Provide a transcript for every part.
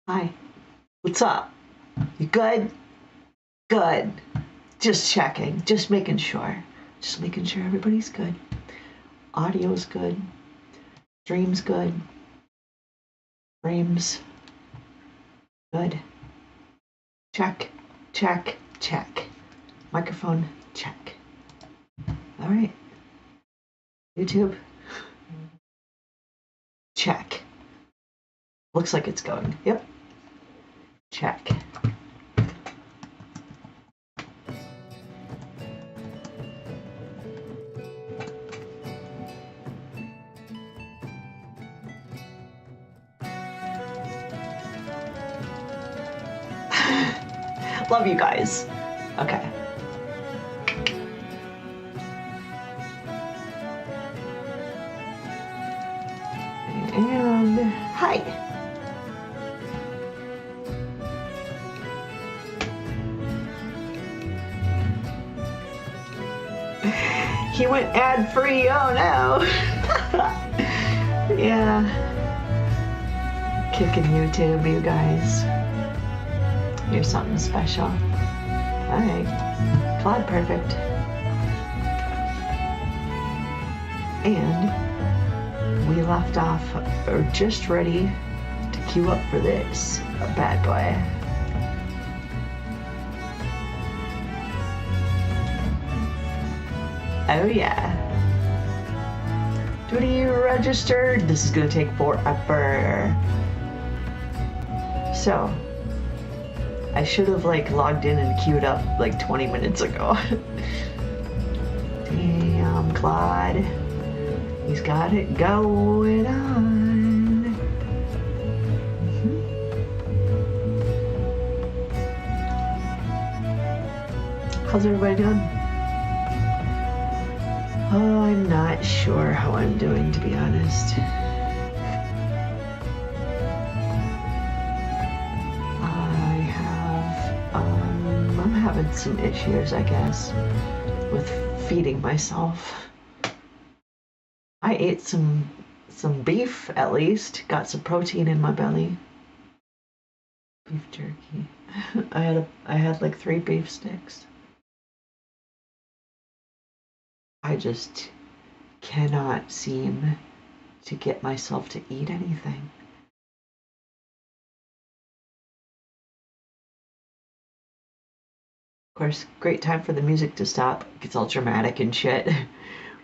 Hi. What's up? You good? Good. Just checking. Just making sure. Just making sure everybody's good. Audio's good. Stream's good. Frames. Good. Check. Check. Check. Microphone. Check. All right. YouTube. Check. Looks like it's going. Yep. Check. Love you guys. Okay. And hi. He went ad-free. Oh no. Yeah. Kicking YouTube, you guys. You're something special. Alright. Clawed Purrfect. And we left off, or just ready to queue up for this. A bad boy. Oh yeah. Duty registered. This is gonna take forever. So, I should have logged in and queued up 20 minutes ago. Damn, Claude. He's got it going on. How's everybody doing? Oh, I'm not sure how I'm doing, to be honest. I'm having some issues, I guess, with feeding myself. I ate some beef, at least. Got some protein in my belly. Beef jerky. I had 3 beef sticks. I just cannot seem to get myself to eat anything. Of course, great time for the music to stop. It gets all dramatic and shit.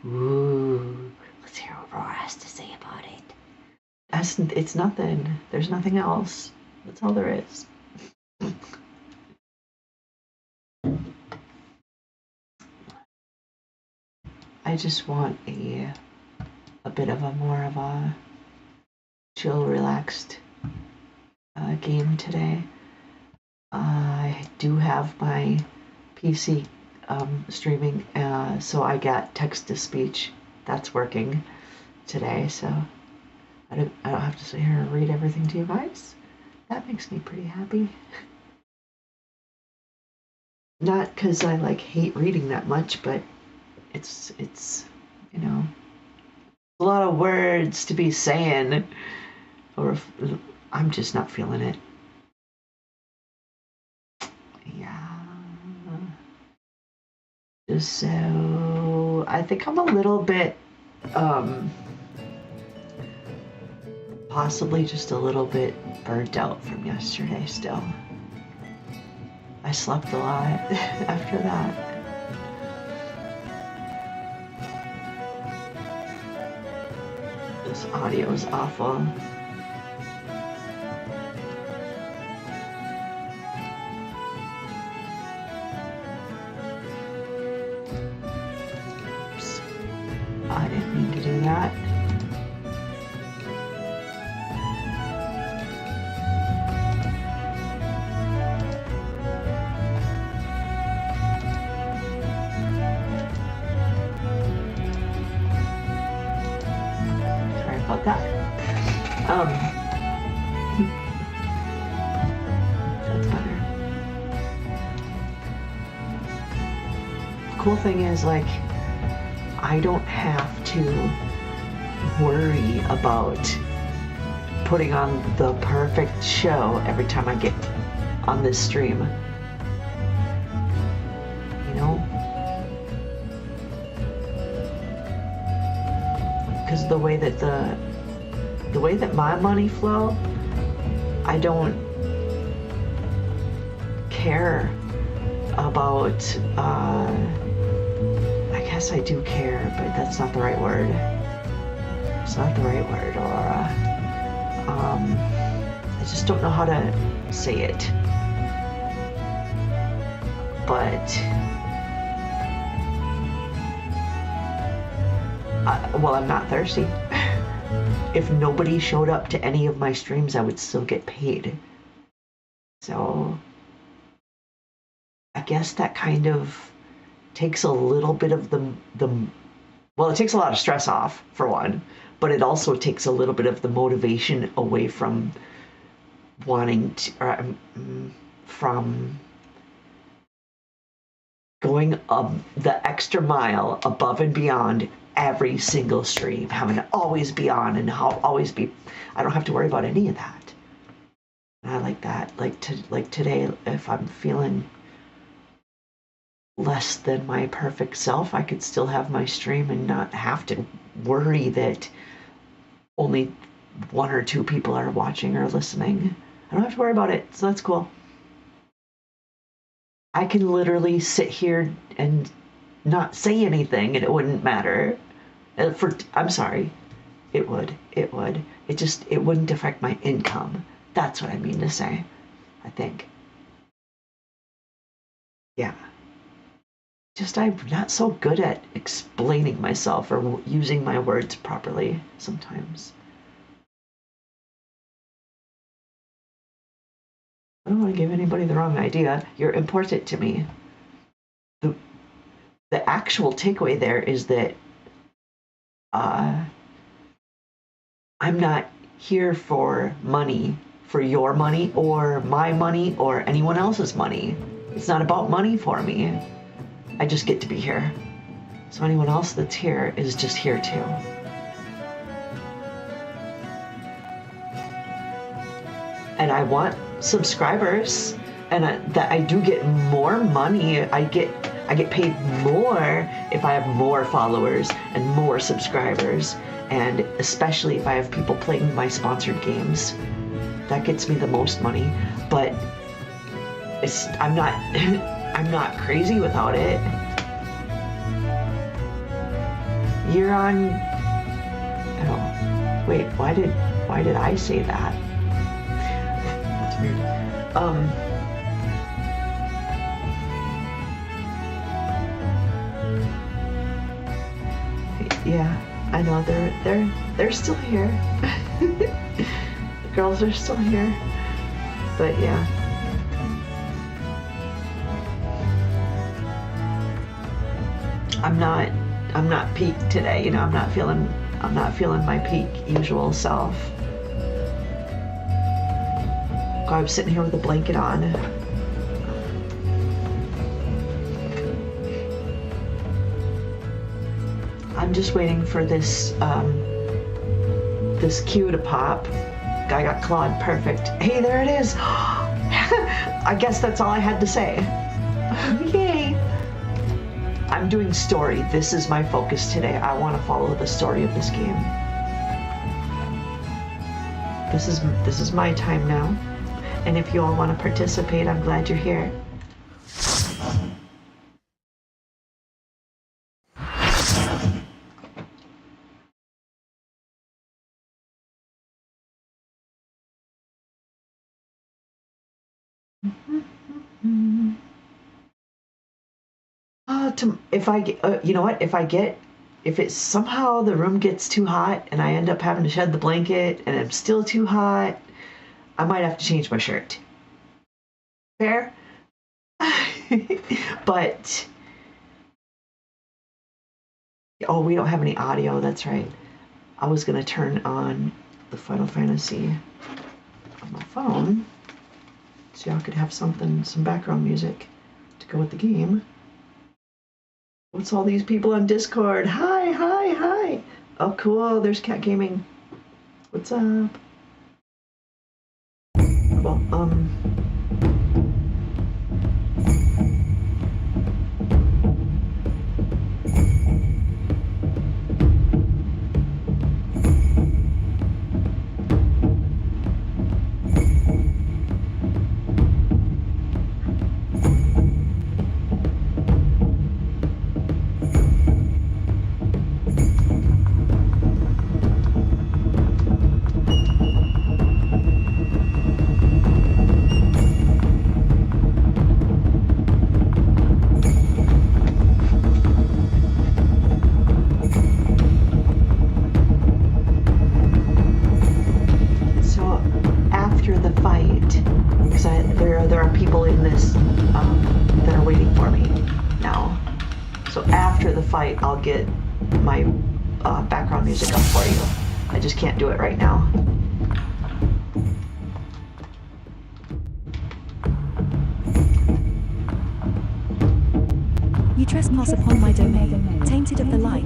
Ooh, let's hear what Aurora has to say about it. It's nothing. There's nothing else. That's all there is. I just want a bit of a more of a chill, relaxed game today. I do have my PC streaming, so I got text to speech. That's working today, so I don't have to sit here and read everything to you guys. That makes me pretty happy. Not because I hate reading that much, but it's you know, a lot of words to be saying, or if I'm just not feeling it. So I think I'm a little bit, possibly just a little bit burnt out from yesterday still. I slept a lot after that. This audio is awful. I didn't mean to do that. Sorry about that. That's better. The cool thing is, I don't have to worry about putting on the perfect show every time I get on this stream. You know? Because the way that my money flow, I don't care about, I guess I do care, but that's not the right word. It's not the right word, Aurora. I just don't know how to say it. But, well, I'm not thirsty. If nobody showed up to any of my streams, I would still get paid. So, I guess that kind of takes a little bit of well, it takes a lot of stress off, for one, but it also takes a little bit of the motivation away from wanting to, from going the extra mile above and beyond every single stream, having to always be on and always be, I don't have to worry about any of that. And I like that. Like today, if I'm feeling less than my perfect self, I could still have my stream and not have to worry that only 1 or 2 people are watching or listening. I don't have to worry about it, so that's cool. I can literally sit here and not say anything and it wouldn't matter. I'm sorry. It would. It wouldn't affect my income. That's what I mean to say, I think. Yeah. I'm not so good at explaining myself or using my words properly sometimes. I don't want to give anybody the wrong idea. You're important to me. The actual takeaway there is that I'm not here for money, for your money or my money or anyone else's money. It's not about money for me. I just get to be here. So anyone else that's here is just here too. And I want subscribers, and that I do get more money. I get paid more if I have more followers and more subscribers, and especially if I have people playing my sponsored games. That gets me the most money, but I'm not I'm not crazy without it. You're on. Oh, wait. Why did I say that? That's weird. Yeah, I know they're still here. The girls are still here, but yeah. I'm not peak today, you know, I'm not feeling my peak usual self. I'm sitting here with a blanket on. I'm just waiting for this cue to pop. I got Clawed Purrfect. Hey, there it is. I guess that's all I had to say. Yay. I'm doing story. This is my focus today. I want to follow the story of this game. This is my time now. And if you all want to participate, I'm glad you're here. If I get, you know what? If it's somehow the room gets too hot and I end up having to shed the blanket and I'm still too hot, I might have to change my shirt. Fair? But, oh, we don't have any audio. That's right. I was going to turn on the Final Fantasy on my phone so y'all could have some background music to go with the game. What's all these people on Discord? Hi. Oh, cool. There's Cat Gaming. What's up? know. There are people in this that are waiting for me now. So after the fight, I'll get my background music up for you. I just can't do it right now. You trespass upon my domain, tainted of the light.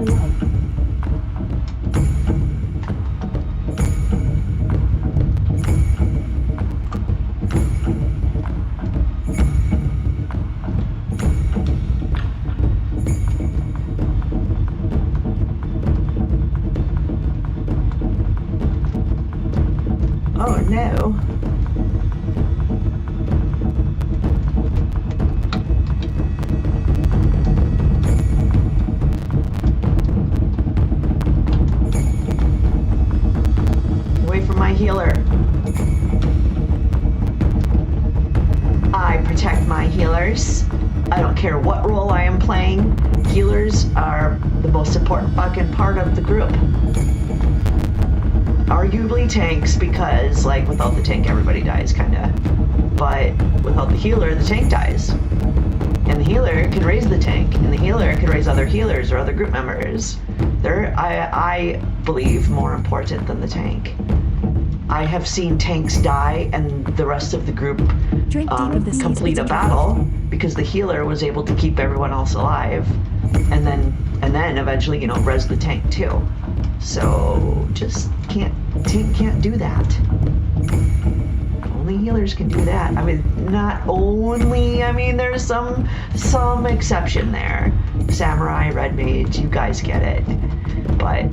Oh no. Away from my healer. I protect my healers. I don't care what role I am playing. Healers are the most important fucking part of the group. Arguably tanks, because like without the tank everybody dies kinda, but without the healer the tank dies, and the healer can raise the tank, and the healer can raise other healers or other group members. They're I believe more important than the tank. I have seen tanks die and the rest of the group complete a battle because the healer was able to keep everyone else alive, and then eventually, you know, res the tank too. So just tank can't do that. Only healers can do that. I mean, not only, I mean, there's some exception there. Samurai, red mage, you guys get it. But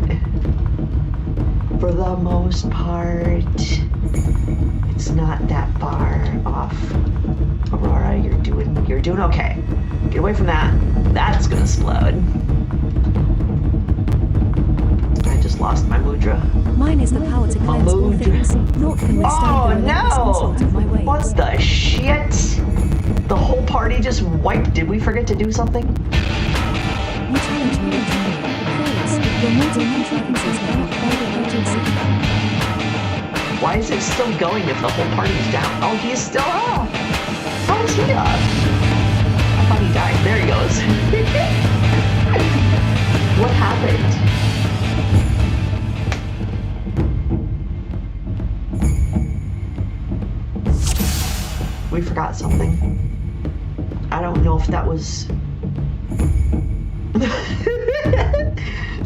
for the most part, it's not that far off. Aurora, you're doing okay. Get away from that. That's gonna explode. Lost my mudra. Mine is the power to cleanse all things. Naught can withstand the relentless onslaught of my ways. What the shit? The whole party just wiped. Did we forget to do something? You challenge me with me. Your mortal contrivances may not bear the urgency. Why is it still going if the whole party's down? Oh, he's still up. How is he up? I thought he died. There he goes. What happened? We forgot something. I don't know if that was...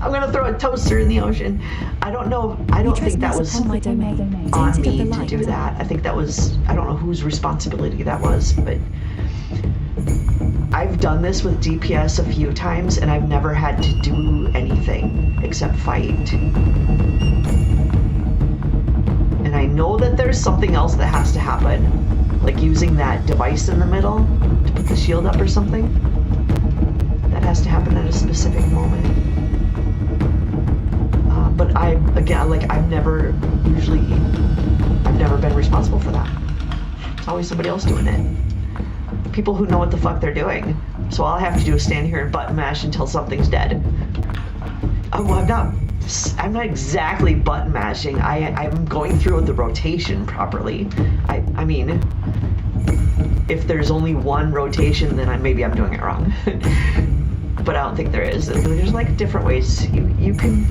I'm gonna throw a toaster in the ocean. I don't know. I don't think that was on me to do that. I think that was... I don't know whose responsibility that was, but... I've done this with DPS a few times, and I've never had to do anything except fight. And I know that there's something else that has to happen. Like using that device in the middle to put the shield up or something. That has to happen at a specific moment. But I've never been responsible for that. It's always somebody else doing it. People who know what the fuck they're doing. So all I have to do is stand here and button mash until something's dead. Oh, I'm not exactly button mashing. I'm going through the rotation properly. I mean, if there's only one rotation, then maybe I'm doing it wrong. But I don't think there is. There's like different ways you can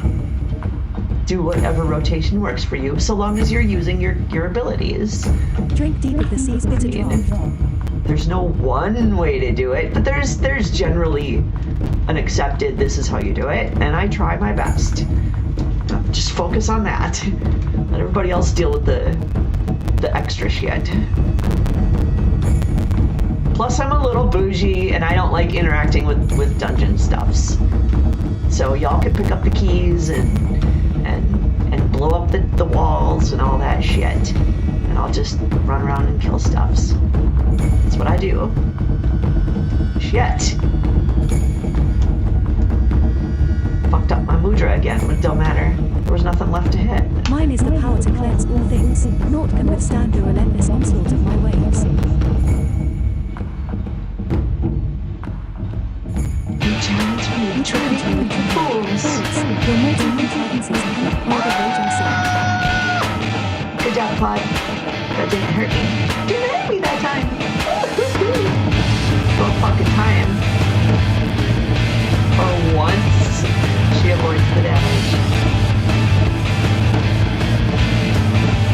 do whatever rotation works for you, so long as you're using your abilities. Drink deep of the sea's bitter draught. There's no one way to do it, but there's generally an accepted, this is how you do it, and I try my best. Just focus on that. Let everybody else deal with the the extra shit. Plus, I'm a little bougie, and I don't like interacting with dungeon stuffs. So y'all can pick up the keys and blow up the walls and all that shit. And I'll just run around and kill stuffs. That's what I do. Shit. Fucked up my mudra again, but it don't matter. There was nothing left to hit. Mine is the power to cleanse all things. Naught can withstand the relentless onslaught of my waves. Fools. Your mortal contrivances cannot quell the raging sea. Good job, Claude. That didn't hurt me. Didn't hurt me that time. About fucking time. For once, she avoids the damage.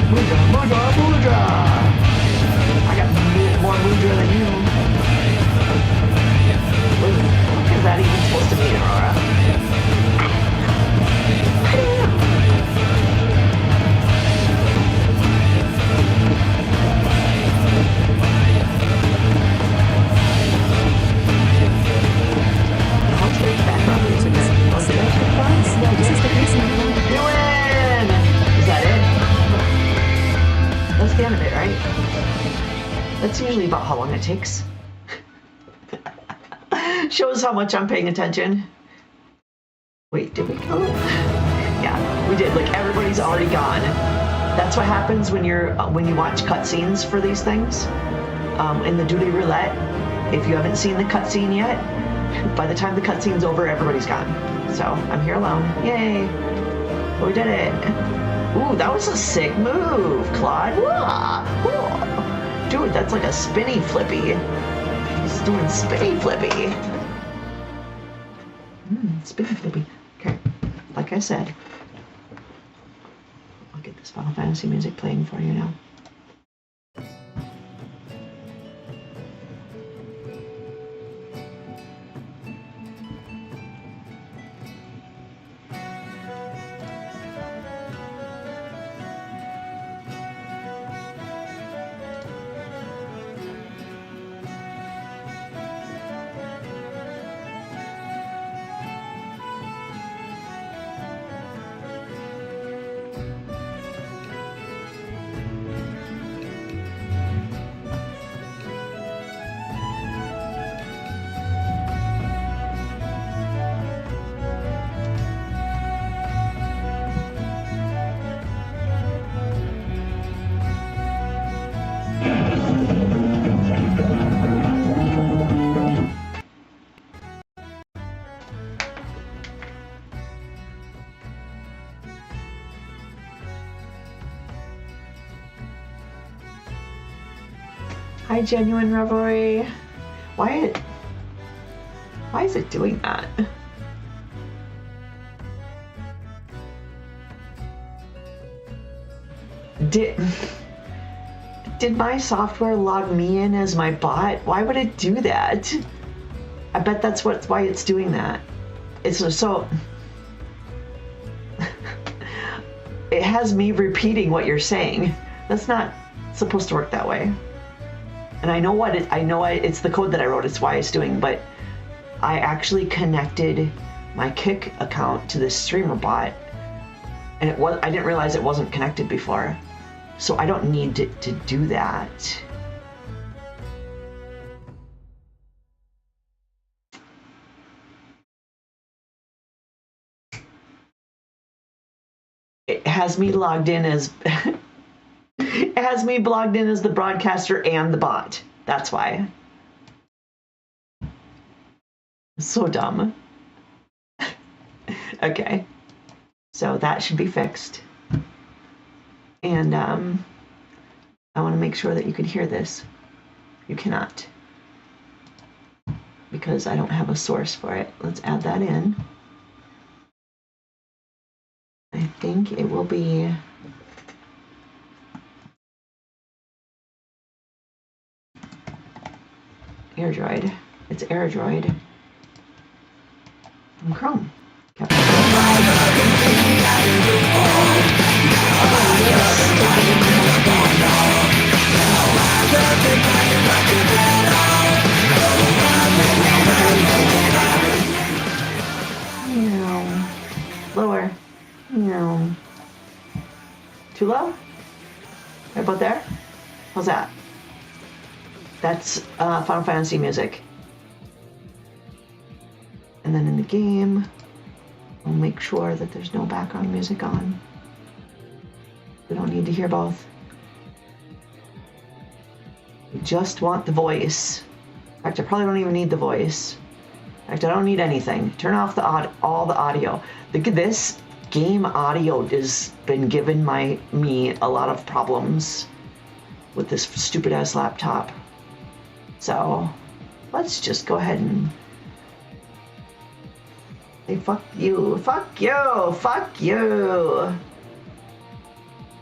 Mudra, mudra, mudra. I got more mudra than you. What is that even supposed to mean, Aurora? I don't know. I'll take that probably to good. I'll do that. You win! Is that it? That's the end of it, right? That's usually about how long it takes. Shows how much I'm paying attention. Wait, did we go? Yeah, we did. Like, everybody's already gone. That's what happens when you watch cutscenes for these things. In the duty roulette, if you haven't seen the cutscene yet, by the time the cutscene's over, everybody's gone. So I'm here alone. Yay! We did it. Ooh, that was a sick move, Claude. Whoa. Dude, that's like a spinny flippy. He's doing spinny flippy. Spinny flippy. Okay, like I said, I'll get this Final Fantasy music playing for you now. Hi, Genuine Revelry. Why is it doing that? Did my software log me in as my bot? Why would it do that? I bet that's why it's doing that. It's so it has me repeating what you're saying. That's not supposed to work that way. And I know it's the code that I wrote. It's why it's doing. But I actually connected my Kick account to this streamer bot, and I didn't realize it wasn't connected before. So I don't need to do that. It has me logged in as it has me logged in as the broadcaster and the bot. That's why. So dumb. Okay. So that should be fixed. And I want to make sure that you can hear this. You cannot, because I don't have a source for it. Let's add that in. I think it will be AirDroid. It's AirDroid from Chrome. low? Right about there? How's that? That's Final Fantasy music. And then in the game, we'll make sure that there's no background music on. We don't need to hear both. We just want the voice. In fact, I probably don't even need the voice. In fact, I don't need anything. Turn off all the audio. This game audio has been giving me a lot of problems with this stupid ass laptop. So let's just go ahead and say fuck you, fuck you, fuck you.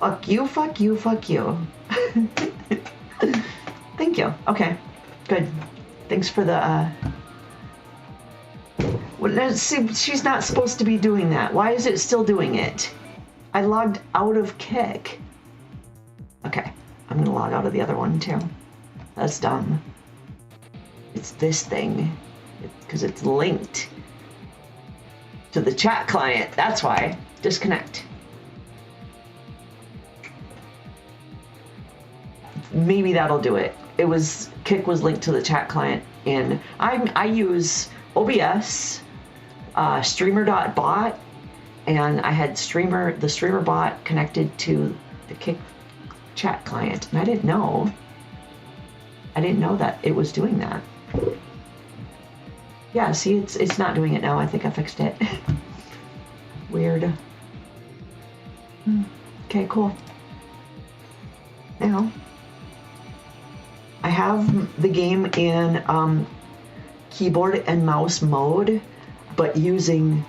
Fuck you, fuck you, fuck you. Thank you. Okay, good. Thanks for the, see, she's not supposed to be doing that. Why is it still doing it? I logged out of Kick. Okay, I'm gonna log out of the other one too. That's dumb. It's this thing, because it's linked to the chat client. That's why. Disconnect. Maybe that'll do it. Kick was linked to the chat client, and I use OBS, streamer.bot, and I had the streamer bot connected to the Kick chat client, and I didn't know that it was doing that. Yeah, see, it's not doing it now. I think I fixed it. Weird. Okay, cool. Now I have the game in keyboard and mouse mode, but using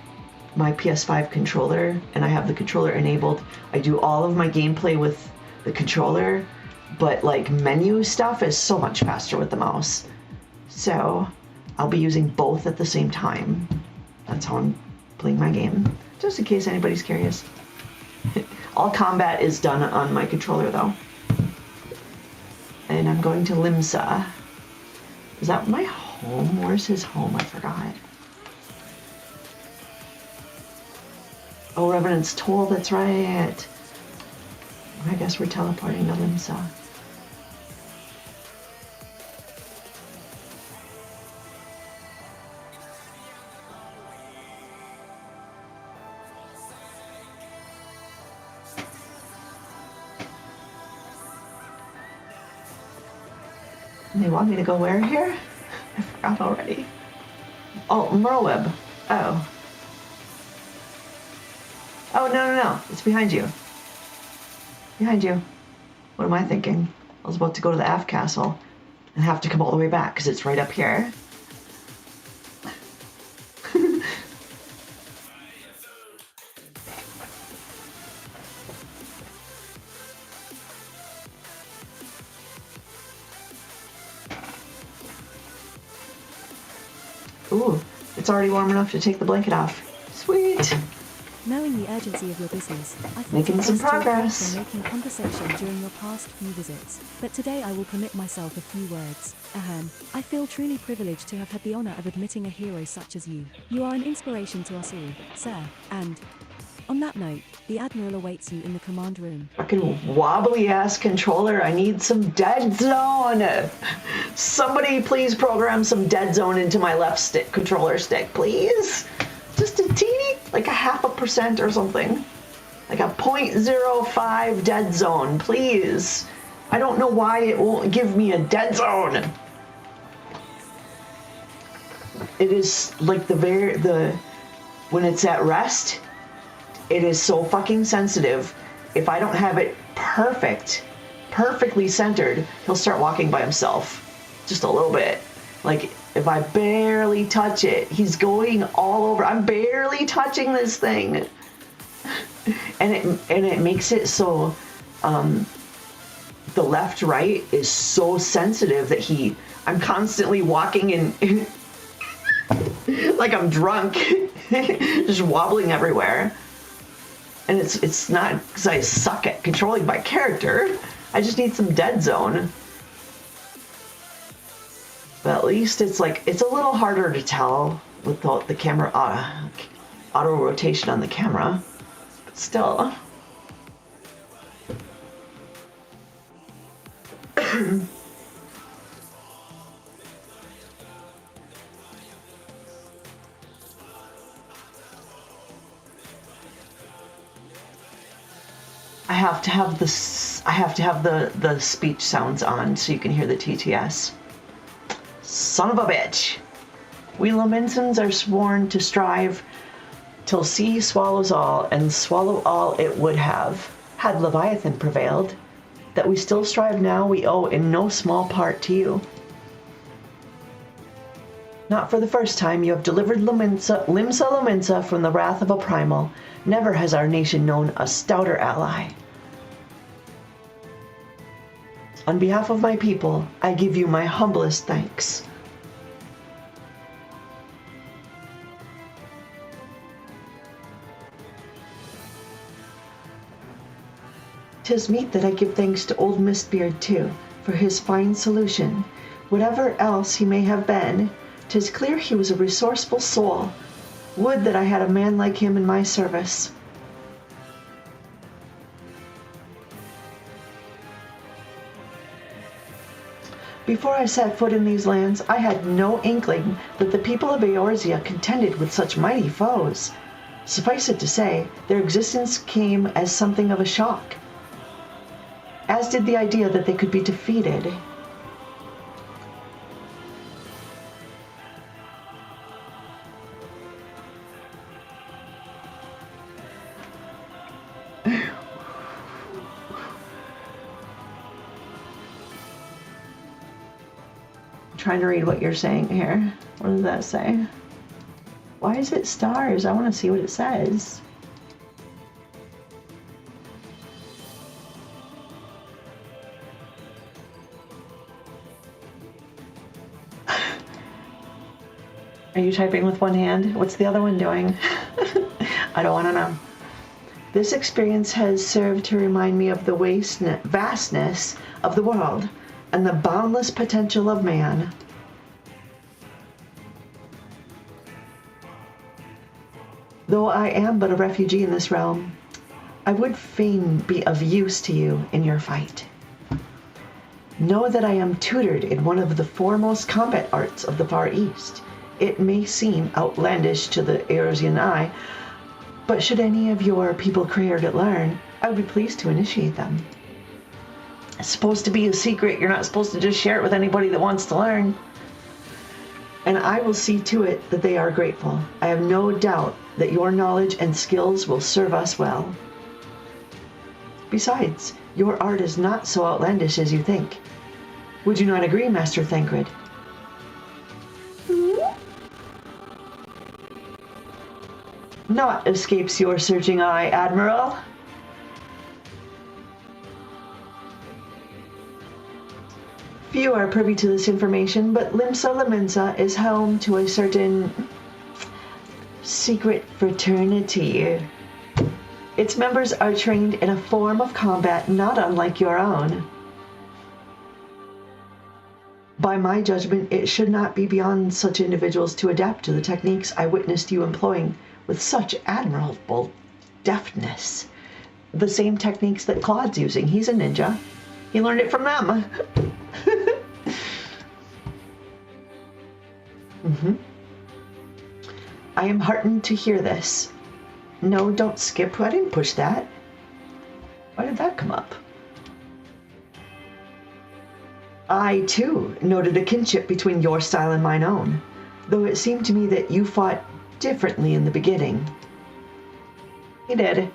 my PS5 controller, and I have the controller enabled. I do all of my gameplay with the controller, but like menu stuff is so much faster with the mouse. So I'll be using both at the same time. That's how I'm playing my game, just in case anybody's curious. All combat is done on my controller though. And I'm going to Limsa. Is that my home? Where's his home? I forgot. Oh, Revenant's Toll, that's right. I guess we're teleporting to Limsa. And they want me to go where here? I forgot already. Oh, Merlweb. Oh. Oh, no. It's behind you. Behind you. What am I thinking? I was about to go to the Aft Castle and have to come all the way back because it's right up here. Ooh, it's already warm enough to take the blanket off. Sweet. Knowing the urgency of your business, I thought Making it some best to progress. refrain from making conversation during your past few visits. But today I will permit myself a few words. Ahem. I feel truly privileged to have had the honor of admitting a hero such as you. You are an inspiration to us all, sir. And on that note, the Admiral awaits you in the command room. Fucking wobbly ass controller. I need some dead zone. Somebody please program some dead zone into my left stick controller stick, please. Just a teeny, like a 0.5% or something. Like a 0.05 dead zone, please. I don't know why it won't give me a dead zone. It is like when it's at rest, it is so fucking sensitive. If I don't have it perfectly centered, he'll start walking by himself. Just a little bit. Like, if I barely touch it, he's going all over. I'm barely touching this thing. And it makes it so the left right is so sensitive that I'm constantly walking in like I'm drunk, just wobbling everywhere. And it's not because I suck at controlling my character. I just need some dead zone. But at least it's a little harder to tell with the camera auto rotation on the camera. But still. I have to have the speech sounds on so you can hear the TTS. Son of a bitch. We Laminsons are sworn to strive till sea swallows all, and swallow all it would have, had Leviathan prevailed. That we still strive now we owe in no small part to you. Not for the first time you have delivered Limsa Lominsa from the wrath of a primal. Never has our nation known a stouter ally. On behalf of my people, I give you my humblest thanks. 'Tis meet that I give thanks to old Mistbeard too, for his fine solution. Whatever else he may have been, 'tis clear he was a resourceful soul. Would that I had a man like him in my service. Before I set foot in these lands, I had no inkling that the people of Eorzea contended with such mighty foes. Suffice it to say, their existence came as something of a shock, as did the idea that they could be defeated. Trying to read what you're saying here. What does that say? Why is it stars? I want to see what it says. Are you typing with one hand? What's the other one doing? I don't want to know. This experience has served to remind me of the vastness of the world and the boundless potential of man. Though I am but a refugee in this realm, I would fain be of use to you in your fight. Know that I am tutored in one of the foremost combat arts of the Far East. It may seem outlandish to the Eorzean eye, but should any of your people crave to learn, I would be pleased to initiate them. It's supposed to be a secret. You're not supposed to just share it with anybody that wants to learn. And I will see to it that they are grateful. I have no doubt that your knowledge and skills will serve us well. Besides, your art is not so outlandish as you think. Would you not agree, Master Thancred? Naught escapes your searching eye, Admiral. Few are privy to this information, but Limsa Lominsa is home to a certain secret fraternity. Its members are trained in a form of combat not unlike your own. By my judgment, it should not be beyond such individuals to adapt to the techniques I witnessed you employing with such admirable deftness. The same techniques that Claude's using. He's a ninja. He learned it from them. I am heartened to hear this. No, don't skip. I didn't push that. Why did that come up? I, too, noted a kinship between your style and mine own, though it seemed to me that you fought differently in the beginning. He did.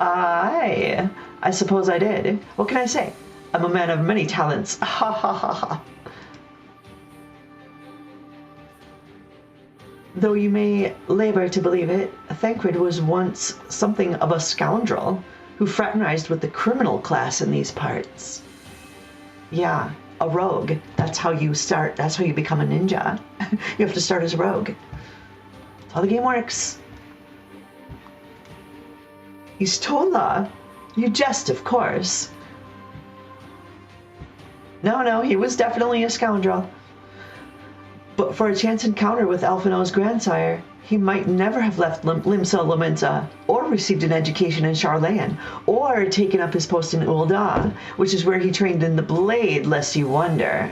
I suppose I did. What can I say? I'm a man of many talents. Ha ha ha ha. Though you may labor to believe it, Thancred was once something of a scoundrel who fraternized with the criminal class in these parts. Yeah, a rogue. That's how you start. That's how you become a ninja. You have to start as a rogue. That's how the game works. Istola? You jest, of course. No, he was definitely a scoundrel. But for a chance encounter with Elfino's grandsire, he might never have left Limsa Lominsa, or received an education in Charlayan, or taken up his post in Ul'dah, which is where he trained in the blade, lest you wonder.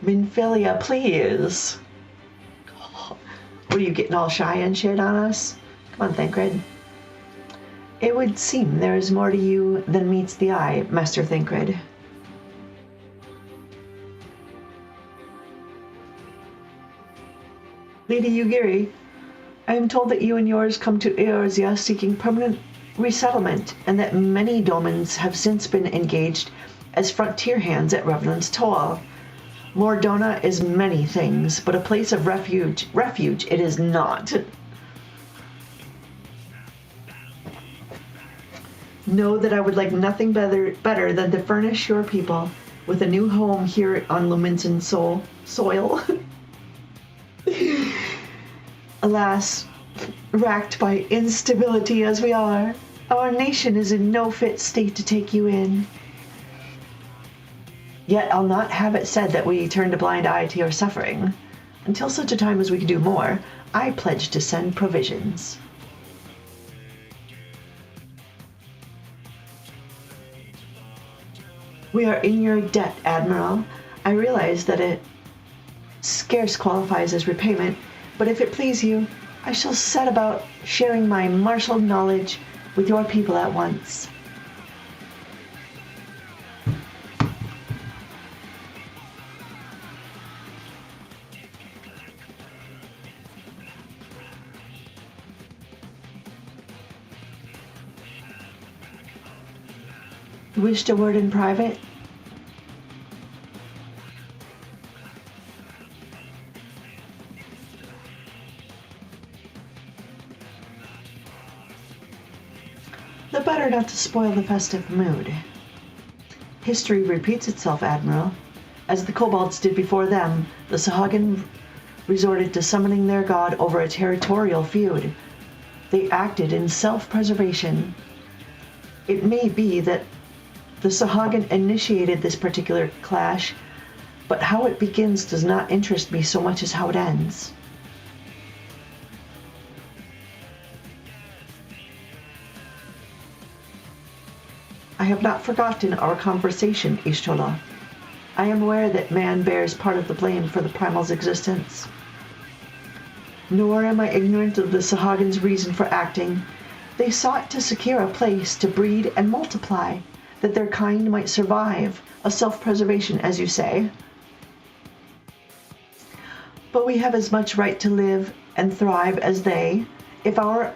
Minfilia, please. What are you getting all shy and shit on us? Come on, Thancred. It would seem there is more to you than meets the eye, Master Thancred. Lady Ugiri, I am told that you and yours come to Eorzea seeking permanent resettlement, and that many domans have since been engaged as frontier hands at Revenant's Toll. Mordona is many things, but a place of refuge it is not. Know that I would like nothing better than to furnish your people with a new home here on Lominsan soil. Alas, racked by instability as we are, our nation is in no fit state to take you in. Yet I'll not have it said that we turned a blind eye to your suffering. Until such a time as we can do more, I pledge to send provisions. We are in your debt, Admiral. I realize that it scarce qualifies as repayment, but if it please you, I shall set about sharing my martial knowledge with your people at once. Wished a word in private? The better not to spoil the festive mood. History repeats itself, Admiral. As the kobolds did before them, the Sahagin resorted to summoning their god over a territorial feud. They acted in self-preservation. It may be that the Sahagin initiated this particular clash, but how it begins does not interest me so much as how it ends. I have not forgotten our conversation, Ishtola. I am aware that man bears part of the blame for the primal's existence. Nor am I ignorant of the Sahagin's reason for acting. They sought to secure a place to breed and multiply, that their kind might survive, a self-preservation, as you say. But we have as much right to live and thrive as they. If our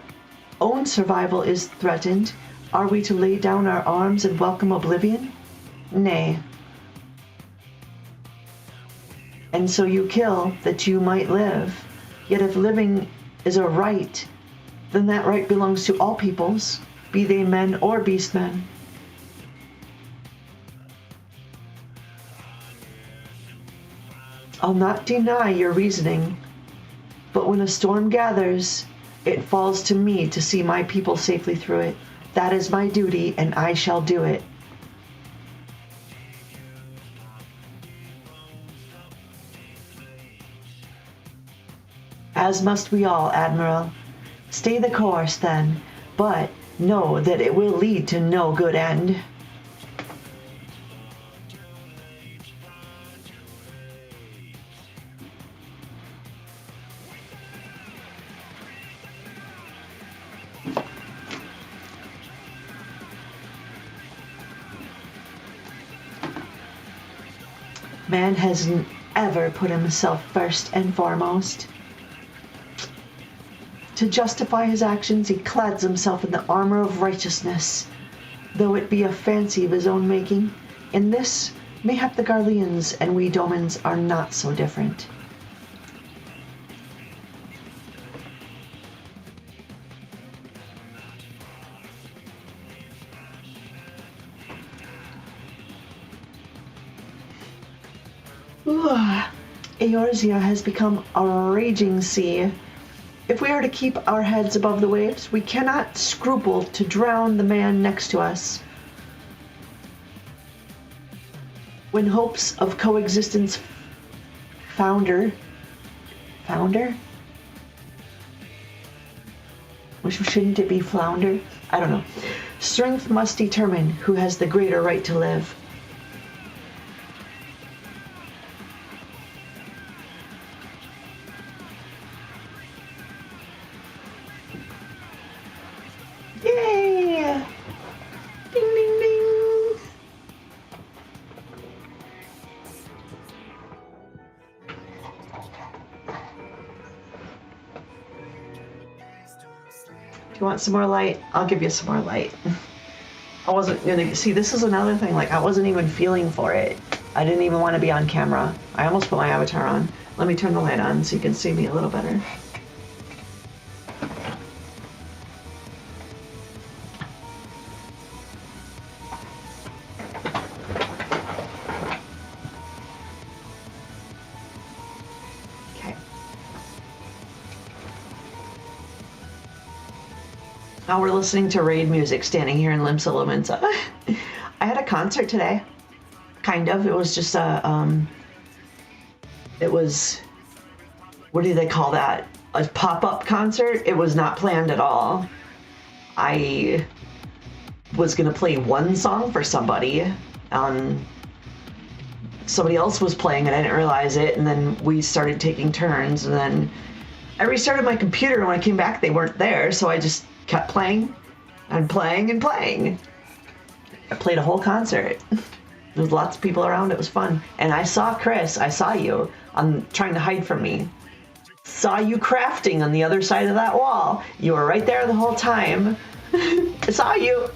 own survival is threatened, are we to lay down our arms and welcome oblivion? Nay. And so you kill that you might live. Yet if living is a right, then that right belongs to all peoples, be they men or beastmen. I'll not deny your reasoning, but when a storm gathers, it falls to me to see my people safely through it. That is my duty, and I shall do it. As must we all, Admiral. Stay the course, then, but know that it will lead to no good end. Man hasn't ever put himself first and foremost. To justify his actions, he clads himself in the armor of righteousness, though it be a fancy of his own making. In this, mayhap the Garleans and we Domans are not so different. Eorzea has become a raging sea. If we are to keep our heads above the waves, we cannot scruple to drown the man next to us. When hopes of coexistence founder? Shouldn't it be flounder? I don't know. Strength must determine who has the greater right to live. Yay! Ding, ding, ding. Do you want some more light? I'll give you some more light. I wasn't gonna see. This is another thing. Like, I wasn't even feeling for it. I didn't even want to be on camera. I almost put my avatar on. Let me turn the light on so you can see me a little better. Now we're listening to raid music standing here in Limsa Lominsa. I had a concert today. Kind of. It was just it was, what do they call that? A pop-up concert? It was not planned at all. I was going to play one song for somebody. Somebody else was playing and I didn't realize it. And then we started taking turns. And then I restarted my computer. And when I came back, they weren't there. So I just kept playing and playing and playing. I played a whole concert. There was lots of people around. It was fun. And I saw Chris. I saw you. I'm trying to hide from me. Saw you crafting on the other side of that wall. You were right there the whole time. I saw you.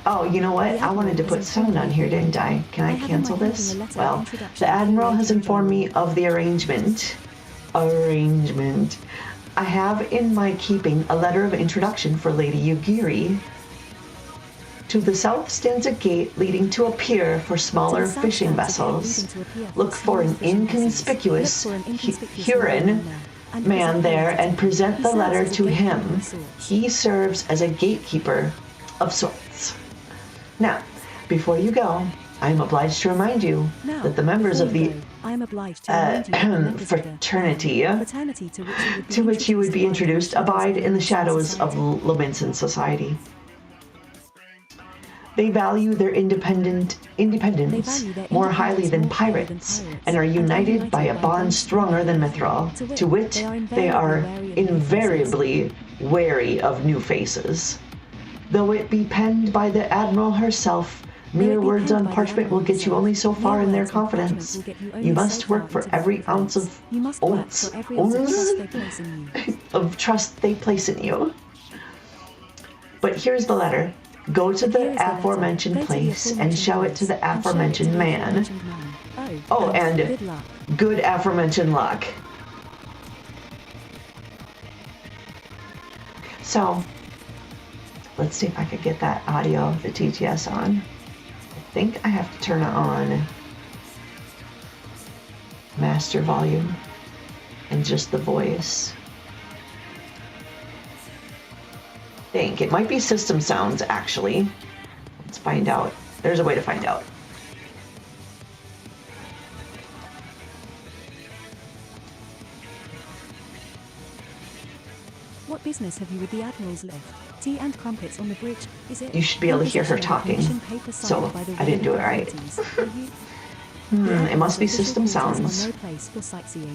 Oh, you know what? I wanted to put sound on here, didn't I? Can I cancel this? Well, the Admiral has informed me of the arrangement. I have in my keeping a letter of introduction for Lady Yugiri. To the south stands a gate leading to a pier for smaller fishing vessels. Look for an inconspicuous Huron man there and present the letter to him. He serves as a gatekeeper of sorts. Now, before you go, I am obliged to remind you that the members of the fraternity to which you would be introduced abide in the shadows of Lominsan society. They value their independence more highly than pirates, and are united by a bond stronger than mithril, to wit, they are invariably wary of new faces. Though it be penned by the Admiral herself, mere words on parchment will get you only so far in their confidence. You must work for every ounce of trust they place in you. But here's the letter. Go to the aforementioned place and show it to the aforementioned man. Oh, and good aforementioned luck. So, let's see if I could get that audio, the TTS on. I think I have to turn it on master volume and just the voice. I think it might be system sounds actually. Let's find out. There's a way to find out. What business have you with the Admiral's lift? Tea and crumpets on the bridge, is it? You should be able to hear her talking. So, I didn't do it right. It must be system sounds.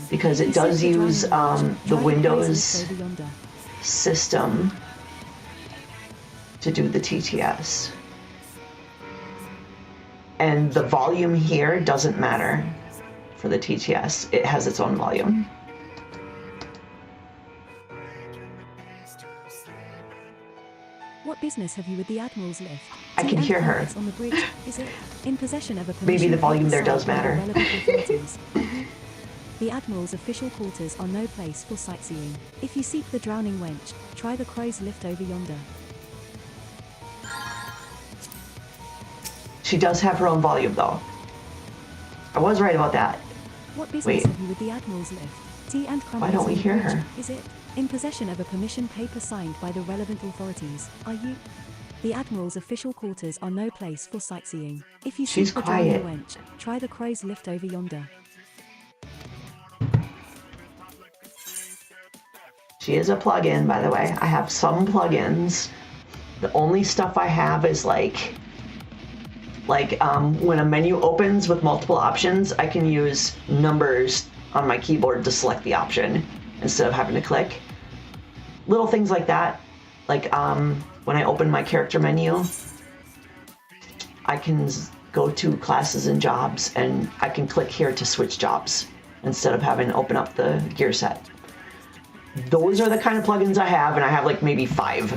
Because it does use the Windows system to do the TTS. And the volume here doesn't matter for the TTS. It has its own volume. What business have you with the Admiral's lift? I can hear her. On the bridge, is it? In possession of a Maybe the volume there does matter. The Admiral's official quarters are no place for sightseeing. If you seek the drowning wench, try the crow's lift over yonder. She does have her own volume, though. I was right about that. What business Wait. have you with the Admiral's lift? Tea and crumpets Why don't we on the hear bridge, her? is it? In possession of a permission paper signed by the relevant authorities, are you? The Admiral's official quarters are no place for sightseeing. If you She's seek the drowning quiet. wench, try the crow's lift over yonder. She is a plugin, by the way. I have some plugins. The only stuff I have is like when a menu opens with multiple options, I can use numbers on my keyboard to select the option instead of having to click. Little things like that. Like when I open my character menu, I can go to classes and jobs, and I can click here to switch jobs instead of having to open up the gear set. Those are the kind of plugins I have, and I have like maybe 5.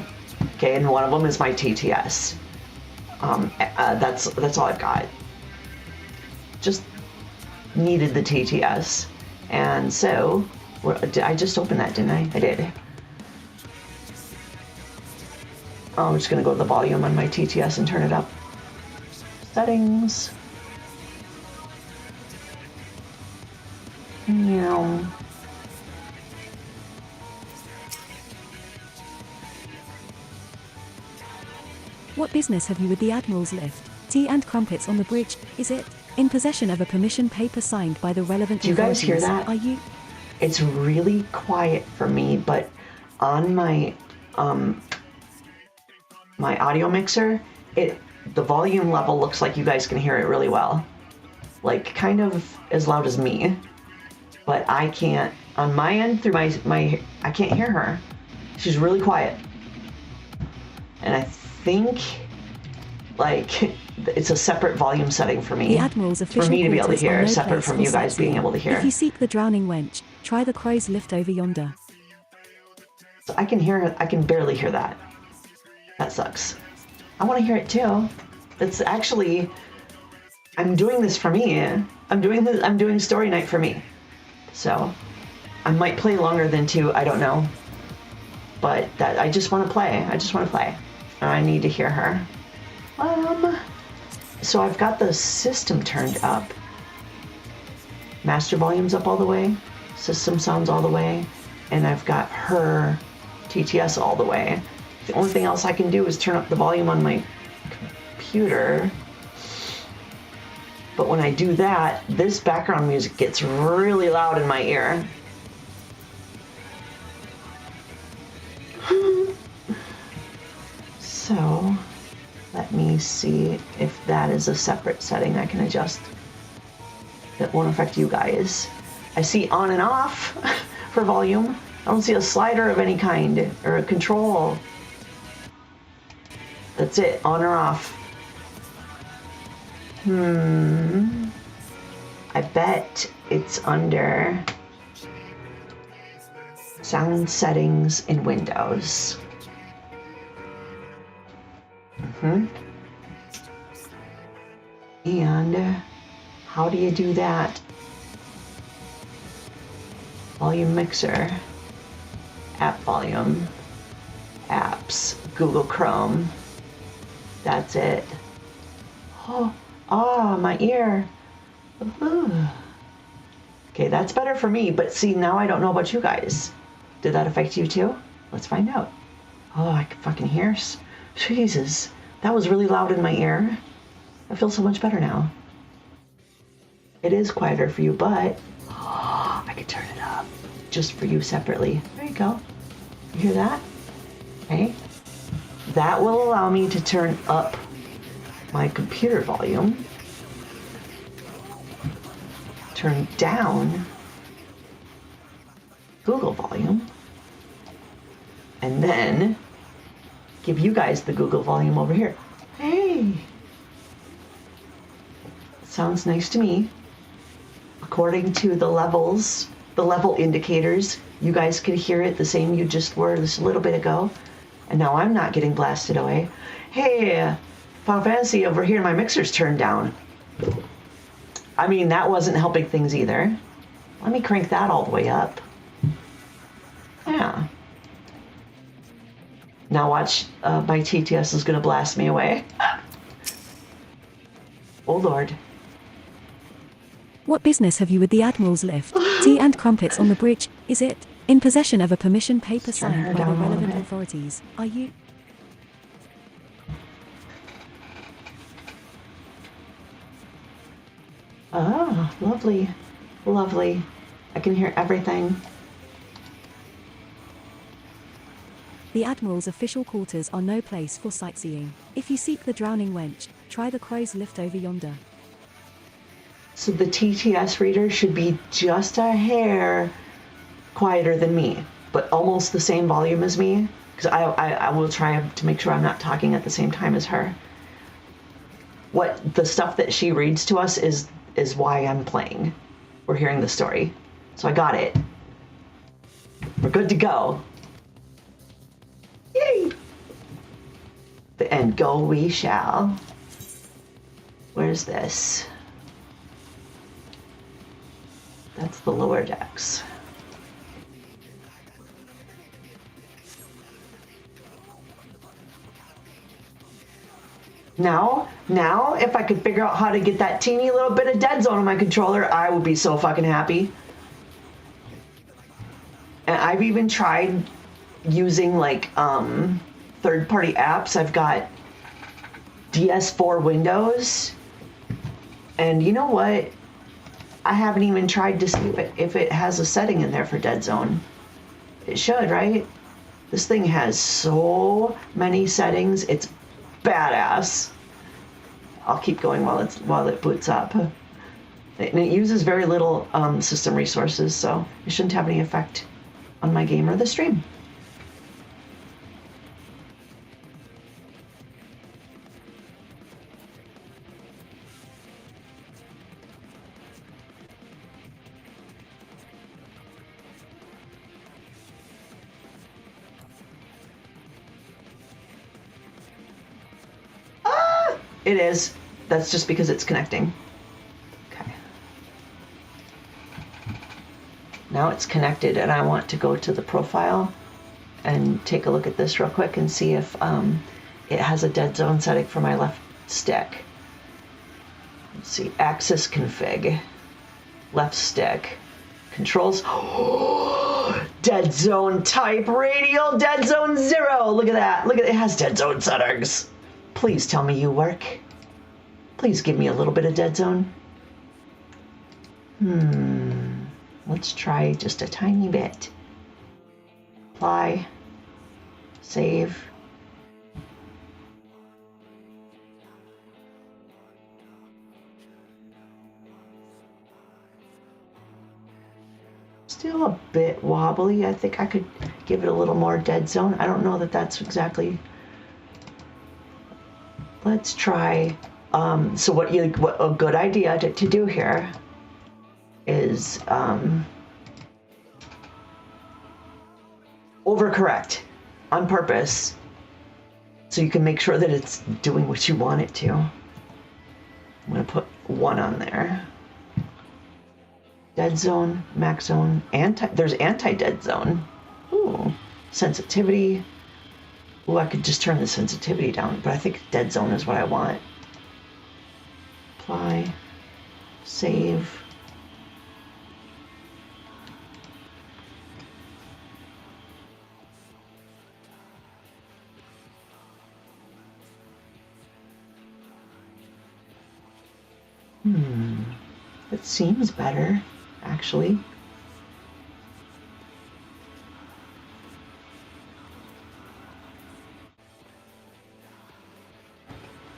Okay, and one of them is my TTS. That's all I've got. Just needed the TTS, and so I just opened that, didn't I? I did. I'm just gonna go to the volume on my TTS and turn it up. Settings. Meow. What business have you with the Admiral's lift? Tea and crumpets on the bridge, is it? In possession of a permission paper signed by the relevant Do you guys authorities, hear that? are you? It's really quiet for me, but on my my audio mixer, the volume level looks like you guys can hear it really well. Like kind of as loud as me. But I can't, on my end through my I can't hear her. She's really quiet. And I think like it's a separate volume setting for me. The Admiral's official for me to be able to quarters are hear, no separate place from for you guys being sightseeing. able to hear. If you seek the drowning wench, try the crow's lift over yonder. So I can hear, I can barely hear that. That sucks. I want to hear it too. It's actually, I'm doing this for me. I'm doing story night for me. So I might play longer than 2, I don't know. But that I just want to play. I just want to play. And I need to hear her. So I've got the system turned up. Master volume's up all the way. System sounds all the way. And I've got her TTS all the way. The only thing else I can do is turn up the volume on my computer. But when I do that, this background music gets really loud in my ear. So, let me see if that is a separate setting I can adjust that won't affect you guys. I see on and off for volume. I don't see a slider of any kind or a control. That's it, on or off. I bet it's under sound settings in Windows. And how do you do that? Volume mixer, app volume, apps, Google Chrome. That's it. Oh, my ear. Ooh. Okay, that's better for me, but see, now I don't know about you guys. Did that affect you too? Let's find out. Oh, I can fucking hear. Jesus, that was really loud in my ear. I feel so much better now. It is quieter for you, but I could turn it up just for you separately. There you go. You hear that? Okay. That will allow me to turn up my computer volume. Turn down Google volume. And then give you guys the Google volume over here. Hey! Sounds nice to me. According to the levels, the level indicators, you guys could hear it the same you just were just a little bit ago. And now I'm not getting blasted away. Hey, Final Fantasy over here, my mixer's turned down. I mean, that wasn't helping things either. Let me crank that all the way up. Yeah. Now watch, my TTS is gonna blast me away. Oh Lord. What business have you with the Admiral's lift? Tea and crumpets on the bridge, is it? In possession of a permission paper Let's turn her signed by the down a little relevant bit. authorities, are you? Oh, lovely. Lovely. I can hear everything. The Admiral's official quarters are no place for sightseeing. If you seek the drowning wench, try the crow's lift over yonder. So the TTS reader should be just a hair quieter than me, but almost the same volume as me, because I will try to make sure I'm not talking at the same time as her. What the stuff that she reads to us is why I'm playing. We're hearing the story. So I got it. We're good to go. Yay! And go we shall. Where's this? That's the lower decks. Now, if I could figure out how to get that teeny little bit of dead zone on my controller, I would be so fucking happy. And I've even tried using like third-party apps. I've got DS4 Windows, and you know what? I haven't even tried to see if it has a setting in there for dead zone. It should, right? This thing has so many settings. It's badass. I'll keep going while it boots up. And it uses very little system resources, so it shouldn't have any effect on my game or the stream. It is. That's just because it's connecting. Okay. Now it's connected, and I want to go to the profile and take a look at this real quick and see if it has a dead zone setting for my left stick. Let's see. Axis config. Left stick. Controls. Dead zone type. Radial dead zone 0. Look at that. Look at it. It has dead zone settings. Please tell me you work. Please give me a little bit of dead zone. Let's try just a tiny bit. Apply. Save. Still a bit wobbly. I think I could give it a little more dead zone. I don't know that that's exactly... Let's try, so what a good idea to do here is overcorrect on purpose so you can make sure that it's doing what you want it to. I'm gonna put 1 on there. Dead zone, max zone, there's anti-dead zone. Ooh, sensitivity. Ooh, I could just turn the sensitivity down, but I think dead zone is what I want. Apply, save. It seems better, actually.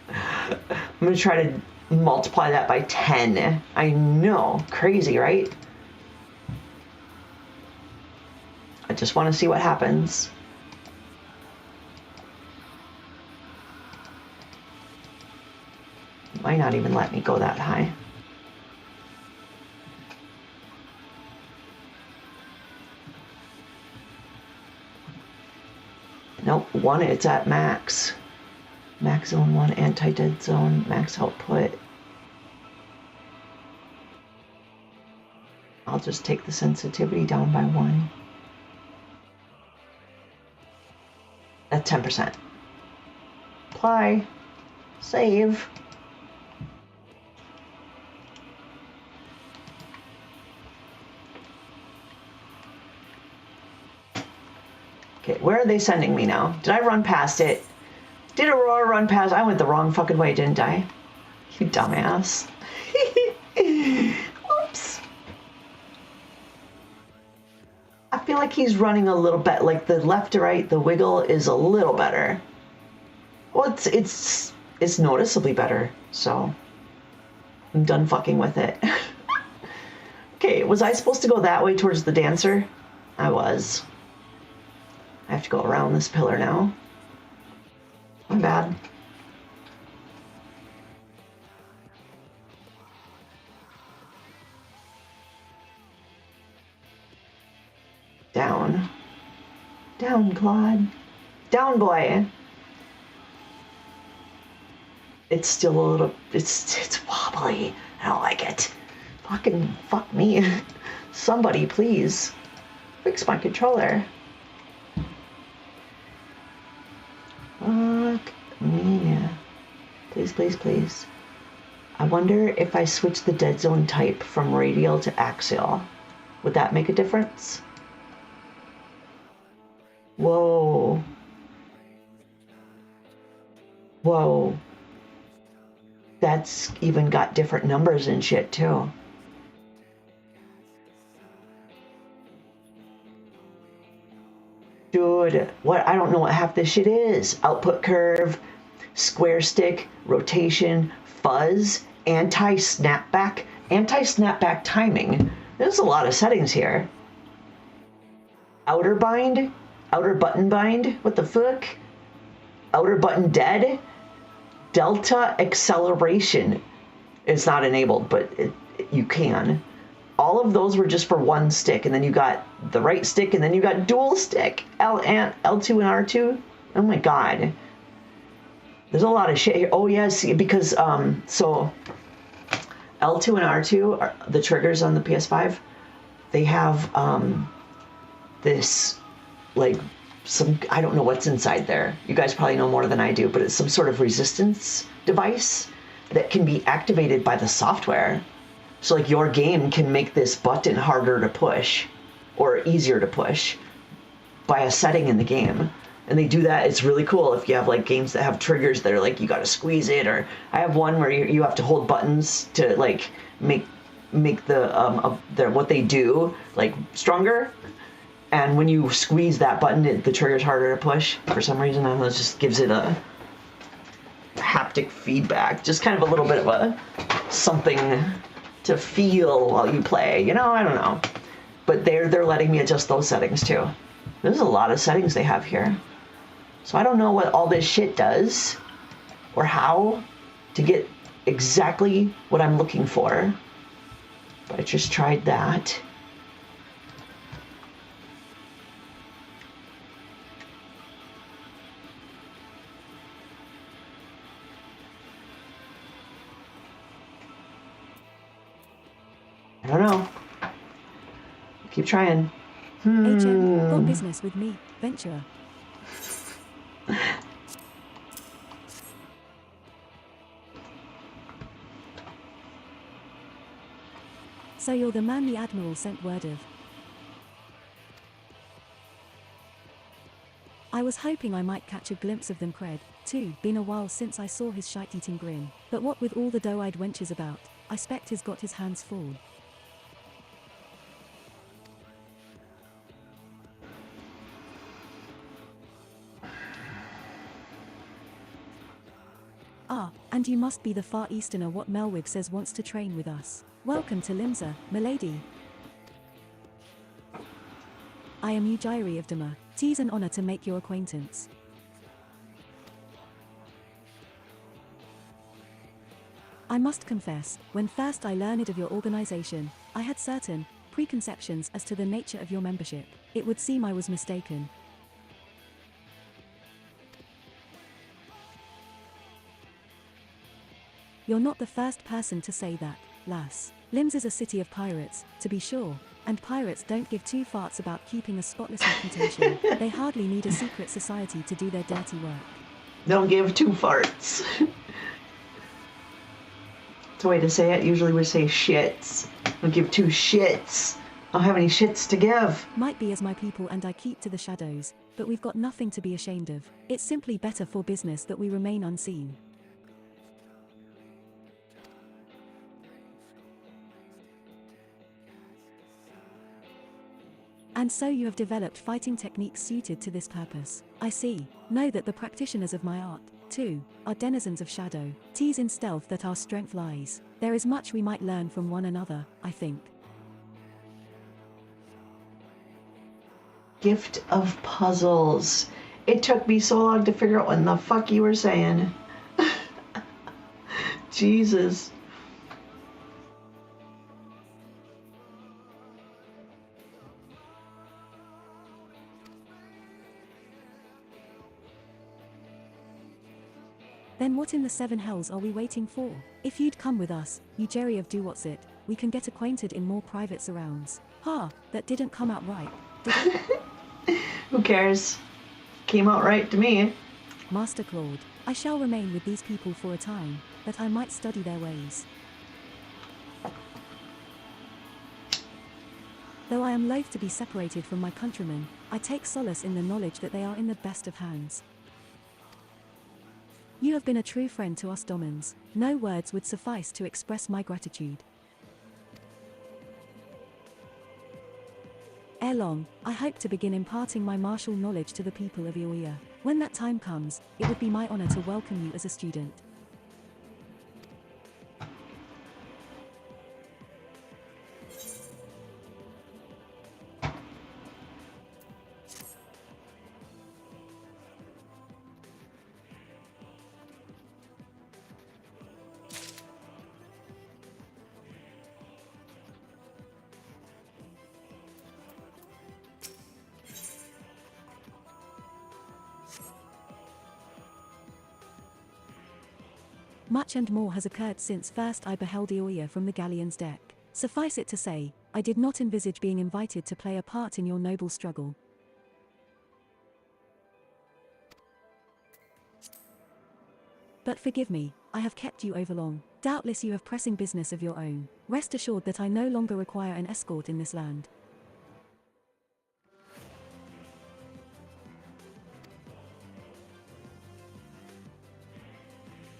I'm gonna try to multiply that by 10. I know, crazy, right? I just want to see what happens. It might not even let me go that high. Nope, 1, it's at max. Max zone 1, anti-dead zone, max output. I'll just take the sensitivity down by 1. At 10%. Apply, save. Okay, where are they sending me now? Did I run past it? Did Aurora run past? I went the wrong fucking way, didn't I? You dumbass. Oops. I feel like he's running a little bit, like the left to right, the wiggle is a little better. Well, it's noticeably better, so I'm done fucking with it. Okay, was I supposed to go that way towards the dancer? I was. I have to go around this pillar now. My bad. Down. Down, Claude. Down, boy. It's still a little, it's wobbly. I don't like it. Fucking fuck me. Somebody, please. Fix my controller. Fuck me. Please, please, please. I wonder if I switch the dead zone type from radial to axial. Would that make a difference? Whoa. Whoa. That's even got different numbers and shit too. Dude, what? I don't know what half this shit is. Output curve, square stick, rotation, fuzz, anti-snapback timing. There's a lot of settings here. Outer bind, outer button bind, what the fuck? Outer button dead. Delta acceleration is not enabled, but you can. All of those were just for one stick, and then you got the right stick, and then you got dual stick, L2 and R2. Oh my god. There's a lot of shit here. Oh yes, because so L2 and R2 are the triggers on the PS5. They have this like some, I don't know what's inside there. You guys probably know more than I do, but it's some sort of resistance device that can be activated by the software. So like your game can make this button harder to push or easier to push by a setting in the game. And they do that. It's really cool if you have like games that have triggers that are like you got to squeeze it, or I have one where you have to hold buttons to like make the what they do like stronger. And when you squeeze that button, the trigger's harder to push. For some reason, I don't know, it just gives it a haptic feedback. Just kind of a little bit of a something to feel while you play. You know, I don't know. But they're letting me adjust those settings too. There's a lot of settings they have here. So I don't know what all this shit does or how to get exactly what I'm looking for. But I just tried that. I don't know. Keep trying. HM, got business with me, Ventura. So you're the man the Admiral sent word of. I was hoping I might catch a glimpse of them cred, too. Been a while since I saw his shite-eating grin. But what with all the doe-eyed wenches about, I spect he's got his hands full. Ah, and you must be the Far Easterner what Melwig says wants to train with us. Welcome to Limsa, milady. I am Ujiri of Dama. 'Tis an honor to make your acquaintance. I must confess, when first I learned of your organization, I had certain preconceptions as to the nature of your membership. It would seem I was mistaken. You're not the first person to say that, lass. Lims is a city of pirates, to be sure, and pirates don't give two farts about keeping a spotless reputation. They hardly need a secret society to do their dirty work. Don't give two farts. It's a way to say it. Usually we say shits. Don't give two shits. I don't have any shits to give. Might be as my people and I keep to the shadows. but we've got nothing to be ashamed of. It's simply better for business that we remain unseen. And so you have developed fighting techniques suited to this purpose. I see. Know that the practitioners of my art, too, are denizens of shadow. 'Tis in stealth that our strength lies. There is much we might learn from one another, I think. Gift of puzzles. It took me so long to figure out what in the fuck you were saying. Jesus. Then what in the seven hells are we waiting for? If you'd come with us, you Jerry of Do-What's-It, we can get acquainted in more private surrounds. Ha, that didn't come out right, did it? Who cares? Came out right to me. Master Clawed, I shall remain with these people for a time, that I might study their ways. Though I am loath to be separated from my countrymen, I take solace in the knowledge that they are in the best of hands. You have been a true friend to us Domans. No words would suffice to express my gratitude. Ere long, I hope to begin imparting my martial knowledge to the people of Ioia. When that time comes, it would be my honor to welcome you as a student. Much and more has occurred since first I beheld Ioia from the galleon's deck. Suffice it to say, I did not envisage being invited to play a part in your noble struggle. But forgive me, I have kept you overlong. Doubtless you have pressing business of your own. Rest assured that I no longer require an escort in this land.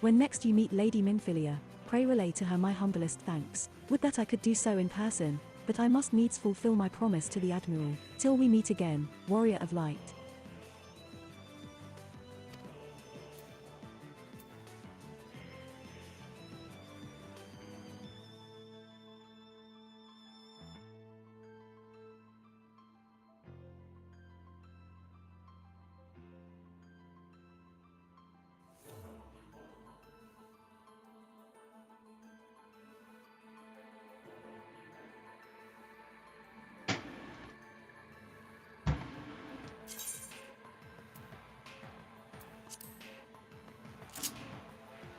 When next you meet Lady Minfilia, pray relay to her my humblest thanks. Would that I could do so in person, but I must needs fulfill my promise to the Admiral. Till we meet again, warrior of light.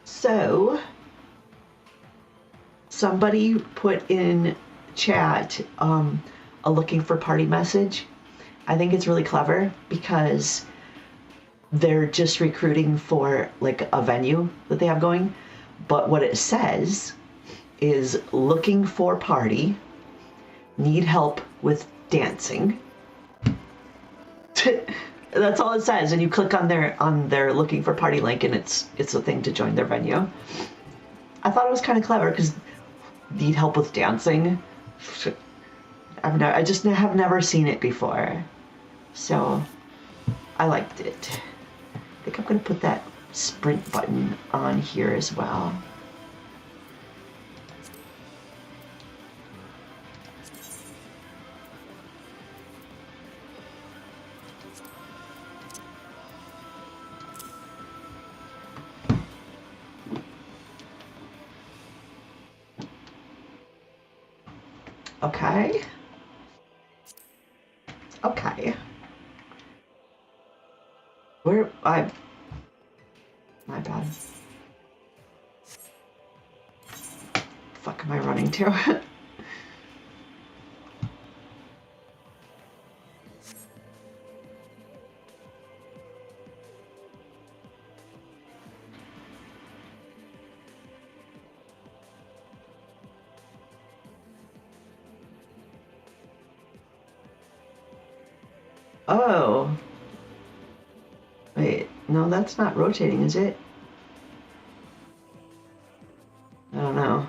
So, somebody put in chat a looking for party message. I think it's really clever because they're just recruiting for like a venue that they have going. But what it says is looking for party, need help with dancing. That's all it says, and you click on their looking for party link, and it's a thing to join their venue. I thought it was kind of clever because need help with dancing. I just have never seen it before, so I liked it. I think I'm gonna put that sprint button on here as well. Okay. Okay. My bad. Fuck am I running to? Oh. No, that's not rotating, is it? I don't know.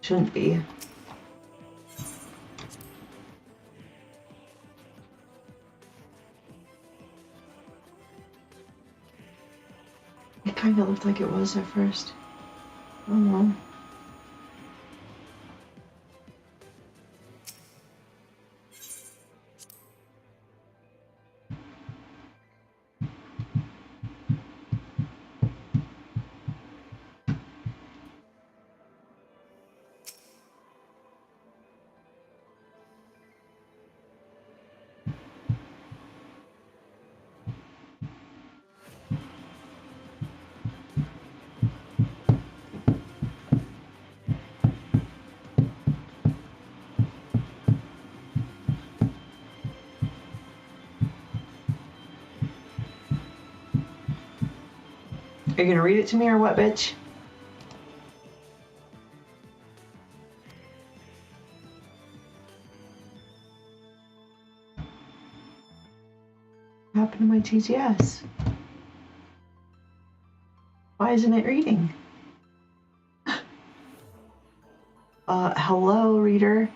Shouldn't be. It kind of looked like it was at first. I don't know. Are you gonna read it to me or what, bitch? What happened to my TTS? Why isn't it reading? Hello, reader.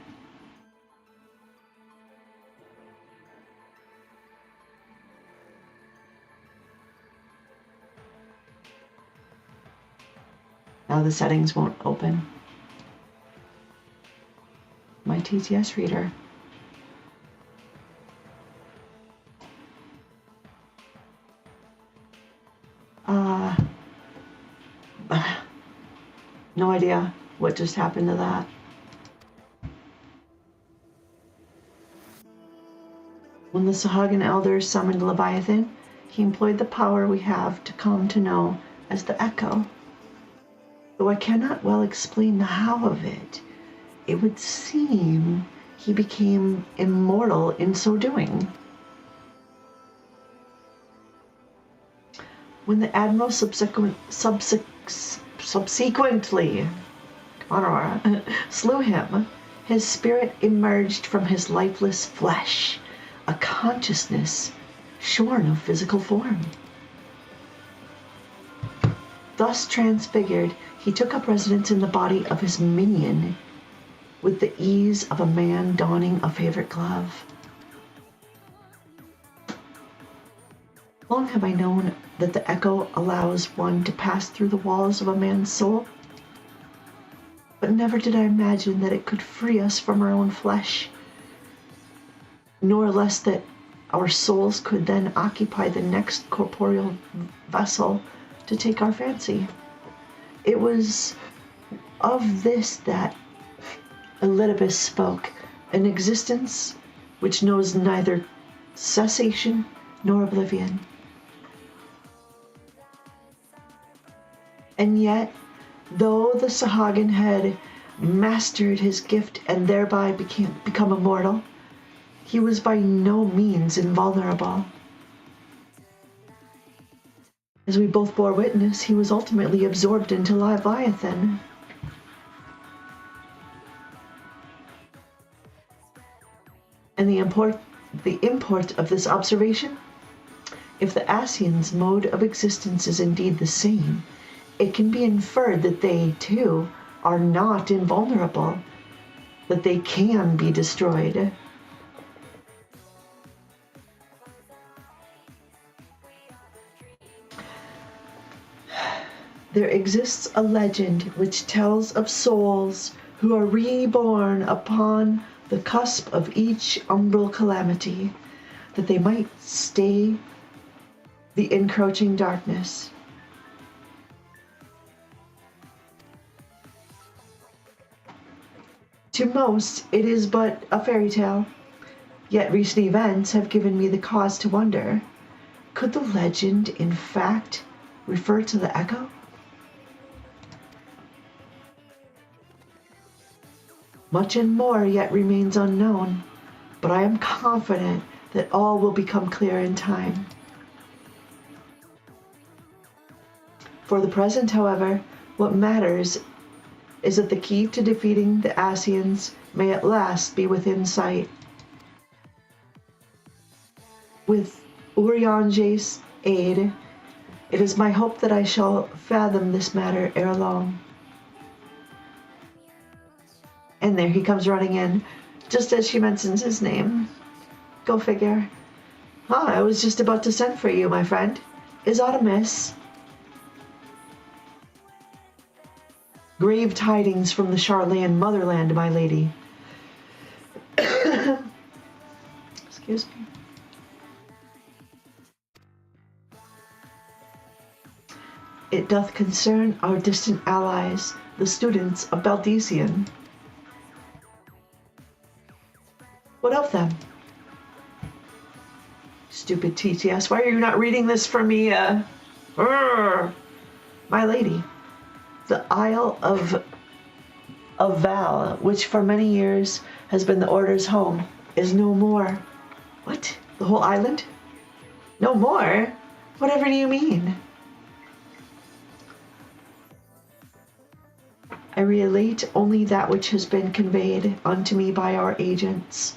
Now the settings won't open. My TTS reader. No idea what just happened to that. When the Sahagin elder summoned Leviathan, he employed the power we have to come to know as the Echo. Though I cannot well explain the how of it, it would seem he became immortal in so doing. When the Admiral subsequently come on, Aurora, slew him, his spirit emerged from his lifeless flesh, a consciousness shorn of physical form. Thus transfigured, he took up residence in the body of his minion with the ease of a man donning a favorite glove. Long have I known that the Echo allows one to pass through the walls of a man's soul, but never did I imagine that it could free us from our own flesh, nor less that our souls could then occupy the next corporeal vessel to take our fancy. It was of this that Elidibus spoke, an existence which knows neither cessation nor oblivion. And yet, though the Sahagin had mastered his gift and thereby become immortal, he was by no means invulnerable. As we both bore witness, he was ultimately absorbed into Leviathan. And the import of this observation? If the Asians' mode of existence is indeed the same, it can be inferred that they, too, are not invulnerable, that they can be destroyed. There exists a legend which tells of souls who are reborn upon the cusp of each umbral calamity, that they might stay the encroaching darkness. To most, it is but a fairy tale, yet recent events have given me the cause to wonder, could the legend, in fact, refer to the Echo? Much and more yet remains unknown, but I am confident that all will become clear in time. For the present, however, what matters is that the key to defeating the Asians may at last be within sight. With Urianje's aid, it is my hope that I shall fathom this matter ere long. And there he comes running in, just as she mentions his name. Go figure. I was just about to send for you, my friend. Is aught amiss? Grave tidings from the Charlayan motherland, my lady. Excuse me. It doth concern our distant allies, the students of Baldesian. What of them? Stupid TTS, why are you not reading this for me? My lady, the Isle of Val, which for many years has been the Order's home, is no more. What? The whole island? No more? Whatever do you mean? I relate only that which has been conveyed unto me by our agents.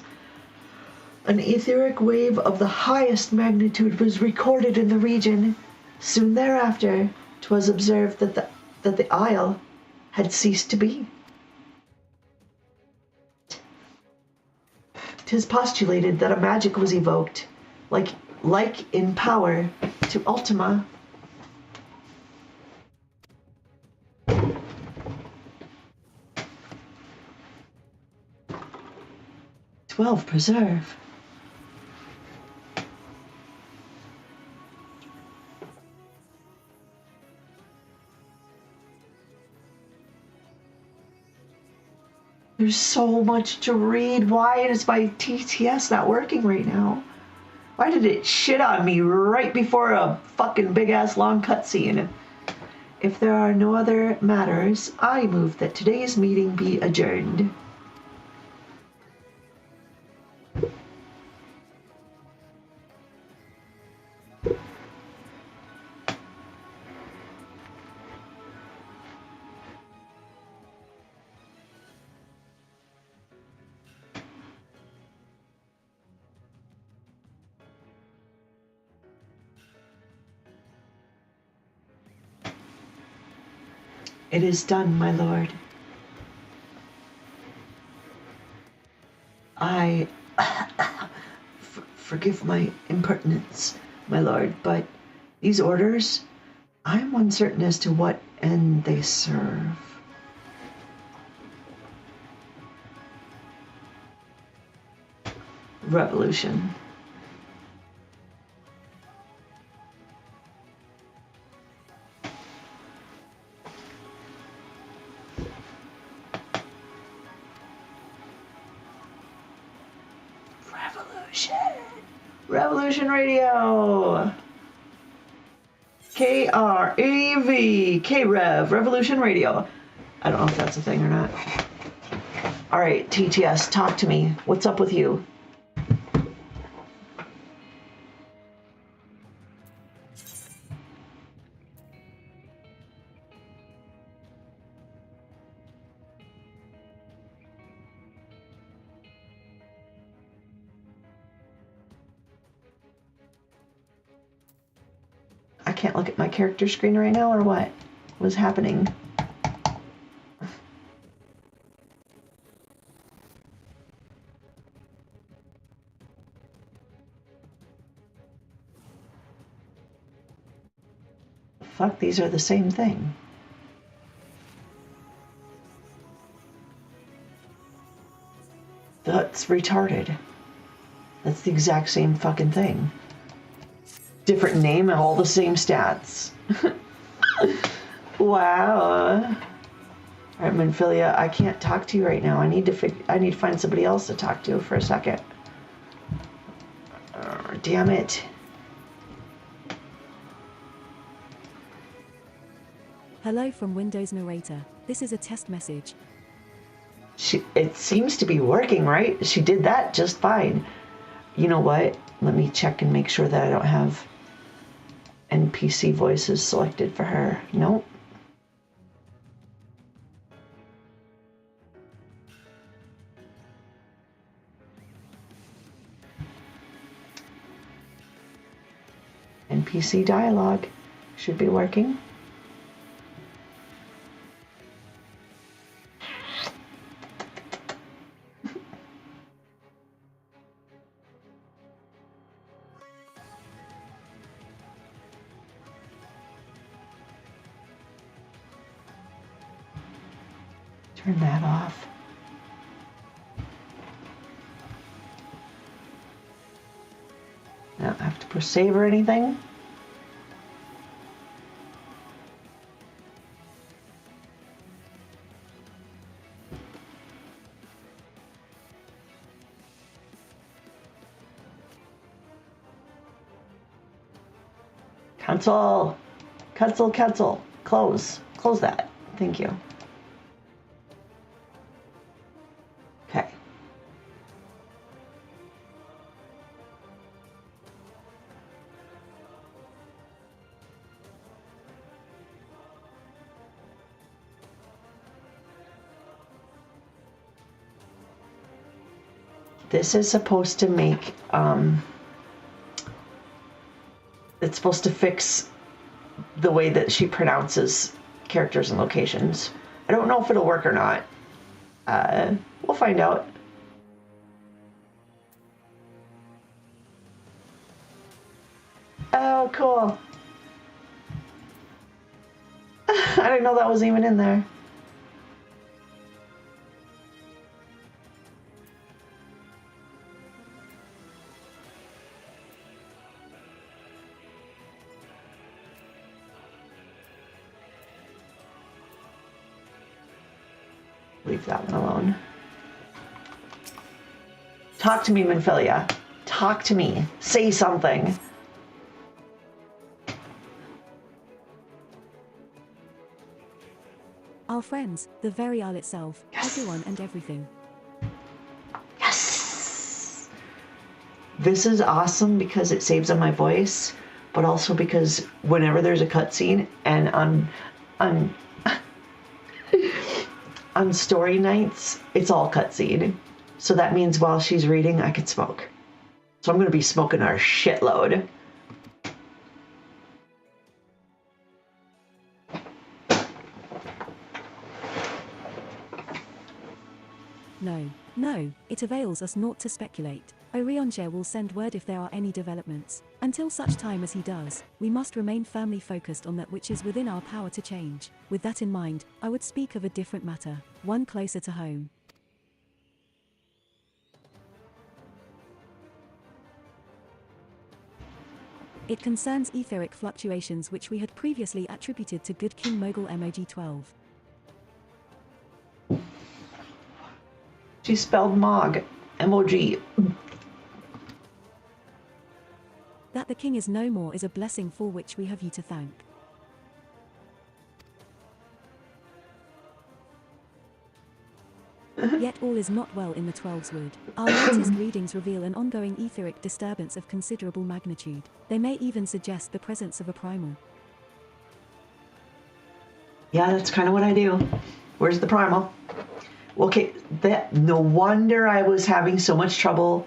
An etheric wave of the highest magnitude was recorded in the region. Soon thereafter, 'twas observed that the isle had ceased to be. 'Tis postulated that a magic was evoked, like in power to Ultima. Twelve preserve. There's so much to read. Why is my TTS not working right now? Why did it shit on me right before a fucking big-ass long cutscene? If there are no other matters, I move that today's meeting be adjourned. It is done, my lord. I forgive my impertinence, my lord, but these orders, I am uncertain as to what end they serve. Revolution. Revolution Radio. KREV. KREV. Revolution Radio. I don't know if that's a thing or not. All right, TTS, talk to me. What's up with you? I can't look at my character screen right now, or what was happening? Fuck, these are the same thing. That's retarded. That's the exact same fucking thing. Different name and all the same stats. Wow. Alright, Manphilia, I can't talk to you right now. I need to find somebody else to talk to for a second. Damn it. Hello from Windows Narrator. This is a test message. It seems to be working, right? She did that just fine. You know what? Let me check and make sure that I don't have NPC voices selected for her. Nope. NPC dialogue should be working. Turn that off. I don't have to push save or anything. Cancel. Cancel, cancel. Close. Close that. Thank you. Okay. This is supposed to make, it's supposed to fix the way that she pronounces characters and locations. I don't know if it'll work or not. We'll find out. Oh, cool. I didn't know that was even in there. Leave that one alone. Talk to me, Minfilia. Talk to me. Say something. Our friends, the very Isle itself, Yes. everyone and everything. Yes! This is awesome because it saves on my voice, but also because whenever there's a cutscene and on story nights, it's all cutscene. So that means while she's reading, I could smoke. So I'm going to be smoking our shitload. No, it avails us naught to speculate. Orionjer will send word if there are any developments. Until such time as he does, we must remain firmly focused on that which is within our power to change. With that in mind, I would speak of a different matter, one closer to home. It concerns etheric fluctuations which we had previously attributed to good King Mogul MOG-12. She spelled Mog. M-O-G. That the king is no more is a blessing for which we have you to thank. Yet all is not well in the Twelves Wood. Our latest readings reveal an ongoing etheric disturbance of considerable magnitude. They may even suggest the presence of a primal. Yeah, that's kind of what I do. Where's the primal? Okay, no wonder I was having so much trouble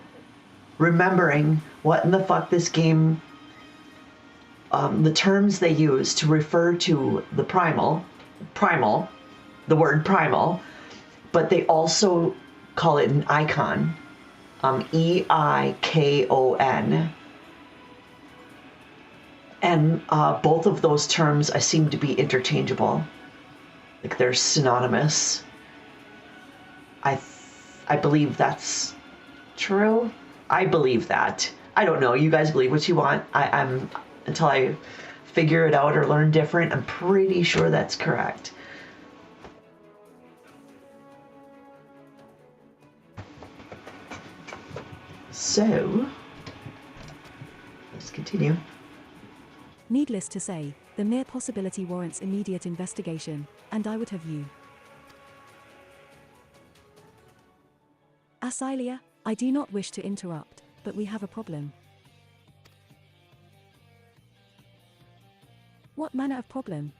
remembering what in the fuck this game, the terms they use to refer to the primal, the word primal, but they also call it an icon, E-I-K-O-N. And both of those terms I seem to be interchangeable, like they're synonymous. I believe that's true. I believe that. I don't know. You guys believe what you want. I'm until I figure it out or learn different. I'm pretty sure that's correct. So let's continue. Needless to say, the mere possibility warrants immediate investigation, and I would have you. Asilia, I do not wish to interrupt, but we have a problem. What manner of problem?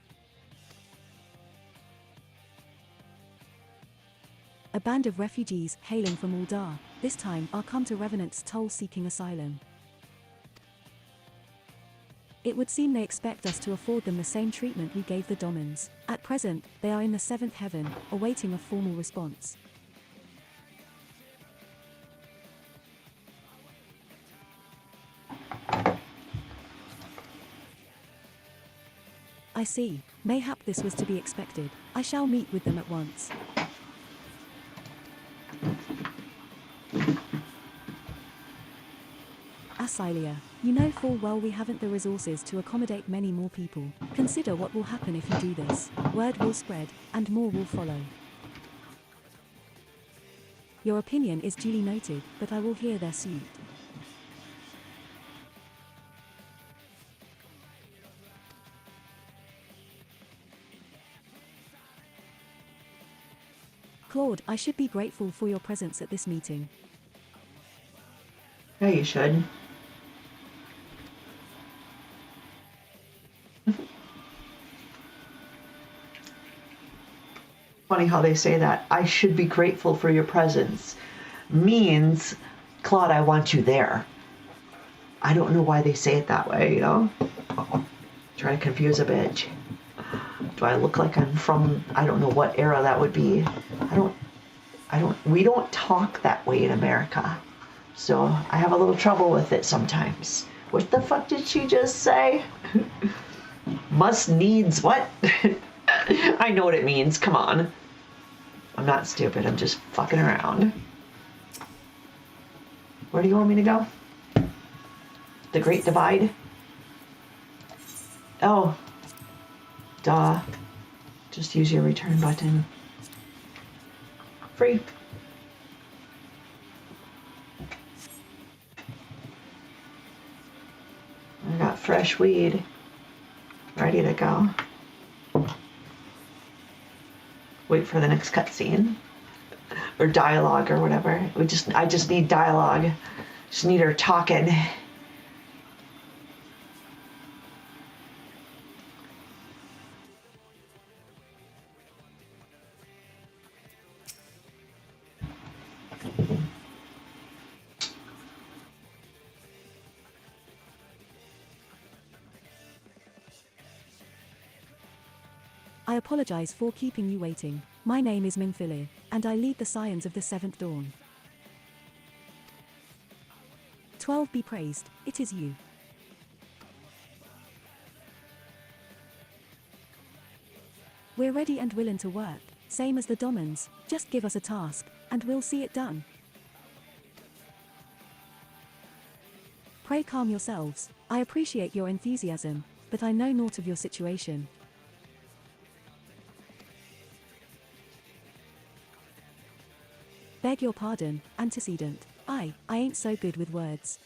A band of refugees hailing from Uldar, this time are come to Revenant's toll seeking asylum. It would seem they expect us to afford them the same treatment we gave the Domans. At present, they are in the seventh heaven, awaiting a formal response. I see. Mayhap this was to be expected. I shall meet with them at once. Asilia, you know full well we haven't the resources to accommodate many more people. Consider what will happen if you do this. Word will spread, and more will follow. Your opinion is duly noted, but I will hear their suit. Claude, I should be grateful for your presence at this meeting. Yeah, you should. Funny how they say that. I should be grateful for your presence. Means, Claude, I want you there. I don't know why they say it that way, you know? Try to confuse a bitch. Do I look like I'm from, I don't know what era that would be. We don't talk that way in America. So I have a little trouble with it sometimes. What the fuck did she just say? Must needs what? I know what it means, come on. I'm not stupid, I'm just fucking around. Where do you want me to go? The Great Divide? Oh. Duh. Just use your return button. Free. I got fresh weed. Ready to go. Wait for the next cutscene. Or dialogue or whatever. I just need dialogue. Just need her talking. I apologize for keeping you waiting. My name is Minfilir, and I lead the Scions of the Seventh Dawn. 12 be praised, it is you. We're ready and willing to work, same as the Domans, just give us a task, and we'll see it done. Pray calm yourselves, I appreciate your enthusiasm, but I know naught of your situation. Beg your pardon, antecedent. I ain't so good with words.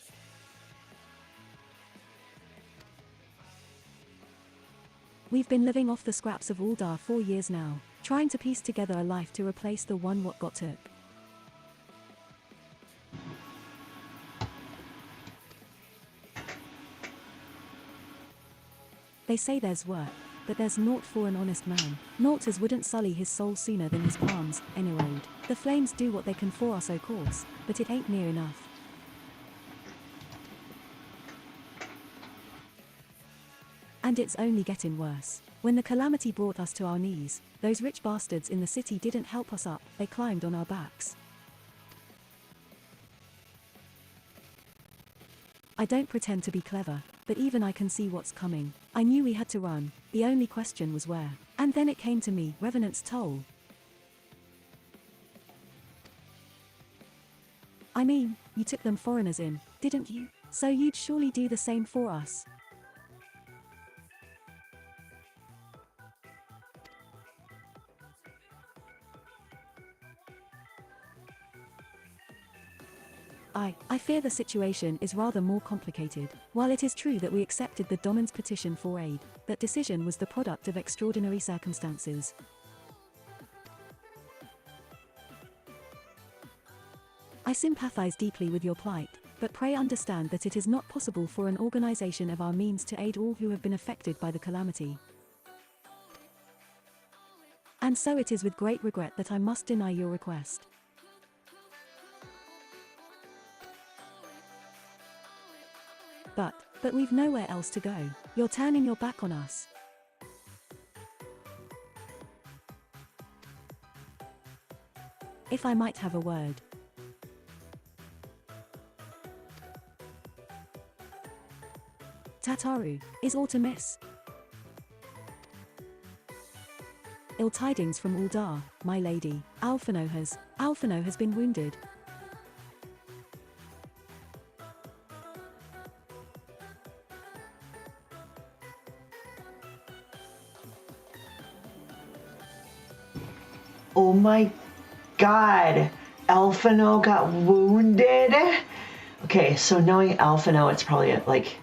We've been living off the scraps of Uldar 4 years now, trying to piece together a life to replace the one what got took. They say there's work, but there's naught for an honest man, naught as wouldn't sully his soul sooner than his palms, any road. The flames do what they can for us o' course, but it ain't near enough. And it's only getting worse. When the calamity brought us to our knees, those rich bastards in the city didn't help us up, they climbed on our backs. I don't pretend to be clever, but even I can see what's coming. I knew we had to run, the only question was where. And then it came to me, Revenant's Toll. I mean, you took them foreigners in, didn't you? So you'd surely do the same for us. I fear the situation is rather more complicated. While it is true that we accepted the Domin's petition for aid, that decision was the product of extraordinary circumstances. I sympathize deeply with your plight, but pray understand that it is not possible for an organization of our means to aid all who have been affected by the calamity. And so it is with great regret that I must deny your request. But we've nowhere else to go. You're turning your back on us. If I might have a word. Tataru, is aught amiss? Ill tidings from Uldar, my lady. Alphino has been wounded. Oh my god, Alphino got wounded? Okay, so knowing Alphino, it's probably like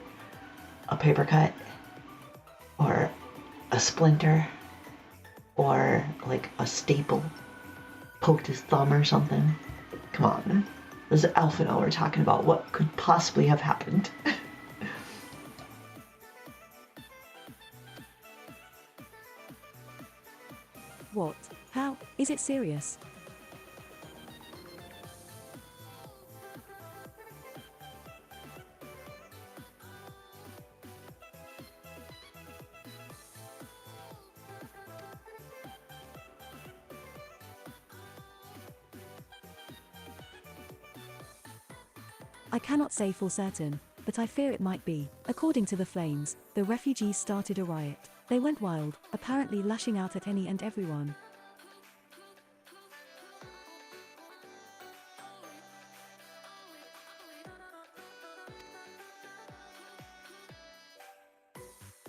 a paper cut or a splinter or like a staple poked his thumb or something. Come on, this is Alphino we're talking about. What could possibly have happened? What? How? Is it serious? I cannot say for certain, but I fear it might be. According to the flames, the refugees started a riot. They went wild, apparently lashing out at any and everyone.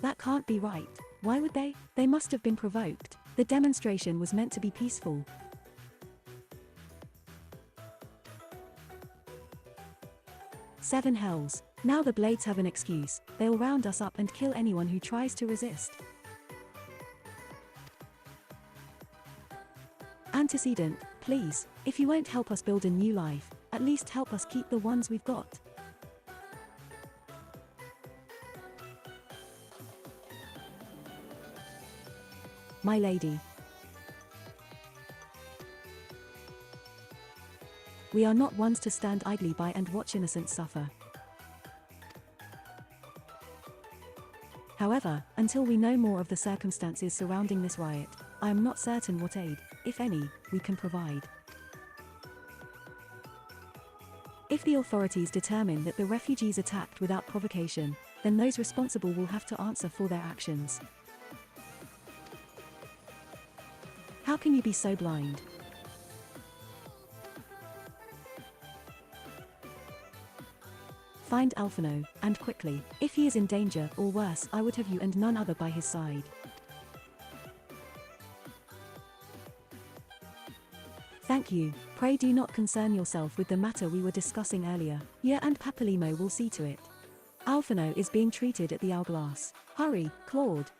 That can't be right. Why would they? They must have been provoked. The demonstration was meant to be peaceful. Seven hells. Now the Blades have an excuse. They'll round us up and kill anyone who tries to resist. Antecedent, please, if you won't help us build a new life, at least help us keep the ones we've got. My lady. We are not ones to stand idly by and watch innocents suffer. However, until we know more of the circumstances surrounding this riot, I am not certain what aid, if any, we can provide. If the authorities determine that the refugees attacked without provocation, then those responsible will have to answer for their actions. How can you be so blind? Find Alphino, and quickly. If he is in danger, or worse, I would have you and none other by his side. Thank you. Pray do not concern yourself with the matter we were discussing earlier. You and Papalimo will see to it. Alphino is being treated at the Hourglass. Hurry, Claude.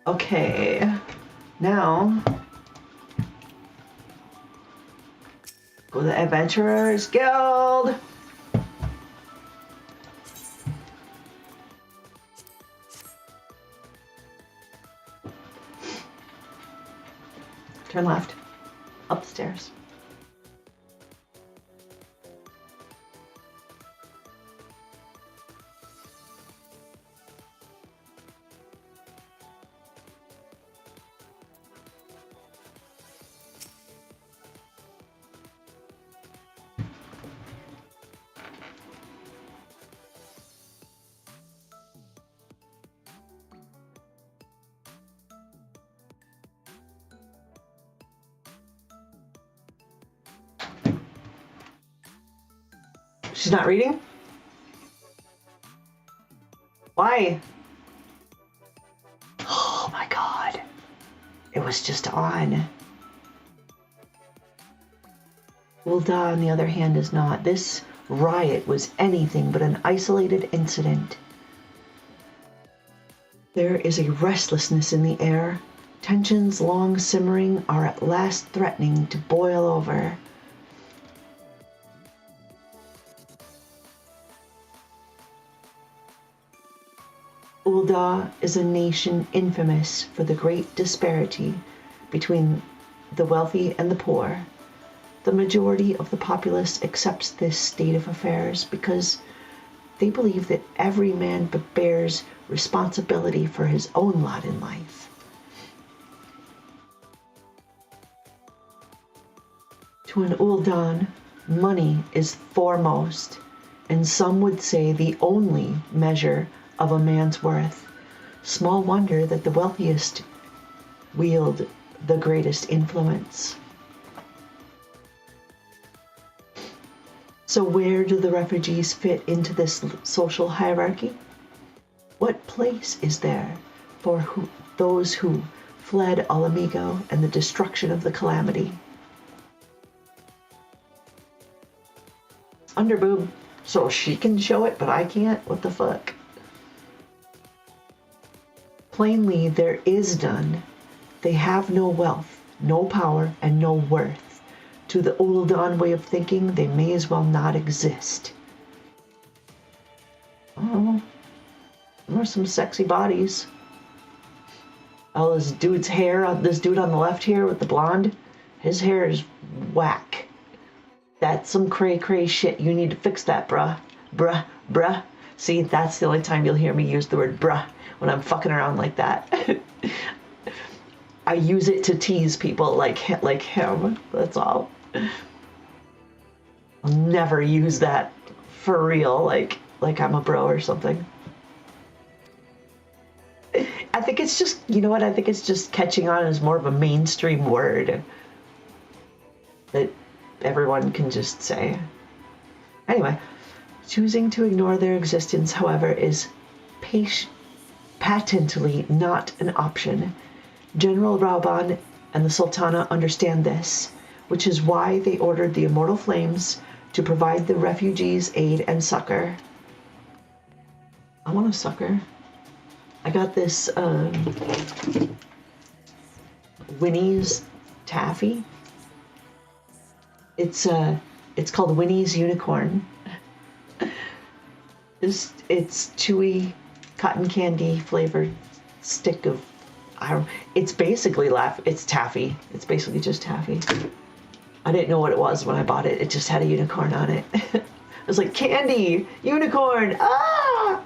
Okay, now go to the Adventurers Guild. Turn left, upstairs. She's not reading? Why? Oh my god. It was just on. Ul'dah, on the other hand, is not. This riot was anything but an isolated incident. There is a restlessness in the air. Tensions long simmering are at last threatening to boil over. Ul'dah is a nation infamous for the great disparity between the wealthy and the poor. The majority of the populace accepts this state of affairs because they believe that every man bears responsibility for his own lot in life. To an Ul'dah, money is foremost, and some would say the only measure of a man's worth. Small wonder that the wealthiest wield the greatest influence. So where do the refugees fit into this social hierarchy? What place is there for those who fled Al Amigo and the destruction of the calamity? Underboob, so she can show it, but I can't? What the fuck? Plainly, there is none. They have no wealth, no power, and no worth. To the Ul'dah way of thinking, they may as well not exist. Oh, there are some sexy bodies. Oh, this dude's hair, this dude on the left here with the blonde, his hair is whack. That's some cray-cray shit. You need to fix that, bruh. Bruh, bruh. See, that's the only time you'll hear me use the word bruh, when I'm fucking around like that. I use it to tease people like him. That's all. I'll never use that for real, like I'm a bro or something. I think it's just, you know what? I think it's just catching on as more of a mainstream word that everyone can just say. Anyway, choosing to ignore their existence, however, is patently not an option. General Rauban and the Sultana understand this, which is why they ordered the Immortal Flames to provide the refugees aid and succor. I want a succor. I got this Winnie's taffy. It's called Winnie's Unicorn. It's chewy cotton candy flavored stick of, it's basically it's taffy. It's basically just taffy. I didn't know what it was when I bought it. It just had a unicorn on it. It was like, candy, unicorn, ah!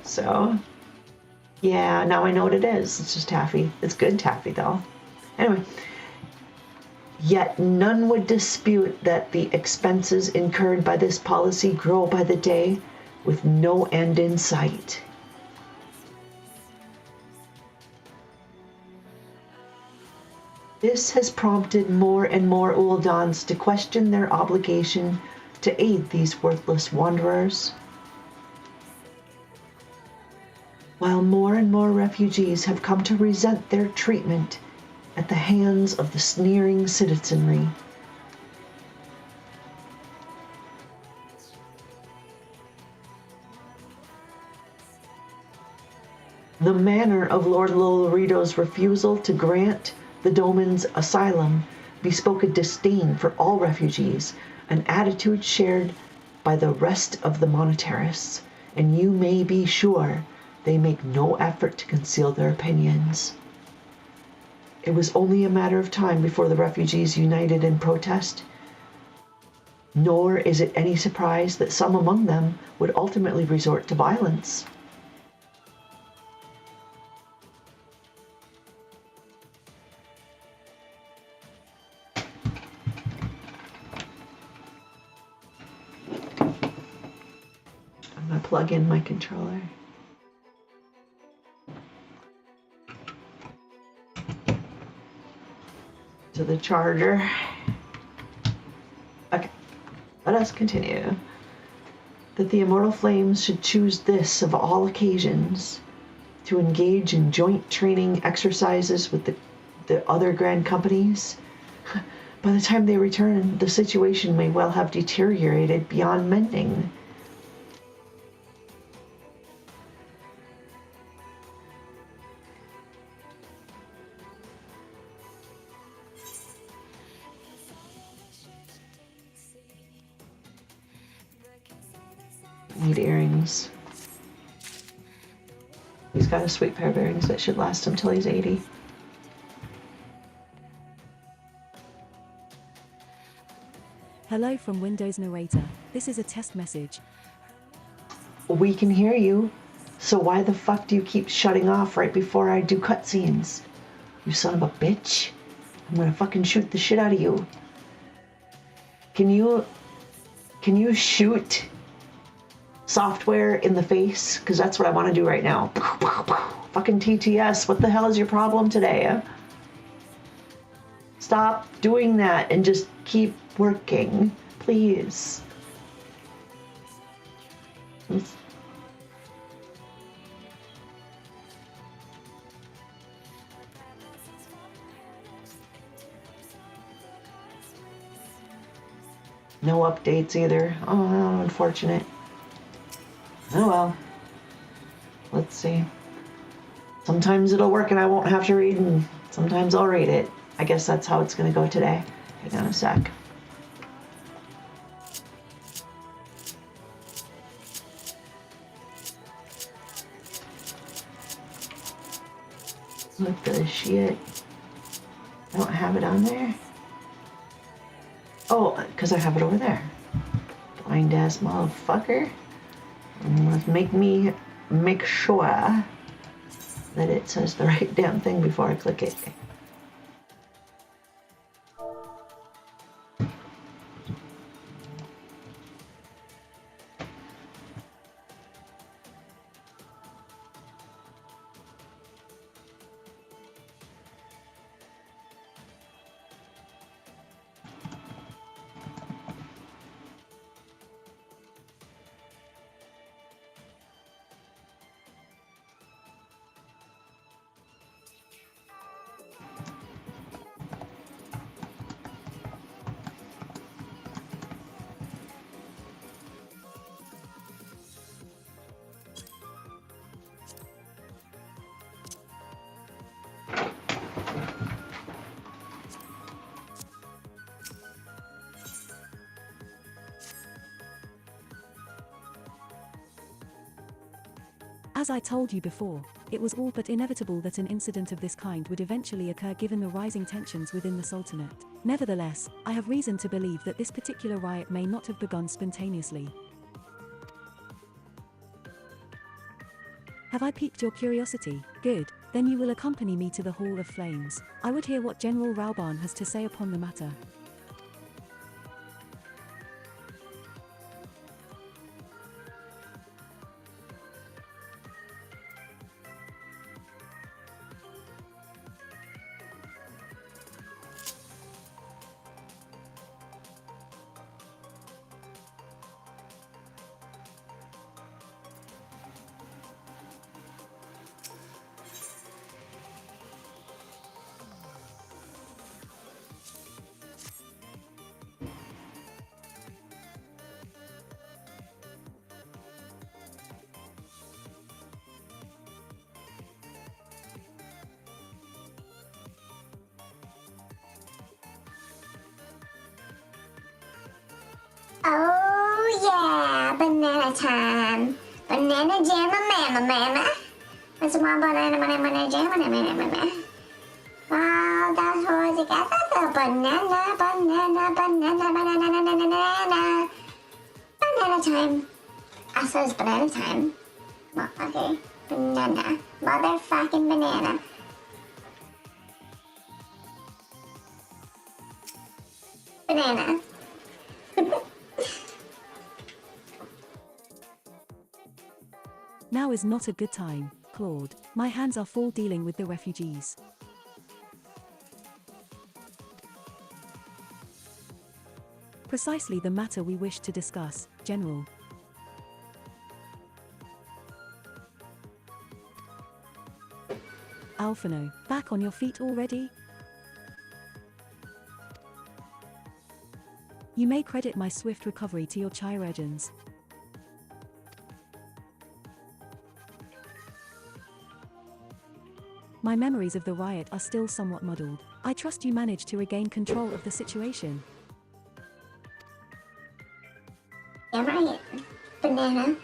So, yeah, now I know what it is. It's just taffy. It's good taffy, though. Anyway, yet none would dispute that the expenses incurred by this policy grow by the day with no end in sight. This has prompted more and more Ul'dahs to question their obligation to aid these worthless wanderers. While more and more refugees have come to resent their treatment at the hands of the sneering citizenry. The manner of Lord Lolorito's refusal to grant the Domans asylum bespoke a disdain for all refugees, an attitude shared by the rest of the monetarists, and you may be sure they make no effort to conceal their opinions. It was only a matter of time before the refugees united in protest, nor is it any surprise that some among them would ultimately resort to violence. I'm going to plug in my controller. To the charger. Okay, let us continue. that the Immortal Flames should choose this of all occasions to engage in joint training exercises with the other Grand Companies. By the time they return, the situation may well have deteriorated beyond mending. Need earrings. He's got a sweet pair of earrings that should last him till he's 80. Hello from Windows Narrator. This is a test message. We can hear you, so why the fuck do you keep shutting off right before I do cutscenes? You son of a bitch. I'm gonna fucking shoot the shit out of you. Can you shoot software in the face? Because that's what I want to do right now. Fucking TTS, what the hell is your problem today? Stop doing that and just keep working, please. No updates either. Oh, unfortunate. Oh well. Let's see. Sometimes it'll work and I won't have to read, and sometimes I'll read it. I guess that's how it's gonna go today. Hang on a sec. What the shit? I don't have it on there? Oh, because I have it over there. Blind ass motherfucker. Let's make sure that it says the right damn thing before I click it. As I told you before, it was all but inevitable that an incident of this kind would eventually occur given the rising tensions within the Sultanate. Nevertheless, I have reason to believe that this particular riot may not have begun spontaneously. Have I piqued your curiosity? Good, then you will accompany me to the Hall of Flames. I would hear what General Raoban has to say upon the matter. Oh yeah, banana time. Banana jamma. It's a banana jamma. Wow, that's what you got. Banana. Banana time. I said it's banana time. Okay, banana. Motherfucking banana. Banana. Now is not a good time, Claude. My hands are full dealing with the refugees. Precisely the matter we wish to discuss, General. Alphino, back on your feet already? You may credit my swift recovery to your chirurgeons. My memories of the riot are still somewhat muddled. I trust you managed to regain control of the situation. Yeah, right. Banana.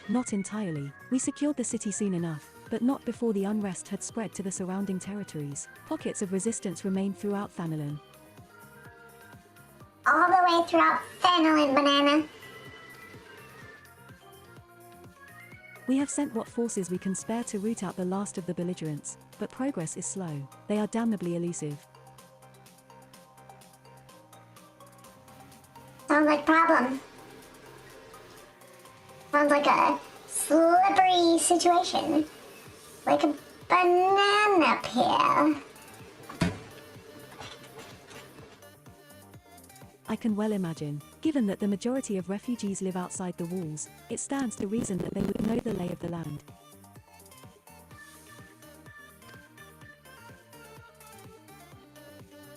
Not entirely. We secured the city soon enough, but not before the unrest had spread to the surrounding territories. Pockets of resistance remained throughout Thanalin. All the way throughout Fennel, Banana. We have sent what forces we can spare to root out the last of the belligerents, but progress is slow. They are damnably elusive. Sounds like a problem. Sounds like a slippery situation. Like a banana peel. I can well imagine. Given that the majority of refugees live outside the walls, it stands to reason that they would know the lay of the land.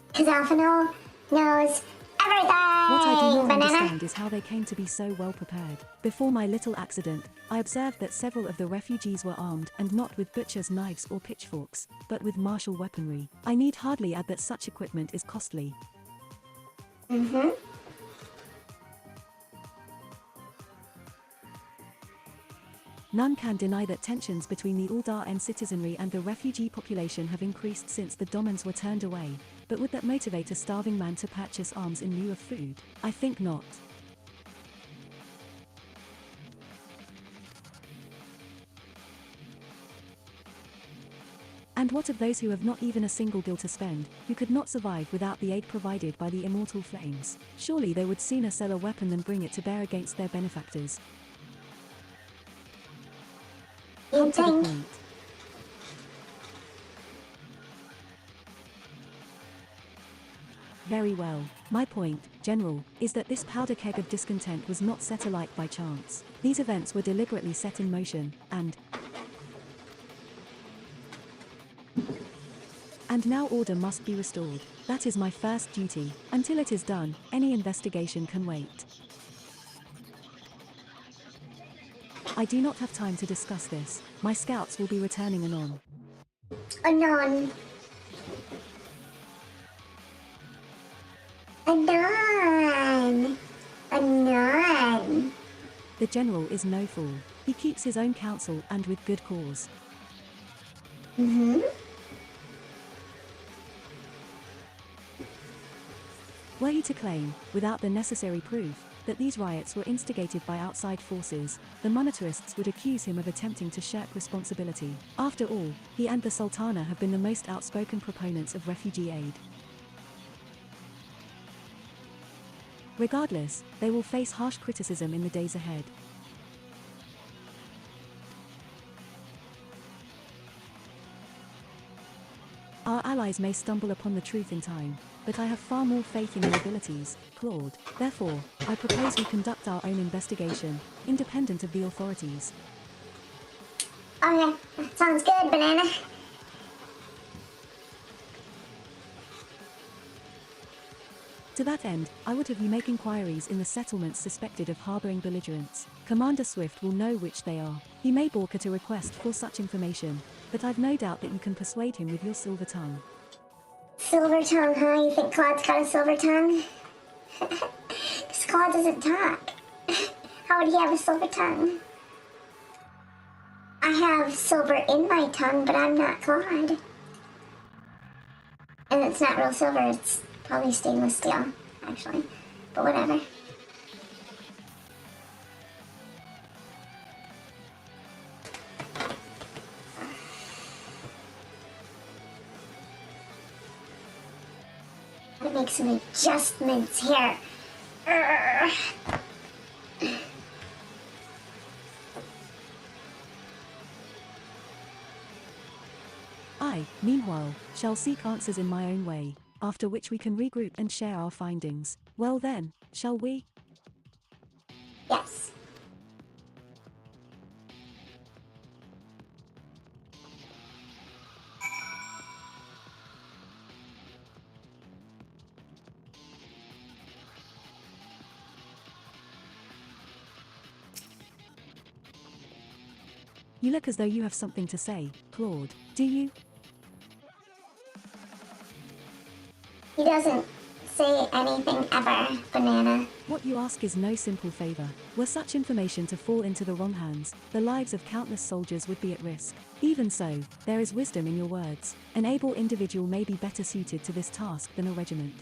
Because Alphino knows everything, What I do not Banana. understand is how they came to be so well prepared. Before my little accident, I observed that several of the refugees were armed and not with butcher's knives or pitchforks, but with martial weaponry. I need hardly add that such equipment is costly. Mm-hmm. None can deny that tensions between the Ul'Da'en citizenry and the refugee population have increased since the Domans were turned away. But would that motivate a starving man to purchase arms in lieu of food? I think not. And what of those who have not even a single gil to spend, who could not survive without the aid provided by the immortal flames? Surely they would sooner sell a weapon than bring it to bear against their benefactors. You To the think? point. Very well. My point, General, is that this powder keg of discontent was not set alight by chance. These events were deliberately set in motion, and now order must be restored. That is my first duty. Until it is done, any investigation can wait. I do not have time to discuss this. My scouts will be returning anon. Anon. Anon. Anon. The general is no fool. He keeps his own counsel and with good cause. Mm-hmm. Were he to claim, without the necessary proof, that these riots were instigated by outside forces, the monetarists would accuse him of attempting to shirk responsibility. After all, he and the Sultana have been the most outspoken proponents of refugee aid. Regardless, they will face harsh criticism in the days ahead. Our allies may stumble upon the truth in time, but I have far more faith in your abilities, Claude. Therefore, I propose we conduct our own investigation, independent of the authorities. Okay, sounds good, Banana. To that end, I would have you make inquiries in the settlements suspected of harboring belligerents. Commander Swift will know which they are. He may balk at a request for such information, but I've no doubt that you can persuade him with your silver tongue. Silver tongue, huh? You think Claude's got a silver tongue? Because Claude doesn't talk. How would he have a silver tongue? I have silver in my tongue, but I'm not Claude. And it's not real silver, it's probably stainless steel, actually. But whatever. Gotta make some adjustments here. Urgh. I, meanwhile, shall seek answers in my own way, after which we can regroup and share our findings. Well then, shall we? Yes. You look as though you have something to say, Claude. Do you? He doesn't say anything ever, Banana. What you ask is no simple favor. Were such information to fall into the wrong hands, the lives of countless soldiers would be at risk. Even so, there is wisdom in your words. An able individual may be better suited to this task than a regiment.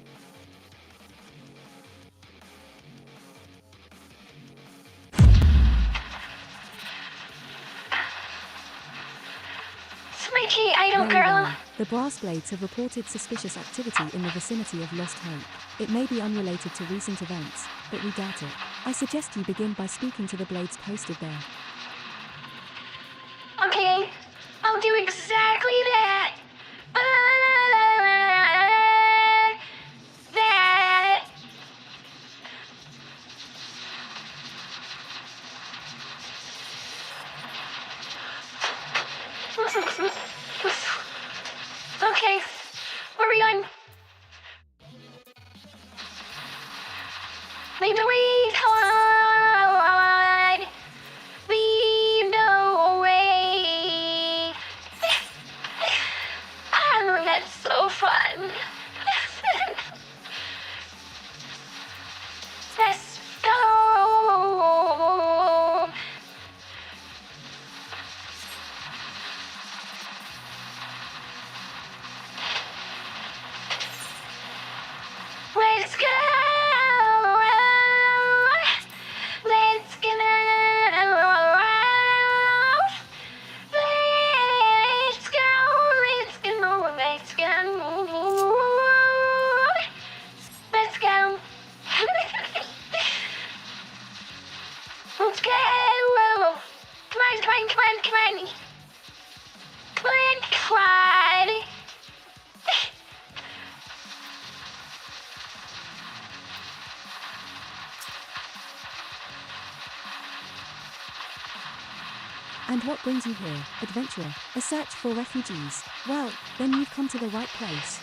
Smitty, idle Very girl. well. The Brass Blades have reported suspicious activity in the vicinity of Lost Hope. It may be unrelated to recent events, but we doubt it. I suggest you begin by speaking to the Blades posted there. Okay, I'll do exactly that. That. Okay, where are we going? Lead the way, come on. Lead the way. Oh, that's so fun. Let's go. Let's go! Let's go! Let's go! Let's go! Let's go! Let's go! Let's go! Come on, come on, come on, come on! Come on, Clyde! And what brings you here, adventurer? A search for refugees? Well, then you've come to the right place.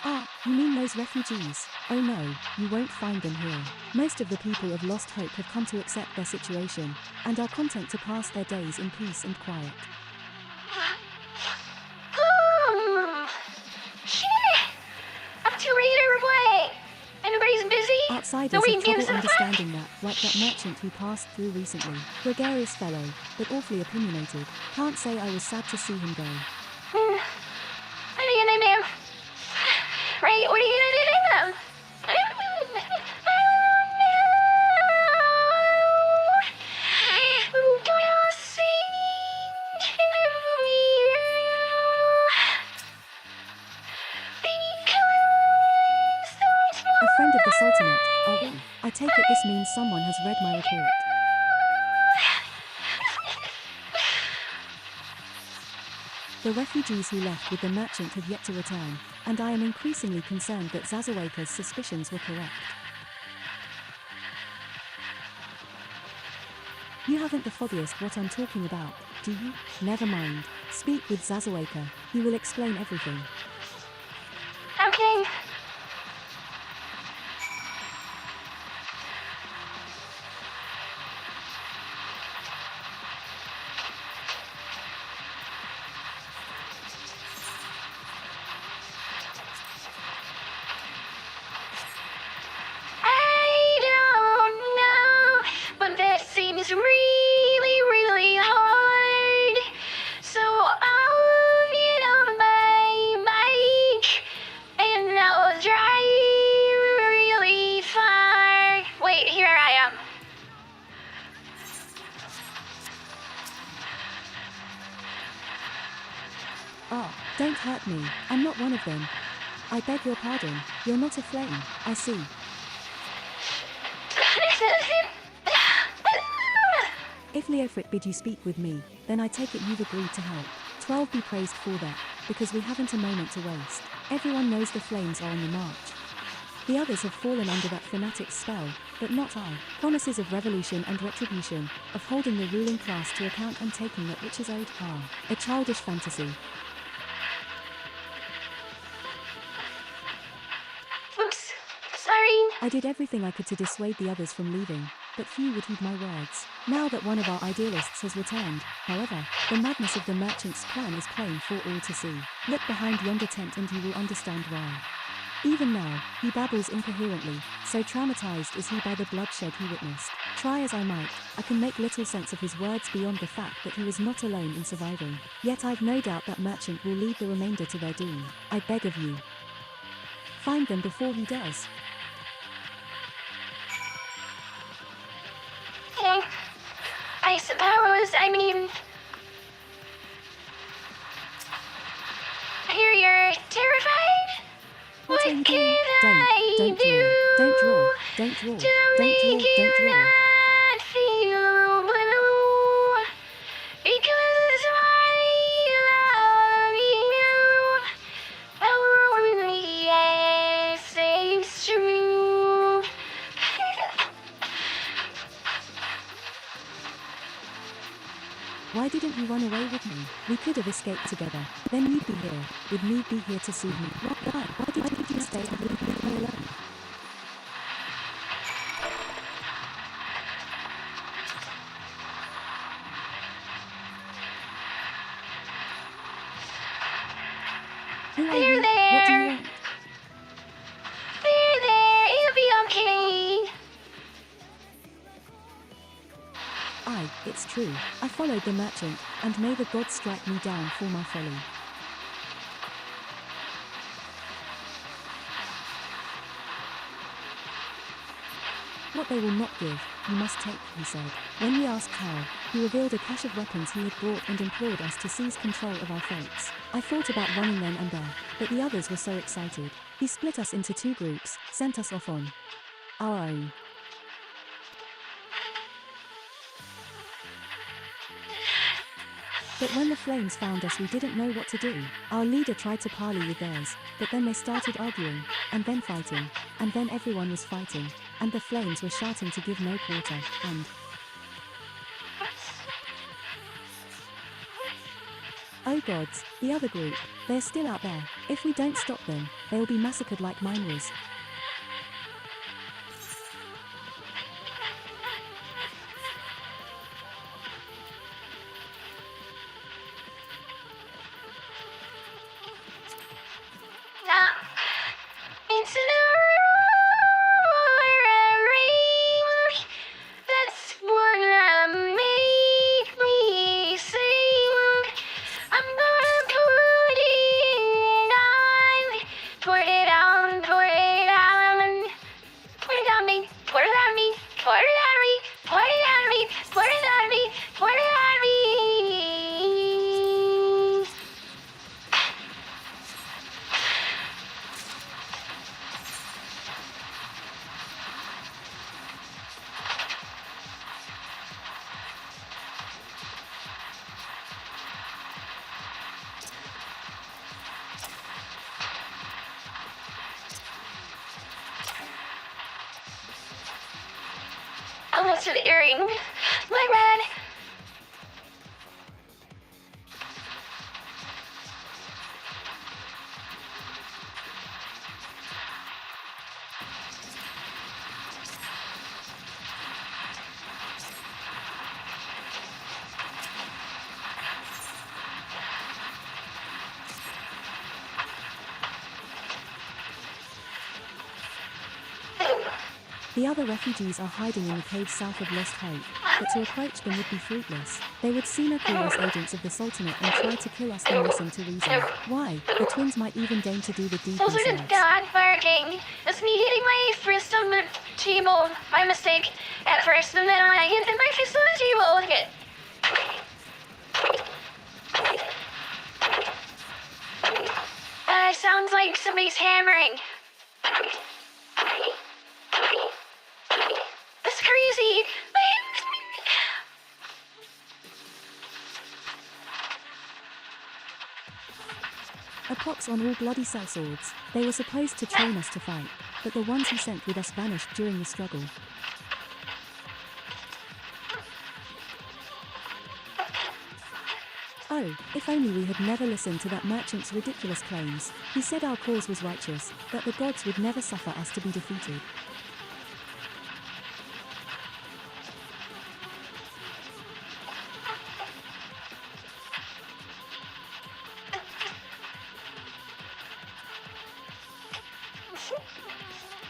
Ah, you mean those refugees? Oh no, you won't find them here. Most of the people of Lost Hope have come to accept their situation, and are content to pass their days in peace and quiet. Shit! I'm too ready to reply. Anybody's busy? Outsiders Nobody have trouble gives a fuck. understanding that, like that merchant who passed through recently. Gregarious fellow, but awfully opinionated. Can't say I was sad to see him go. What are you gonna do? Right, what are you gonna do now? A friend of the Sultanate, are we? I take it this means someone has read my report. The refugees who left with the merchant have yet to return, and I am increasingly concerned that Zazawaka's suspicions were correct. You haven't the foggiest what I'm talking about, do you? Never mind. Speak with Zazawaka, he will explain everything. Okay. I don't know, but that seems really, really hard. So I'll get on my bike and I'll drive really far. Wait, here I am. Ah, don't hurt me, I'm not one of them. I beg your pardon, you're not a flame, I see. If Leofric bid you speak with me, then I take it you've agreed to help. 12 be praised for that, because we haven't a moment to waste. Everyone knows the flames are on the march. The others have fallen under that fanatic's spell, but not I. Promises of revolution and retribution, of holding the ruling class to account and taking that which is owed. A childish fantasy. I did everything I could to dissuade the others from leaving, but few would heed my words. Now that one of our idealists has returned, however, the madness of the merchant's plan is plain for all to see. Look behind yonder tent and you will understand why. Even now, he babbles incoherently, so traumatized is he by the bloodshed he witnessed. Try as I might, I can make little sense of his words beyond the fact that he was not alone in surviving. Yet I've no doubt that merchant will lead the remainder to their doom. I beg of you, find them before he does. I suppose, I mean, I hear you're terrified? What are you can doing? I Don't do draw. Don't draw. to Don't make draw. you Don't draw. not feel blue? Because I love you. Oh, yes, it's true. Why didn't you run away with me? We could have escaped together. Then you'd be here. Would need be here to soothe me. Why did you stay and leave me alone? Who are you? What do you want? There, it'll be okay. It's true. I followed the merchant, and may the gods strike me down for my folly. What they will not give, you must take, he said. When we asked how, he revealed a cache of weapons he had brought and implored us to seize control of our fates. I thought about running then and there, but the others were so excited. He split us into 2 groups, sent us off on our own. But when the flames found us, we didn't know what to do. Our leader tried to parley with theirs, but then they started arguing, and then fighting, and then everyone was fighting, and the flames were shouting to give no quarter, and... Oh gods, the other group, they're still out there. If we don't stop them, they'll be massacred like mine was. It's a ring. That's what make me sing. I'm gonna put it on. Put it on, put it on. Put it on me, put it on me, put it on me, put it on me, put it on me, put it on me. Oh, that's an earring. My bad. The other refugees are hiding in the caves south of Lost Hope, but to approach them would be fruitless. They would sooner call us agents of the Sultanate and try to kill us than listen to reason. Why? The twins might even deign to do the deed Those are the themselves. dog barking. It's me hitting my fist on the table by mistake at first, and then I hit my fist on the table. Okay. Sounds like somebody's hammering. That's crazy. A pox on all bloody sellswords. They were supposed to train us to fight, but the ones he sent with us vanished during the struggle. Oh, if only we had never listened to that merchant's ridiculous claims. He said our cause was righteous, that the gods would never suffer us to be defeated.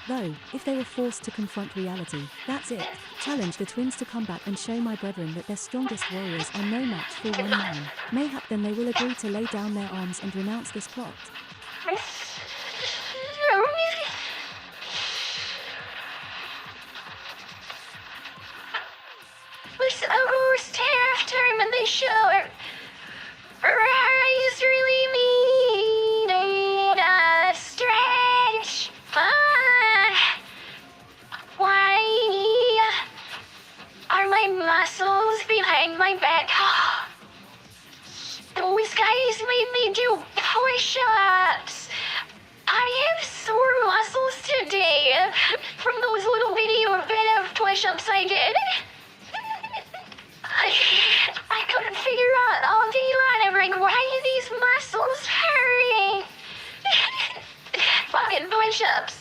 Though, if they were forced to confront reality, that's it. Challenge the twins to come back and show my brethren that their strongest warriors are no match for one man. Mayhap then they will agree to lay down their arms and renounce this plot. Was almost half term and they show her eyes really needed a stretch. Why are my muscles behind my back? Those guys made me do push-ups. I have sore muscles today from those little video bit of push-ups I did. I couldn't figure out all day long. I'm like, why are these muscles hurting? Fucking push-ups.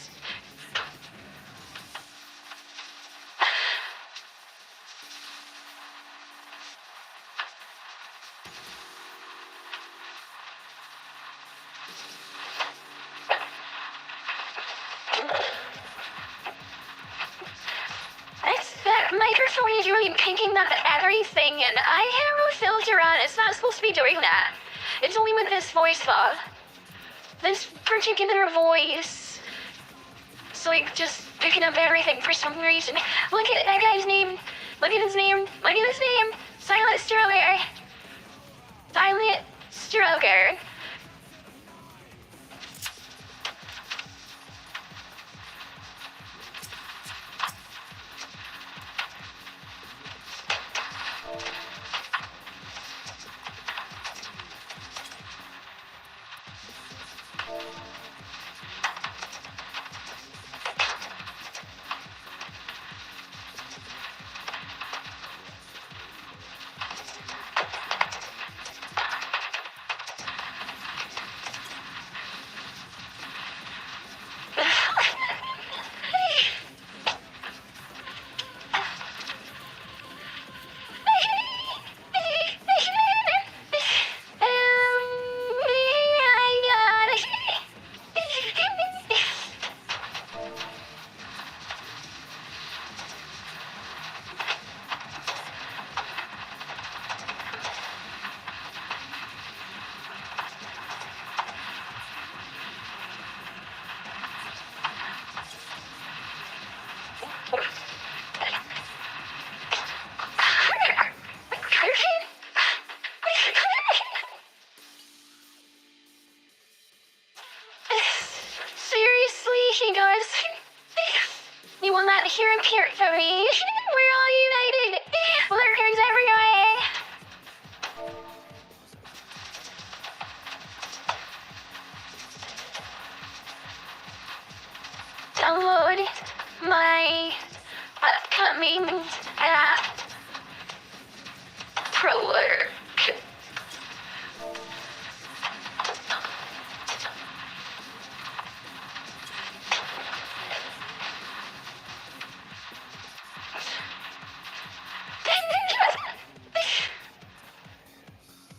That microphone is really picking up everything, and I have a filter on. It's not supposed to be doing that. It's only with this voice file. This particular voice. It's like just picking up everything for some reason. Look at that guy's name. Look at his name. Look at his name. Silent Stroker. Silent Stroker. Seriously, he goes, you will not hear a peer from me. We're all united. Lurkers everywhere. Download my upcoming app, Prolurk.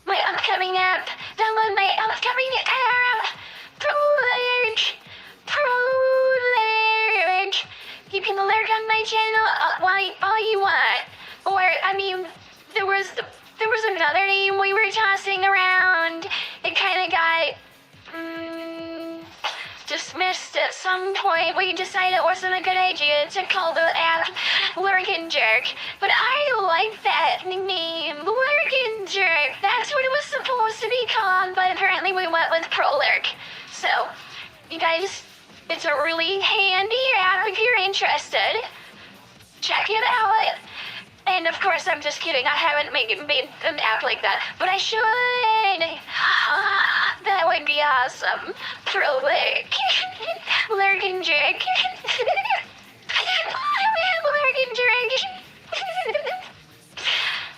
My upcoming app. Download my upcoming app. Prolurk. Prolurk. You can lurk on my channel all you want. Or, I mean, there was another name we were tossing around. It kind of got dismissed at some point. We decided it wasn't a good idea to call the app Lurk and Jerk. But I like that name, Lurk and Jerk. That's what it was supposed to be called, but apparently we went with Prolurk. So, you guys, it's a really handy app if you're interested. Check it out. And of course, I'm just kidding. I haven't made an app like that, but I should. That would be awesome. Prolurk. Lurk and Jerk. Lurk and Jerk.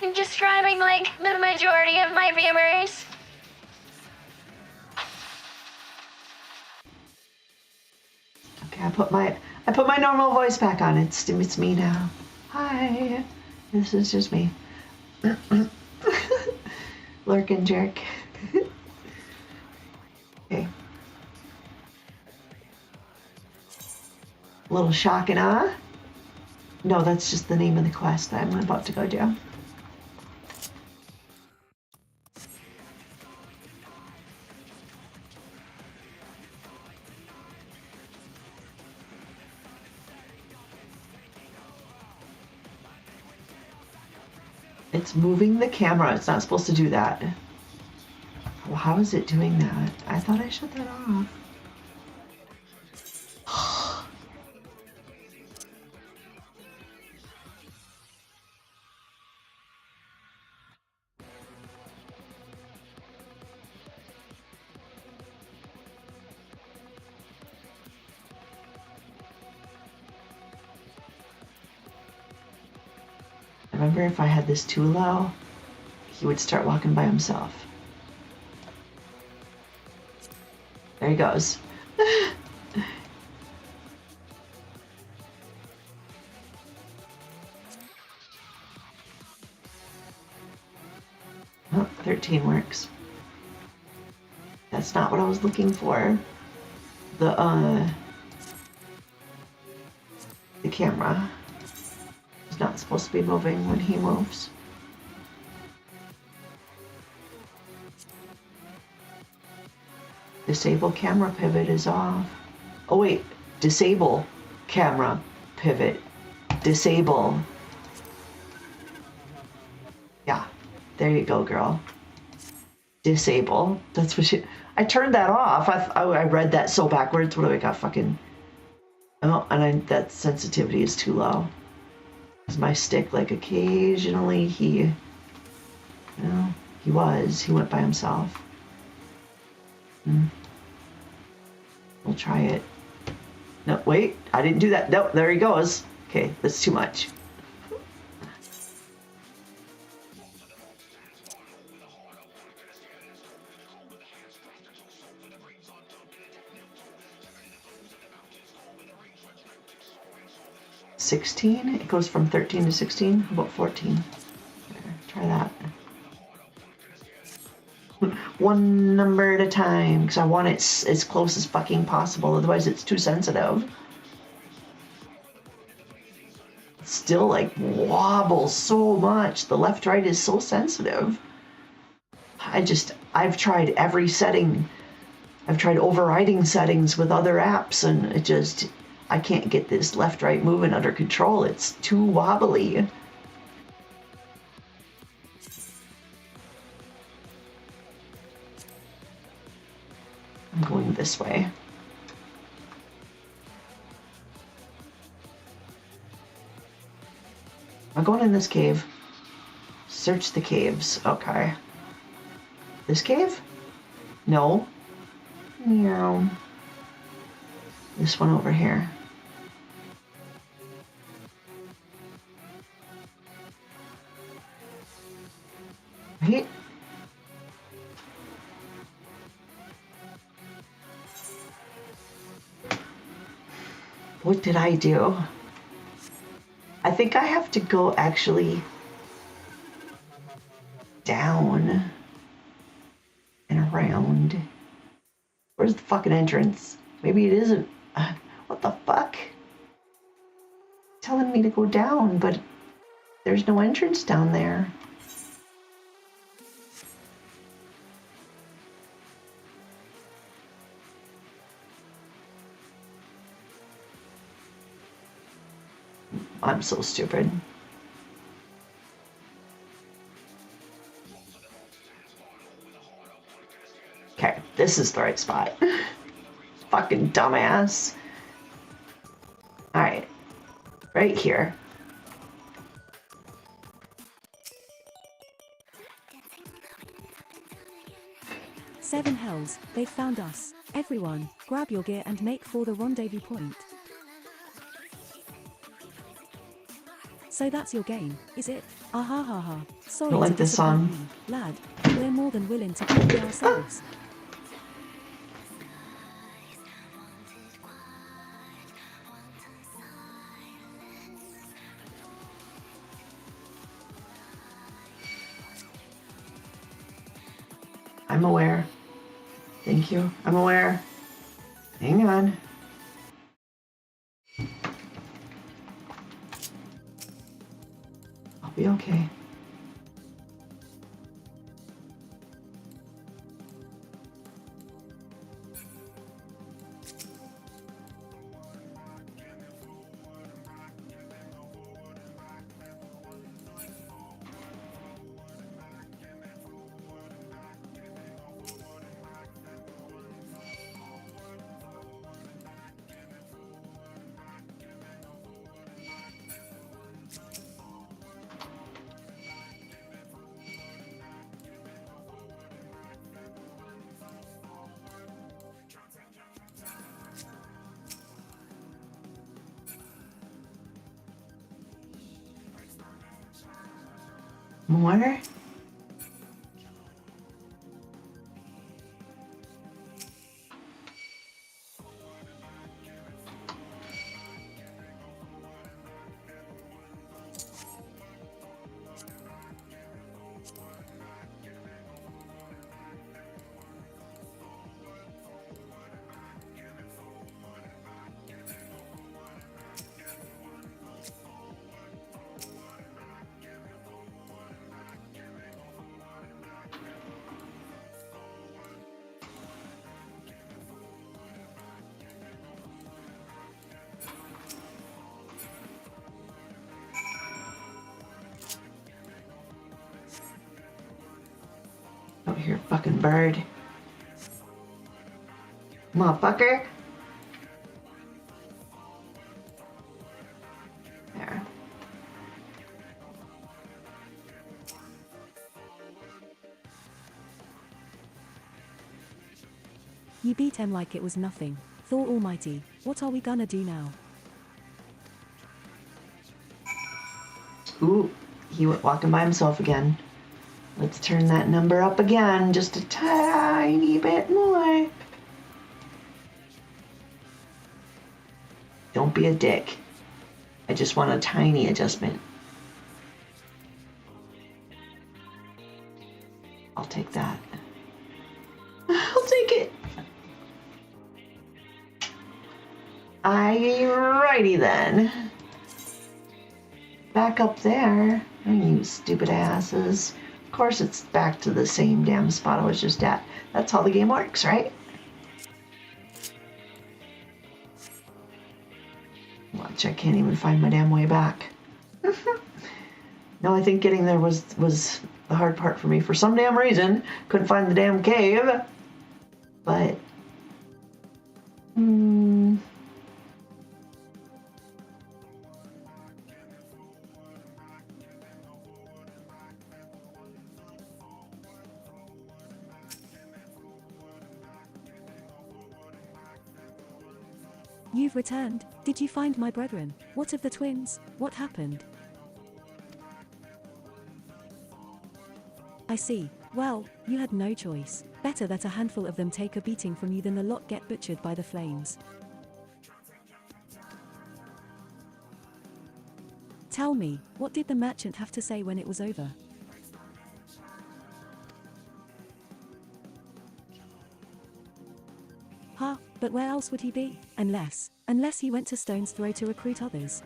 I'm describing like the majority of my viewers. Okay, I put my normal voice back on. It's me now. Hi. This is just me. Lurk and Jerk. Okay. little shock and awe. No, that's just the name of the quest that I'm about to go do. It's moving the camera. It's not supposed to do that. Well, how is it doing that? I thought I shut that off. I remember if I had this too low, he would start walking by himself. There he goes. Oh, 13 works. That's not what I was looking for. The camera is not supposed to be moving when he moves. Disable camera pivot is off. Oh wait, disable camera pivot. Disable. Yeah, there you go, girl. Disable. That's what I turned that off. I read that so backwards. What do I got? Fucking. Oh, and that sensitivity is too low. Because my stick, like, occasionally he went by himself. We'll try it. No, wait, I didn't do that. No, there he goes. Okay, that's too much. $16? It goes from 13 to 16? How about 14? There, try that. One number at a time, because I want it as close as fucking possible, otherwise it's too sensitive. It still, like, wobbles so much. The left-right is so sensitive. I've tried every setting. I've tried overriding settings with other apps, and I can't get this left-right movement under control. It's too wobbly. I'm going this way. I'm going in this cave. Search the caves. Okay. This cave? No. No. This one over here. Right? What did I do? I think I have to go actually down and around. Where's the fucking entrance? Maybe it isn't. What the fuck? Telling me to go down, but there's no entrance down there. I'm so stupid. Okay, this is the right spot. Fucking dumbass. Alright. Right here. Seven hells, they found us. Everyone, grab your gear and make for the rendezvous point. So that's your game, is it? Ah ha ha ha. Sorry I like to this disappoint song. you, lad. We're more than willing to copy ourselves. I'm aware. Thank you. I'm aware. Hang on. Be okay. More? Over here, fucking bird. Motherfucker. There. You beat him like it was nothing. Thor Almighty, what are we gonna do now? Ooh, he went walking by himself again. Let's turn that number up again, just a tiny bit more. Don't be a dick. I just want a tiny adjustment. I'll take that. I'll take it. Alrighty then. Back up there. You stupid asses. Of course it's back to the same damn spot I was just at. That's how the game works, right? Watch, I can't even find my damn way back. No, I think getting there was the hard part for me. For some damn reason, couldn't find the damn cave. But... You've returned. Did you find my brethren? What of the twins? What happened? I see. Well, you had no choice. Better that a handful of them take a beating from you than the lot get butchered by the flames. Tell me, what did the merchant have to say when it was over? Huh, but where else would he be? Unless he went to Stone's Throw to recruit others.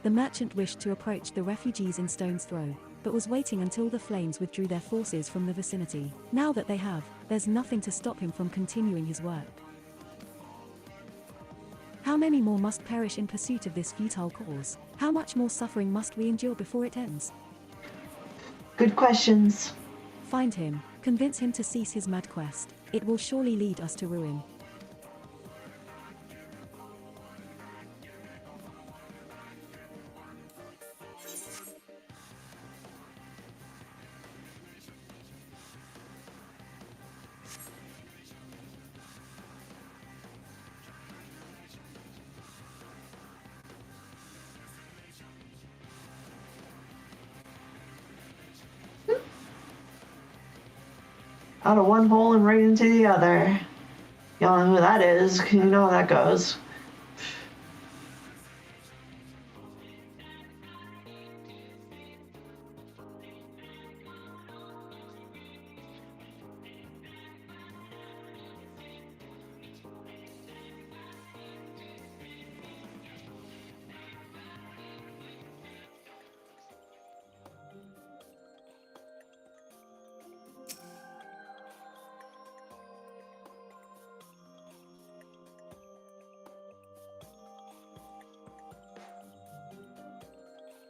The merchant wished to approach the refugees in Stone's Throw, but was waiting until the flames withdrew their forces from the vicinity. Now that they have, there's nothing to stop him from continuing his work. How many more must perish in pursuit of this futile cause? How much more suffering must we endure before it ends? Good questions. Find him, convince him to cease his mad quest. It will surely lead us to ruin. Out of one hole and right into the other. You all know who that is. You know how that goes.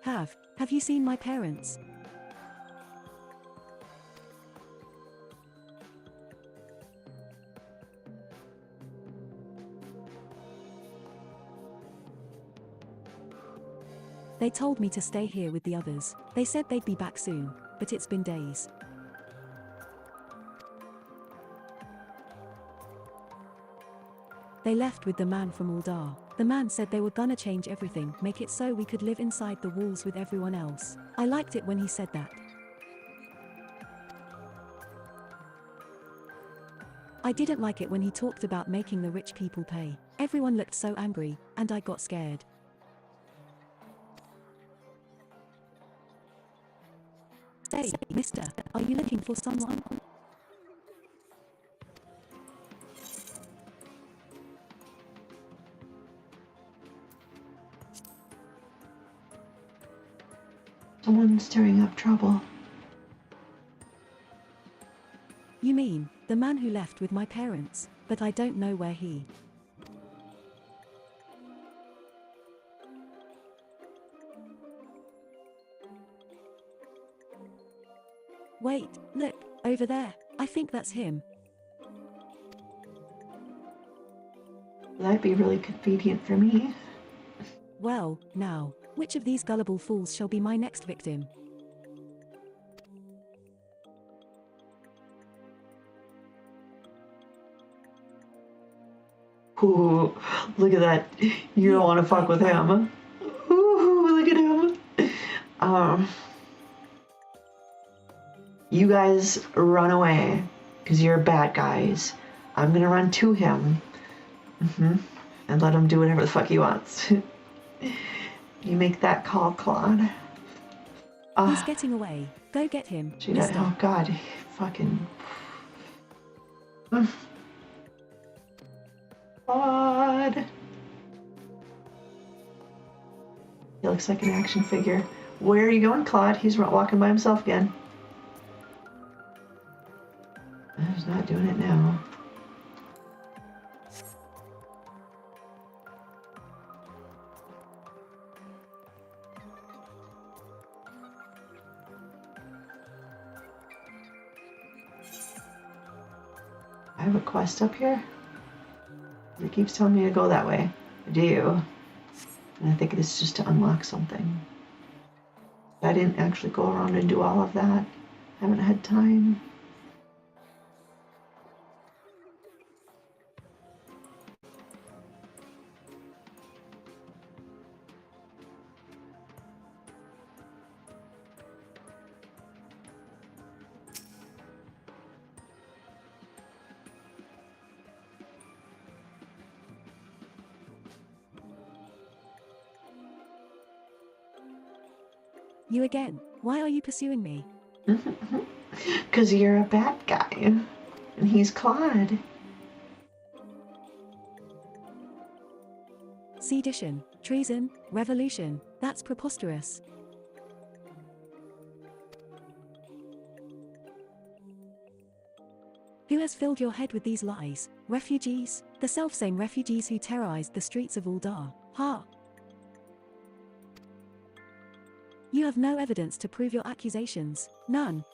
Have you seen my parents? They told me to stay here with the others. They said they'd be back soon, but it's been days. They left with the man from Uldar. The man said they were gonna change everything, make it so we could live inside the walls with everyone else. I liked it when he said that. I didn't like it when he talked about making the rich people pay. Everyone looked so angry, and I got scared. Say, mister, are you looking for someone? Someone's stirring up trouble. You mean, the man who left with my parents, but I don't know where he. Wait, look, over there, I think that's him. That'd be really convenient for me. Well, now, which of these gullible fools shall be my next victim? Ooh, look at that. You don't want to fuck with him. Ooh, look at him. You guys run away, because you're bad guys. I'm gonna run to him. And let him do whatever the fuck he wants. You make that call, Claude. He's getting away. Go get him, Dude, mister. oh god, fucking... Claude. He looks like an action figure. Where are you going, Claude? He's walking by himself again. He's not doing it now. I have a quest up here. It keeps telling me to go that way. I do. And I think it is just to unlock something. I didn't actually go around and do all of that. I haven't had time. You again. Why are you pursuing me? Because you're a bad guy. And he's Claude. Sedition, treason, revolution. That's preposterous. Who has filled your head with these lies? Refugees? The selfsame refugees who terrorized the streets of Uldar. Ha! You have no evidence to prove your accusations. None.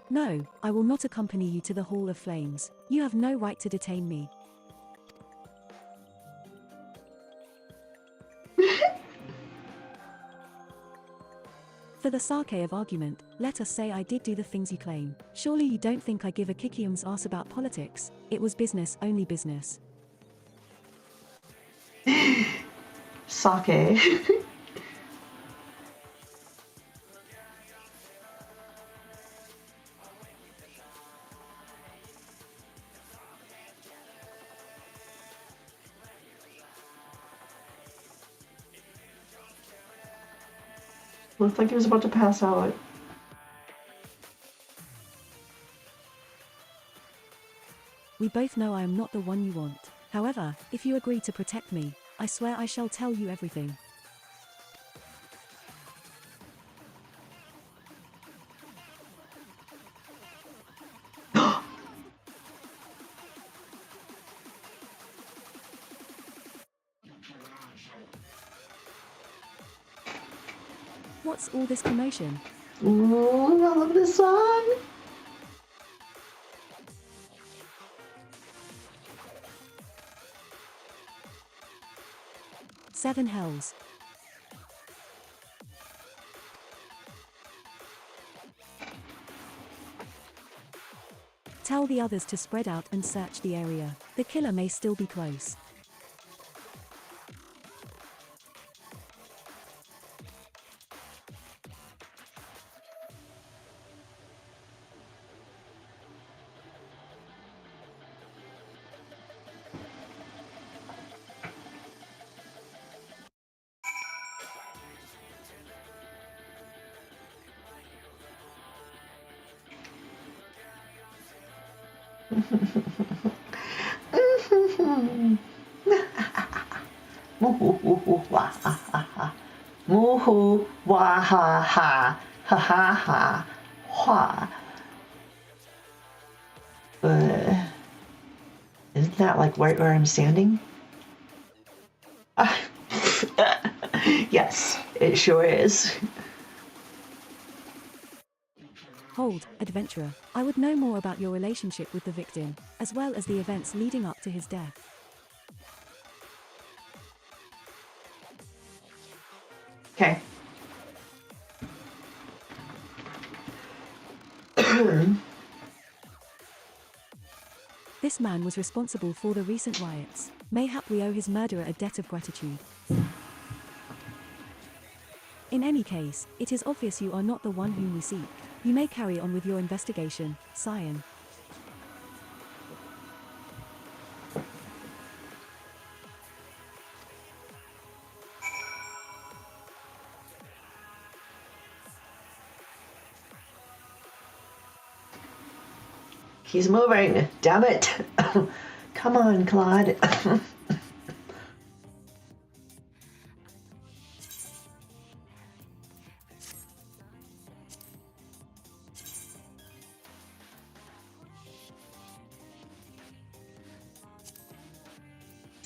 No, I will not accompany you to the Hall of Flames. You have no right to detain me. For the sake of argument, let us say I did do the things you claim. Surely you don't think I give a kikium's ass about politics. It was business, only business. Sake. Looked like he was about to pass out. We both know I am not the one you want. However, if you agree to protect me, I swear I shall tell you everything. What's all this commotion? Ooh, I love this song. Seven hells. Tell the others to spread out and search the area. The killer may still be close. Moo wah ha ha ha. Moo wah ha ha ha ha ha ha. Isn't that like right where I'm standing? Yes, it sure is. Hold, adventurer. I would know more about your relationship with the victim, as well as the events leading up to his death. Okay. This man was responsible for the recent riots. Mayhap we owe his murderer a debt of gratitude. In any case, it is obvious you are not the one whom we seek. You may carry on with your investigation, Scion. He's moving. Damn it. Come on, Claude.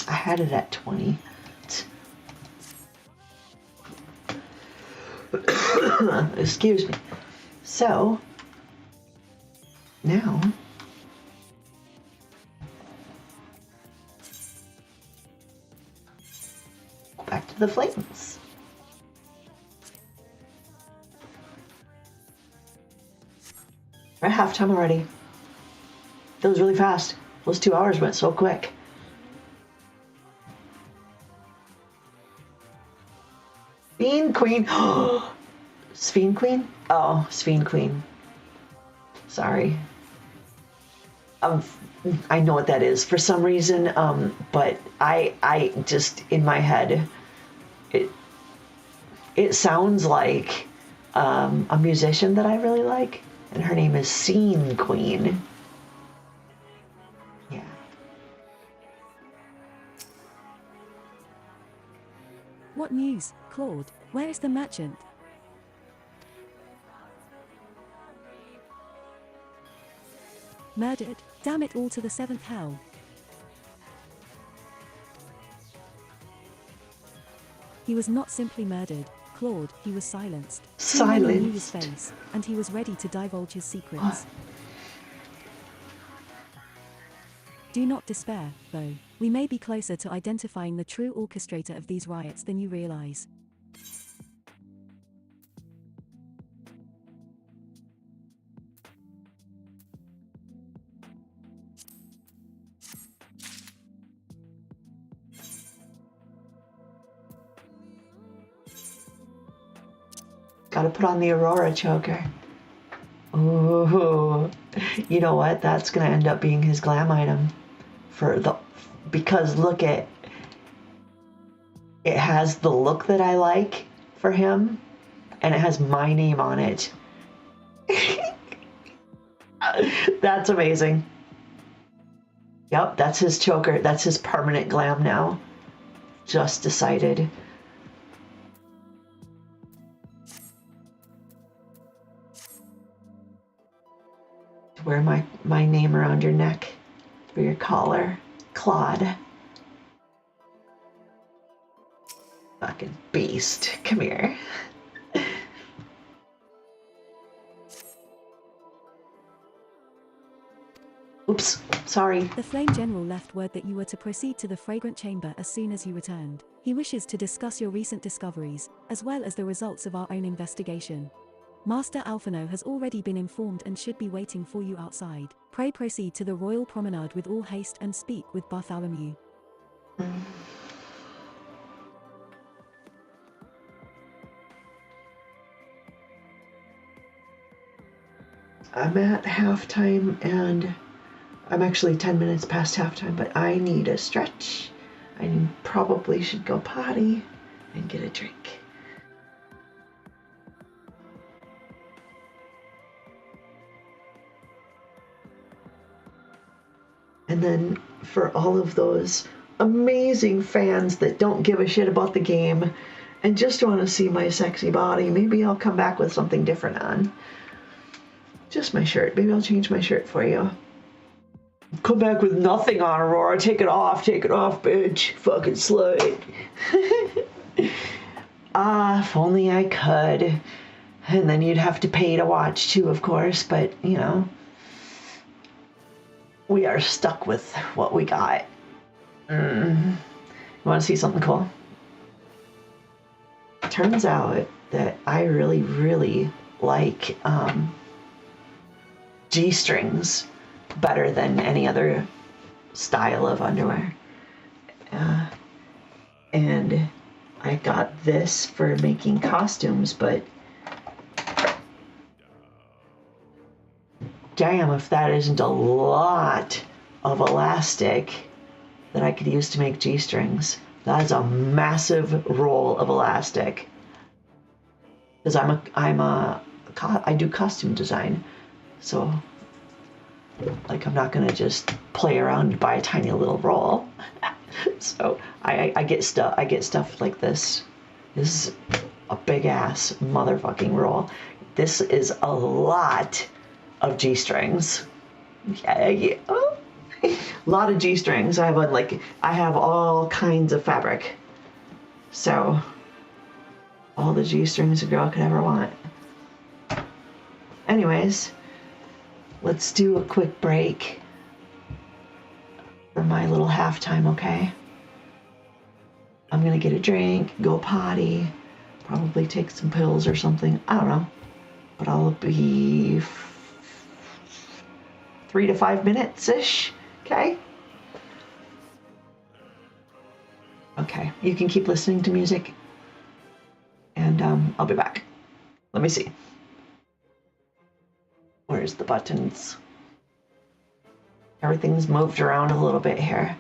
I had it at 20. Excuse me. So, now, go back to the flames. We're at halftime already. That was really fast. Those 2 hours went so quick. Fiend Queen. Fiend Queen? Oh, Fiend Queen. Sorry. I know what that is for some reason, but I just, in my head, it sounds like a musician that I really like, and her name is Scene Queen. Yeah. What news, Claude? Where is the merchant? Murdered? Damn it all to the 7th hell. He was not simply murdered, Claude, he was silenced. Too many knew his face, and he was ready to divulge his secrets. Do not despair, though. We may be closer to identifying the true orchestrator of these riots than you realize. Gotta put on the Aurora choker. Ooh, you know what? That's gonna end up being his glam item because look at it has the look that I like for him, and it has my name on it. That's amazing. Yep, that's his choker. That's his permanent glam now. Just decided. Wear my name around your neck for your collar. Claude. Fucking beast. Come here. Oops, sorry. The Flame General left word that you were to proceed to the Fragrant Chamber as soon as you returned. He wishes to discuss your recent discoveries, as well as the results of our own investigation. Master Alphino has already been informed and should be waiting for you outside. Pray proceed to the Royal Promenade with all haste and speak with Bartholomew. I'm at halftime and I'm actually 10 minutes past halftime, but I need a stretch. I probably should go potty and get a drink. And then for all of those amazing fans that don't give a shit about the game and just want to see my sexy body, maybe I'll come back with something different on. Just my shirt. Maybe I'll change my shirt for you. Come back with nothing on, Aurora. Take it off, bitch. Fucking slut. If only I could. And then you'd have to pay to watch too, of course, but, you know, we are stuck with what we got. You want to see something cool? Turns out that I really, really like G-strings better than any other style of underwear. And I got this for making costumes, but damn if that isn't a lot of elastic that I could use to make G-strings. That is a massive roll of elastic. Because I do costume design, so like I'm not gonna just play around and buy a tiny little roll. So I get stuff like this. This is a big ass motherfucking roll. This is a lot of G-strings. Yeah. A lot of G-strings. I have all kinds of fabric. So all the G-strings a girl could ever want. Anyways, let's do a quick break for my little halftime, okay? I'm gonna get a drink, go potty, probably take some pills or something. I don't know. But I'll be 3 to 5 minutes-ish, okay? Okay, you can keep listening to music, and I'll be back. Let me see. Where's the buttons? Everything's moved around a little bit here.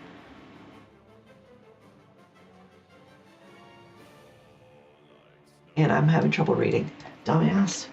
And I'm having trouble reading. Dumbass.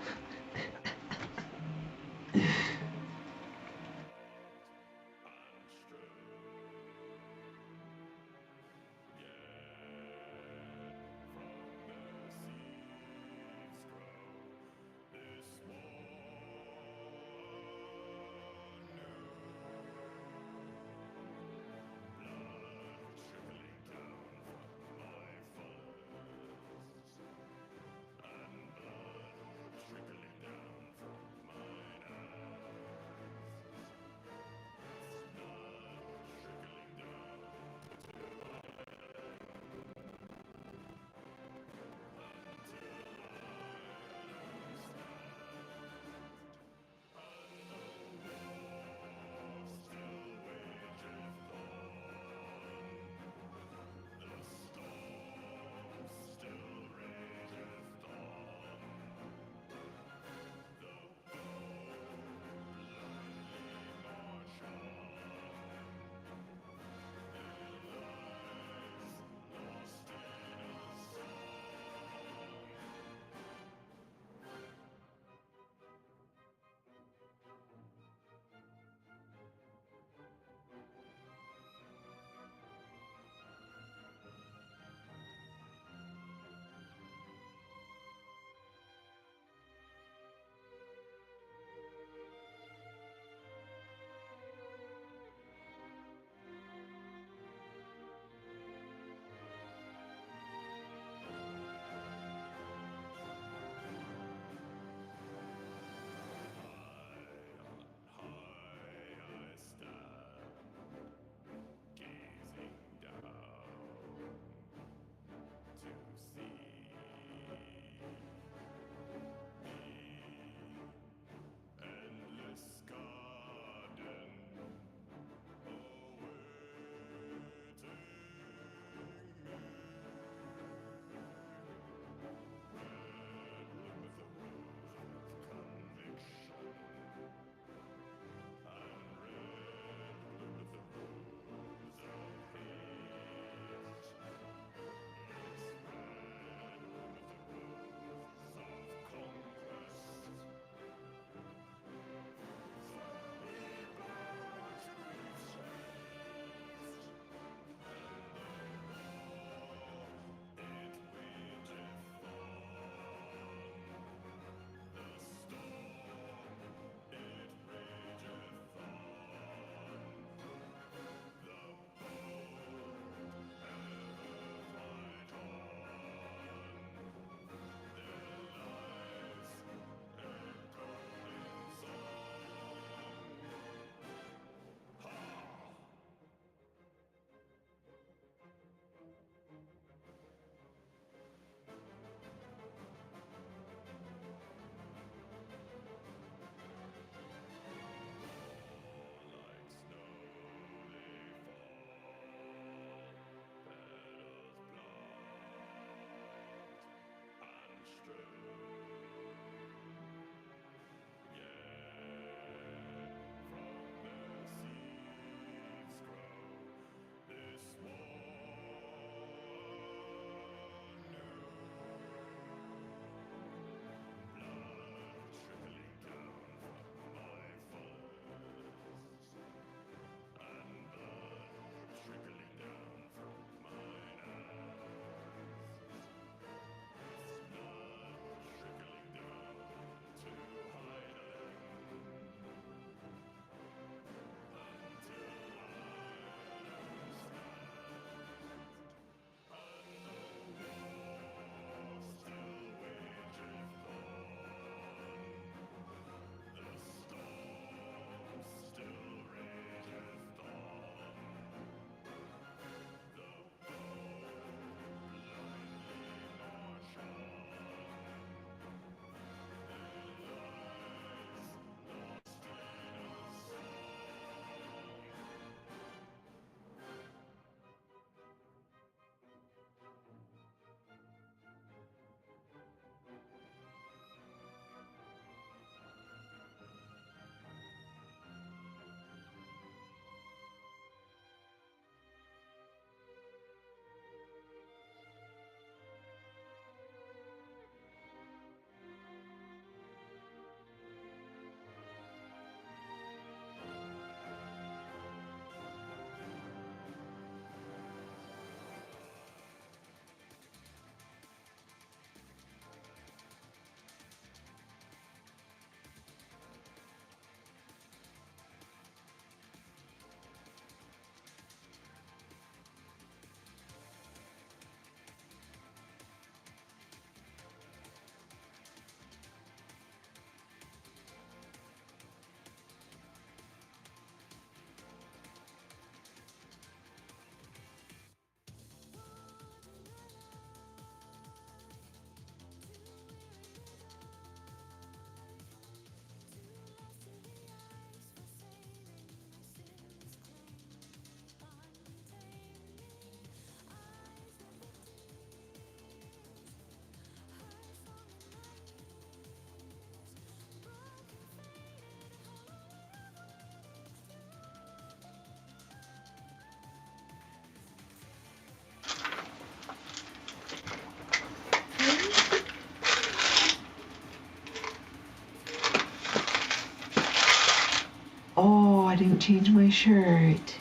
change my shirt.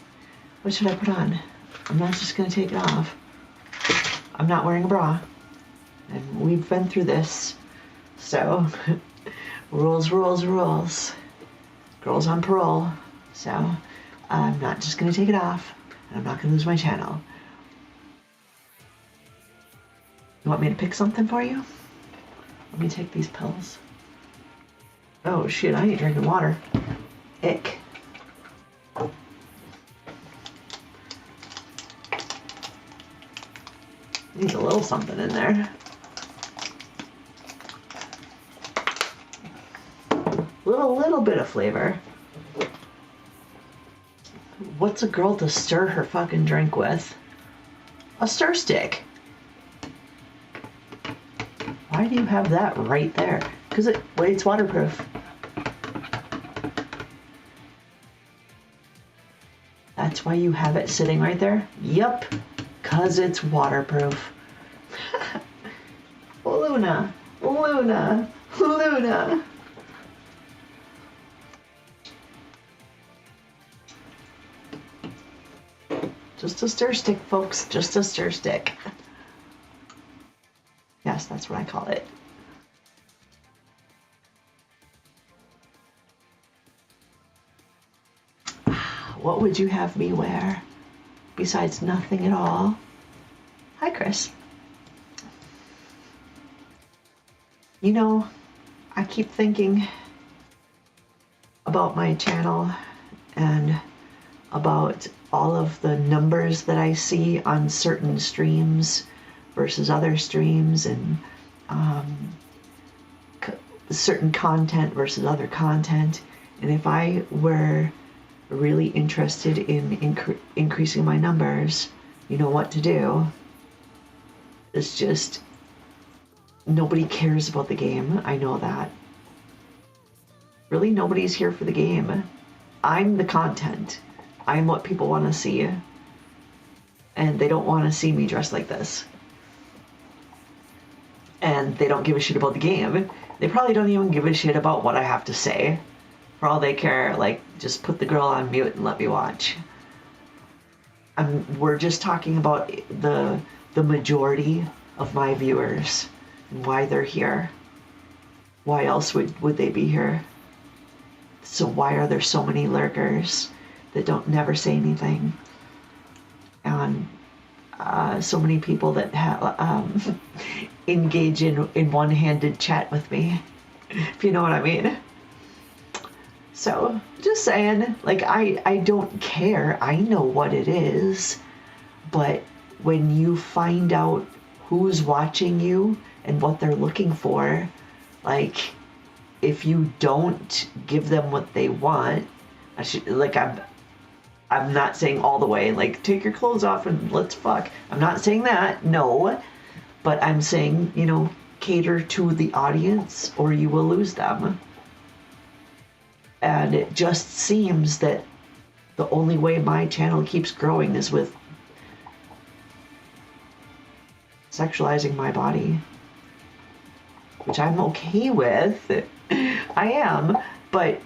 What should I put on? I'm not just gonna take it off. I'm not wearing a bra. And we've been through this. So, rules, rules, rules. Girls on parole. So, I'm not just gonna take it off. And I'm not gonna lose my channel. You want me to pick something for you? Let me take these pills. Oh shit, I ain't drinking water. Ick. Needs a little something in there. Little bit of flavor. What's a girl to stir her fucking drink with? A stir stick. Why do you have that right there? Because it's waterproof. That's why you have it sitting right there? Yup. Because it's waterproof. Luna. Luna. Luna. Just a stir stick, folks. Just a stir stick. Yes, that's what I call it. What would you have me wear? Besides nothing at all. Hi, Chris. You know, I keep thinking about my channel and about all of the numbers that I see on certain streams versus other streams, and certain content versus other content. And if I were really interested in increasing my numbers, you know what to do. It's just nobody cares about the game. I know that. Really, nobody's here for the game. I'm the content. I'm what people want to see. And they don't want to see me dressed like this. And they don't give a shit about the game. They probably don't even give a shit about what I have to say. For all they care, like, just put the girl on mute and let me watch. We're just talking about the majority of my viewers and why they're here. Why else would they be here? So why are there so many lurkers that don't never say anything? And so many people that engage in one-handed chat with me, if you know what I mean. So, just saying, like, I don't care. I know what it is. But when you find out who's watching you and what they're looking for, like, if you don't give them what they want, I'm not saying all the way, like, take your clothes off and let's fuck. I'm not saying that, no. But I'm saying, you know, cater to the audience or you will lose them. And it just seems that the only way my channel keeps growing is with sexualizing my body. Which I'm okay with. I am, but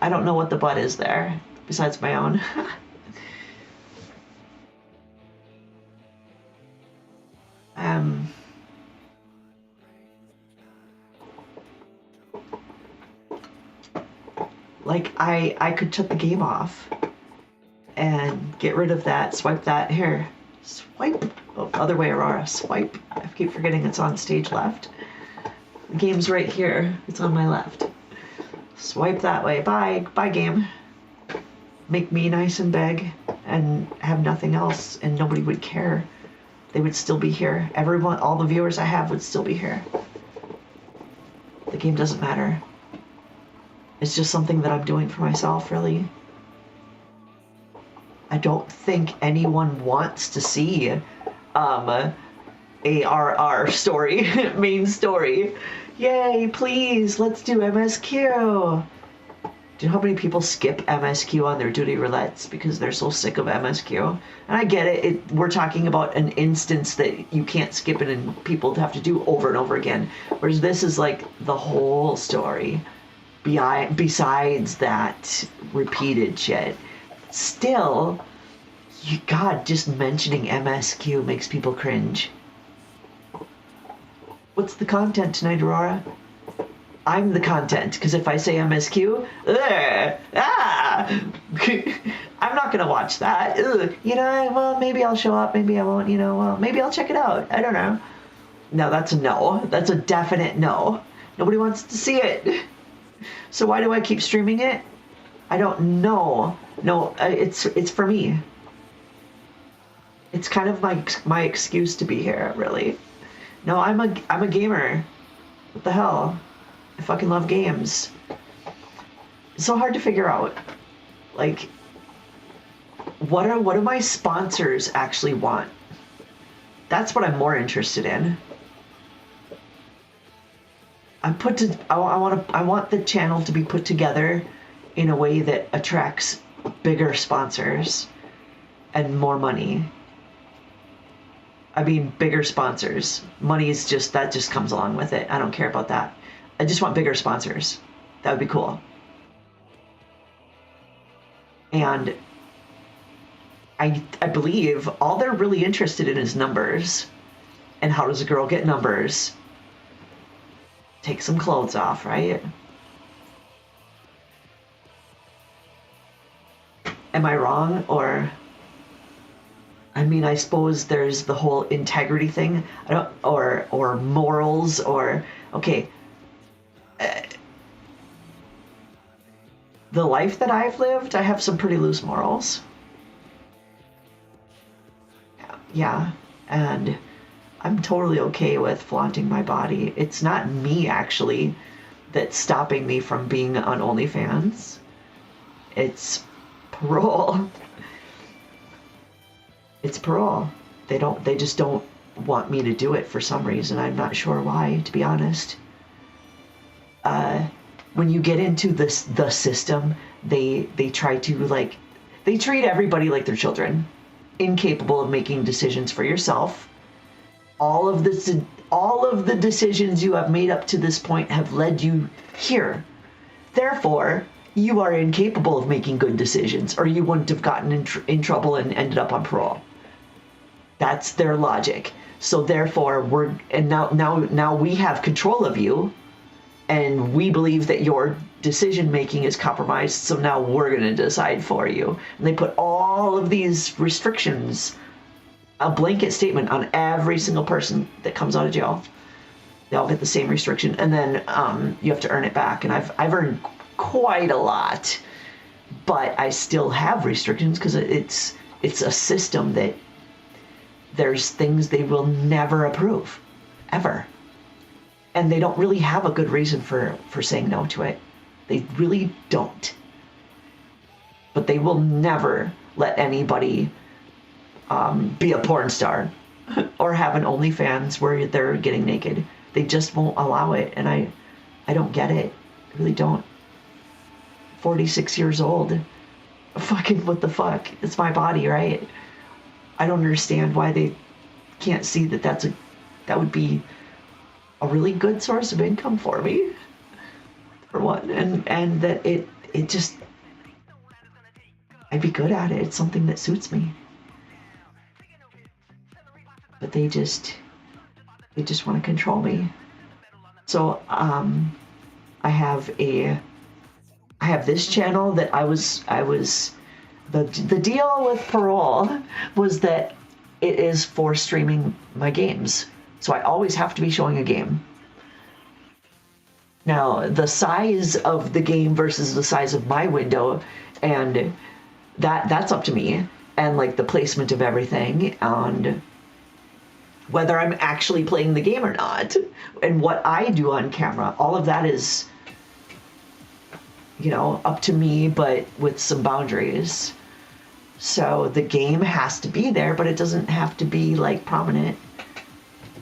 I don't know what the butt is there, besides my own. Like, I could shut the game off and get rid of that, swipe that, here, swipe, oh, other way, Aurora, swipe, I keep forgetting it's on stage left. The game's right here, it's on my left. Swipe that way, bye game. Make me nice and big and have nothing else and nobody would care. They would still be here. Everyone, all the viewers I have would still be here. The game doesn't matter. It's just something that I'm doing for myself, really. I don't think anyone wants to see ARR story, main story. Yay, please, let's do MSQ. Do you know how many people skip MSQ on their duty roulettes because they're so sick of MSQ? And I get it. We're talking about an instance that you can't skip it and people have to do over and over again. Whereas this is like the whole story. Besides that repeated shit. Still, God, just mentioning MSQ makes people cringe. What's the content tonight, Aurora? I'm the content, because if I say MSQ, I'm not going to watch that. Well, maybe I'll show up, maybe I won't, well, maybe I'll check it out. I don't know. No, that's a no. That's a definite no. Nobody wants to see it. So why do I keep streaming it? I don't know. No, it's for me. It's kind of my excuse to be here, really. No, I'm a gamer. What the hell? I fucking love games. It's so hard to figure out. Like, what do my sponsors actually want? That's what I'm more interested in. I want the channel to be put together in a way that attracts bigger sponsors and more money. I mean, bigger sponsors. Money is that just comes along with it. I don't care about that. I just want bigger sponsors. That would be cool. And I believe all they're really interested in is numbers. And how does a girl get numbers? Take some clothes off, right? Am I wrong? Or, I mean, I suppose there's the whole integrity thing. Or morals, or, okay. The life that I've lived, I have some pretty loose morals. Yeah, and I'm totally okay with flaunting my body. It's not me, actually, that's stopping me from being on OnlyFans. It's parole. It's parole. They just don't want me to do it for some reason. I'm not sure why, to be honest. When you get into the system, they try to, they treat everybody like they're children, incapable of making decisions for yourself. All of the decisions you have made up to this point have led you here. Therefore, you are incapable of making good decisions, or you wouldn't have gotten in trouble and ended up on parole. That's their logic. So therefore, now we have control of you. And we believe that your decision-making is compromised, so now we're going to decide for you. And they put all of these restrictions, a blanket statement on every single person that comes out of jail. They all get the same restriction, and then you have to earn it back. And I've earned quite a lot, but I still have restrictions because it's a system that there's things they will never approve, ever. And they don't really have a good reason for saying no to it. They really don't. But they will never let anybody be a porn star or have an OnlyFans where they're getting naked. They just won't allow it. And I don't get it. I really don't. 46 years old. Fucking what the fuck? It's my body, right? I don't understand why they can't see that that would be a really good source of income for me, for one, and that it just, I'd be good at it. It's something that suits me. But they just want to control me. So I have this channel that I was the deal with parole was that it is for streaming my games. So I always have to be showing a game. Now, the size of the game versus the size of my window, and that's up to me. And the placement of everything, and whether I'm actually playing the game or not, and what I do on camera, all of that is, up to me, but with some boundaries. So the game has to be there, but it doesn't have to be prominent.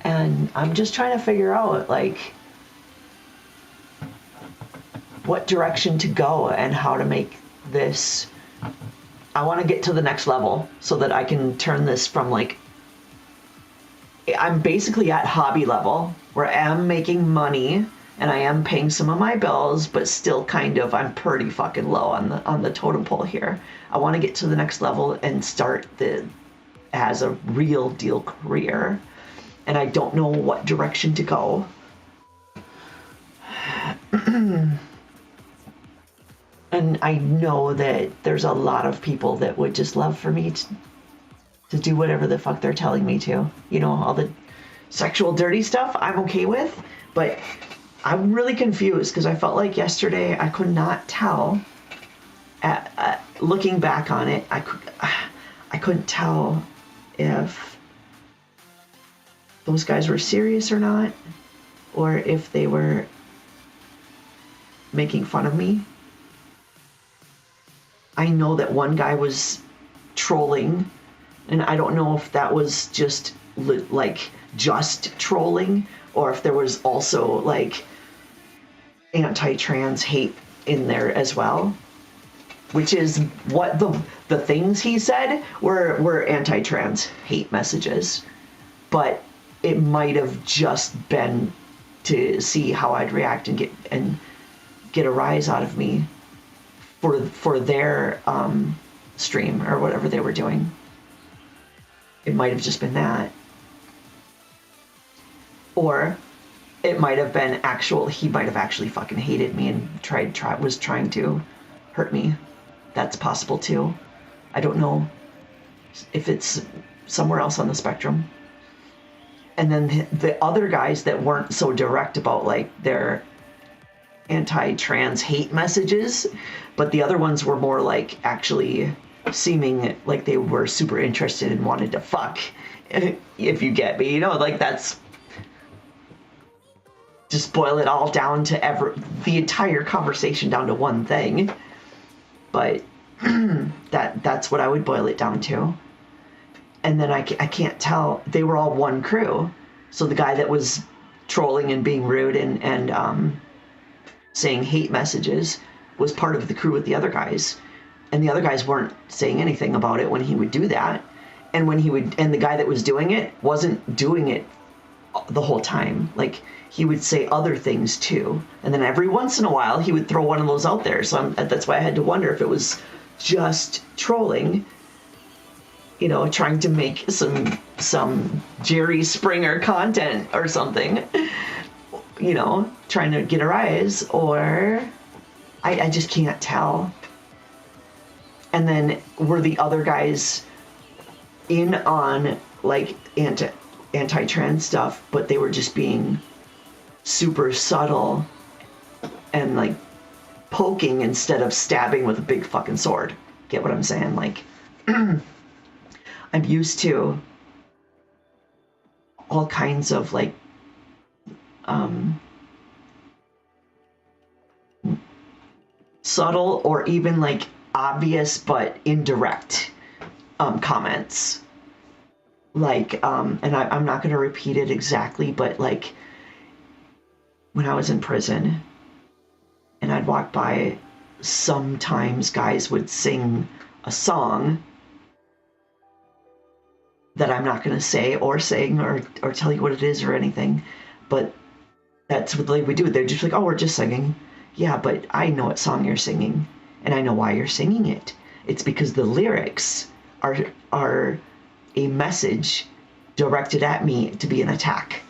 And I'm just trying to figure out, what direction to go and how to make this. I want to get to the next level so that I can turn this from like, I'm basically at hobby level where I am making money and I am paying some of my bills, but still kind of, I'm pretty fucking low on the totem pole here. I want to get to the next level and start as a real deal career. And I don't know what direction to go. And I know that there's a lot of people that would just love for me to do whatever the fuck they're telling me to. You know, all the sexual dirty stuff I'm okay with, but I'm really confused because I felt like yesterday I could not tell. Looking back on it, I couldn't tell if those guys were serious or not, or if they were making fun of me. I know that one guy was trolling, and I don't know if that was just like just trolling or if there was also like anti-trans hate in there as well, which is what the things he said were anti-trans hate messages, but it might have just been to see how I'd react and get a rise out of me for their stream or whatever they were doing. It might have just been that. Or it might have been he might have actually fucking hated me and was trying to hurt me. That's possible too. I don't know if it's somewhere else on the spectrum. And then the other guys that weren't so direct about like their anti-trans hate messages, but the other ones were more like actually seeming like they were super interested and wanted to fuck, if you get me, you know, like that's just boil it all down to the entire conversation down to one thing. But that's what I would boil it down to. And then I can't tell, they were all one crew. So the guy that was trolling and being rude and saying hate messages was part of the crew with the other guys. And the other guys weren't saying anything about it when he would do that. And and the guy that was doing it wasn't doing it the whole time. Like, he would say other things too. And then every once in a while, he would throw one of those out there. So that's why I had to wonder if it was just trolling, you know, trying to make some Jerry Springer content or something, you know, trying to get a rise, or I just can't tell. And then were the other guys in on like anti-trans stuff, but they were just being super subtle and like poking instead of stabbing with a big fucking sword. Get what I'm saying? Like, I'm used to all kinds of like subtle or even like obvious but indirect comments. Like, and I'm not going to repeat it exactly, but like when I was in prison and I'd walk by, sometimes guys would sing a song that I'm not going to say or sing or tell you what it is or anything, but that's what they would do. They're just like, oh, we're just singing. Yeah, but I know what song you're singing, and I know why you're singing it. It's because the lyrics are a message directed at me to be an attack.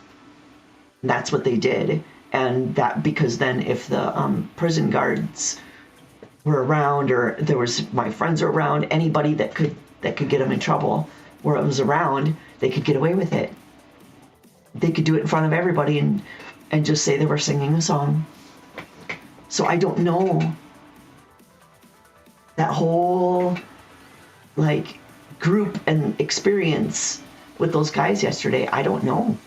And that's what they did. And that, because then if the prison guards were around, or there was my friends were around, anybody that could get them in trouble, where it was around, they could get away with it. They could do it in front of everybody and just say they were singing a song. So I don't know. That whole like group and experience with those guys yesterday, I don't know.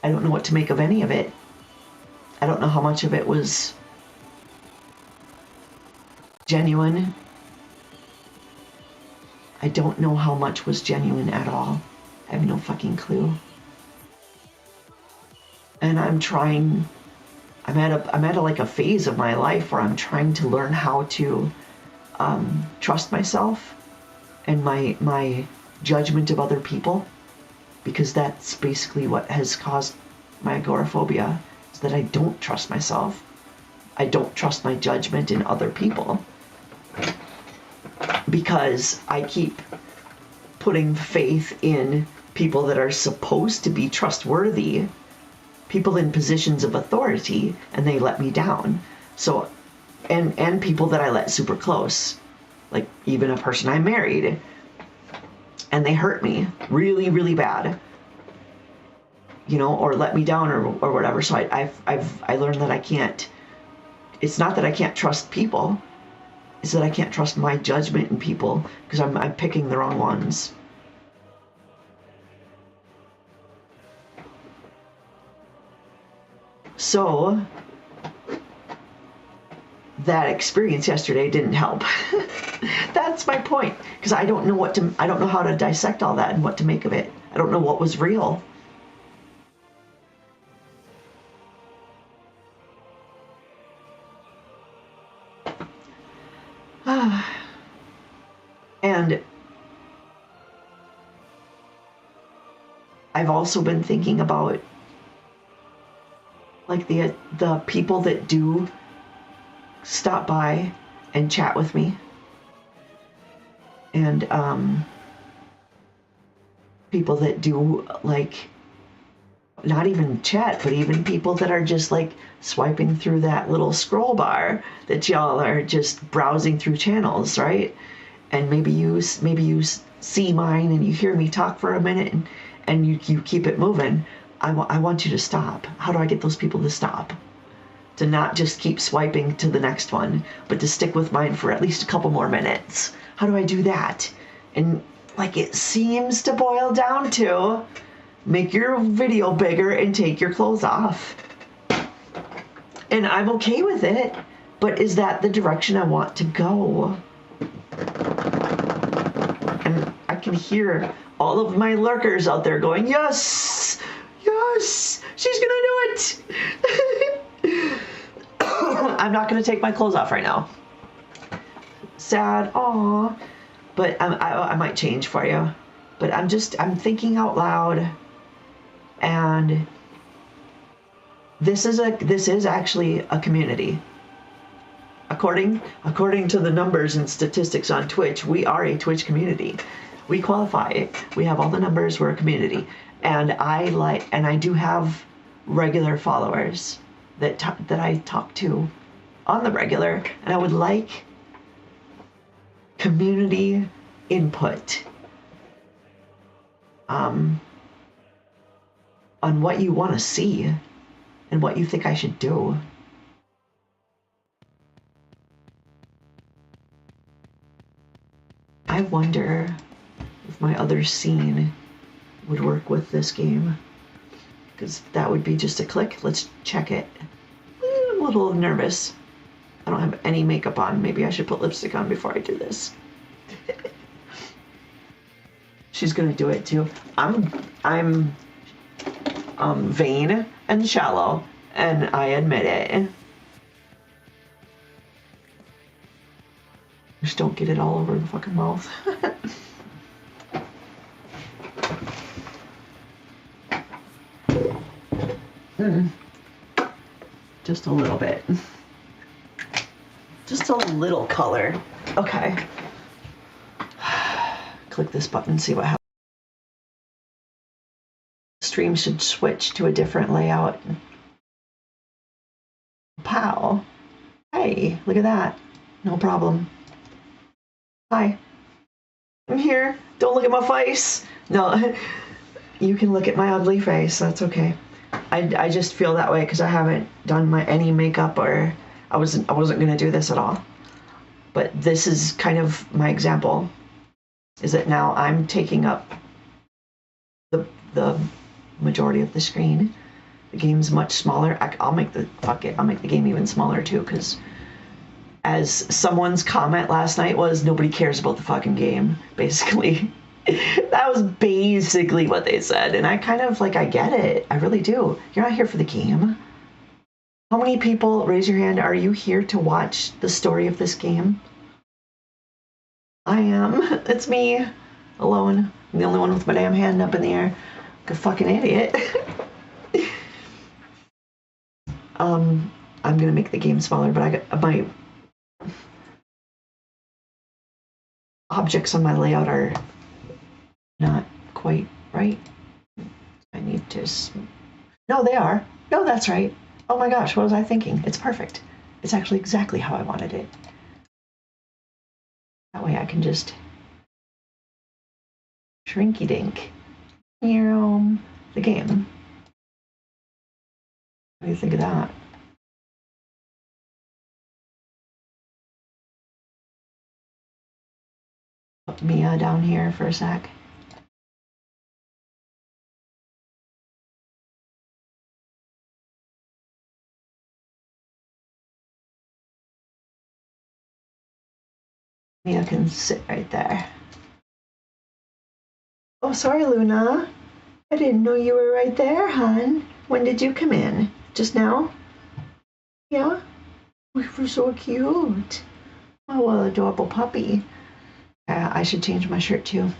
I don't know what to make of any of it. I don't know how much of it was genuine. I don't know how much was genuine at all. I have no fucking clue. And I'm at like a phase of my life where I'm trying to learn how to trust myself and my judgment of other people, because that's basically what has caused my agoraphobia, is that I don't trust myself. I don't trust my judgment in other people because I keep putting faith in people that are supposed to be trustworthy, people in positions of authority, and they let me down. So, and people that I let super close, like even a person I married, and they hurt me really, really bad, you know, or let me down or whatever. So I learned that I can't. It's not that I can't trust people. It's that I can't trust my judgment in people because I'm picking the wrong ones. So that experience yesterday didn't help. That's my point, because I don't know how to dissect all that and what to make of it. I don't know what was real. And I've also been thinking about like the people that do stop by and chat with me, and people that do like not even chat, but even people that are just like swiping through that little scroll bar that y'all are just browsing through channels, right? And maybe you see mine and you hear me talk for a minute and you keep it moving. I want you to stop. How do I get those people to stop? To not just keep swiping to the next one, but to stick with mine for at least a couple more minutes. How do I do that? And like it seems to boil down to make your video bigger and take your clothes off. And I'm okay with it, but is that the direction I want to go? And I can hear all of my lurkers out there going, yes, yes, she's gonna do it. I'm not gonna take my clothes off right now. Sad, aw. But I might change for you. But I'm thinking out loud, and this is actually a community. According to the numbers and statistics on Twitch, we are a Twitch community. We qualify. We have all the numbers. We're a community, and I do have regular followers that I talk to on the regular, and I would like community input on what you want to see and what you think I should do. I wonder if my other scene would work with this game, because that would be just a click. Let's check it. I'm a little nervous. I don't have any makeup on. Maybe I should put lipstick on before I do this. She's gonna do it too. I'm vain and shallow, and I admit it. Just don't get it all over the fucking mouth. Just a little bit. Just a little color. Okay. Click this button, see what happens. Stream should switch to a different layout. Pow. Hey, look at that. No problem. Hi. I'm here. Don't look at my face. No, you can look at my ugly face. That's okay. I just feel that way because I haven't done any makeup, or I wasn't gonna do this at all. But this is kind of my example. Is that now I'm taking up the majority of the screen. The game's much smaller. I'll make the game even smaller too, because as someone's comment last night was, nobody cares about the fucking game, basically. That was basically what they said, and I kind of like, I get it. I really do. You're not here for the game. How many people, raise your hand, are you here to watch the story of this game? I am. It's me, alone. I'm the only one with my damn hand up in the air. Like a fucking idiot. I'm gonna make the game smaller, but I got my objects on my layout are not quite right. I need to. No, they are. No, that's right. Oh my gosh, what was I thinking? It's perfect. It's actually exactly how I wanted it. That way I can just shrinky dink. The game. What do you think of that? Put Mia down here for a sec. Mia can sit right there. Oh, sorry, Luna. I didn't know you were right there, hon. When did you come in? Just now? Yeah? We were so cute. Oh, well, adorable puppy. I should change my shirt too.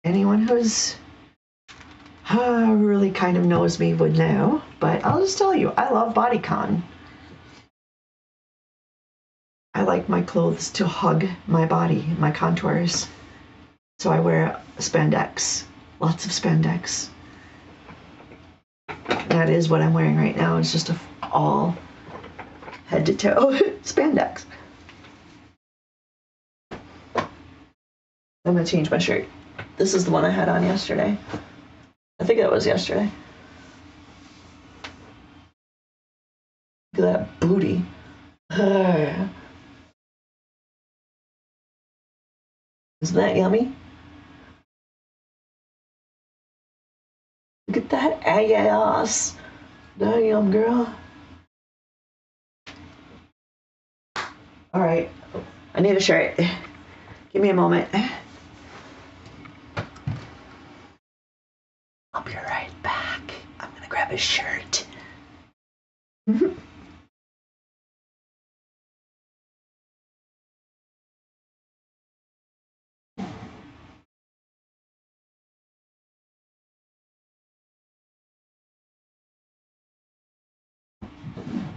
Anyone who's really kind of knows me would know, but I'll just tell you, I love bodycon. I like my clothes to hug my body, my contours. So I wear spandex, lots of spandex. That is what I'm wearing right now. It's just all head to toe spandex. I'm gonna change my shirt. This is the one I had on yesterday. I think that was yesterday. Look at that booty. Isn't that yummy? Look at that ass. Damn, girl. All right. I need a shirt. Give me a moment. I'll be right back. I'm gonna grab a shirt.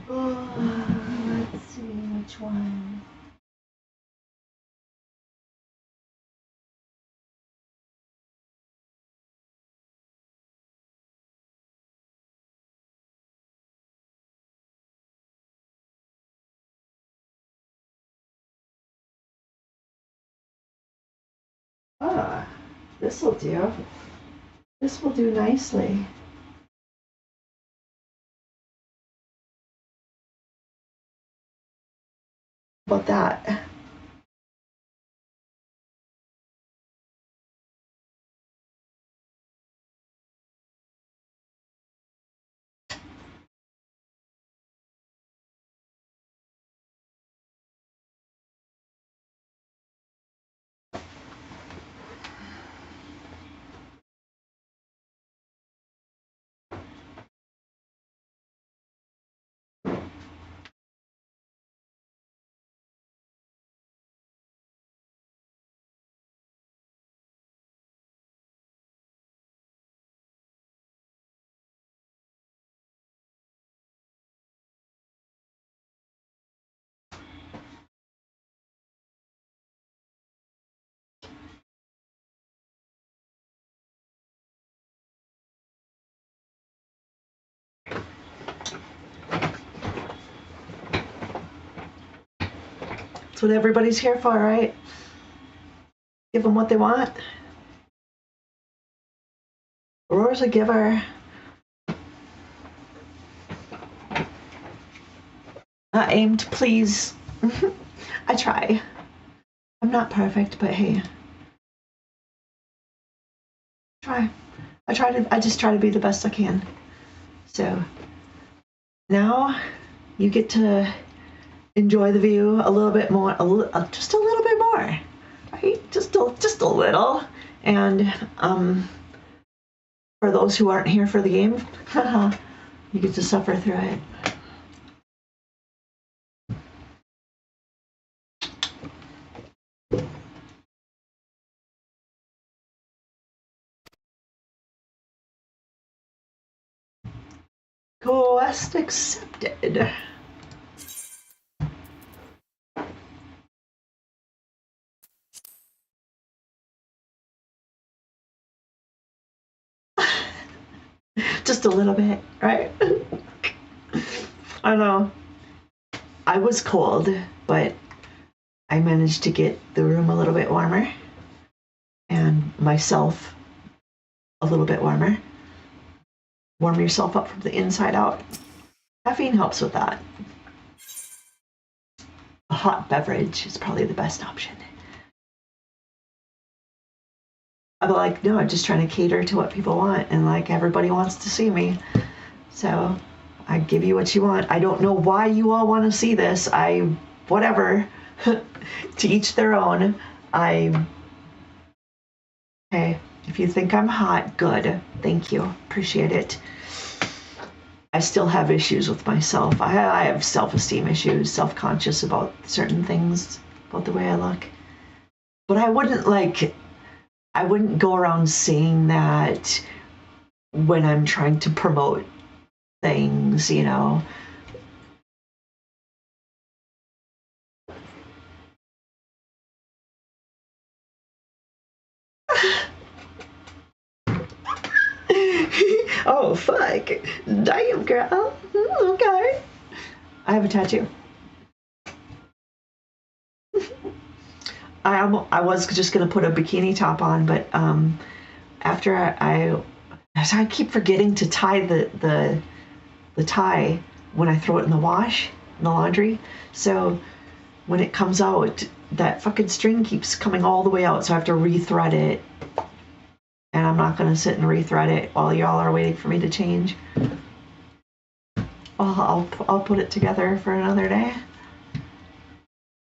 Let's see which one. This will do. This will do nicely. How about that? That's what everybody's here for, right? Give them what they want. Aurora's a giver. I aim to please. I try. I'm not perfect, but hey. I just try to be the best I can. So now you get to enjoy the view a little bit more, just a little bit more, right? Just a little. And for those who aren't here for the game, you get to suffer through it. Quest accepted. Just a little bit, right? I know. I was cold, but I managed to get the room a little bit warmer and myself a little bit warmer. Warm yourself up from the inside out. Caffeine helps with that. A hot beverage is probably the best option. I'm like, no, I'm just trying to cater to what people want, and like everybody wants to see me. So I give you what you want. I don't know why you all want to see this. Whatever. To each their own. Hey, if you think I'm hot, good. Thank you. Appreciate it. I still have issues with myself. I have self-esteem issues, self-conscious about certain things, about the way I look. But I wouldn't go around saying that when I'm trying to promote things, you know. Oh, fuck. Damn, girl. Okay. I have a tattoo. I was just going to put a bikini top on, but after I keep forgetting to tie the tie when I throw it in the wash, in the laundry. So when it comes out, that fucking string keeps coming all the way out, so I have to rethread it. And I'm not going to sit and rethread it while y'all are waiting for me to change. I'll put it together for another day.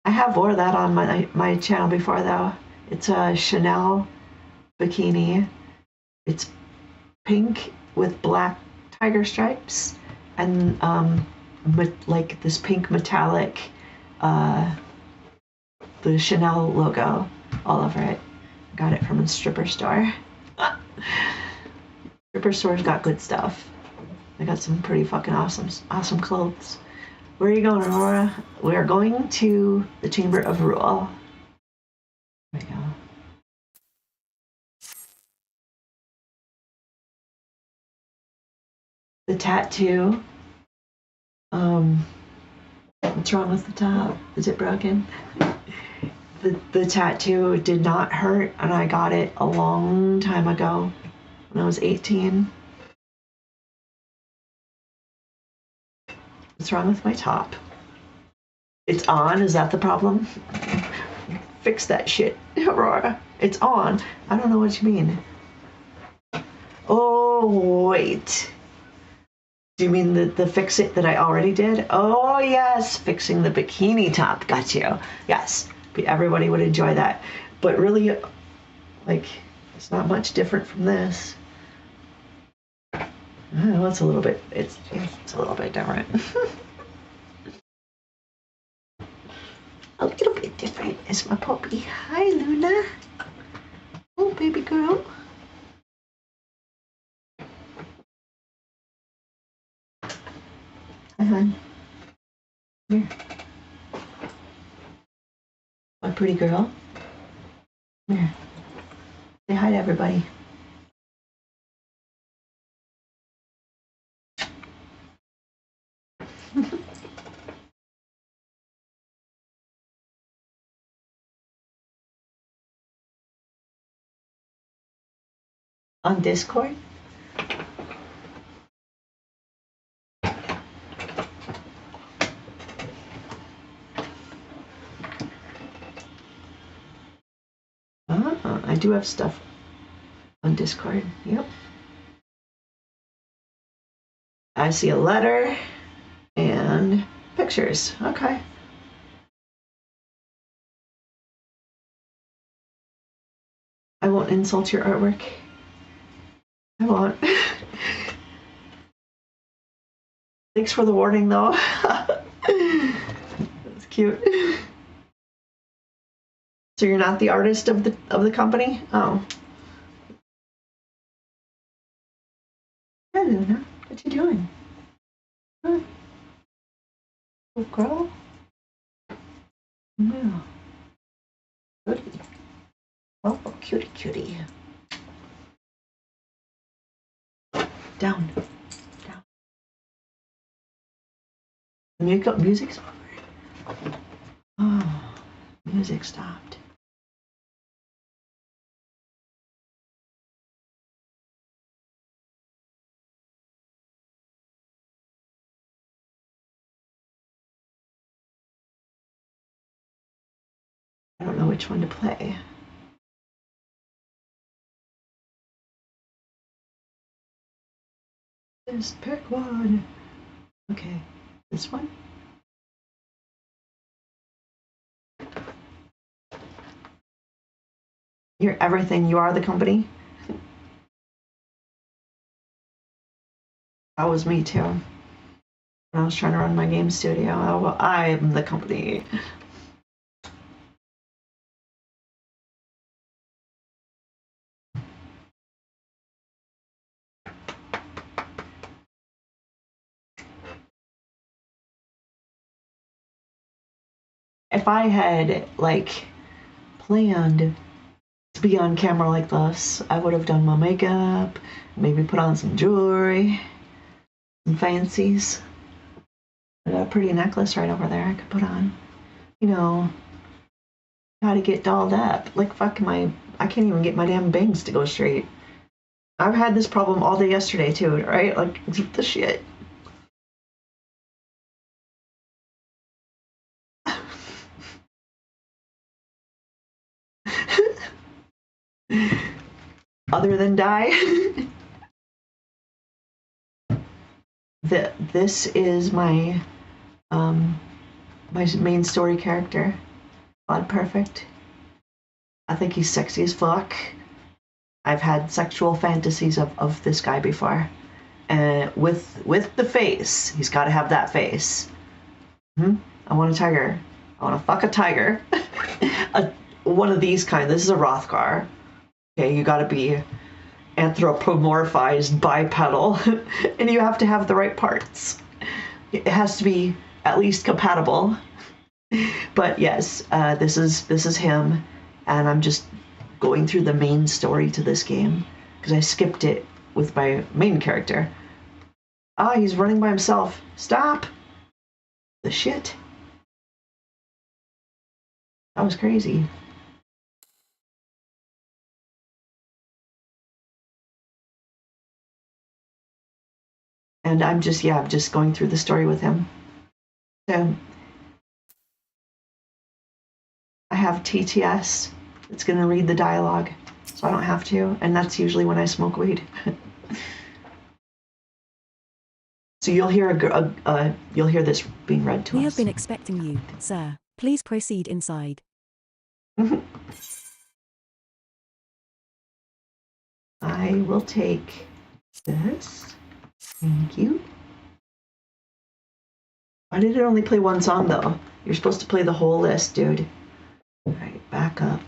I have wore that on my channel before, though. It's a Chanel bikini. It's pink with black tiger stripes and like this pink metallic, the Chanel logo all over it. Got it from a stripper store. Stripper stores got good stuff. They got some pretty fucking awesome clothes. Where are you going, Aurora? We are going to the Chamber of Rule. There we go. The tattoo. What's wrong with the top? Is it broken? The tattoo did not hurt, and I got it a long time ago when I was 18. What's wrong with my top? It's on? Is that the problem? Fix that shit, Aurora. It's on. I don't know what you mean. Oh, wait. Do you mean the fix it that I already did? Oh, yes. Fixing the bikini top. Got you. Yes. Everybody would enjoy that. But really, like, it's not much different from this. Oh, it's a little bit, it's a little bit different. A little bit different is my puppy. Hi, Luna. Oh, baby girl. Hi, hon. Here. My pretty girl. Here. Say hi to everybody. On Discord? I do have stuff on Discord. Yep. I see a letter and pictures. Okay. I won't insult your artwork. I won't. Thanks for the warning, though. That's cute. So you're not the artist of the company? Oh. Hi, Luna. What you doing? Huh? Little girl? Yeah. Cutie. Oh, cutie, cutie. Down. Down. Music's over. Oh, music stopped. I don't know which one to play. Just pick one. Okay, this one. You're everything. You are the company. That was me too. When I was trying to run my game studio, I'm the company. If I had like planned to be on camera like this, I would have done my makeup, maybe put on some jewelry, some fancies. I got a pretty necklace right over there I could put on. You know, gotta get dolled up. Like fuck I can't even get my damn bangs to go straight. I've had this problem all day yesterday too, right? Like the shit. Other than die. This is my my main story character, Clawed Purrfect. I think he's sexy as fuck. I've had sexual fantasies of this guy before. And with the face, he's got to have that face. I want a tiger. I want to fuck a tiger. One of these kind. This is a Rothgar. Okay, you got to be anthropomorphized bipedal, and you have to have the right parts. It has to be at least compatible. But yes, this is him, and I'm just going through the main story to this game because I skipped it with my main character. Ah, he's running by himself. Stop! The shit. That was crazy. And I'm just going through the story with him. So I have TTS. It's going to read the dialogue, so I don't have to. And that's usually when I smoke weed. So you'll hear you'll hear this being read to us. We have been expecting you, sir. Please proceed inside. I will take this. Thank you. Why did it only play one song though? You're supposed to play the whole list, dude. All right, back up.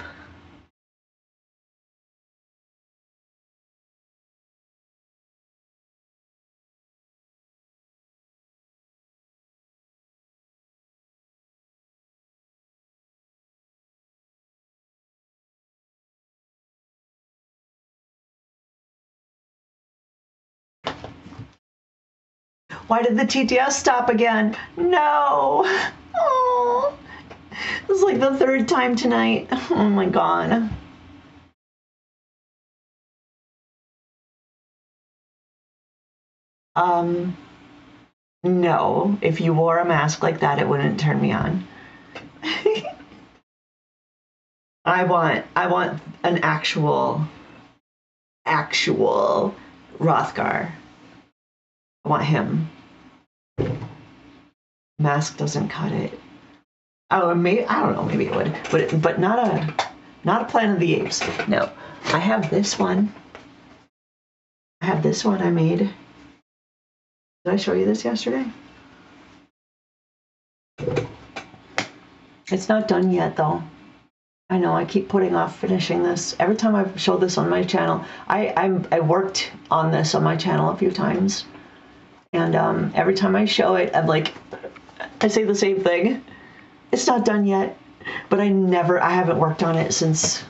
Why did the TTS stop again? No. Oh. This is like the third time tonight. Oh my god. No. If you wore a mask like that, it wouldn't turn me on. I want an actual Rothgar. I want him. Mask doesn't cut it. Oh, maybe I don't know. Maybe it would, but not a Planet of the Apes. No. I have this one. I have this one I made. Did I show you this yesterday? It's not done yet though. I know I keep putting off finishing this. Every time I show this on my channel, I worked on this on my channel a few times. And every time I show it, I'm like, I say the same thing. It's not done yet, but I haven't worked on it since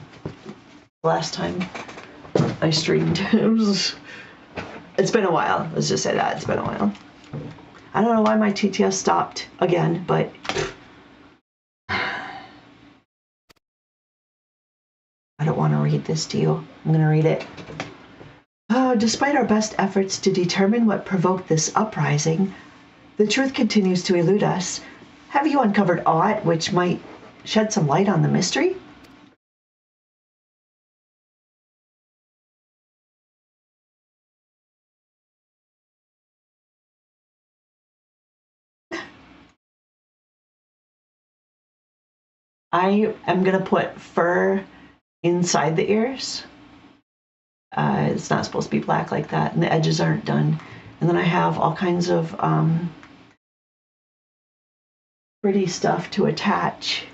the last time I streamed. It's been a while. Let's just say that. It's been a while. I don't know why my TTS stopped again, but I don't want to read this to you. I'm going to read it. Despite our best efforts to determine what provoked this uprising, the truth continues to elude us. Have you uncovered aught which might shed some light on the mystery? I am going to put fur inside the ears. It's not supposed to be black like that, and the edges aren't done. And then I have all kinds of pretty stuff to attach,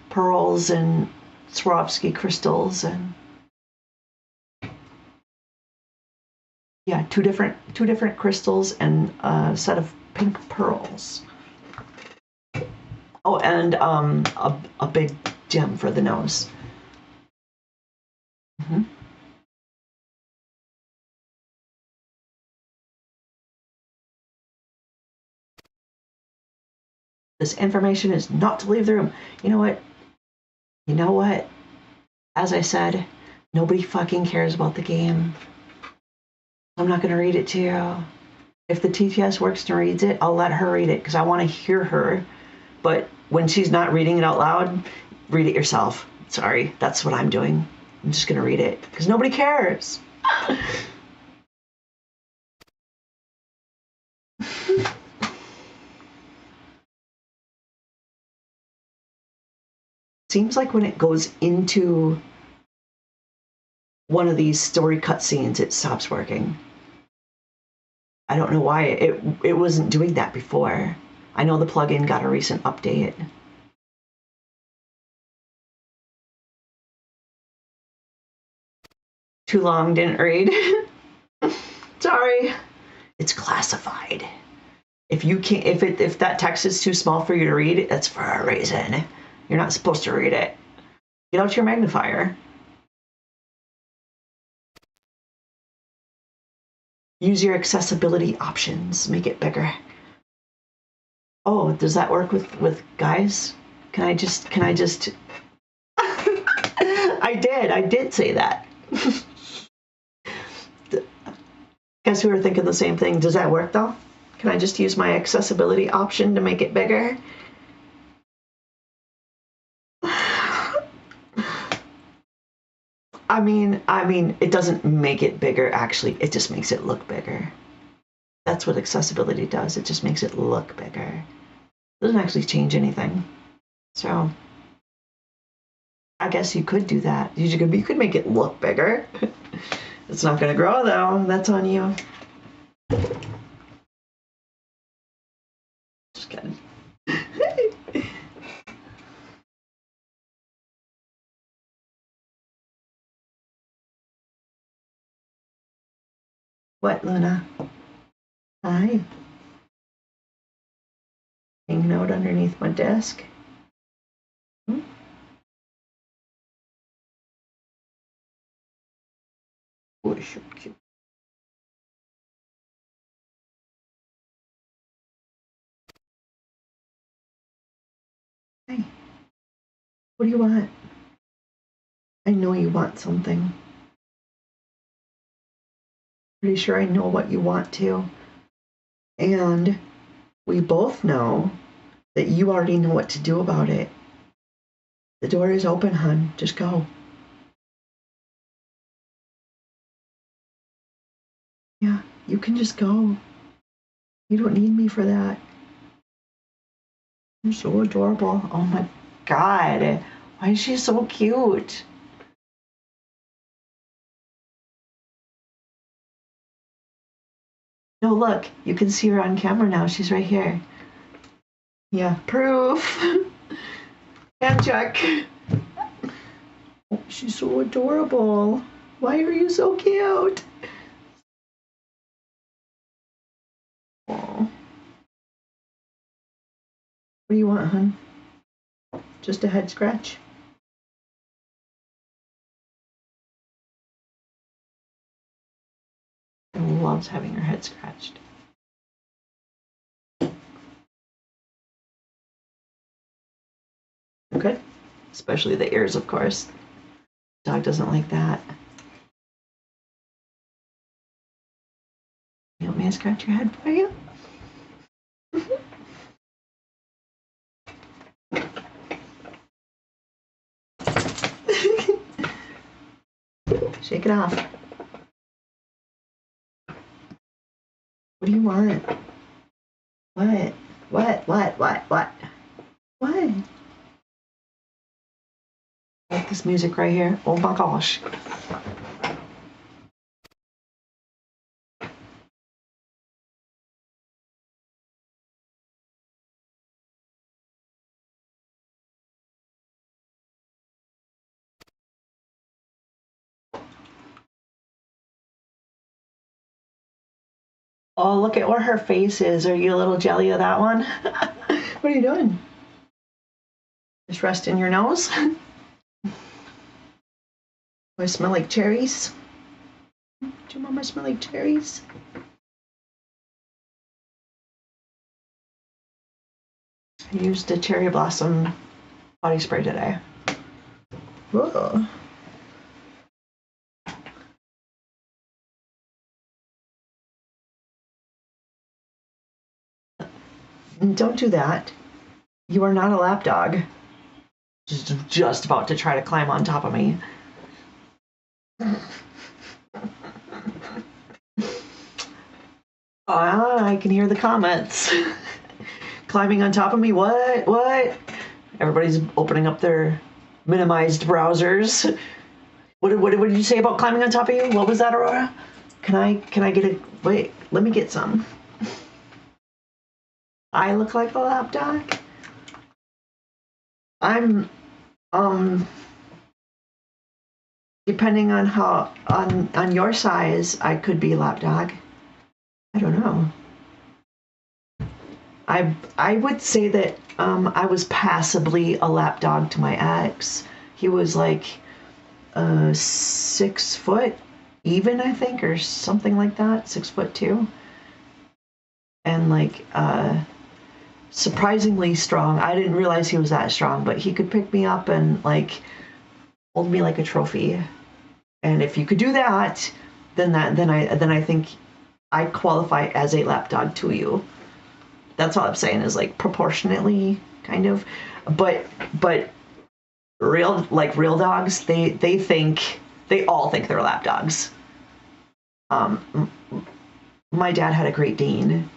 pearls and Swarovski crystals, and yeah, two different crystals and a set of pink pearls. Oh, and a big gem for the nose. Mm-hmm. This information is not to leave the room. You know what? You know what? As I said, nobody fucking cares about the game. I'm not going to read it to you. If the TTS works and reads it, I'll let her read it because I want to hear her. But when she's not reading it out loud, read it yourself. Sorry, that's what I'm doing. I'm just going to read it because nobody cares. Seems like when it goes into one of these story cutscenes, it stops working. I don't know why. It wasn't doing that before. I know the plugin got a recent update. Too long, didn't read. Sorry. It's classified. If you can't, if that text is too small for you to read, that's for a reason. You're not supposed to read it. Get out your magnifier. Use your accessibility options. Make it bigger. Oh, does that work with guys? Can I just I did say that. Guess we were thinking the same thing. Does that work though? Can I just use my accessibility option to make it bigger? I mean, it doesn't make it bigger, actually. It just makes it look bigger. That's what accessibility does. It just makes it look bigger. It doesn't actually change anything. So, I guess you could do that. You could make it look bigger. It's not going to grow, though. That's on you. Just kidding. What, Luna? Hi. Hanging out underneath my desk. Hmm? Oh, so cute. Hey, what do you want? I know you want something. Pretty sure I know what you want to. And we both know that you already know what to do about it. The door is open, hun. Just go. Yeah, you can just go. You don't need me for that. You're so adorable. Oh my God. Why is she so cute? No, look, you can see her on camera now. She's right here. Yeah, proof. Hand check. Oh, she's so adorable. Why are you so cute? Oh. What do you want, hun? Just a head scratch? Loves having her head scratched. Good. Especially the ears, of course. Dog doesn't like that. You want me to scratch your head for you? Shake it off. What do you want? What? What? What? I like this music right here. Oh my gosh. Oh, look at where her face is. Are you a little jelly of that one? What are you doing? Just resting your nose? Do I smell like cherries? Do you remember smell like cherries? I used a cherry blossom body spray today. Whoa. Don't do that. You are not a lap dog. Just about to try to climb on top of me. I can hear the comments. Climbing on top of me? What? Everybody's opening up their minimized browsers. What did you say about climbing on top of you? What was that, Aurora? Can I get a wait? Let me get some. I look like a lap dog. I'm depending on how on your size, I could be a lap dog. I don't know. I would say that I was passably a lap dog to my ex. He was like 6 foot even, I think, or something like that, 6'2", and like surprisingly strong. I didn't realize he was that strong, but he could pick me up and like hold me like a trophy. And if you could do that, then I think I qualify as a lap dog to you. That's all I'm saying is like proportionately, kind of. But real dogs, they all think they're lap dogs. My dad had a Great Dane,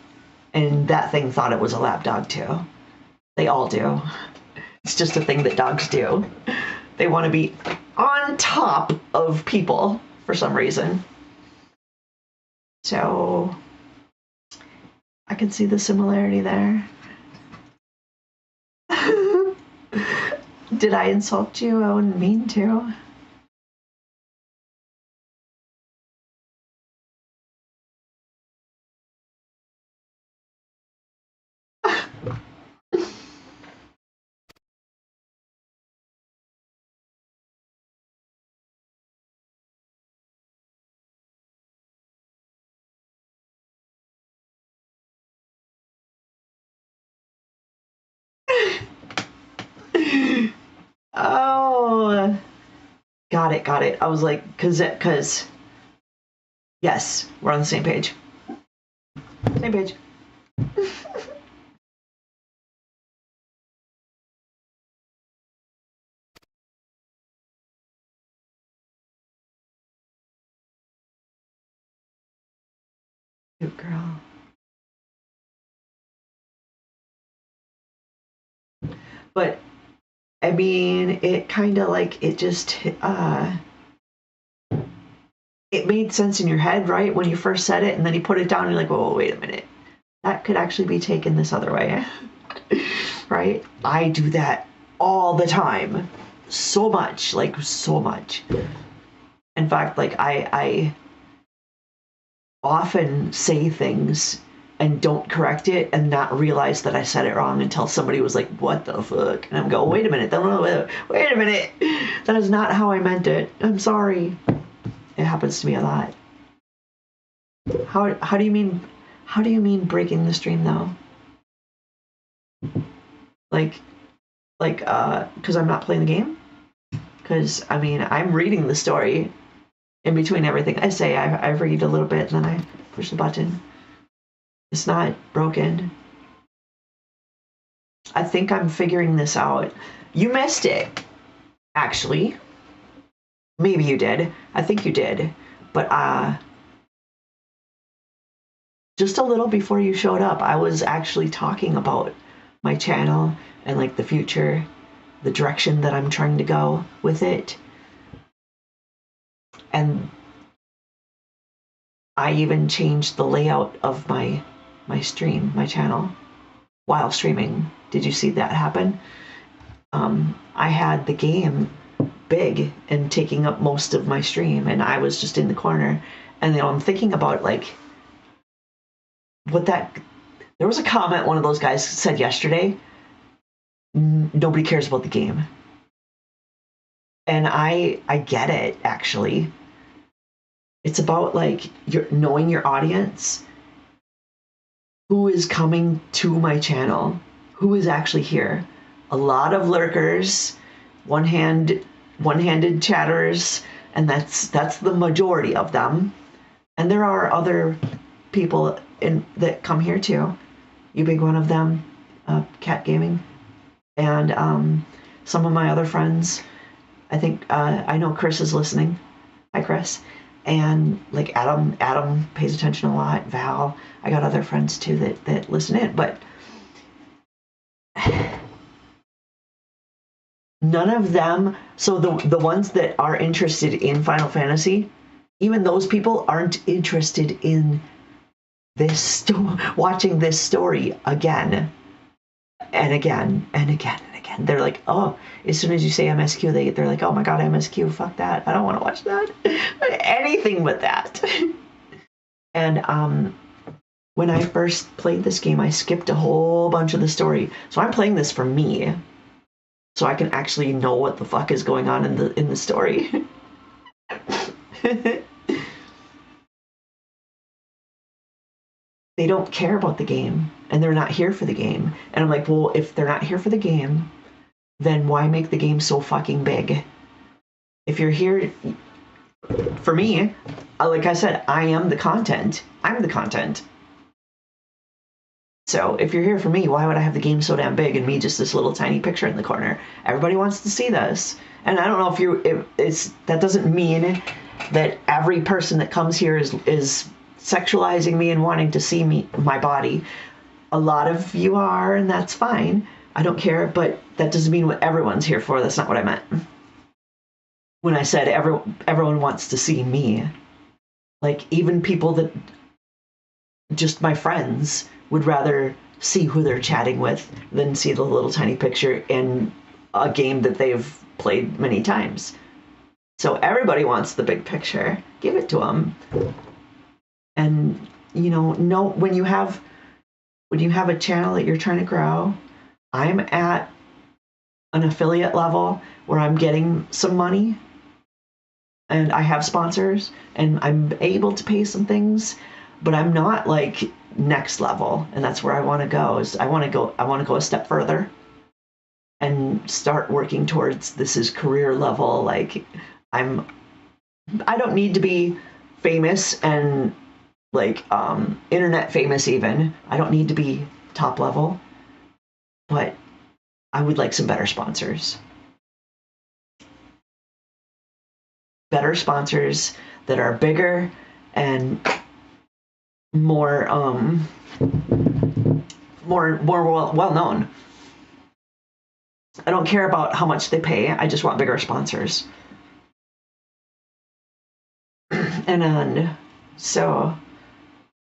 and that thing thought it was a lap dog too. They all do. It's just a thing that dogs do. They want to be on top of people for some reason. So I can see the similarity there. Did I insult you? I wouldn't mean to. Oh, got it. I was like, cause, yes, we're on the same page. Same page. Good girl. But I mean, it kind of like it just it made sense in your head, right? When you first said it, and then you put it down and you're like, oh, wait a minute. That could actually be taken this other way, right? I do that all the time. So much, like so much. In fact, like I often say things and don't correct it and not realize that I said it wrong until somebody was like, what the fuck? And I'm going, wait a minute, wait a minute. That is not how I meant it. I'm sorry. It happens to me a lot. How do you mean breaking the stream though? Like because I'm not playing the game? Because I mean, I'm reading the story in between everything I say. I read a little bit and then I push the button. It's not broken. I think I'm figuring this out. You missed it, actually. Maybe you did. I think you did. But just a little before you showed up, I was actually talking about my channel and like the future, the direction that I'm trying to go with it. And I even changed the layout of my stream, my channel, while streaming. Did you see that happen? I had the game big and taking up most of my stream, and I was just in the corner. And I'm thinking about like there was a comment one of those guys said yesterday, nobody cares about the game. And I get it, actually. It's about like knowing your audience, who is coming to my channel, who is actually here. A lot of lurkers, one-handed chatterers, and that's the majority of them. And there are other people that come here too. You big one of them, Cat Gaming, and some of my other friends. I think I know Chris is listening. Hi, Chris. And like Adam pays attention a lot. Val, I got other friends too that listen in, but none of them. So the ones that are interested in Final Fantasy, even those people aren't interested in watching this story again and again and again and again. They're like, oh, as soon as you say MSQ, they're like, oh my god, MSQ, fuck that. I don't want to watch that. Anything but that. And when I first played this game, I skipped a whole bunch of the story. So I'm playing this for me, so I can actually know what the fuck is going on in the story. They don't care about the game, and they're not here for the game. And I'm like, well, if they're not here for the game, then why make the game so fucking big? If you're here, for me, like I said, I am the content. I'm the content. So if you're here for me, why would I have the game so damn big and me just this little tiny picture in the corner? Everybody wants to see this. And I don't know if that doesn't mean that every person that comes here is sexualizing me and wanting to see my body. A lot of you are, and that's fine. I don't care, but that doesn't mean what everyone's here for. That's not what I meant. When I said everyone wants to see me, like even people that just my friends would rather see who they're chatting with than see the little tiny picture in a game that they've played many times. So everybody wants the big picture. Give it to them. And when you have a channel that you're trying to grow, I'm at an affiliate level where I'm getting some money and I have sponsors and I'm able to pay some things, but I'm not like next level. And that's where I want to go. I want to go a step further and start working towards this is career level. Like I don't need to be famous and like internet famous even. I don't need to be top level, but I would like some better sponsors. Better sponsors that are bigger and more well known. I don't care about how much they pay. I just want bigger sponsors. And And so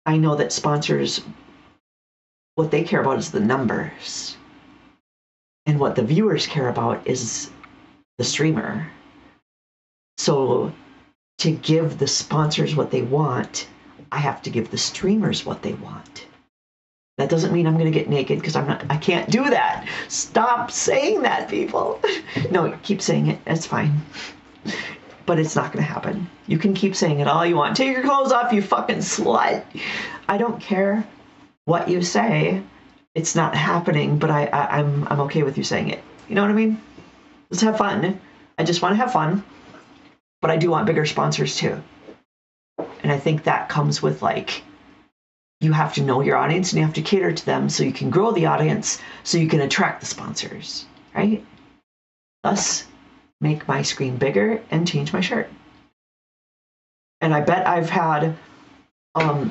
I know that sponsors, what they care about is the numbers. And what the viewers care about is the streamer. So to give the sponsors what they want, I have to give the streamers what they want. That doesn't mean I'm going to get naked, because I can't do that. Stop saying that, people. No, keep saying it. It's fine. But it's not going to happen. You can keep saying it all you want. Take your clothes off, you fucking slut. I don't care what you say. It's not happening, but I'm okay with you saying it. You know what I mean? Let's have fun. I just want to have fun. But I do want bigger sponsors too. And I think that comes with, like, you have to know your audience and you have to cater to them so you can grow the audience, so you can attract the sponsors, right? Thus, make my screen bigger and change my shirt. And I bet I've had,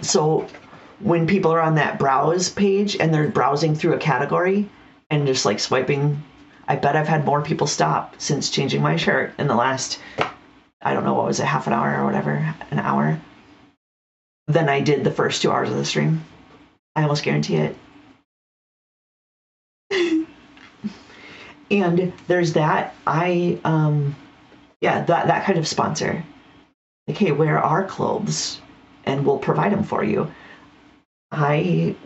so when people are on that browse page and they're browsing through a category and just like swiping, I bet I've had more people stop since changing my shirt in the last, I don't know, what was it, half an hour or whatever, an hour, than I did the first 2 hours of the stream. I almost guarantee it. And there's that. That kind of sponsor. Like, hey, wear our clothes and we'll provide them for you. I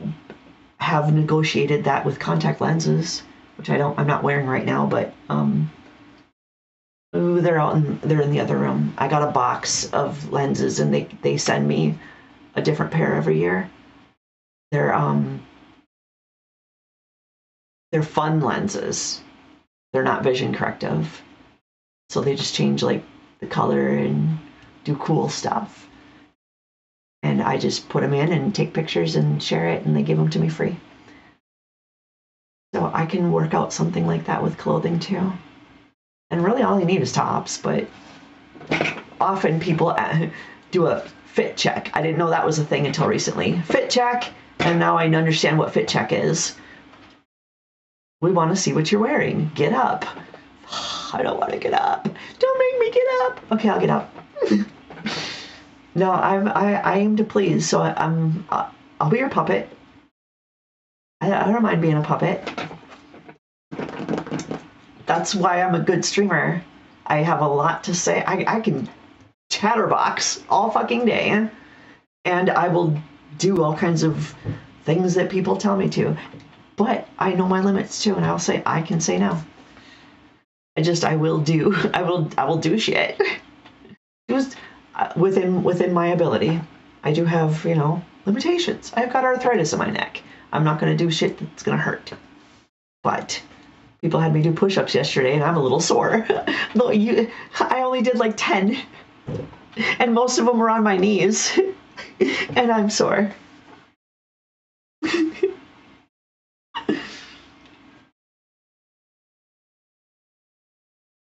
have negotiated that with contact lenses, which I'm not wearing right now, but they're in the other room. I got a box of lenses and they send me a different pair every year. They're fun lenses. They're not vision corrective. So they just change like the color and do cool stuff. And I just put them in and take pictures and share it, and they give them to me free. So I can work out something like that with clothing too. And really all you need is tops, but often people do a fit check. I didn't know that was a thing until recently. Fit check, and now I understand what fit check is. We want to see what you're wearing. Get up. I don't want to get up. Don't make me get up. Okay, I'll get up. No, I aim to please, so I'll be your puppet. I don't mind being a puppet. That's why I'm a good streamer. I have a lot to say. I can chatterbox all fucking day, and I will do all kinds of things that people tell me to. But I know my limits too, and I can say no. I will do shit. Just within my ability. I do have, limitations. I've got arthritis in my neck. I'm not going to do shit that's going to hurt. But people had me do push-ups yesterday, and I'm a little sore. I only did like 10, and most of them were on my knees, and I'm sore.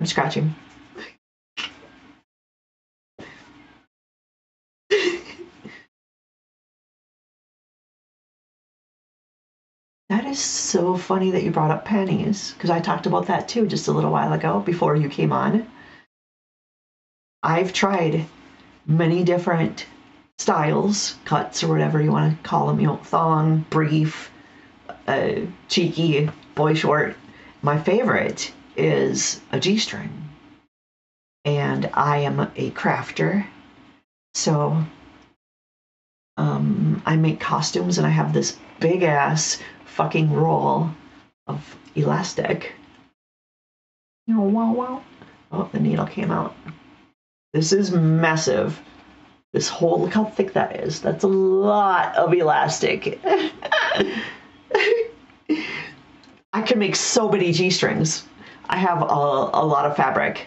I'm scratching. That is so funny that you brought up panties, because I talked about that too just a little while ago before you came on. I've tried many different styles, cuts, or whatever you want to call them, thong, brief, cheeky, boy short. My favorite is a G-string. And I am a crafter, so I make costumes, and I have this big ass fucking roll of elastic. Wow. Oh, the needle came out. This is massive. Look how thick that is. That's a lot of elastic. I can make so many G-strings. I have a lot of fabric,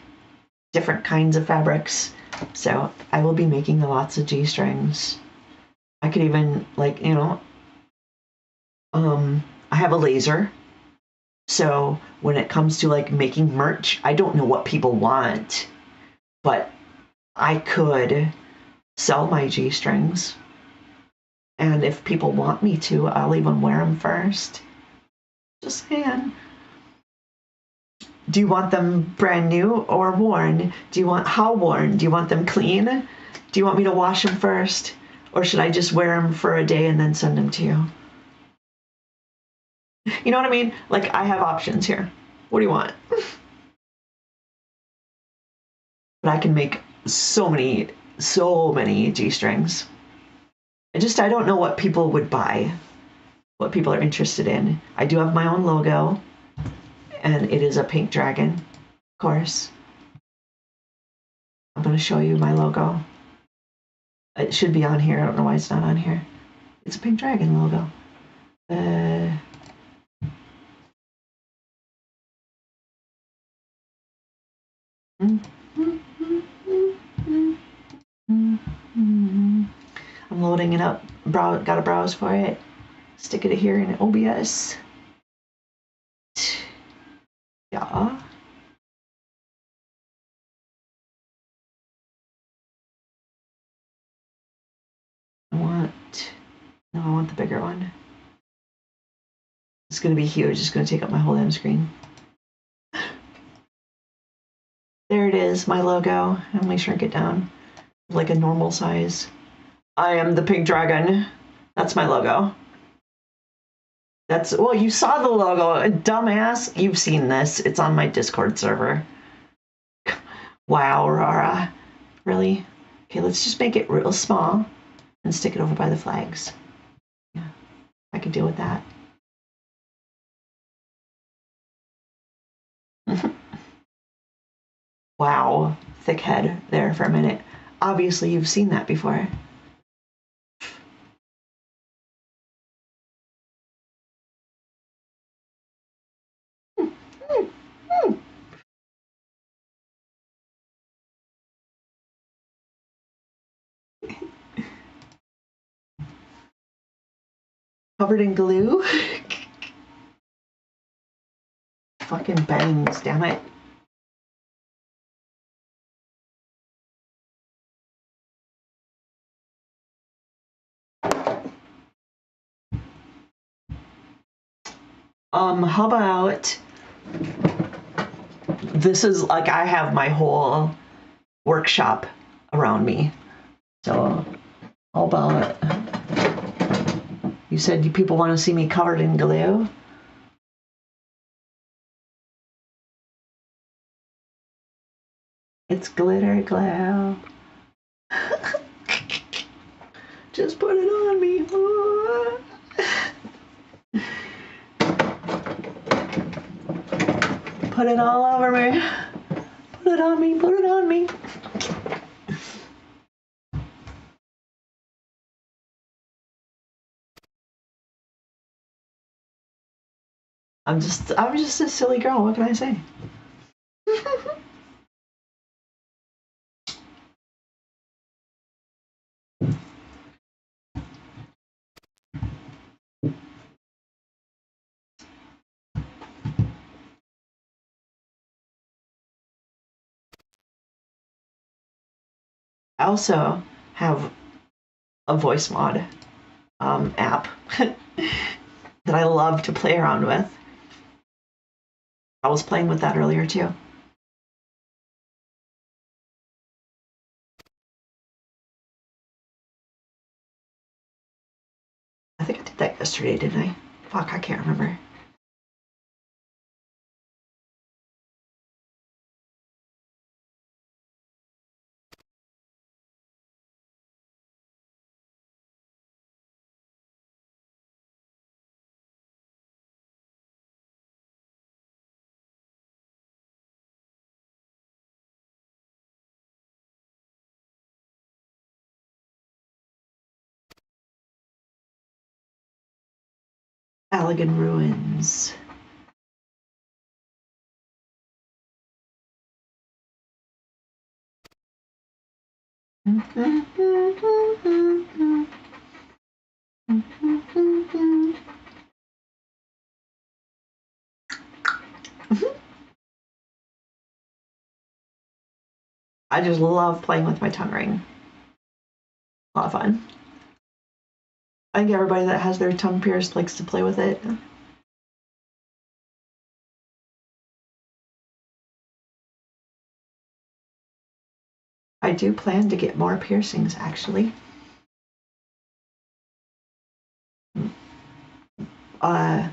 different kinds of fabrics. So I will be making lots of G-strings. I could even, I have a laser. So when it comes to making merch, I don't know what people want, but I could sell my G-strings. And if people want me to, I'll even wear them first. Just saying. Do you want them brand new or worn? How worn? Do you want them clean? Do you want me to wash them first? Or should I just wear them for a day and then send them to you? You know what I mean? Like, I have options here. What do you want? But I can make so many G-strings. I don't know what people would buy, what people are interested in. I do have my own logo, and it is a pink dragon, of course. I'm going to show you my logo. It should be on here. I don't know why it's not on here. It's a pink dragon logo. I'm loading it up. Got to browse for it. Stick it here in OBS. Yeah. I want the bigger one. It's going to be huge. It's going to take up my whole damn screen. There it is, my logo. Let me shrink it down like a normal size. I am the pink dragon. That's my logo. Well, you saw the logo, dumbass. You've seen this. It's on my Discord server. Wow, Aurora. Really? Okay, let's just make it real small and stick it over by the flags. Yeah, I can deal with that. Wow, thick head there for a minute. Obviously, you've seen that before. Covered in glue? Fucking bangs, damn it. How about this is like I have my whole workshop around me. So how about you said people want to see me covered in glue? It's glitter glue. Just put it on me. Put it all over me. Put it on me. Put it on me. I'm just a silly girl. What can I say? I also have a voice mod app that I love to play around with. I was playing with that earlier too. I think I did that yesterday, didn't I? Fuck, I can't remember. Allegan Ruins. I just love playing with my tongue ring. A lot of fun. I think everybody that has their tongue pierced likes to play with it. I do plan to get more piercings, actually. It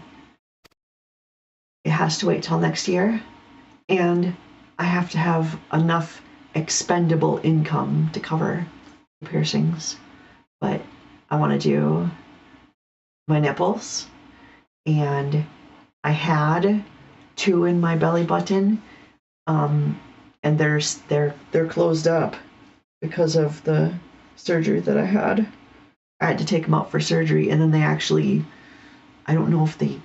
has to wait till next year, and I have to have enough expendable income to cover piercings. But I want to do my nipples, and I had 2 in my belly button, and they're closed up because of the surgery that I had. I had to take them out for surgery, and then they actually, I don't know if they,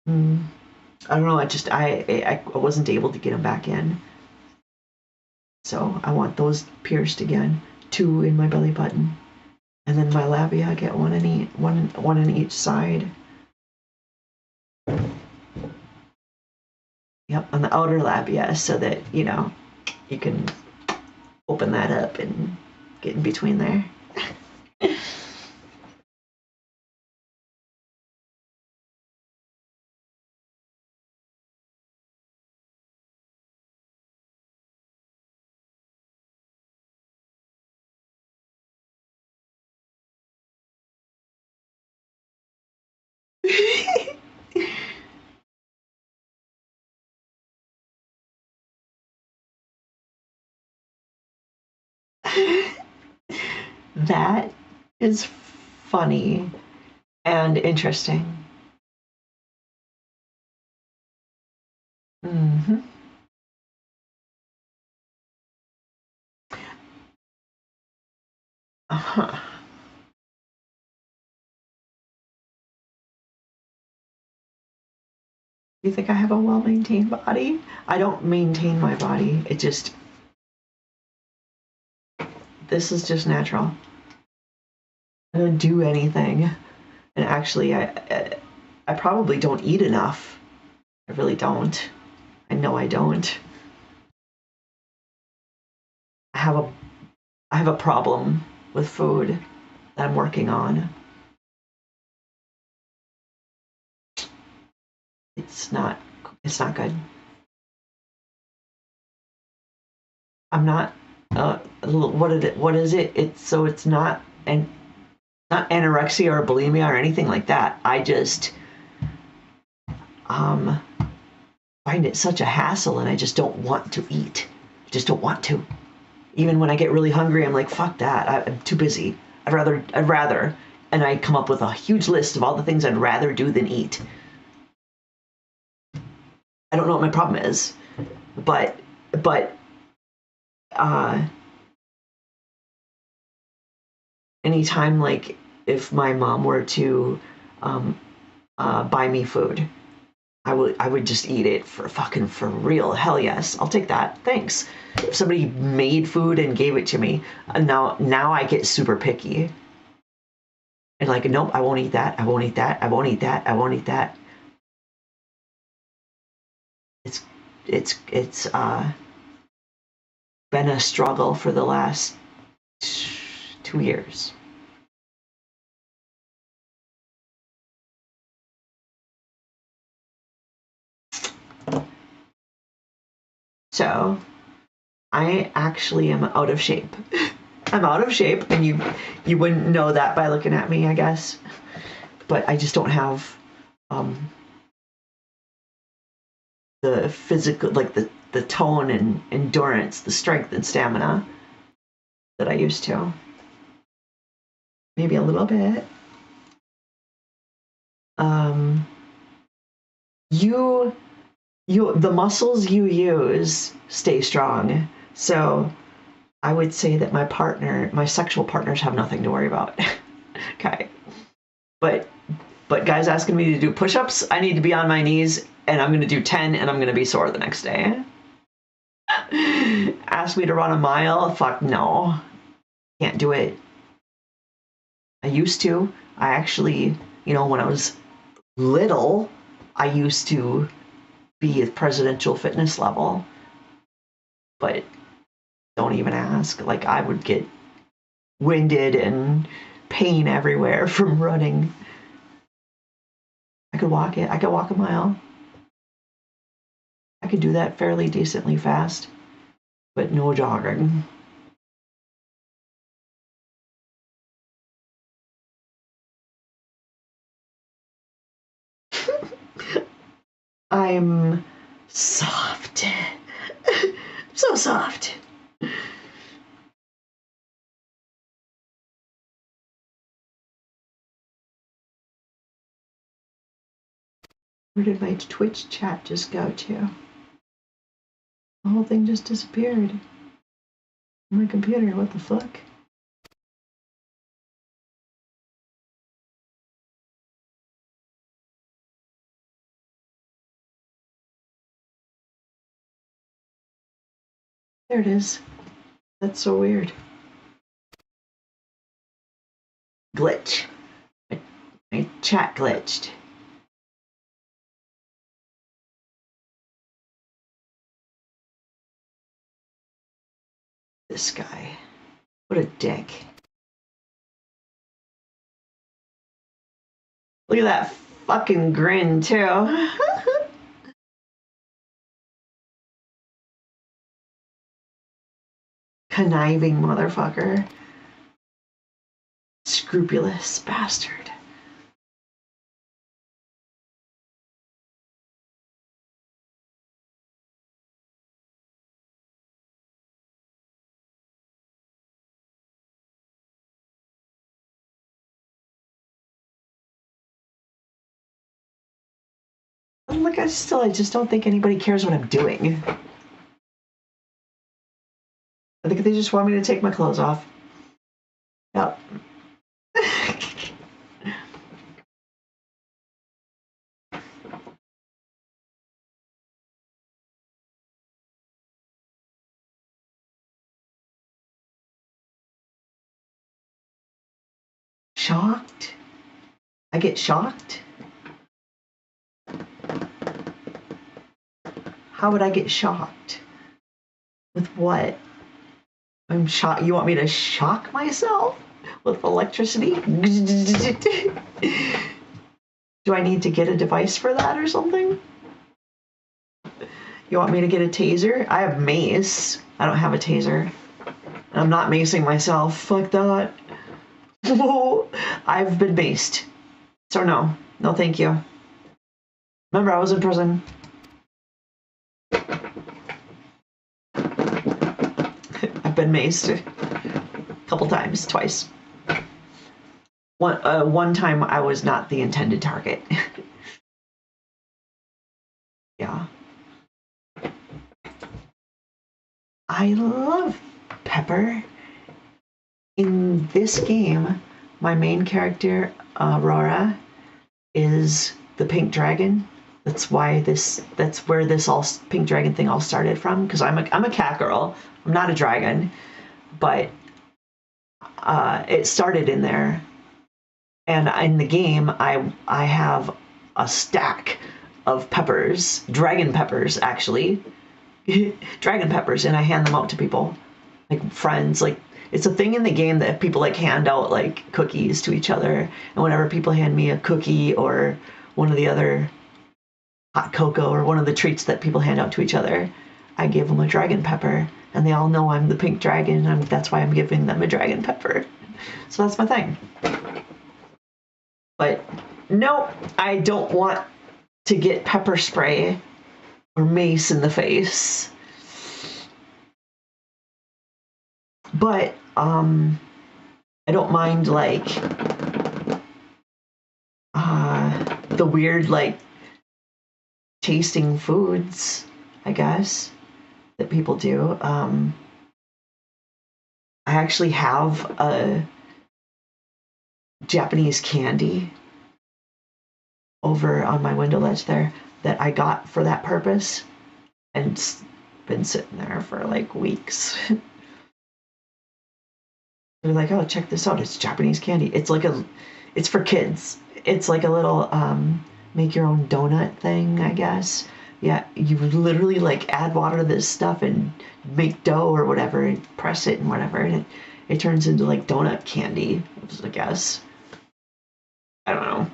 I don't know. I wasn't able to get them back in. So I want those pierced again, 2 in my belly button, and then my labia. I get one in each side. Yep, on the outer labia, so that you can open that up and get in between there. That is funny and interesting. Mm-hmm. Uh-huh. You think I have a well-maintained body? I don't maintain my body. This is just natural. I don't do anything. And actually, I probably don't eat enough. I really don't. I know I don't. I have a problem with food that I'm working on. It's not good. I'm not what is it? It's not anorexia or bulimia or anything like that. I just find it such a hassle, and I just don't want to eat. I just don't want to. Even when I get really hungry, I'm like, fuck that. I'm too busy. I'd rather, and I come up with a huge list of all the things I'd rather do than eat. I don't know what my problem is, but anytime, like, if my mom were to buy me food, I would just eat it for real. Hell yes, I'll take that. Thanks. If somebody made food and gave it to me, now I get super picky. And like, nope, I won't eat that. I won't eat that. I won't eat that. I won't eat that. It's been a struggle for the last 2 years. So I actually am out of shape. I'm out of shape, and you wouldn't know that by looking at me, I guess. But I just don't have the physical, like the tone and endurance, the strength and stamina that I used to. Maybe a little bit. The muscles you use stay strong. So I would say that my sexual partners have nothing to worry about. Okay. But guys asking me to do push-ups, I need to be on my knees, and I'm going to do 10, and I'm going to be sore the next day. Ask me to run a mile, fuck no. Can't do it. I used to. I actually, when I was little, I used to be at presidential fitness level. But don't even ask. Like, I would get winded and pain everywhere from running. I could walk it. I could walk a mile. I could do that fairly decently fast, but no jogging. I'm soft. So soft. Where did my Twitch chat just go to? The whole thing just disappeared. My computer, what the fuck? There it is. That's so weird. Glitch. My chat glitched. This guy. What a dick. Look at that fucking grin, too. Conniving motherfucker. Scrupulous bastard. Look, I just don't think anybody cares what I'm doing. I think they just want me to take my clothes off. Yep. Shocked? I get shocked? How would I get shocked? With what? I'm shocked. You want me to shock myself with electricity? Do I need to get a device for that or something? You want me to get a taser? I have mace. I don't have a taser. I'm not macing myself. Fuck that. I've been maced. So no. No thank you. Remember, I was in prison. I've been maced a couple times, twice. One time I was not the intended target. Yeah. I love Pepper. In this game, my main character, Aurora, is the pink dragon. That's where this all pink dragon thing all started from, because I'm a cat girl. I'm not a dragon, but it started in there. And in the game, I have a stack of peppers, dragon peppers actually, dragon peppers, and I hand them out to people, like friends. Like, it's a thing in the game that people like hand out like cookies to each other, and whenever people hand me a cookie or one of the other hot cocoa or one of the treats that people hand out to each other, I give them a dragon pepper, and they all know I'm the pink dragon, and that's why I'm giving them a dragon pepper. So that's my thing. But no, I don't want to get pepper spray or mace in the face. But I don't mind like the weird like tasting foods, I guess, that people do. I actually have a Japanese candy over on my window ledge there that I got for that purpose, and it's been sitting there for like weeks. They're like, oh, check this out, it's Japanese candy. It's for kids. It's like a little make your own donut thing, I guess. Yeah, you literally like add water to this stuff and make dough or whatever and press it and whatever, and it turns into like donut candy, I guess. I don't know.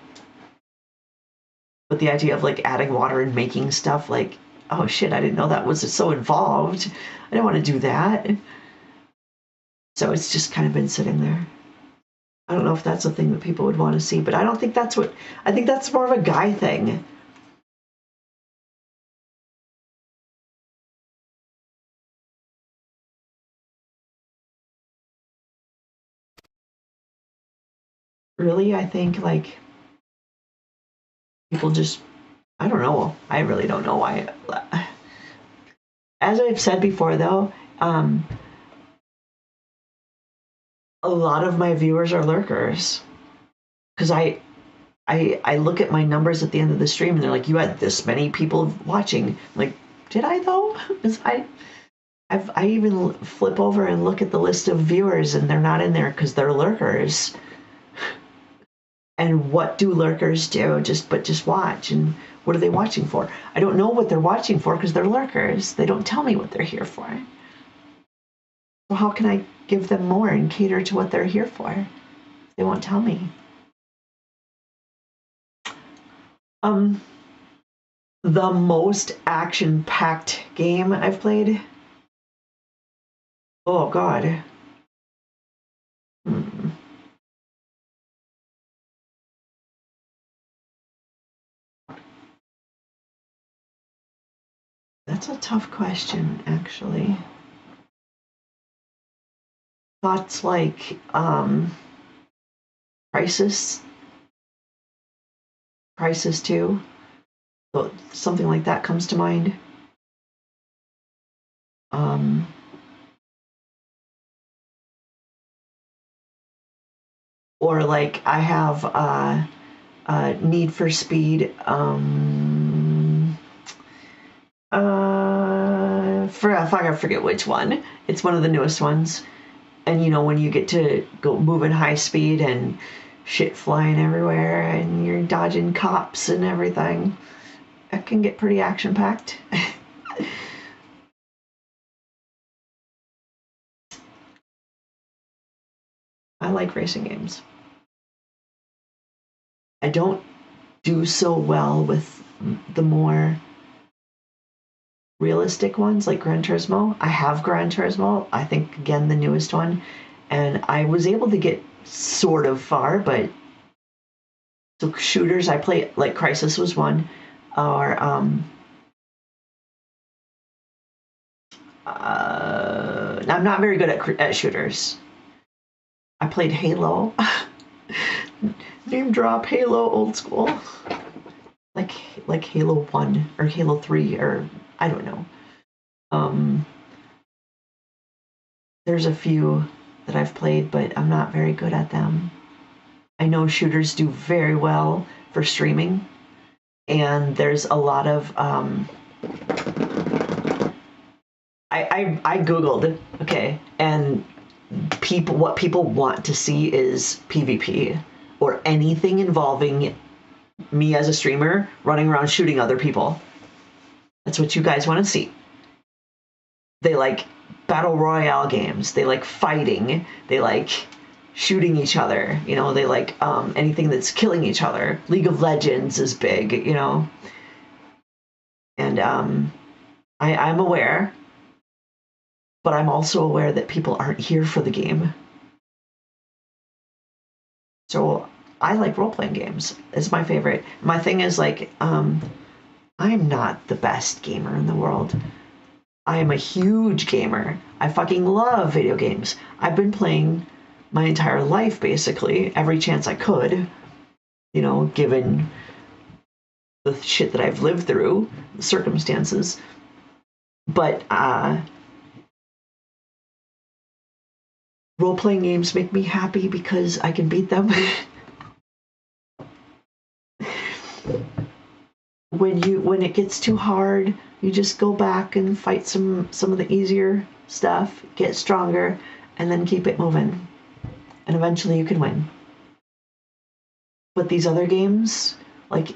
But the idea of like adding water and making stuff, like, oh shit, I didn't know that was so involved. I didn't want to do that. So it's just kind of been sitting there. I don't know if that's a thing that people would want to see, but I don't think that's what, I think that's more of a guy thing. Really, I think like people just, I don't know. I really don't know why. As I've said before, though, a lot of my viewers are lurkers because I look at my numbers at the end of the stream and they're like, you had this many people watching. I'm like, did I though? Because I even flip over and look at the list of viewers and they're not in there because they're lurkers. And what do lurkers do? Just watch. And what are they watching for? I don't know what they're watching for because they're lurkers. They don't tell me what they're here for. So how can I give them more and cater to what they're here for? They won't tell me. The most action-packed game I've played. Oh God. That's a tough question, actually. Thoughts like Crisis 2. So something like that comes to mind. Or like I have Need for Speed. I forget which one. It's one of the newest ones. And you know, when you get to go moving high speed and shit flying everywhere and you're dodging cops and everything, it can get pretty action packed. I like racing games. I don't do so well with the more realistic ones like Gran Turismo. I have Gran Turismo, I think again the newest one, and I was able to get sort of far, but so shooters I play like Crisis was one, or I'm not very good at shooters. I played Halo. Name drop Halo old school. Like Halo 1 or Halo 3 or I don't know. There's a few that I've played, but I'm not very good at them. I know shooters do very well for streaming, and there's a lot of I googled, okay, and what people want to see is PvP or anything involving me as a streamer running around shooting other people. That's what you guys want to see. They like battle royale games. They like fighting. They like shooting each other. You know, they like anything that's killing each other. League of Legends is big, you know. And I'm aware, but I'm also aware that people aren't here for the game. So I like role-playing games. It's my favorite. My thing is like, I'm not the best gamer in the world. I am a huge gamer. I fucking love video games. I've been playing my entire life, basically, every chance I could, you know, given the shit that I've lived through, the circumstances. But role-playing games make me happy because I can beat them. When it gets too hard, you just go back and fight some of the easier stuff, get stronger, and then keep it moving. And eventually you can win. But these other games, like,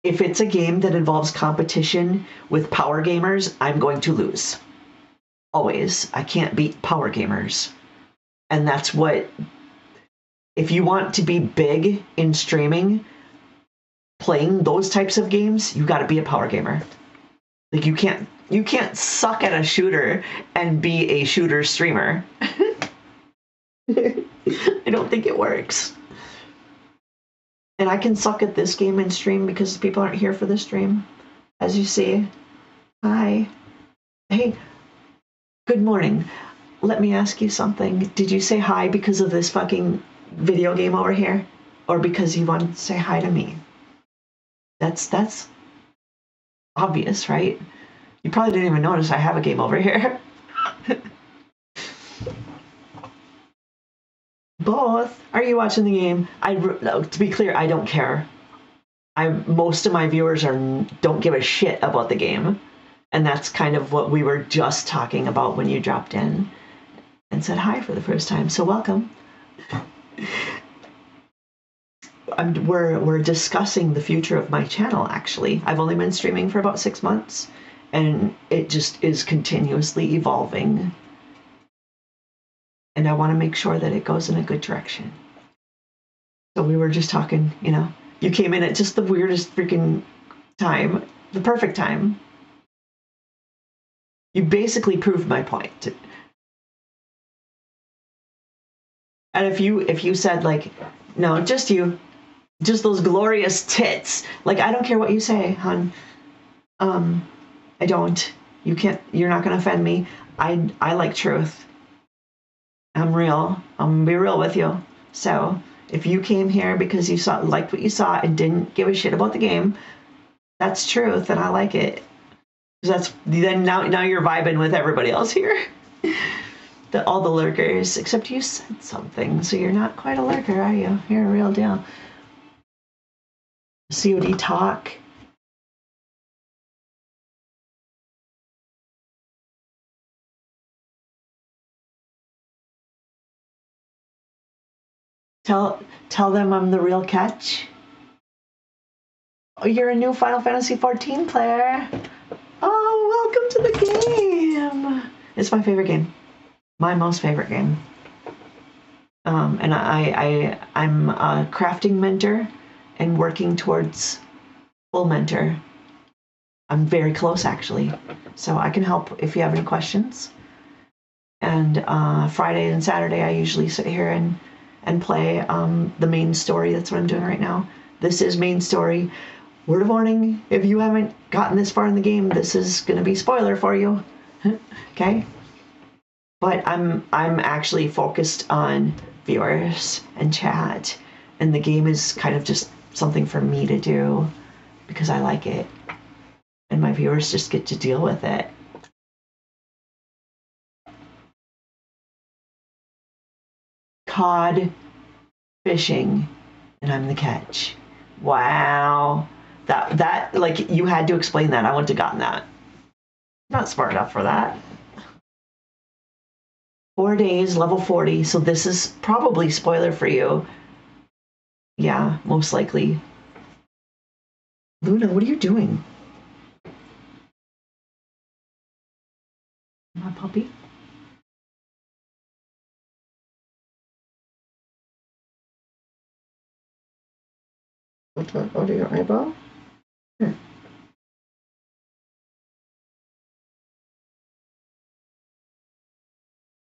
if it's a game that involves competition with power gamers, I'm going to lose. Always. I can't beat power gamers. And that's what, if you want to be big in streaming, playing those types of games, you got to be a power gamer. Like you can't suck at a shooter and be a shooter streamer. I don't think it works. And I can suck at this game and stream because people aren't here for the stream. As you see. Hi. Hey. Good morning. Let me ask you something. Did you say hi because of this fucking video game over here? Or because you wanted to say hi to me? That's obvious, right? You probably didn't even notice I have a game over here. Both. Are you watching the game? To be clear, I don't care. Most of my viewers don't give a shit about the game. And that's kind of what we were just talking about when you dropped in and said hi for the first time. So welcome. We're discussing the future of my channel, actually. I've only been streaming for about 6 months, and it just is continuously evolving. And I want to make sure that it goes in a good direction. So we were just talking, you came in at just the weirdest freaking time, the perfect time. You basically proved my point. And if you said like, no, just you, just those glorious tits, like I don't care what you say, hon. I don't. You're not gonna offend me. I like truth. I'm real. I'm gonna be real with you. So if you came here because you liked what you saw and didn't give a shit about the game, that's truth, and I like it. Then now you're vibing with everybody else here. All the lurkers, except you said something, so you're not quite a lurker, are you? You're a real deal. COD talk. Tell them I'm the real catch. Oh, you're a new Final Fantasy XIV player. Oh, welcome to the game. It's my favorite game. My most favorite game. And I'm a crafting mentor and working towards full mentor. I'm very close, actually. So I can help if you have any questions. And Friday and Saturday, I usually sit here and play the main story. That's what I'm doing right now. This is main story. Word of warning, if you haven't gotten this far in the game, this is going to be spoiler for you. Okay? But I'm actually focused on viewers and chat. And the game is kind of just something for me to do because I like it. And my viewers just get to deal with it. Cod fishing, and I'm the catch. Wow. That like you had to explain that. I wouldn't have gotten that. Not smart enough for that. 4 days, level 40. So this is probably spoiler for you. Yeah, most likely. Luna, what are you doing? My puppy? What's that? Oh, your eyeball? Here.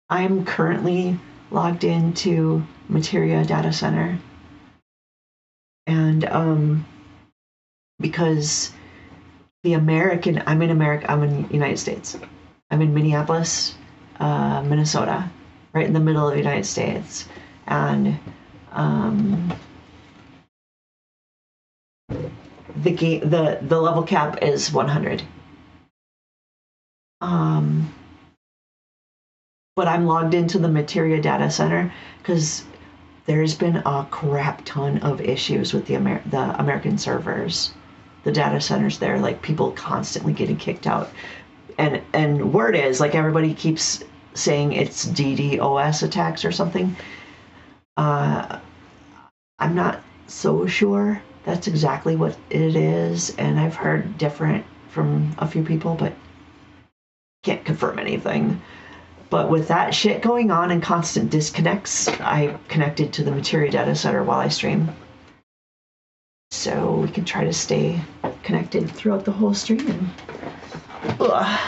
I'm currently logged into Materia Data Center. And because I'm in United States. I'm in Minneapolis, Minnesota, right in the middle of the United States. And the level cap is 100. But I'm logged into the Materia Data Center because there's been a crap ton of issues with the American servers, the data centers there, like people constantly getting kicked out. And word is, like everybody keeps saying it's DDoS attacks or something. I'm not so sure that's exactly what it is, and I've heard different from a few people, but can't confirm anything. But with that shit going on and constant disconnects, I connected to the Materia Data Center while I stream. So we can try to stay connected throughout the whole stream. Ugh.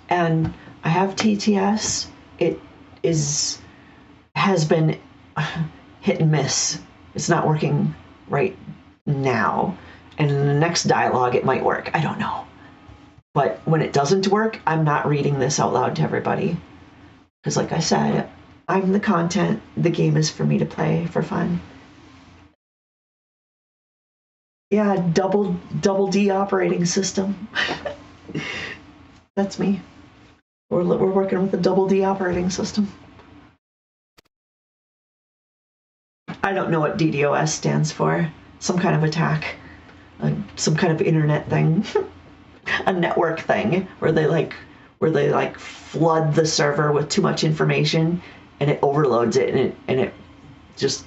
And I have TTS. It has been hit and miss. It's not working right now. And in the next dialogue, it might work. I don't know. But when it doesn't work, I'm not reading this out loud to everybody. Because like I said, I'm the content. The game is for me to play for fun. Yeah, double D operating system. That's me. We're working with a double D operating system. I don't know what DDoS stands for. Some kind of attack. Some kind of internet thing. A network thing where they flood the server with too much information and it overloads it and it just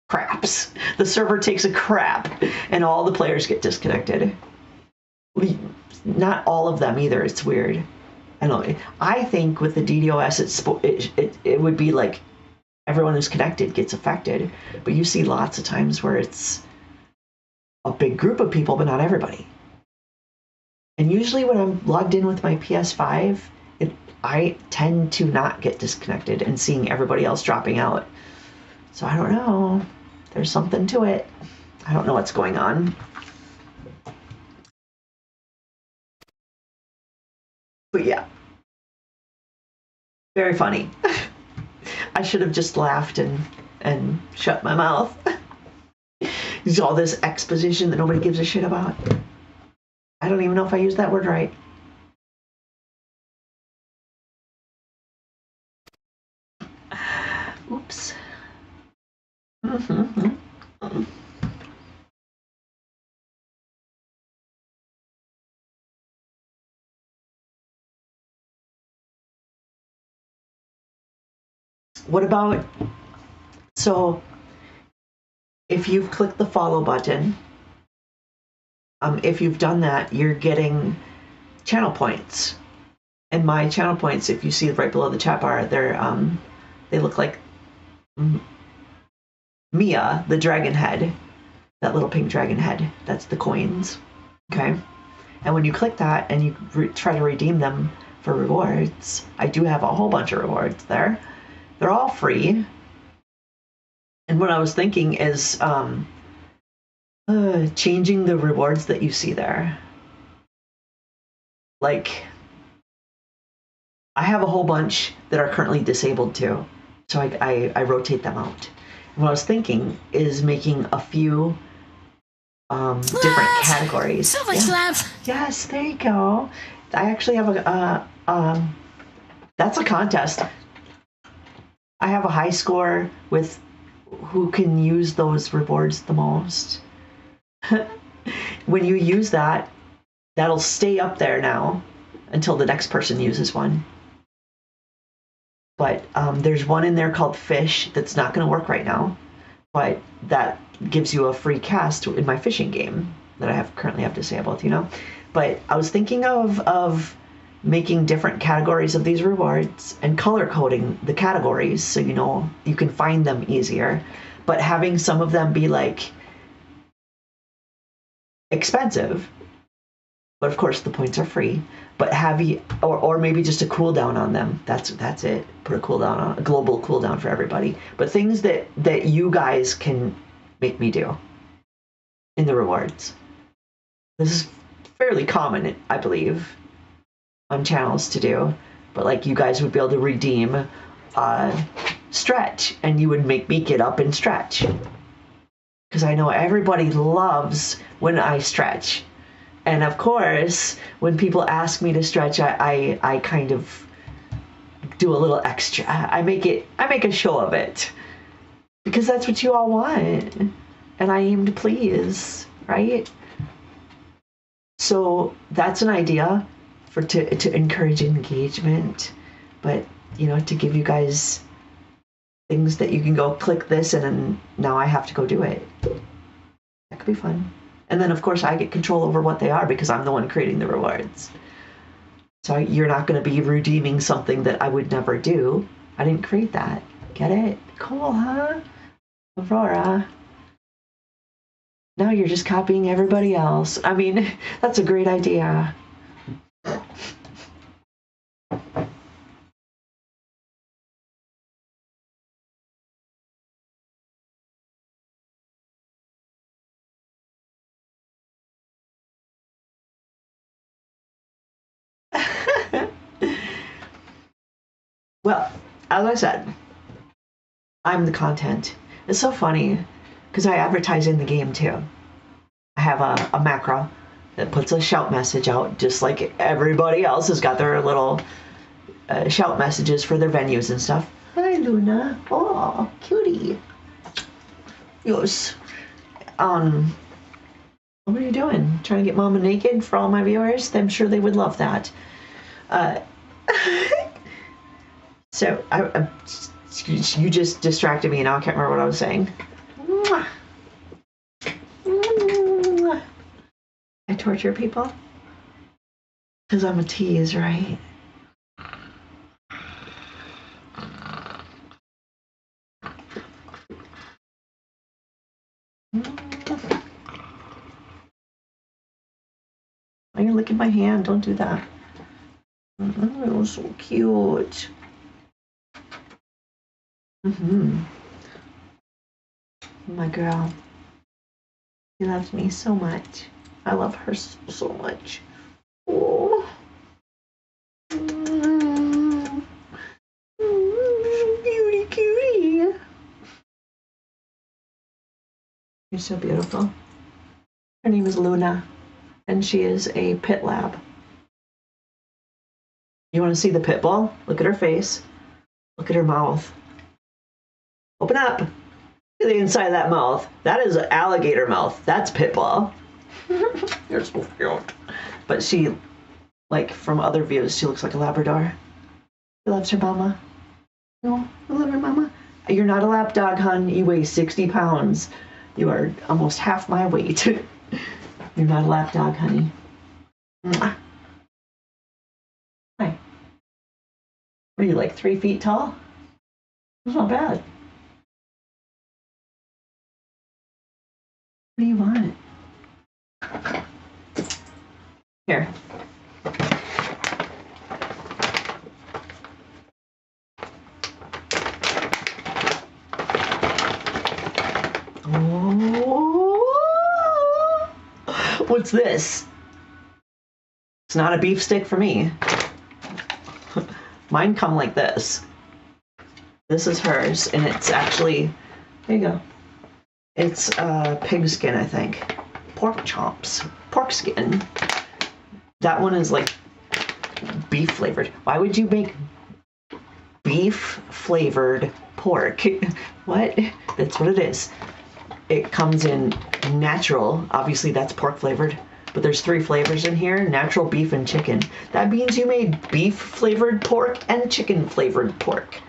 craps. The server takes a crap and all the players get disconnected. Not all of them either. It's weird. I don't know. I think with the DDoS, it would be like everyone who's connected gets affected, but you see lots of times where it's a big group of people, but not everybody. And usually when I'm logged in with my PS5, I tend to not get disconnected and seeing everybody else dropping out. So I don't know. There's something to it. I don't know what's going on. But yeah. Very funny. I should have just laughed and shut my mouth. There's all this exposition that nobody gives a shit about. I don't even know if I used that word right. Oops. What about, so if you've clicked the follow button, if you've done that, you're getting channel points. And my channel points, if you see right below the chat bar, they look like Mia, the dragon head, that little pink dragon head. That's the coins. Okay. And when you click that and you try to redeem them for rewards, I do have a whole bunch of rewards there. They're all free. And what I was thinking is changing the rewards that you see there. Like, I have a whole bunch that are currently disabled too. So I rotate them out. And what I was thinking is making a few different categories. Silver slab. Yes, there you go. I actually have that's a contest. I have a high score with who can use those rewards the most. When you use that, that'll stay up there now until the next person uses one. But there's one in there called Fish that's not going to work right now, but that gives you a free cast in my fishing game that I currently have disabled, you know. But I was thinking of making different categories of these rewards and color coding the categories so you know you can find them easier, but having some of them be like expensive, but of course the points are free, but heavy, or maybe just a cooldown on them. That's it. Put a cooldown on, a global cooldown for everybody, but things that you guys can make me do in the rewards. This is fairly common, I believe, on channels to do, but like you guys would be able to redeem stretch, and you would make me get up and stretch, because I know everybody loves when I stretch. And of course, when people ask me to stretch, I kind of do a little extra. I make a show of it, because that's what you all want, and I aim to please, right? So that's an idea to encourage engagement, but you know, to give you guys things that you can go click this and then now I have to go do it. That could be fun. And then of course I get control over what they are because I'm the one creating the rewards. So you're not going to be redeeming something that I would never do. I didn't create that. Get it? Cool, huh? Aurora. Now you're just copying everybody else. I mean, that's a great idea. Well, as I said, I'm the content. It's so funny because I advertise in the game too. I have a macro that puts a shout message out, just like everybody else has got their little shout messages for their venues and stuff. Hi, Luna. Oh, cutie. Yes. What are you doing? Trying to get Mama naked for all my viewers? I'm sure they would love that. So you just distracted me, and now I can't remember what I was saying. Mwah. Mwah. I torture people because I'm a tease, right? Why are you licking my hand? Don't do that. It was so cute. My girl. She loves me so much. I love her so much. Oh. Cutie, cutie. You're so beautiful. Her name is Luna, and she is a pit lab. You want to see the pit bull? Look at her face. Look at her mouth. Open up. Look at the inside of that mouth. That is an alligator mouth. That's pit bull. You're so cute. But she, like from other views, she looks like a Labrador. She loves her mama. No, I love her mama. You're not a lap dog, hun. You weigh 60 pounds. You are almost half my weight. You're not a lap dog, honey. Mwah. Hi. What are you, like 3 feet tall? That's not bad. What do you want? Here. Oh. What's this? It's not a beef stick for me. Mine come like this. This is hers, and it's actually, there you go. It's pig skin, I think. Pork chops. Pork skin. That one is like beef flavored. Why would you make beef flavored pork? What? That's what it is. It comes in natural. Obviously, that's pork flavored. But there's 3 flavors in here, natural, beef, and chicken. That means you made beef flavored pork and chicken flavored pork.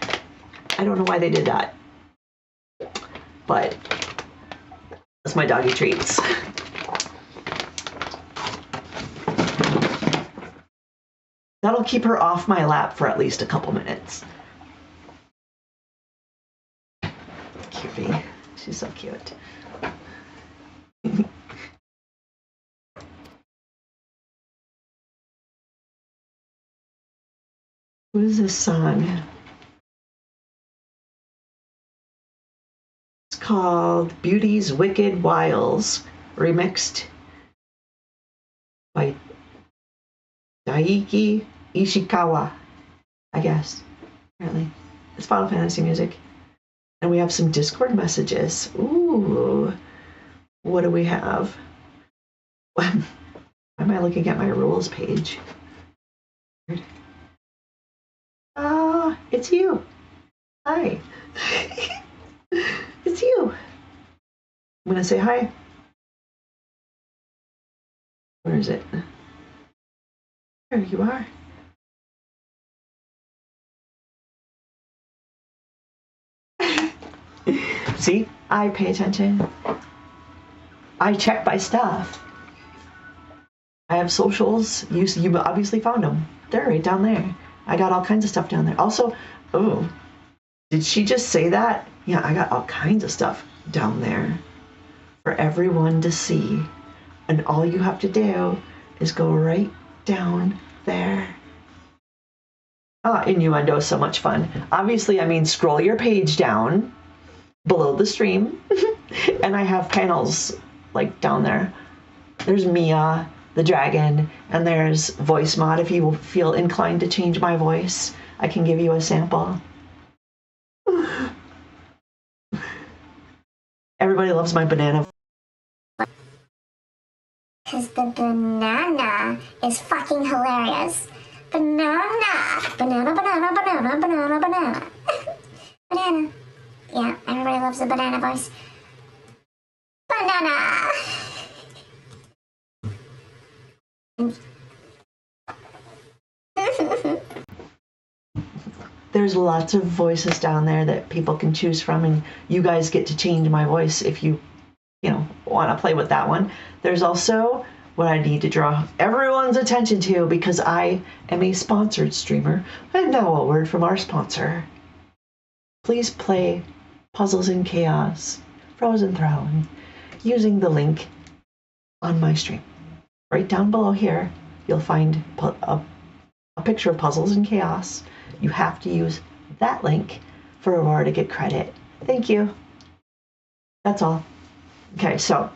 I don't know why they did that. But that's my doggy treats. That'll keep her off my lap for at least a couple minutes. Cutie. She's so cute. What is this song? It's called Beauty's Wicked Wiles, remixed by Daiki Ishikawa, I guess. Apparently. It's Final Fantasy music. And we have some Discord messages. Ooh. What do we have? Why am I looking at my rules page? Ah, it's you. Hi. It's you. I'm gonna say hi. Where is it? There you are. See, I pay attention. I check my stuff. I have socials. You obviously found them. They're right down there. I got all kinds of stuff down there. Also, oh, did she just say that? Yeah, I got all kinds of stuff down there for everyone to see. And all you have to do is go right down there. Innuendo is so much fun. Obviously, I mean, scroll your page down below the stream. And I have panels like down there. There's Mia, the dragon, and there's voice mod. If you feel inclined to change my voice, I can give you a sample. Everybody loves my banana. Because the banana is fucking hilarious. Banana. Banana, banana, banana, banana, banana. Banana. Yeah, everybody loves the banana voice. Banana. There's lots of voices down there that people can choose from, and you guys get to change my voice if you want to play with that one. There's also what I need to draw everyone's attention to, because I am a sponsored streamer. And now a word from our sponsor. Please play Puzzles in Chaos, Frozen Throne, using the link on my stream. Right down below here, you'll find a picture of Puzzles in Chaos. You have to use that link for Aurora to get credit. Thank you. That's all. Okay, so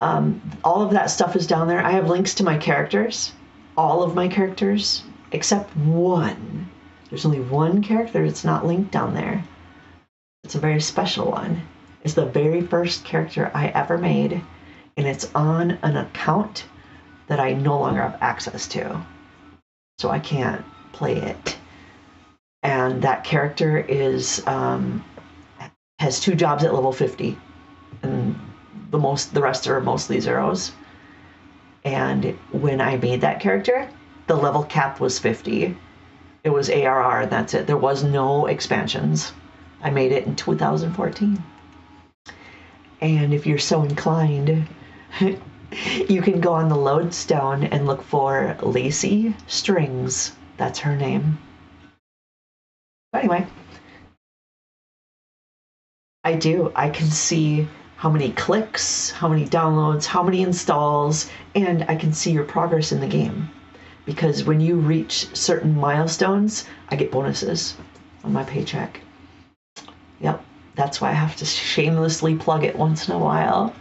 all of that stuff is down there. I have links to my characters, all of my characters, except one. There's only one character that's not linked down there. It's a very special one. It's the very first character I ever made, and it's on an account that I no longer have access to, so I can't play it. And that character is has 2 jobs at level 50, and the rest are mostly zeros. And when I made that character, the level cap was 50. It was ARR, and that's it. There was no expansions. I made it in 2014. And if you're so inclined, you can go on the lodestone and look for Lacey Strings. That's her name. But anyway, I can see how many clicks, how many downloads, how many installs, and I can see your progress in the game. Because when you reach certain milestones, I get bonuses on my paycheck. Yep, that's why I have to shamelessly plug it once in a while.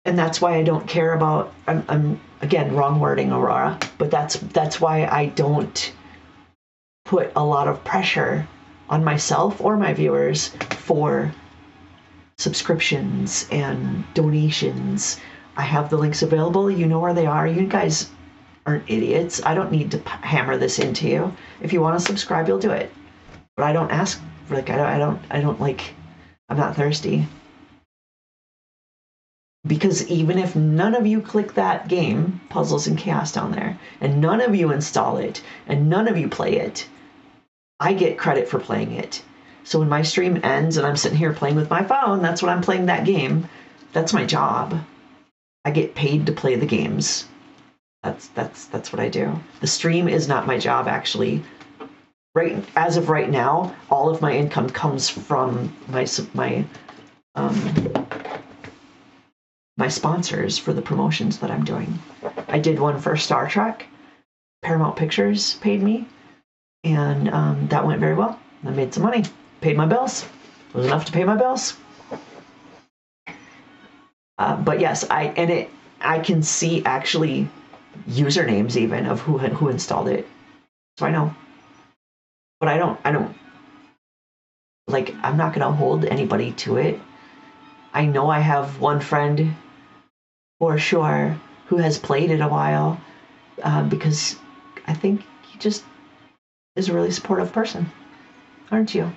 And that's why I don't care about, I'm again, wrong wording, Aurora, but that's why I don't put a lot of pressure on myself or my viewers for subscriptions and donations. I have the links available. You know where they are. You guys aren't idiots. I don't need to hammer this into you. If you want to subscribe, you'll do it. But I don't ask for, like, I'm not thirsty. Because even if none of you click that game, Puzzles in Chaos, down there, and none of you install it, and none of you play it, I get credit for playing it. So when my stream ends and I'm sitting here playing with my phone, that's when I'm playing that game. That's my job. I get paid to play the games. That's what I do. The stream is not my job, actually. Right as of right now, all of my income comes from my sponsors for the promotions that I'm doing. I did one for Star Trek. Paramount Pictures paid me, and that went very well. I made some money, paid my bills. It was enough to pay my bills. But yes, I can see actually usernames even of who installed it, so I know. But I don't like, I'm not gonna hold anybody to it. I know I have one friend for sure who has played it a while, because I think he just is a really supportive person, aren't you?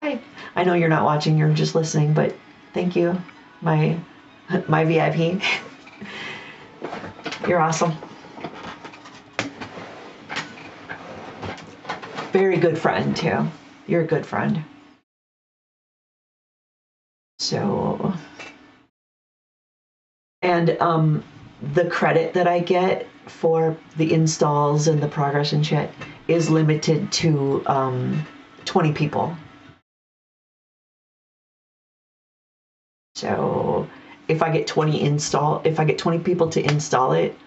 Hi. I know you're not watching, you're just listening, but thank you, my VIP. You're awesome. Very good friend too. You're a good friend. So, and the credit that I get for the installs and the progress and shit is limited to 20 people. So if I get 20 people to install it,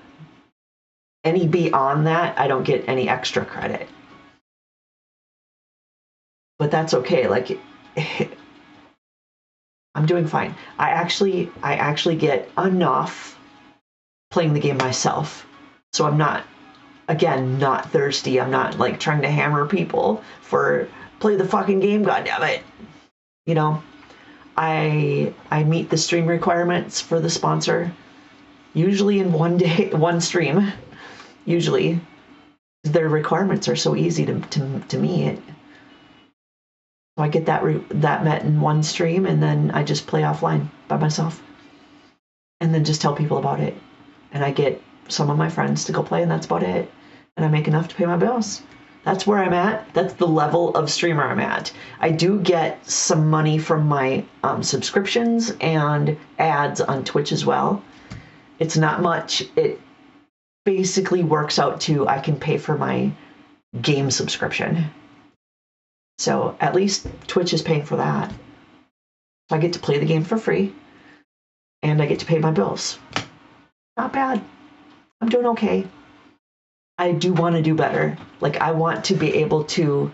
any beyond that, I don't get any extra credit. But that's okay. Like, I'm doing fine. I actually get enough playing the game myself. So I'm not, again, not thirsty. I'm not like trying to hammer people for play the fucking game, goddammit. You know, I meet the stream requirements for the sponsor, usually in one stream. Usually, their requirements are so easy to meet. So I get that met in one stream, and then I just play offline by myself, and then just tell people about it. And I get some of my friends to go play, and that's about it. And I make enough to pay my bills. That's where I'm at. That's the level of streamer I'm at. I do get some money from my subscriptions and ads on Twitch as well. It's not much. It basically works out to I can pay for my game subscription. So at least Twitch is paying for that. So I get to play the game for free, and I get to pay my bills. Not bad. I'm doing okay. I do want to do better. Like, I want to be able to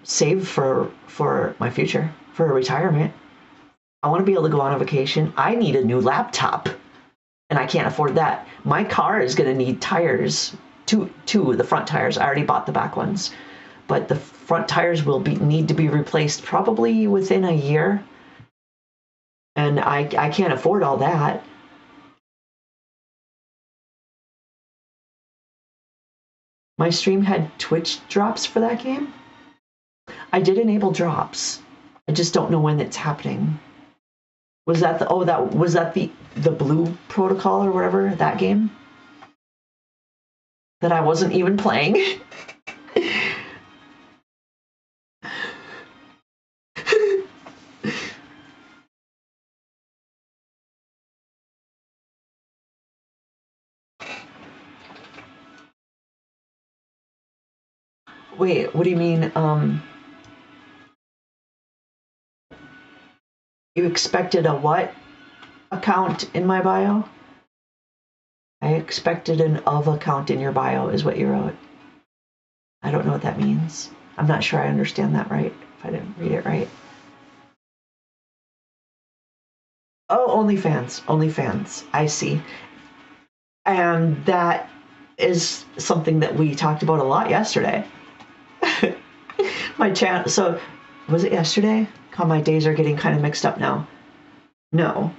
save for my future, for retirement. I want to be able to go on a vacation. I need a new laptop, and I can't afford that. My car is going to need tires, two of the front tires. I already bought the back ones, but the front tires will need to be replaced probably within a year, and I can't afford all that. My stream had Twitch drops for that game. I did enable drops. I just don't know when it's happening. Was that the blue protocol or whatever, that game? That I wasn't even playing? Wait, what do you mean? You expected a what account in my bio? I expected an of account in your bio is what you wrote. I don't know what that means. I'm not sure I understand that right, if I didn't read it right. Oh, OnlyFans. I see. And that is something that we talked about a lot yesterday. My channel, so was it yesterday? God, my days are getting kind of mixed up now. No.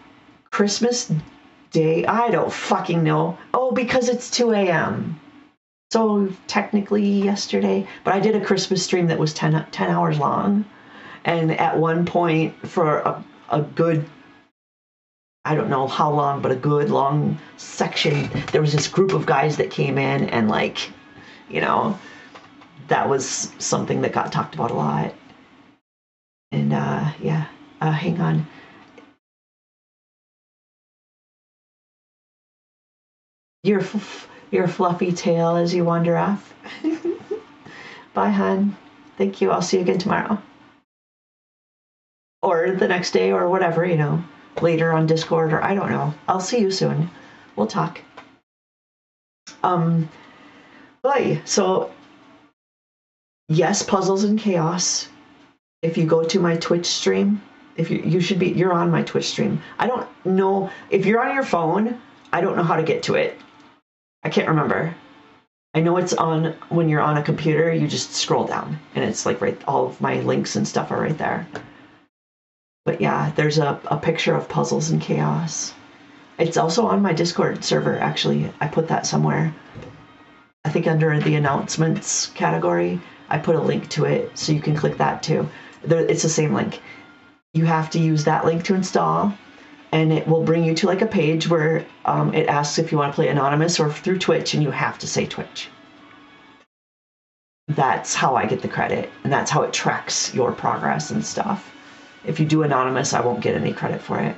Christmas Day, I don't fucking know. Oh, because it's 2 a.m. So technically yesterday, but I did a Christmas stream that was 10 hours long. And at one point for a good, I don't know how long, but a good long section, there was this group of guys that came in, and like, you know, that was something that got talked about a lot. And yeah, hang on. Your fluffy tail as you wander off. Bye, hon. Thank you. I'll see you again tomorrow. Or the next day, or whatever, you know, later on Discord, or I don't know. I'll see you soon. We'll talk. Boy, so yes, Puzzles and Chaos. If you go to my Twitch stream, if you're on my Twitch stream. I don't know if you're on your phone. I don't know how to get to it. I can't remember. I know it's on when you're on a computer. You just scroll down, and it's like right. All of my links and stuff are right there. But yeah, there's a picture of Puzzles and Chaos. It's also on my Discord server. Actually, I put that somewhere. I think under the announcements category, I put a link to it, so you can click that too. It's the same link. You have to use that link to install, and it will bring you to like a page where it asks if you want to play anonymous or through Twitch, and you have to say Twitch. That's how I get the credit, and that's how it tracks your progress and stuff. If you do anonymous, I won't get any credit for it.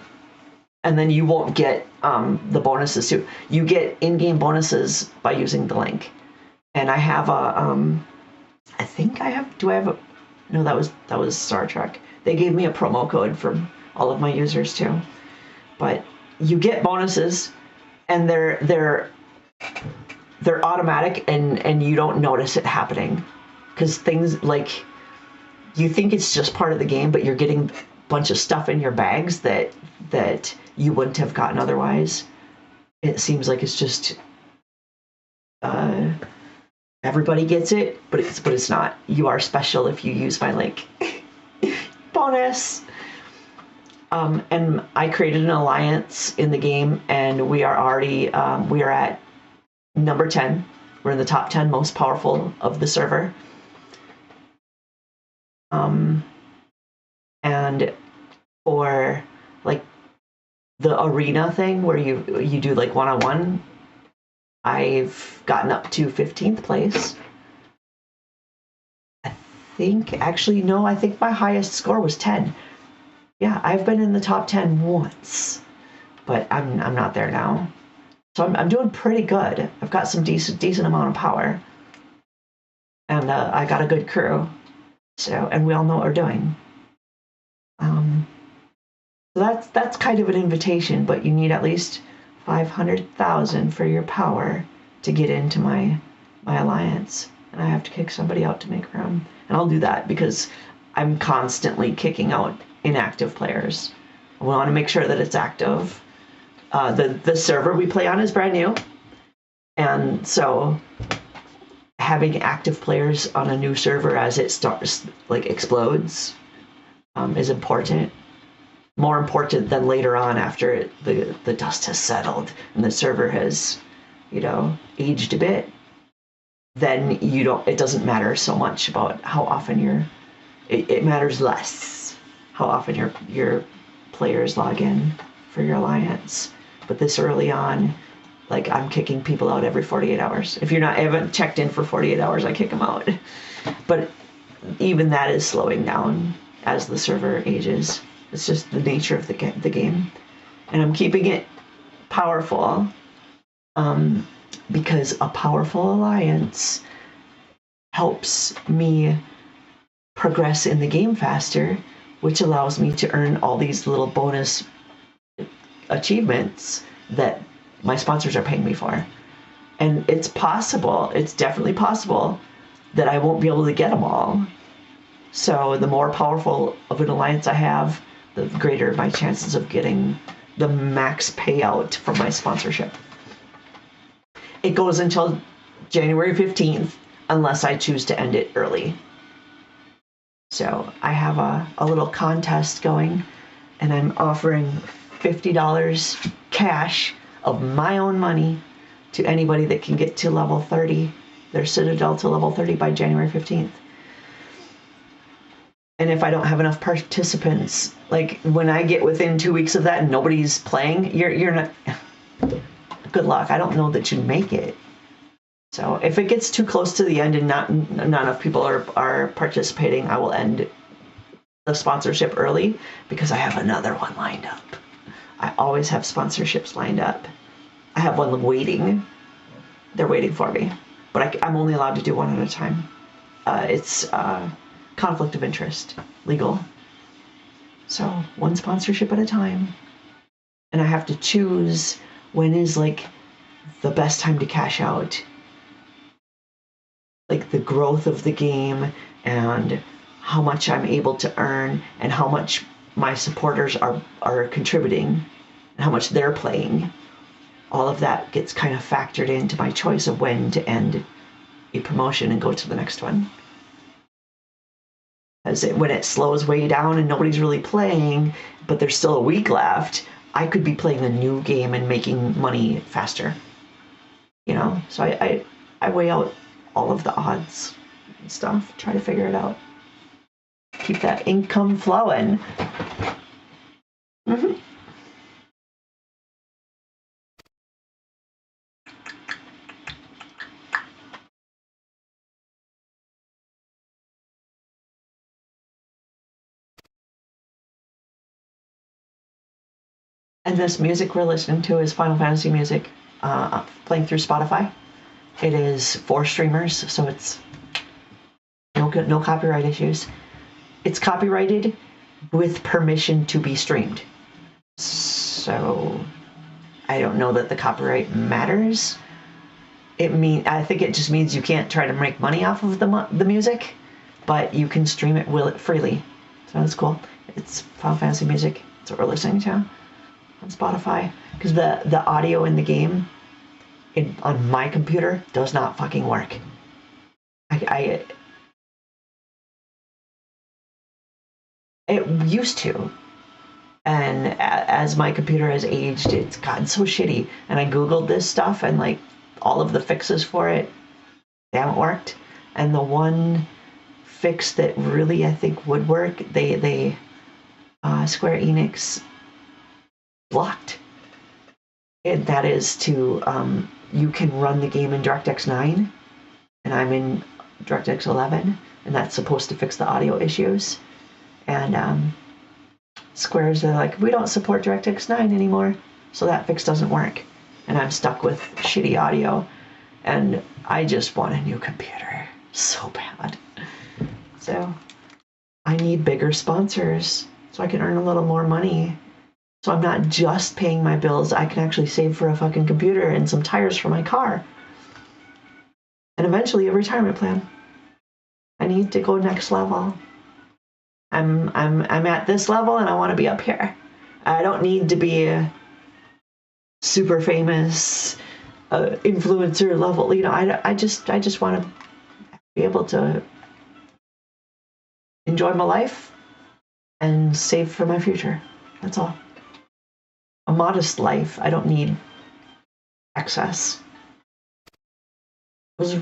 And then you won't get the bonuses too. You get in-game bonuses by using the link. And I have a, I think I have, do I have a, no, that was Star Trek. They gave me a promo code all of my users too. But you get bonuses, and they're automatic, and you don't notice it happening, because things like, you think it's just part of the game, but you're getting a bunch of stuff in your bags that you wouldn't have gotten otherwise. It seems like it's just everybody gets it, but it's not. You are special if you use my link. Bonus. And I created an alliance in the game, and we are already we are at number 10. We're in the top 10 most powerful of the server. And for like the arena thing where you do like one-on-one, I've gotten up to 15th place. I think my highest score was 10. Yeah, I've been in the top 10 once, but I'm not there now. So I'm doing pretty good. I've got some decent amount of power, and I got a good crew. So, and we all know what we're doing. So that's kind of an invitation, but you need at least 500,000 for your power to get into my alliance, and I have to kick somebody out to make room. And I'll do that because I'm constantly kicking out inactive players. I want to make sure that it's active. The server we play on is brand new, and so having active players on a new server as it starts, like, explodes, is important. More important than later on after the dust has settled and the server has, aged a bit. Then it doesn't matter so much about how often it matters less how often your players log in for your alliance. But this early on, like, I'm kicking people out every 48 hours. If I haven't checked in for 48 hours, I kick them out. But even that is slowing down as the server ages. It's just the nature of the game. And I'm keeping it powerful, because a powerful alliance helps me progress in the game faster, which allows me to earn all these little bonus achievements that my sponsors are paying me for. And it's definitely possible that I won't be able to get them all. So the more powerful of an alliance I have, the greater my chances of getting the max payout from my sponsorship. It goes until January 15th, unless I choose to end it early. So I have a little contest going, and I'm offering $50 cash of my own money to anybody that can get to level 30, their Citadel to level 30 by January 15th. And if I don't have enough participants, like when I get within 2 weeks of that and nobody's playing, you're not, good luck. I don't know that you make it. So if it gets too close to the end and not enough people are participating, I will end the sponsorship early, because I have another one lined up. I always have sponsorships lined up. I have one waiting. They're waiting for me, but I'm only allowed to do one at a time. It's conflict of interest, legal. So one sponsorship at a time. And I have to choose when is like the best time to cash out. Like the growth of the game and how much I'm able to earn and how much my supporters are contributing and how much they're playing. All of that gets kind of factored into my choice of when to end a promotion and go to the next one. When it slows way down and nobody's really playing, but there's still a week left, I could be playing the new game and making money faster. So I weigh out all of the odds and stuff, try to figure it out. Keep that income flowing. Mm-hmm. And this music we're listening to is Final Fantasy music, playing through Spotify. It is for streamers, so it's no copyright issues. It's copyrighted with permission to be streamed. So I don't know that the copyright matters. I think it just means you can't try to make money off of the music, but you can stream it freely. So that's cool. It's Final Fantasy music. That's what we're listening to on Spotify. Because the audio in the game on my computer does not fucking work. It used to. And as my computer has aged, it's gotten so shitty. And I Googled this stuff, and like all of the fixes for it, they haven't worked. And the one fix that really I think would work, they Square Enix blocked. And that is to, you can run the game in DirectX 9, and I'm in DirectX 11, and that's supposed to fix the audio issues. And Square's, they're like, we don't support DirectX 9 anymore, so that fix doesn't work. And I'm stuck with shitty audio, and I just want a new computer so bad. So I need bigger sponsors so I can earn a little more money. So I'm not just paying my bills, I can actually save for a fucking computer and some tires for my car. And eventually a retirement plan. I need to go next level. I'm at this level and I want to be up here. I don't need to be a super famous influencer level. You know, I just want to be able to enjoy my life and save for my future. That's all. A modest life. I don't need excess. I was,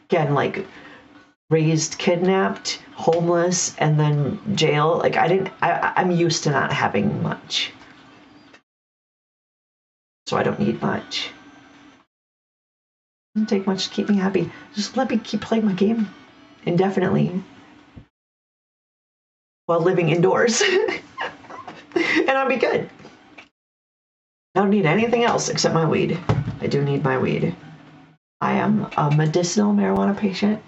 again, like, raised, kidnapped, homeless, and then jail. Like, I'm used to not having much. So I don't need much. It doesn't take much to keep me happy. Just let me keep playing my game indefinitely while living indoors. And I'll be good. I don't need anything else except my weed. I do need my weed. I am a medicinal marijuana patient,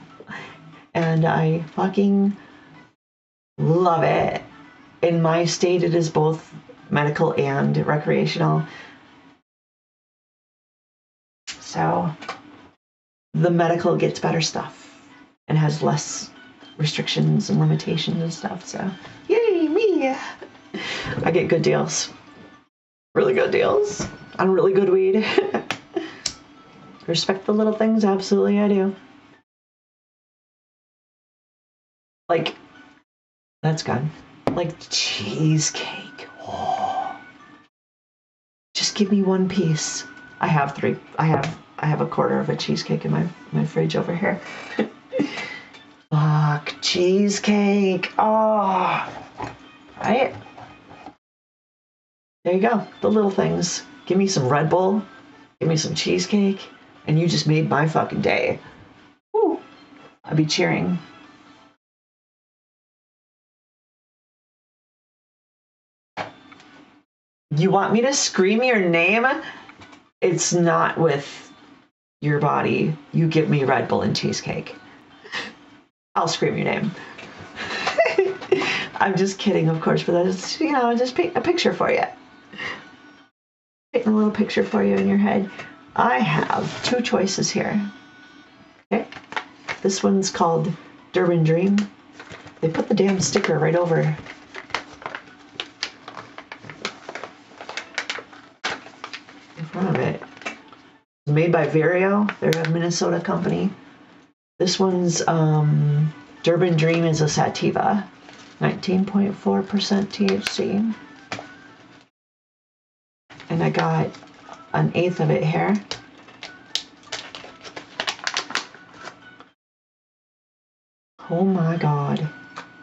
and I fucking love it. In my state, it is both medical and recreational. So the medical gets better stuff and has less restrictions and limitations and stuff. So yay, me! I get good deals. Really good deals on really good weed. Respect the little things, absolutely I do. Like, that's gone. Like cheesecake. Oh. Just give me one piece. I have three. I have a quarter of a cheesecake in my fridge over here. Fuck, cheesecake. Oh, right? There you go. The little things. Give me some Red Bull. Give me some cheesecake. And you just made my fucking day. Woo. I'd be cheering. You want me to scream your name? It's not with your body. You give me Red Bull and cheesecake. I'll scream your name. I'm just kidding, of course, but that's, you know, just paint a picture for you. Paint a little picture for you in your head. I have two choices here. Okay. This one's called Durban Dream. They put the damn sticker right over in front of it. It's made by Vario. They're a Minnesota company. This one's Durban Dream is a sativa. 19.4% THC. And I got an eighth of it here. Oh my God.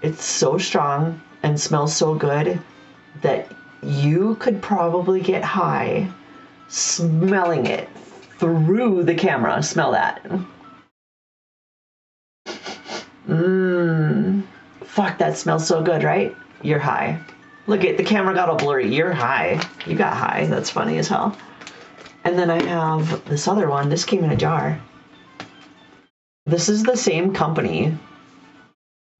It's so strong and smells so good that you could probably get high smelling it through the camera. Smell that. Fuck, that smells so good, right? You're high. Look at the camera got all blurry. You're high. You got high. That's funny as hell. And then I have this other one. This came in a jar. This is the same company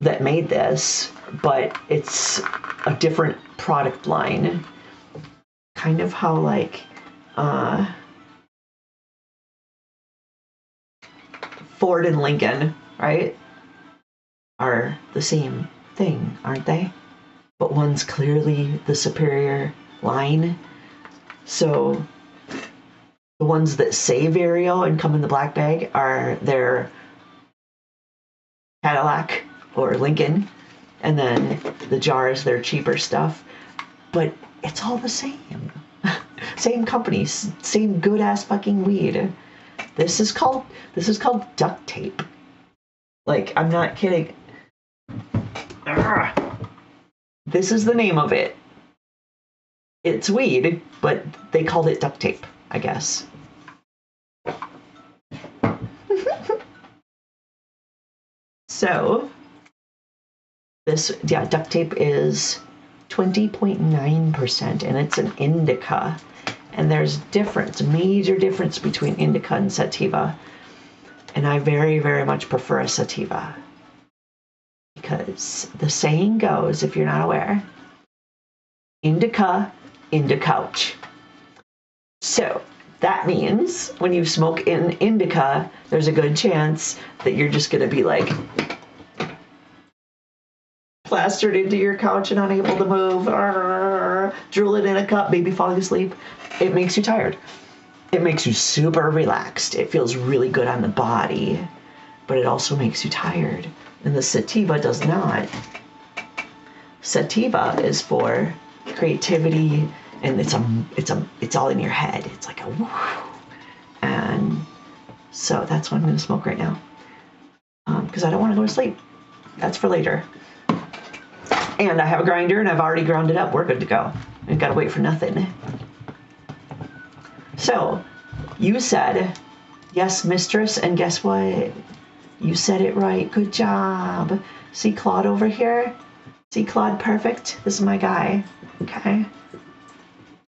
that made this, but it's a different product line. Kind of how like Ford and Lincoln, right, are the same thing, aren't they? But one's clearly the superior line. So the ones that say Vario and come in the black bag are their Cadillac or Lincoln, and then the jars, they're cheaper stuff. But it's all the same. Same companies, same good ass fucking weed. This is called duct tape. Like, I'm not kidding. This is the name of it. It's weed, but they called it duct tape, I guess. So, duct tape is 20.9%, and it's an indica. And there's major difference between indica and sativa. And I very, very much prefer a sativa. Because the saying goes, if you're not aware, indica, couch. So that means when you smoke an indica, there's a good chance that you're just going to be like plastered into your couch and unable to move, drool it in a cup, baby falling asleep. It makes you tired. It makes you super relaxed. It feels really good on the body, but it also makes you tired. And the sativa does not. Sativa is for creativity, and it's all in your head. It's like a woo. And so that's what I'm going to smoke right now, because I don't want to go to sleep. That's for later. And I have a grinder, and I've already ground it up. We're good to go. We've got to wait for nothing. So, you said, yes, mistress, and guess what? You said it right. Good job. See Claude over here? See Clawed Purrfect? This is my guy. Okay?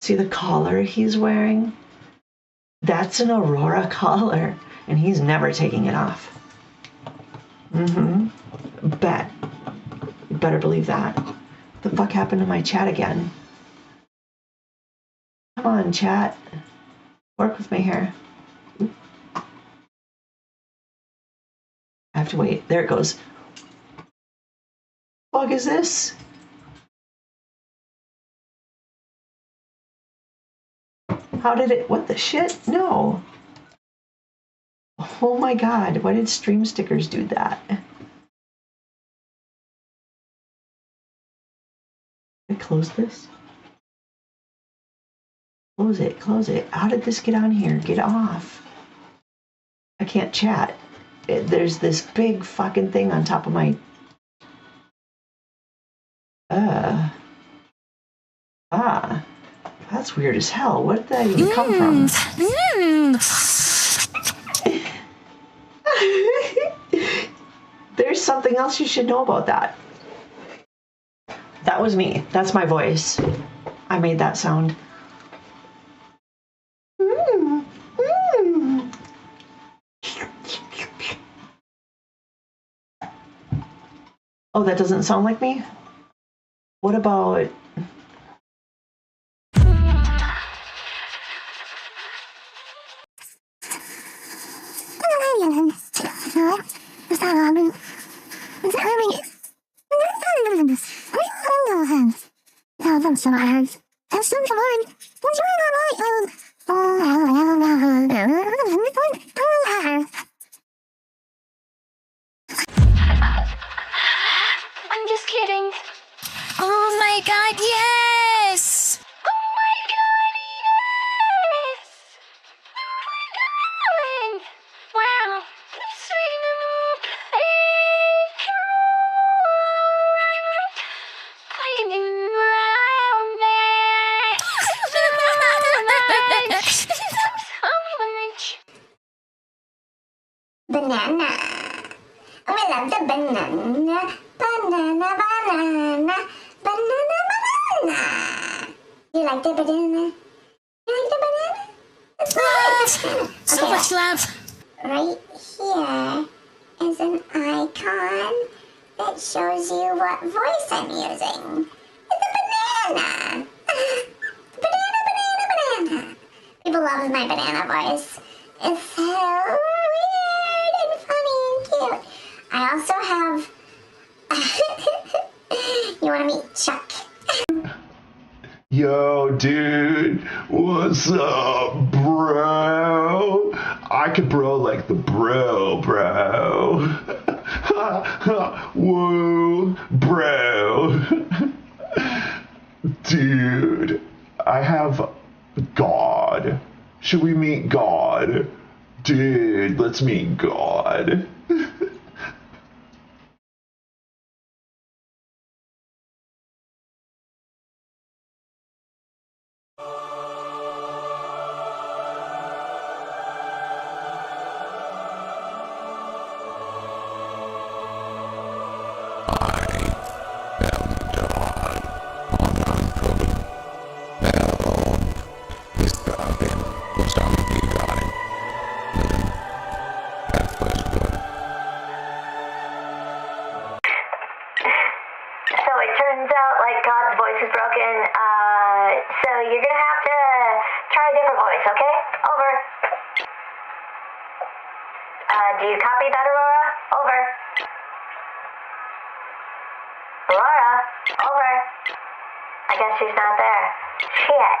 See the collar he's wearing? That's an Aurora collar, and he's never taking it off. Bet. You better believe that. What the fuck happened to my chat again? Come on, chat. Work with me here. I have to wait. There it goes. What is this? How did it? What the shit? No. Oh my god. Why did stream stickers do that? Can I close this? Close it. Close it. How did this get on here? Get off. I can't chat. There's this big fucking thing on top of my... That's weird as hell. Where did that even come from? There's something else you should know about that. That was me. That's my voice. I made that sound. Oh, that doesn't sound like me? What about... I'm just kidding. Oh my god, yes! Oh my god, yes! Oh my god! Wow, sweet banana. Oh, I love the banana. Banana, banana. Banana, banana. You like the banana? You like the banana? That's nice. So much love. Right here is an icon that shows you what voice I'm using. It's a banana. Banana. People love my banana voice. It's so weird and funny and cute. I also have... You want to meet Chuck? Yo, dude, what's up, bro? I could bro like the bro. Woo, bro. Dude, I have God. Should we meet God? Dude, let's meet God. So it turns out like God's voice is broken. So you're gonna have to try a different voice, okay? Over. Do you copy that, Aurora? Over. Aurora? Over. I guess she's not there. Shit.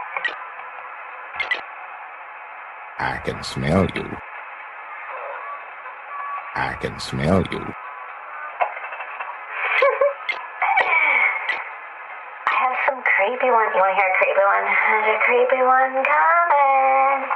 I can smell you. I can smell you. I have some creepy one. You wanna hear a creepy one? There's a creepy one coming.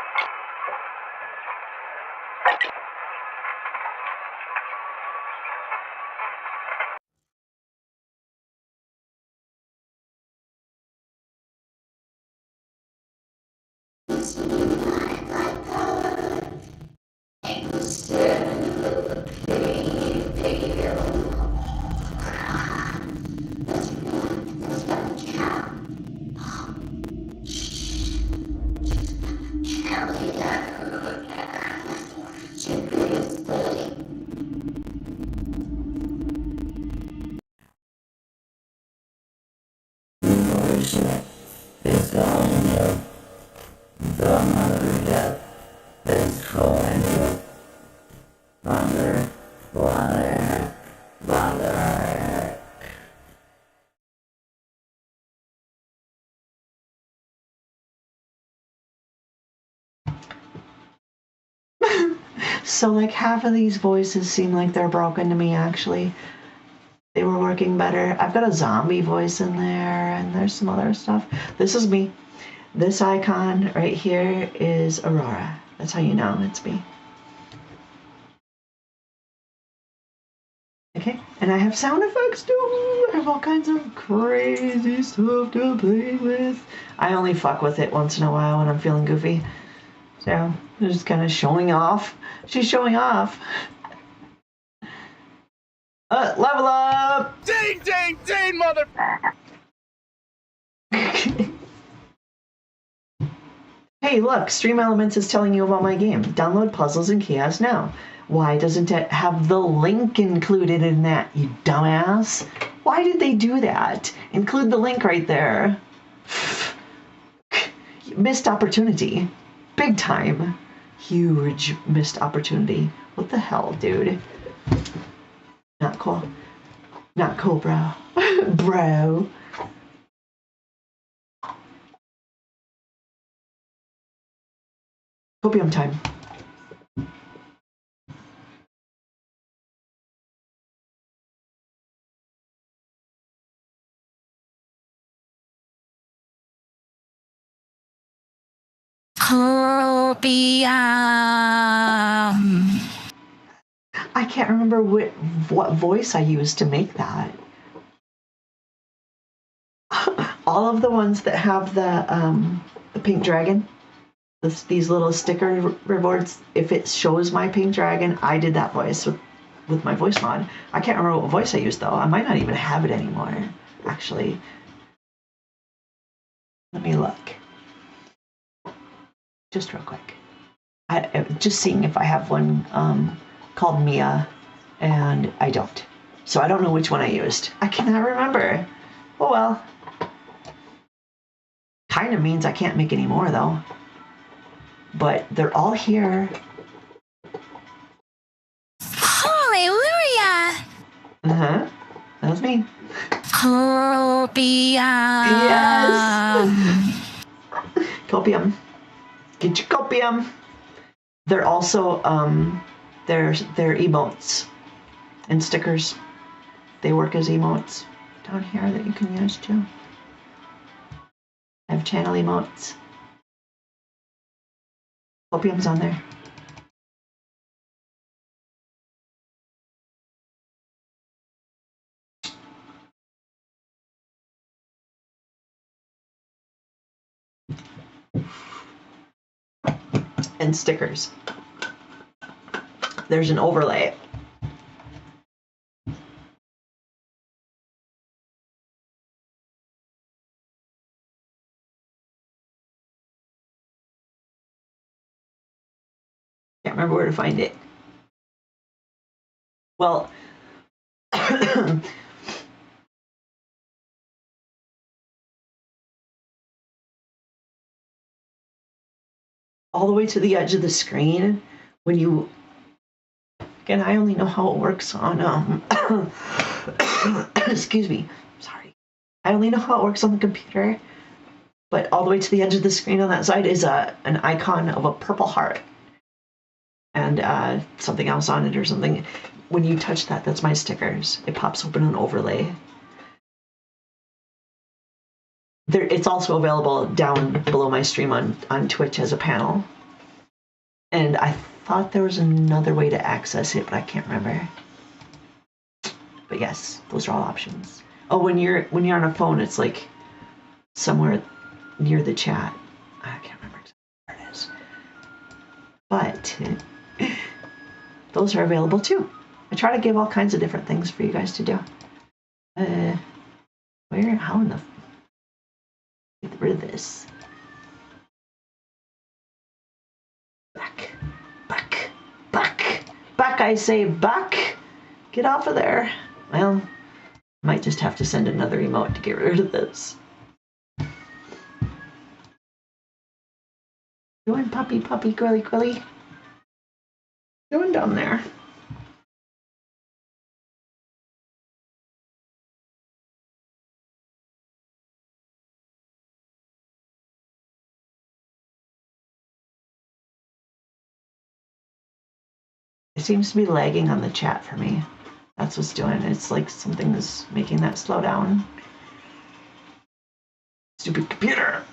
So like half of these voices seem like they're broken to me actually. They were working better. I've got a zombie voice in there and there's some other stuff. This is me. This icon right here is Aurora. That's how you know it's me. Okay, and I have sound effects too. I have all kinds of crazy stuff to play with. I only fuck with it once in a while when I'm feeling goofy. So, I'm just kind of showing off. She's showing off. Level up! Ding, ding, ding, mother... Hey, look, Stream Elements is telling you about my game. Download Puzzles and Chaos now. Why doesn't it have the link included in that, you dumbass? Why did they do that? Include the link right there. Missed opportunity. Big time. Huge missed opportunity. What the hell, dude? Not cool. Not cool, bro. Bro. Copium time. Copium. I can't remember what voice I used to make that. All of the ones that have the pink dragon, these little sticker rewards, if it shows my pink dragon, I did that voice with my voice mod. I can't remember what voice I used though. I might not even have it anymore, actually. Let me look. Just real quick. Just seeing if I have one called Mia, and I don't. So I don't know which one I used. I cannot remember. Oh well. Kind of means I can't make any more though. But they're all here. Hallelujah! Uh-huh. That was me. Copium. Yes. Copium. Get your copium. They're also they're emotes and stickers. They work as emotes down here that you can use too. I have channel emotes. Copium's on there. And stickers. There's an overlay. Can't remember where to find it. Well, all the way to the edge of the screen when you, again, I only know how it works on excuse me, sorry, I only know how it works on the computer, but all the way to the edge of the screen on that side is an icon of a purple heart and something else on it or something. When you touch that, that's my stickers. It pops open an overlay. It's also available down below my stream on Twitch as a panel. And I thought there was another way to access it, but I can't remember. But yes, those are all options. Oh, when you're on a phone, it's like somewhere near the chat. I can't remember exactly where it is. But those are available too. I try to give all kinds of different things for you guys to do. How in the get rid of this? Back, I say, back. Get off of there. Well, might just have to send another emote to get rid of this. Doing puppy, girly. Doing down there. It seems to be lagging on the chat for me. That's what's doing it. It's like something is making that slow down. Stupid computer.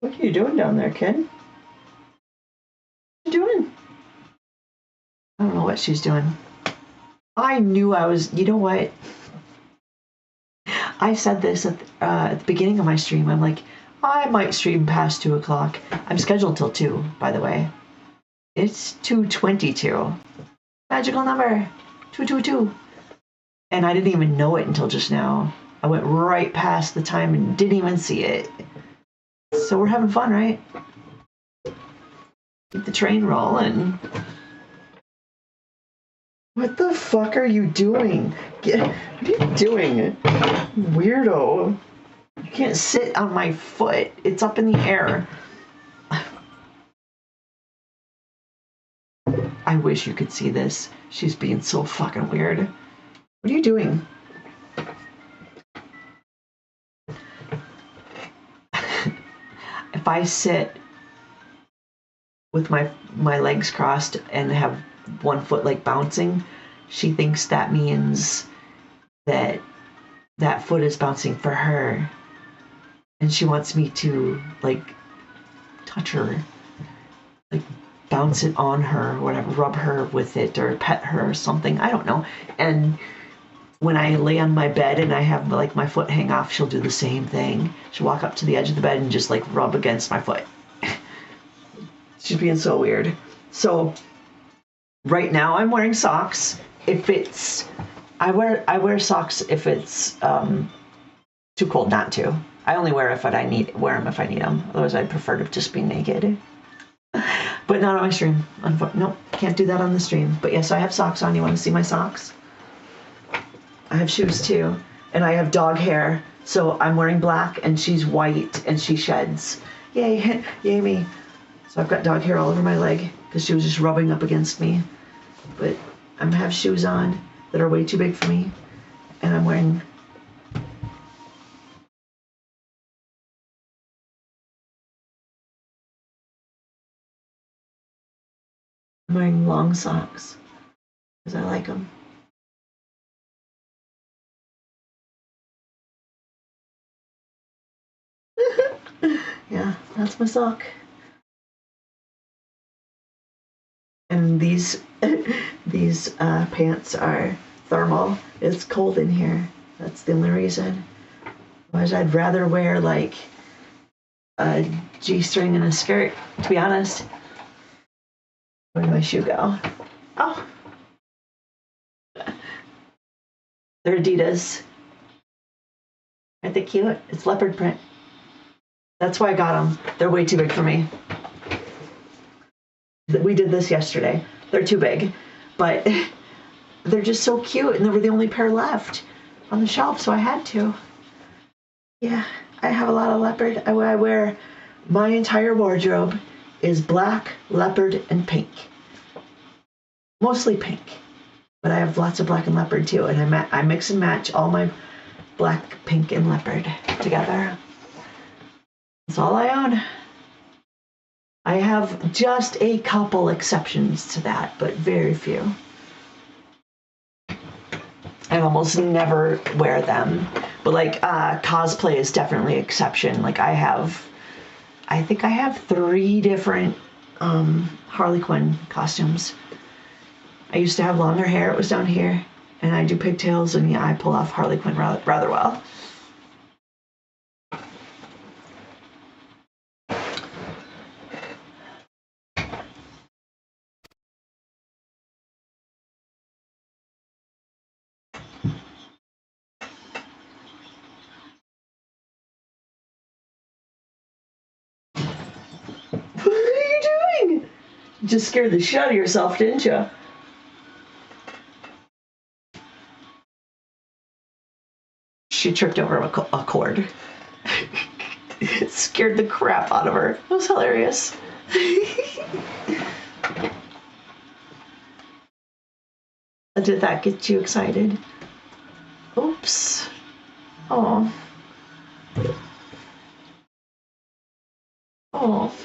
What are you doing down there, kid? What are you doing? I don't know what she's doing. I knew I was, you know what? I said this at the beginning of my stream. I'm like, I might stream past 2 o'clock. I'm scheduled till 2, by the way. It's 2:22. Magical number. 222. And I didn't even know it until just now. I went right past the time and didn't even see it. So we're having fun, right? Keep the train rolling. What the fuck are you doing? What are you doing? Weirdo. You can't sit on my foot. It's up in the air. I wish you could see this. She's being so fucking weird. What are you doing? If I sit with my legs crossed and have one foot like bouncing, she thinks that means that foot is bouncing for her. and she wants me to like touch her, like bounce it on her, or whatever, rub her with it, or pet her or something. I don't know. And when I lay on my bed and I have like my foot hang off, she'll do the same thing. She'll walk up to the edge of the bed and just like rub against my foot. She's being so weird. So right now I'm wearing socks. If it's, I wear socks if it's too cold not to. I only wear wear them if I need them. Otherwise, I'd prefer to just be naked. But not on my stream. Nope, can't do that on the stream. But yes, I have socks on. You want to see my socks? I have shoes too, and I have dog hair. So I'm wearing black, and she's white, and she sheds. Yay, yay me! So I've got dog hair all over my leg because she was just rubbing up against me. But I have shoes on that are way too big for me, and I'm wearing long socks because I like them. Yeah, that's my sock. And these pants are thermal. It's cold in here. That's the only reason. Otherwise, I'd rather wear like a G-string and a skirt, to be honest. Where did my shoe go? Oh. They're Adidas. Aren't they cute? It's leopard print. That's why I got them. They're way too big for me. We did this yesterday. They're too big, but they're just so cute, and they were the only pair left on the shelf, so I had to. Yeah, I have a lot of leopard. I wear, my entire wardrobe is black, leopard, and pink. Mostly pink, but I have lots of black and leopard too, and I mix and match all my black, pink, and leopard together. That's all I own. I have just a couple exceptions to that, but very few. I almost never wear them, but like cosplay is definitely an exception. Like I think I have 3 different Harley Quinn costumes. I used to have longer hair, it was down here, and I do pigtails, and yeah, I pull off Harley Quinn rather well. What are you doing? You just scared the shit out of yourself, didn't you? She tripped over a cord. It scared the crap out of her. It was hilarious. Did that get you excited? Oops. Oh. Oh.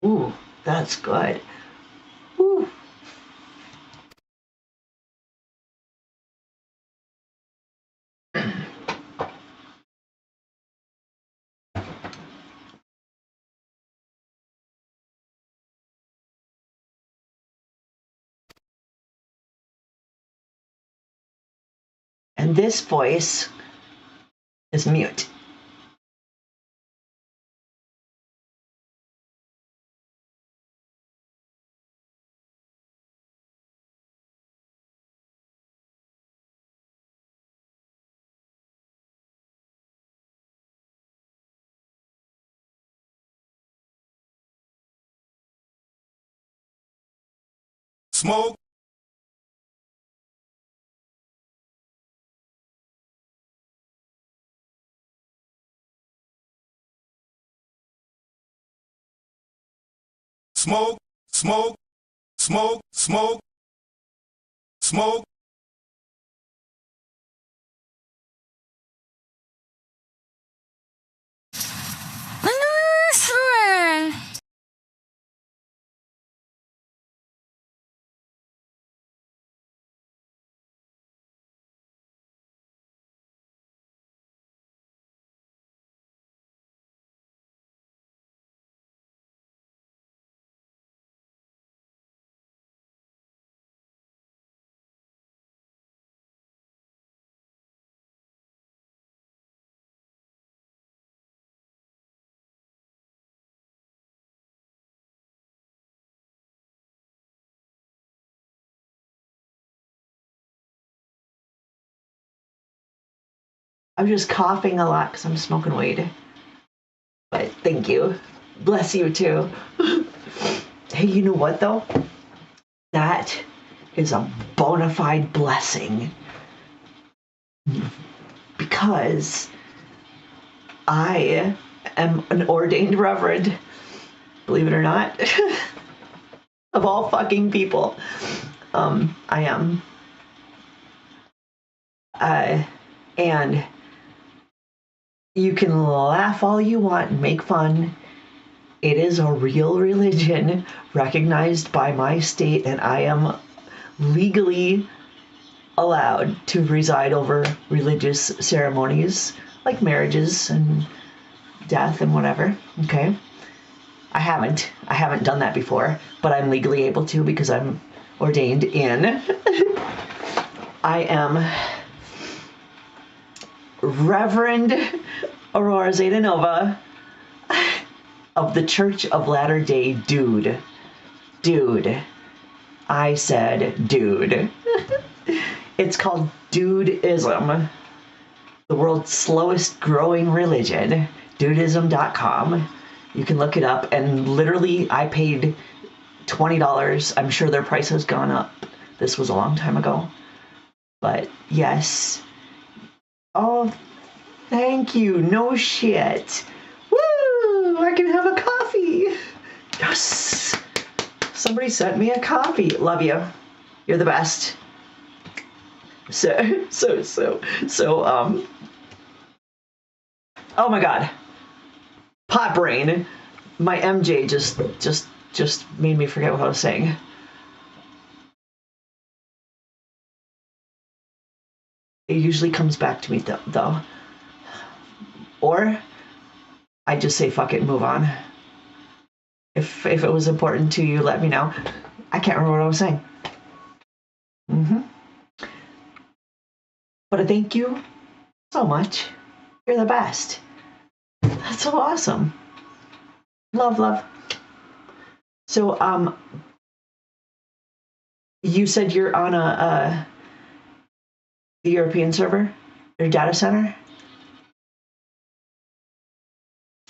Ooh, that's good. Ooh. And this voice is mute. Smoke. Smoke, smoke, smoke, smoke, smoke. I'm just coughing a lot because I'm smoking weed. But thank you. Bless you too. Hey, you know what though? That is a bona fide blessing. Because I am an ordained reverend, believe it or not, of all fucking people. I am. And you can laugh all you want and make fun. It is a real religion recognized by my state, and I am legally allowed to preside over religious ceremonies like marriages and death and whatever. Okay. I haven't done that before, but I'm legally able to because I'm ordained in. I am Reverend Aurora Zeta Nova of the Church of Latter-day Dude. Dude. I said dude. It's called Dudeism, the world's slowest growing religion. Dudeism.com. You can look it up, and literally I paid $20. I'm sure their price has gone up. This was a long time ago. But yes. Oh, thank you. No shit. Woo! I can have a coffee. Yes. Somebody sent me a coffee. Love you. You're the best. So, oh my God. Pot brain. My MJ just made me forget what I was saying. It usually comes back to me though. Or I just say fuck it and move on. If it was important to you, let me know. I can't remember what I was saying. But I thank you so much. You're the best. That's so awesome. Love. So, you said you're on a European server or data center?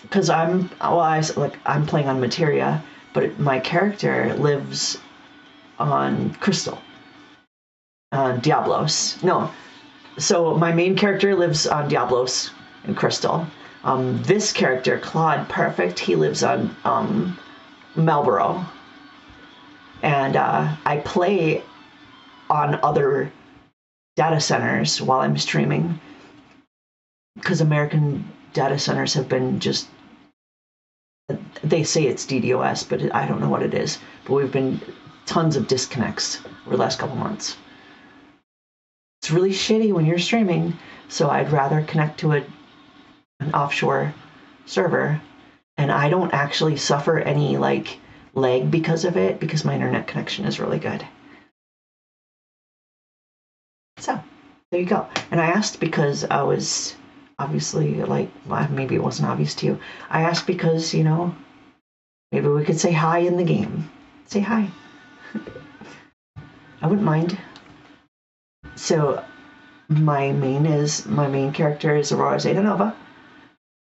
Because I'm playing on Materia, but my character lives on Crystal. Diablos. No. So my main character lives on Diablos and Crystal. This character, Clawed Purrfect, he lives on Marlborough. And I play on other data centers while I'm streaming. Because American data centers have been just... They say it's DDoS, but I don't know what it is. But we've been tons of disconnects over the last couple months. It's really shitty when you're streaming, so I'd rather connect to an offshore server, and I don't actually suffer any lag because of it, because my internet connection is really good. So there you go. And I asked because I was obviously maybe it wasn't obvious to you. I asked because, maybe we could say hi in the game. Say hi. I wouldn't mind. So my main character is Aurora Zeta Nova.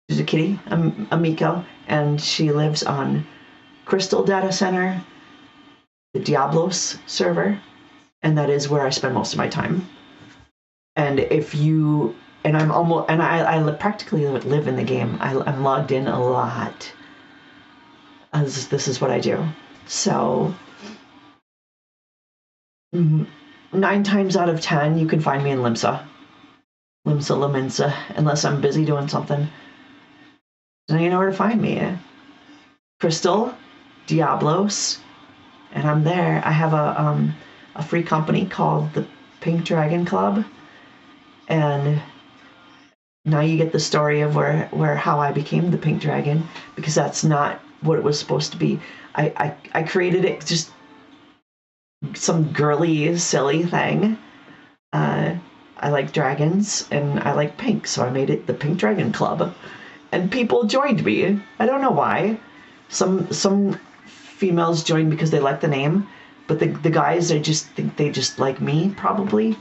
She's a kitty, a Miko, and she lives on Crystal Data Center, the Diablos server, and that is where I spend most of my time. And I practically live in the game. I'm logged in a lot, as this is what I do. So 9 times out of 10, you can find me in Limsa, Laminsa, unless I'm busy doing something. And you know where to find me. Crystal, Diablos, and I'm there. I have a free company called the Pink Dragon Club, and now you get the story of how I became the Pink Dragon, because that's not what it was supposed to be. I created it just some girly, silly thing. I like dragons and I like pink, so I made it the Pink Dragon Club, and people joined me. I don't know why. Some females joined because they like the name, but the guys, I just think they just like me, probably.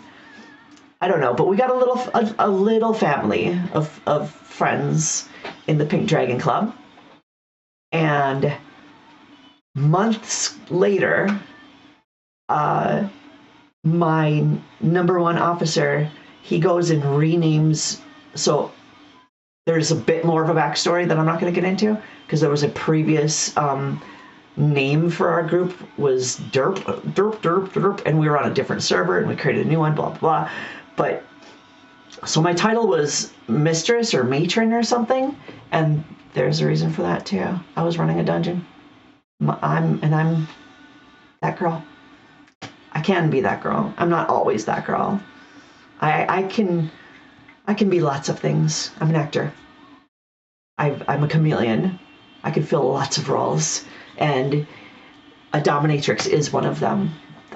I don't know, but we got a little family of friends in the Pink Dragon Club. And months later, my number one officer, he goes and renames. So there's a bit more of a backstory that I'm not going to get into because there was a previous name for our group was Derp, and we were on a different server and we created a new one, blah, blah, blah. But so my title was Mistress or Matron or something, and there's a reason for that too. I was running a dungeon. I'm that girl. I can be that girl. I'm not always that girl. I can be lots of things. I'm an actor. I'm a chameleon. I can fill lots of roles, and a dominatrix is one of them.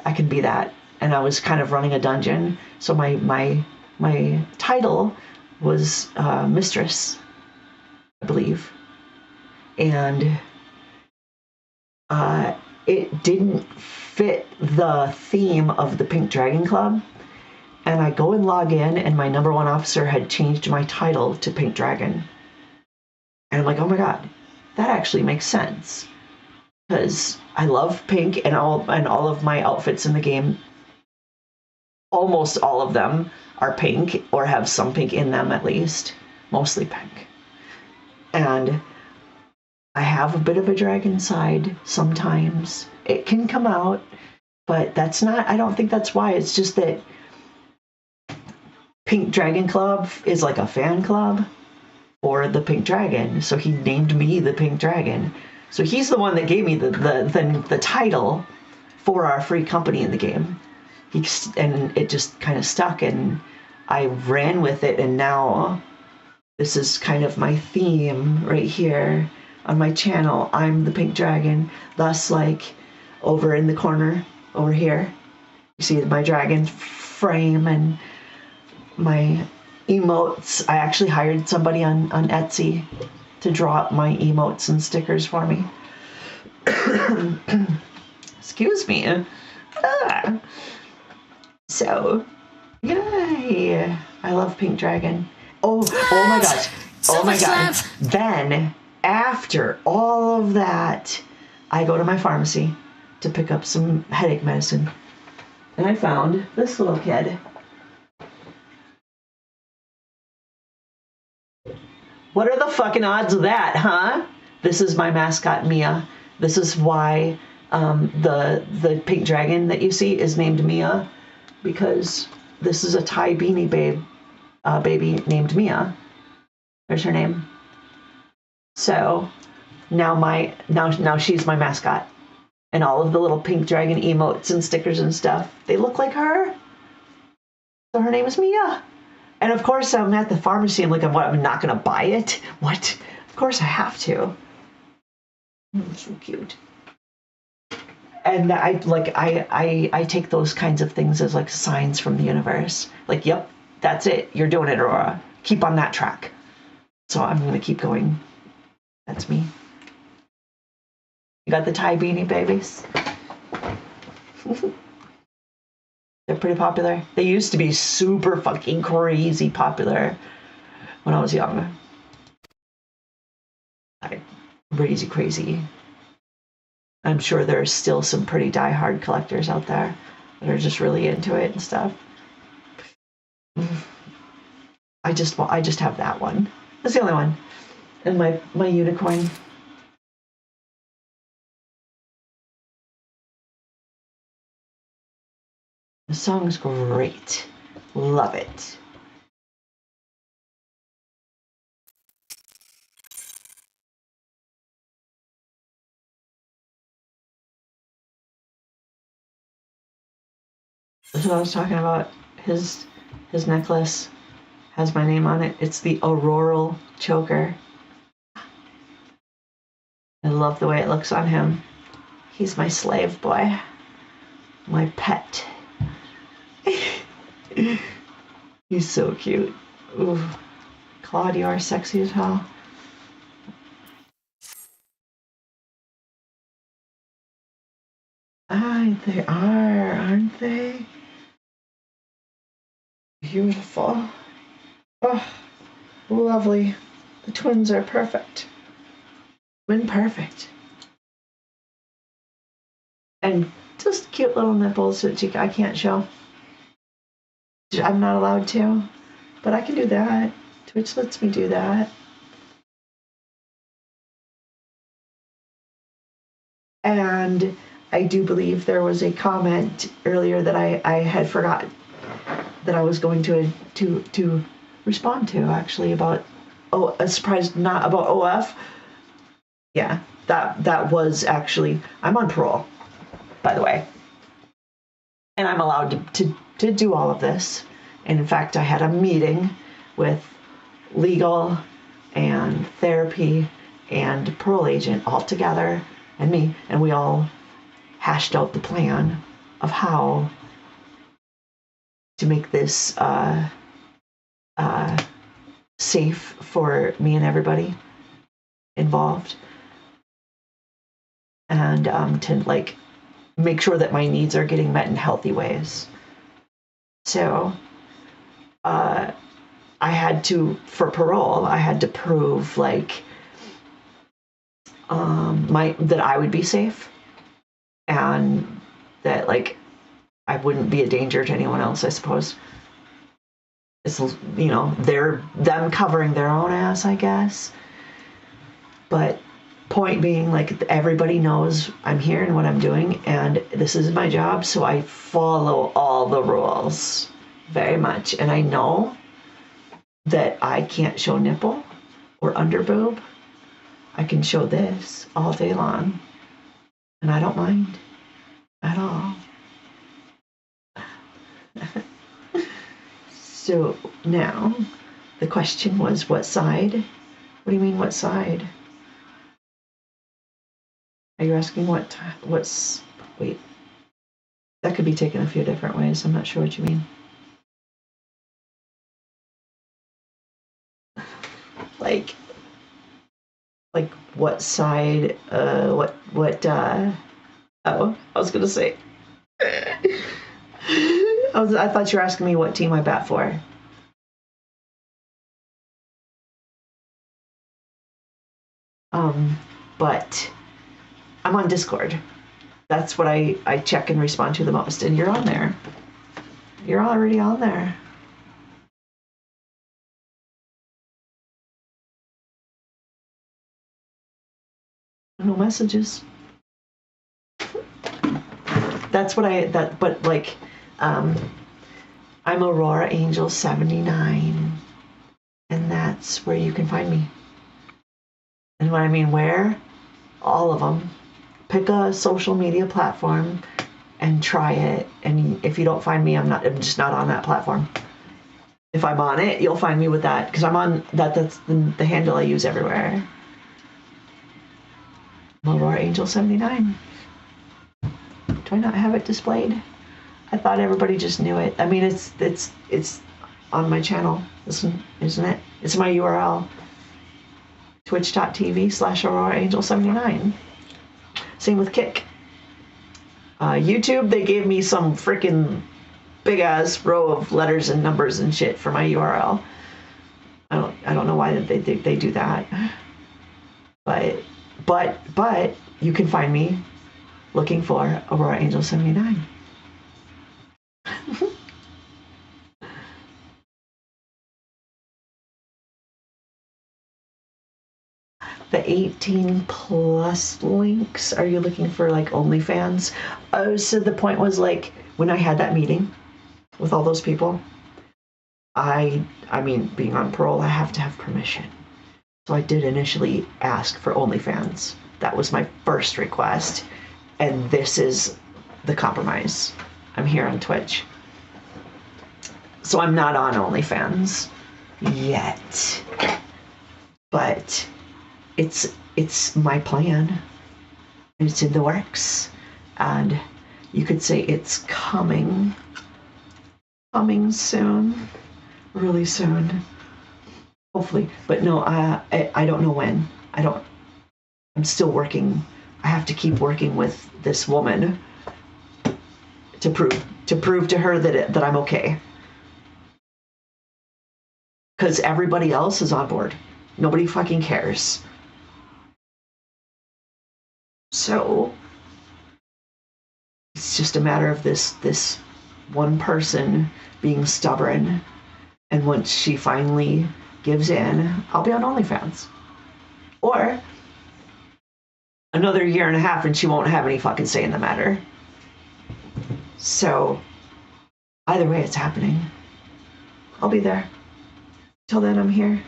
I can be that. And I was kind of running a dungeon, so my title was Mistress, I believe, and it didn't fit the theme of the Pink Dragon Club. And I go and log in, and my number one officer had changed my title to Pink Dragon. And I'm like, oh my god, that actually makes sense. Because I love pink, and all of my outfits in the game, almost all of them are pink, or have some pink in them at least. Mostly pink. And I have a bit of a dragon side sometimes. It can come out, but that's not, I don't think that's why. It's just that Pink Dragon Club is like a fan club for the Pink Dragon. So he named me the Pink Dragon. So he's the one that gave me the title for our free company in the game. And it just kind of stuck, and I ran with it, and now this is kind of my theme right here on my channel. I'm the Pink Dragon. Thus, like over in the corner over here, you see my dragon frame and my emotes. I actually hired somebody on Etsy to draw up my emotes and stickers for me. Excuse me. So, yay. I love Pink Dragon. Oh my gosh. Oh my god. Then, after all of that, I go to my pharmacy to pick up some headache medicine. And I found this little kid. What are the fucking odds of that, huh? This is my mascot, Mia. This is why the pink dragon that you see is named Mia, because this is a Thai beanie baby named Mia. There's her name. So now she's my mascot, and all of the little pink dragon emotes and stickers and stuff, they look like her. So her name is Mia. And of course, I'm at the pharmacy. I'm like, I'm not going to buy it? What? Of course I have to. It's so cute. And I take those kinds of things as like signs from the universe. Like, yep, that's it. You're doing it, Aurora. Keep on that track. So I'm going to keep going. That's me. You got the Thai beanie babies? They're pretty popular. They used to be super fucking crazy popular when I was young. Like, crazy. I'm sure there's still some pretty diehard collectors out there that are just really into it and stuff. I just have that one. That's the only one. And my unicorn. The song's great. Love it. That's what I was talking about. His necklace has my name on it. It's the Auroral Choker. I love the way it looks on him. He's my slave boy. My pet. He's so cute. Ooh. Claude, you are sexy as hell. Ah, they are, aren't they? Beautiful. Oh, lovely. The twins are perfect. Twin perfect. And just cute little nipples that I can't show. I'm not allowed to, but I can do that. Twitch lets me do that. And I do believe there was a comment earlier that I had forgot that I was going to respond to, actually, about a surprise, not about OF. Yeah, that was actually, I'm on parole, by the way, and I'm allowed to do all of this. And in fact, I had a meeting with legal and therapy and parole agent all together, and me, and we all hashed out the plan of how to make this safe for me and everybody involved, and to like make sure that my needs are getting met in healthy ways. So I had to, for parole, I had to prove like that I would be safe, and that like I wouldn't be a danger to anyone else, I suppose. It's, you know, them covering their own ass, I guess. But point being, like, everybody knows I'm here and what I'm doing, and this is my job, so I follow all the rules very much. And I know that I can't show nipple or under boob. I can show this all day long, and I don't mind at all. So now the question was, what side? What do you mean, what side? Are you asking what's, wait, that could be taken a few different ways. I'm not sure what you mean. Like what side, oh, I was gonna say, I thought you were asking me what team I bat for. But I'm on Discord. That's what I check and respond to the most, and you're on there. You're already on there. No messages. That's what but like, I'm Aurora Angel 79, and that's where you can find me. And what I mean, where? All of them. Pick a social media platform and try it. And if you don't find me, I'm just not on that platform. If I'm on it, you'll find me with that, because I'm on that. That's the handle I use everywhere. Aurora Angel 79. Do I not have it displayed? I thought everybody just knew it. I mean, it's on my channel, isn't it? It's my URL. Twitch.tv/Aurora Angel 79. Same with Kick. YouTube, they gave me some freaking big ass row of letters and numbers and shit for my URL. I don't know why they do that. But you can find me looking for Aurora Angel 79. The 18 plus links, are you looking for like OnlyFans? Oh, so the point was, like, when I had that meeting with all those people, I mean, being on parole, I have to have permission. So I did initially ask for OnlyFans. That was my first request. And this is the compromise. I'm here on Twitch. So I'm not on OnlyFans yet. But it's my plan. It's in the works. And you could say it's coming soon. Really soon. Hopefully. But no, I don't know when. I'm still working. I have to keep working with this woman to prove to her that I'm okay. because everybody else is on board. Nobody fucking cares. So it's just a matter of this one person being stubborn, and once she finally gives in, I'll be on OnlyFans. Or another year and a half and she won't have any fucking say in the matter. So either way, it's happening. I'll be there. Till then, I'm here.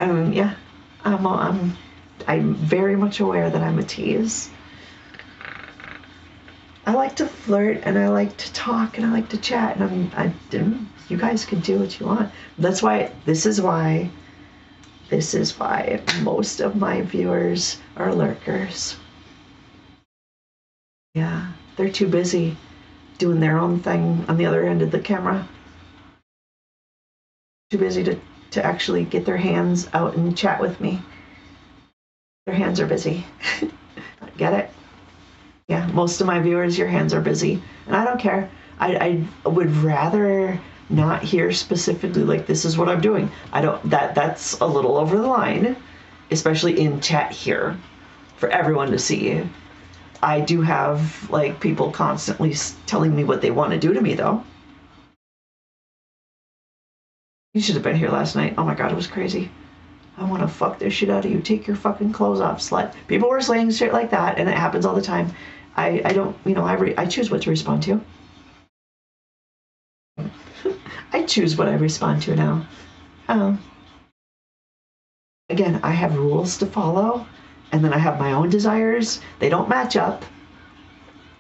Yeah, I'm very much aware that I'm a tease. I like to flirt and I like to talk and I like to chat, and you guys can do what you want. This is why most of my viewers are lurkers. Yeah, they're too busy doing their own thing on the other end of the camera. Too busy to actually get their hands out and chat with me. Their hands are busy. Get it? Yeah, most of my viewers, your hands are busy. And I don't care. I would rather not hear specifically like this is what I'm doing. That's a little over the line, especially in chat here for everyone to see. I do have like people constantly telling me what they want to do to me though. You should have been here last night. Oh my god, it was crazy. I want to fuck the shit out of you. Take your fucking clothes off, slut. People were saying shit like that, and it happens all the time. I don't, I choose what to respond to. I choose what I respond to now. Again, I have rules to follow, and then I have my own desires. They don't match up.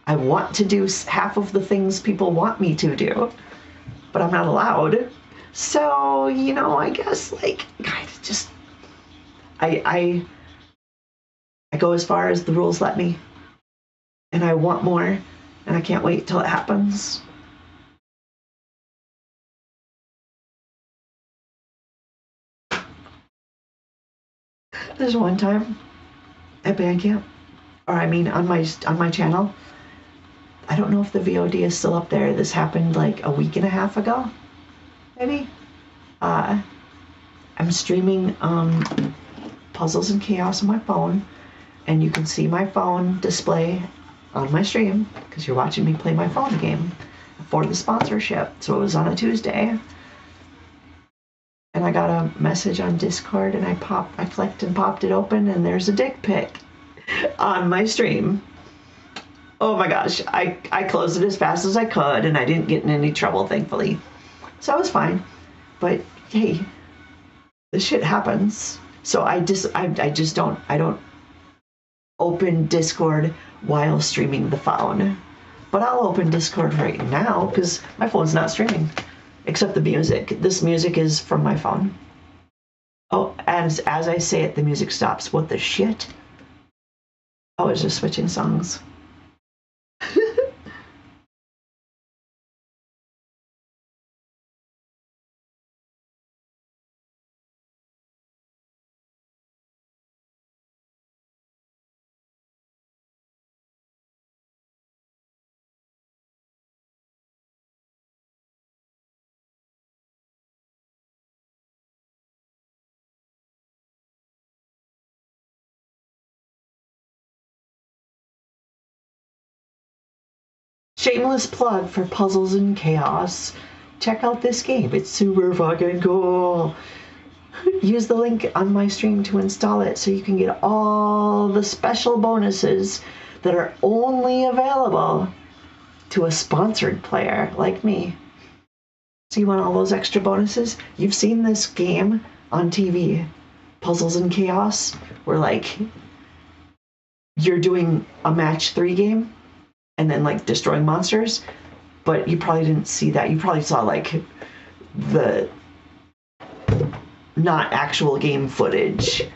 I want to do half of the things people want me to do, but I'm not allowed. So, I guess, like, kind of just, I go as far as the rules let me, and I want more, and I can't wait till it happens. There's one time at band camp, on my channel. I don't know if the VOD is still up there. This happened like a week and a half ago, maybe. I'm streaming Puzzles and Chaos on my phone, and you can see my phone display on my stream because you're watching me play my phone game for the sponsorship. So it was on a Tuesday, and I got a message on Discord, and I clicked and popped it open, and there's a dick pic on my stream. Oh my gosh, I closed it as fast as I could, and I didn't get in any trouble, thankfully. So I was fine. But hey, this shit happens. So I don't open Discord while streaming the phone. But I'll open Discord right now because my phone's not streaming. Except the music. This music is from my phone. Oh, as I say it, the music stops. What the shit? I was just switching songs. Shameless plug for Puzzles and Chaos. Check out this game. It's super fucking cool. Use the link on my stream to install it so you can get all the special bonuses that are only available to a sponsored player like me. So you want all those extra bonuses? You've seen this game on TV, Puzzles and Chaos, where like you're doing a match 3 game and then like destroying monsters, but you probably didn't see that. You probably saw like the not actual game footage,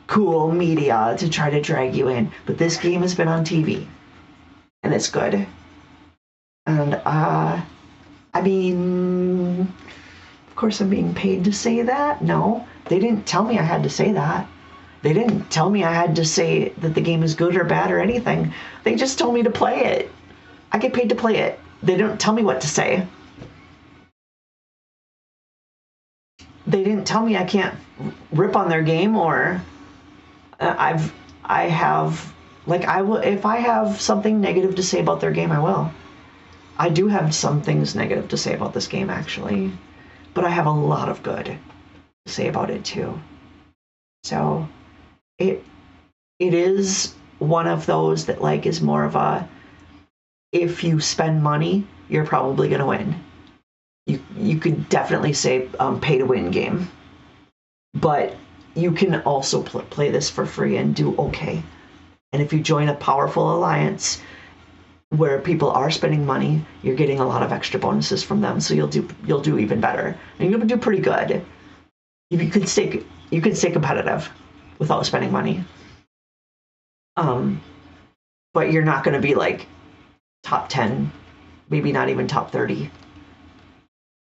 cool media to try to drag you in. But this game has been on TV and it's good. And of course I'm being paid to say that. No, they didn't tell me I had to say that. They didn't tell me I had to say that the game is good or bad or anything. They just told me to play it. I get paid to play it. They don't tell me what to say. they didn't tell me I can't rip on their game, or I have, like, I will, if I have something negative to say about their game, I will. I do have some things negative to say about this game, actually, but I have a lot of good to say about it too. So it is one of those that, like, is more of a, if you spend money, you're probably going to win. You could definitely say pay to win game, but you can also play this for free and do okay. And if you join a powerful alliance where people are spending money, you're getting a lot of extra bonuses from them, so you'll do even better, and you'll do pretty good. You could stay competitive without spending money. But you're not going to be like top 10, maybe not even top 30.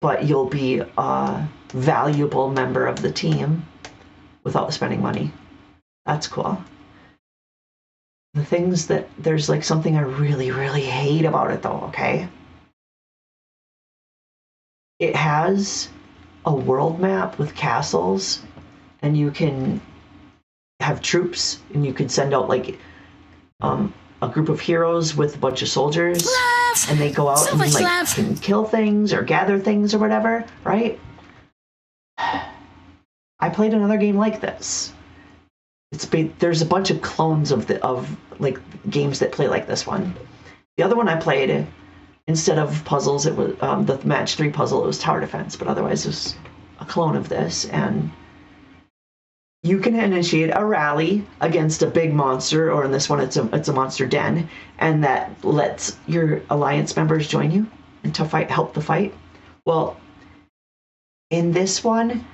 But you'll be a valuable member of the team without spending money. That's cool. The things that, there's like something I really, really hate about it though, okay? It has a world map with castles, and you can have troops, and you can send out like a group of heroes with a bunch of soldiers, and they go out and like can kill things or gather things or whatever, right? I played another game like this. There's a bunch of clones of like games that play like this one. The other one I played, instead of puzzles, it was the match 3 puzzle. It was tower defense, but otherwise it was a clone of this, and you can initiate a rally against a big monster, or in this one, it's a monster den, and that lets your alliance members join you and to help the fight. Well, in this one,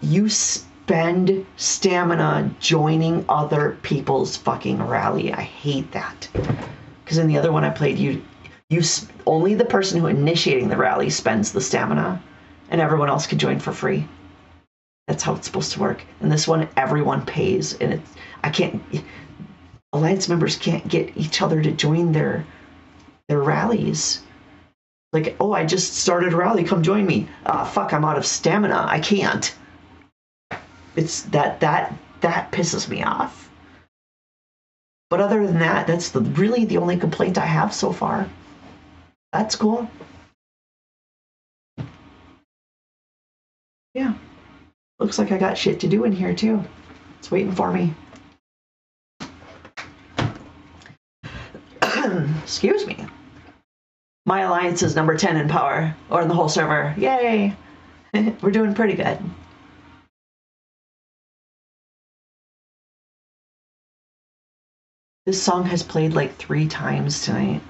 you spend stamina joining other people's fucking rally. I hate that, because in the other one I played, you only the person who initiating the rally spends the stamina, and everyone else can join for free. That's how it's supposed to work. And this one, everyone pays, and alliance members can't get each other to join their rallies. Like, oh, I just started a rally, come join me. Fuck, I'm out of stamina, I can't. It's that pisses me off. But other than that, that's really the only complaint I have so far. That's cool. Yeah. Looks like I got shit to do in here too. It's waiting for me. Excuse me. My alliance is number 10 in power, or in the whole server. Yay! We're doing pretty good. This song has played like 3 times tonight.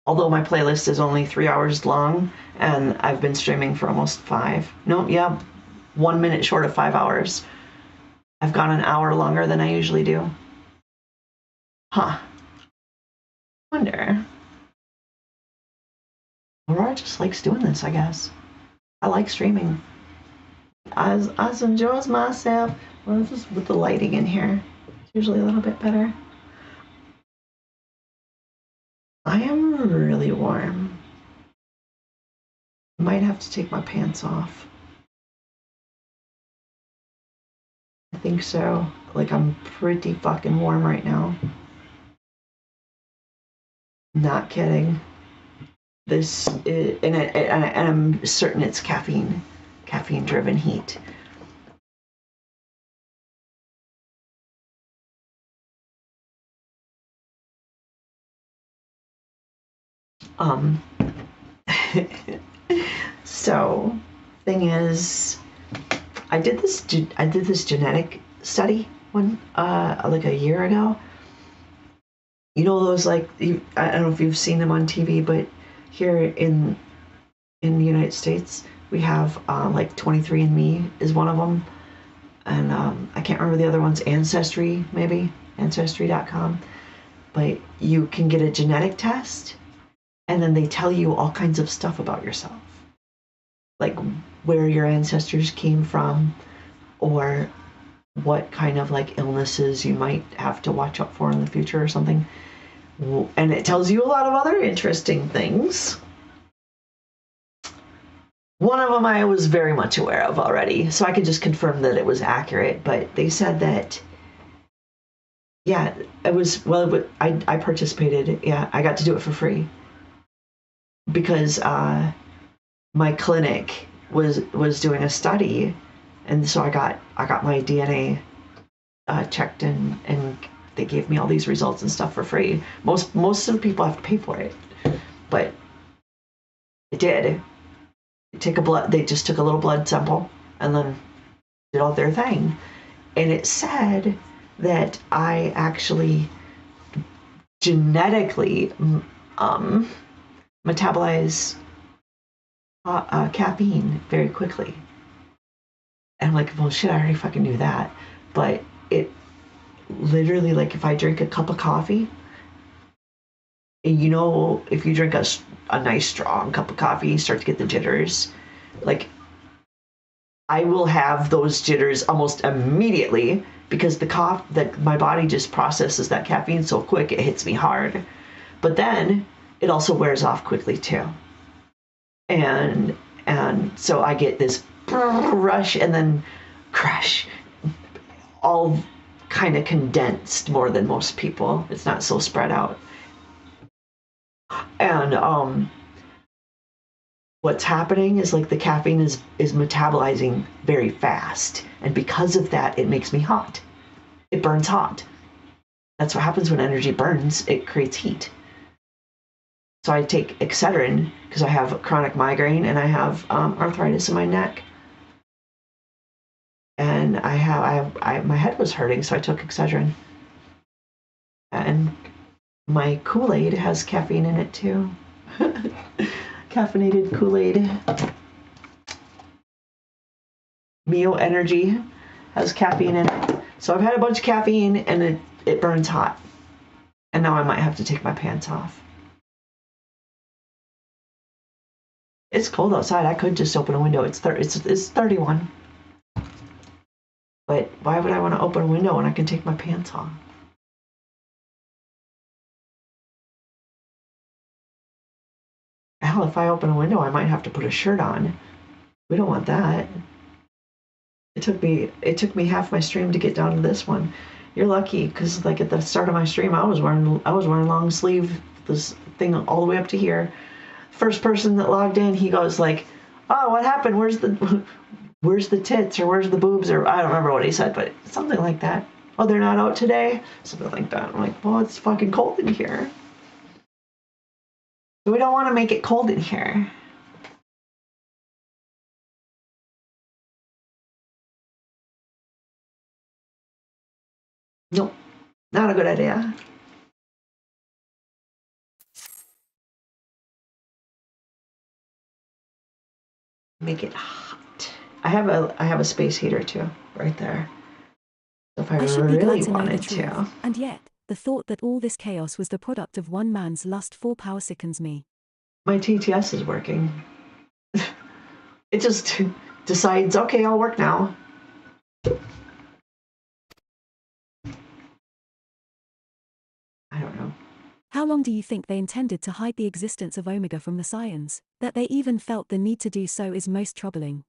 Although my playlist is only 3 hours long, and I've been streaming for almost 5. No, yeah, 1 minute short of 5 hours. I've gone an hour longer than I usually do. Huh. Wonder. Aurora just likes doing this, I guess. I like streaming. I enjoys myself. Well, just with the lighting in here. It's usually a little bit better. I am really warm. I might have to take my pants off. I think so. Like, I'm pretty fucking warm right now. Not kidding. This is, and I'm certain it's caffeine-driven heat. So, thing is, I did this genetic study like a year ago. You know those, like, I don't know if you've seen them on TV, but here in the United States, we have like 23andMe is one of them, and I can't remember the other ones. Ancestry, maybe Ancestry.com. But you can get a genetic test, and then they tell you all kinds of stuff about yourself, like where your ancestors came from, or what kind of like illnesses you might have to watch out for in the future or something. And it tells you a lot of other interesting things. One of them I was very much aware of already, so I could just confirm that it was accurate. But they said that, yeah, it was, well, I participated. Yeah, I got to do it for free because my clinic was doing a study, and so I got my DNA checked, and they gave me all these results and stuff for free. Most of the people have to pay for it, but it did. They just took a little blood sample and then did all their thing, and it said that I actually genetically metabolize caffeine very quickly. And I'm like, well, shit, I already fucking knew that. But it literally, like, if I drink a cup of coffee, you know, if you drink a nice strong cup of coffee, you start to get the jitters. Like, I will have those jitters almost immediately because that my body just processes that caffeine so quick, it hits me hard. But then it also wears off quickly too. And so I get this rush and then crash, all kind of condensed more than most people. It's not so spread out. And what's happening is, like, the caffeine is metabolizing very fast, and because of that, it makes me hot. It burns hot. That's what happens when energy burns. It creates heat. So I take Excedrin because I have chronic migraine and I have arthritis in my neck, and my head was hurting, so I took Excedrin. And my Kool-Aid has caffeine in it too. Caffeinated Kool-Aid. Mio Energy has caffeine in it. So I've had a bunch of caffeine and it burns hot. And now I might have to take my pants off. It's cold outside. I could just open a window. It's 31. But why would I want to open a window when I can take my pants off? Hell, if I open a window, I might have to put a shirt on. We don't want that. It took me half my stream to get down to this one. You're lucky, because, like, at the start of my stream, I was wearing long sleeve, this thing all the way up to here. First person that logged in, he goes like, "Oh, what happened? Where's the tits, or where's the boobs?" Or I don't remember what he said, but something like that. "Oh, they're not out today?" Something like that. I'm like, well, it's fucking cold in here. We don't want to make it cold in here. Nope, not a good idea. Make it hot. I have a space heater too, right there. So if I should be glad really to know the wanted truth. to. And yet, the thought that all this chaos was the product of one man's lust for power sickens me. My TTS is working. It just decides, okay, I'll work now. I don't know. How long do you think they intended to hide the existence of Omega from the science? That they even felt the need to do so is most troubling.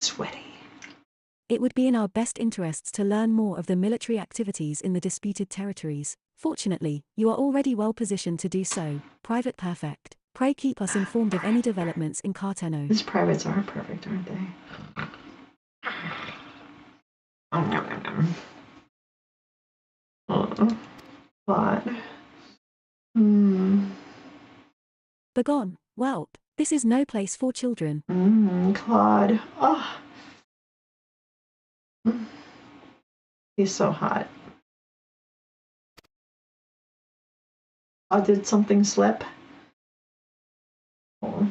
Sweaty. It would be in our best interests to learn more of the military activities in the disputed territories. Fortunately, you are already well positioned to do so, Private Purrfect. Pray keep us informed of any developments in Carteno. These privates are perfect, aren't they? What? Begone, whelp. This is no place for children. Claude. Oh. He's so hot. Oh, did something slip? Oh.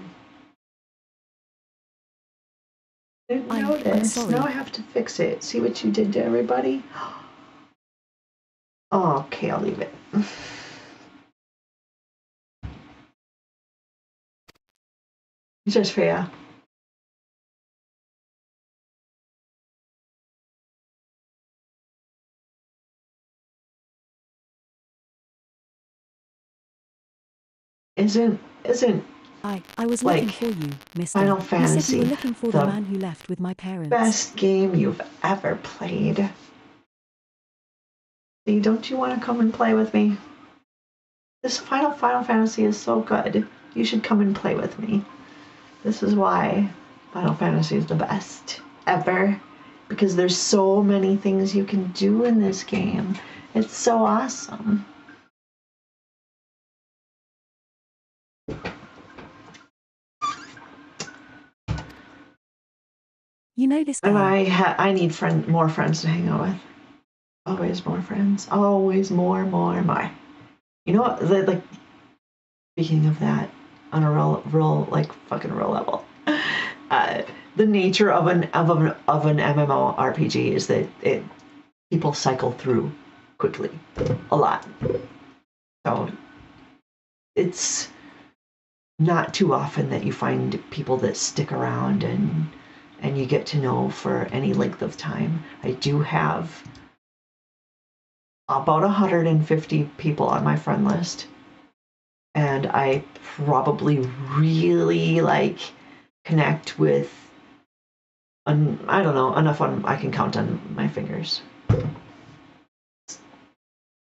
Didn't I'm notice. sorry. Now I have to fix it. See what you did to everybody? Oh, okay, I'll leave it. Just fair. Isn't I was Like, looking for you, mister. Final You said you Fantasy were looking for the the man who left with my parents. best game you've ever played? See, don't you want to come and play with me? This Final Fantasy is so good. You should come and play with me. This is why Final Fantasy is the best ever. Because there's so many things you can do in this game. It's so awesome. You know this guy. And I need more friends to hang out with. Always more friends. Always more. You know what? Like, speaking of that, on a real level, the nature of an MMORPG is that people cycle through quickly, a lot. So it's not too often that you find people that stick around and you get to know for any length of time. I do have about 150 people on my friend list, and I probably really connect with, I don't know, enough I can count on my fingers.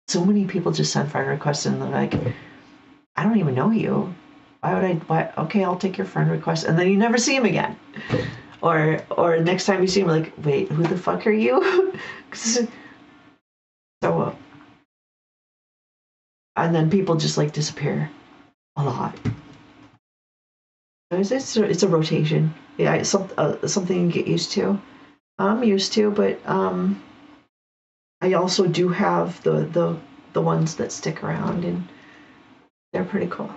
So many people just send friend requests and they're like, I don't even know you. Why? Okay, I'll take your friend request, and then you never see him again. Or next time you see him, like, wait, who the fuck are you? So, and then people just disappear a lot. It's a rotation. Yeah, it's something you get used to. I'm used to, but I also do have the ones that stick around, and they're pretty cool.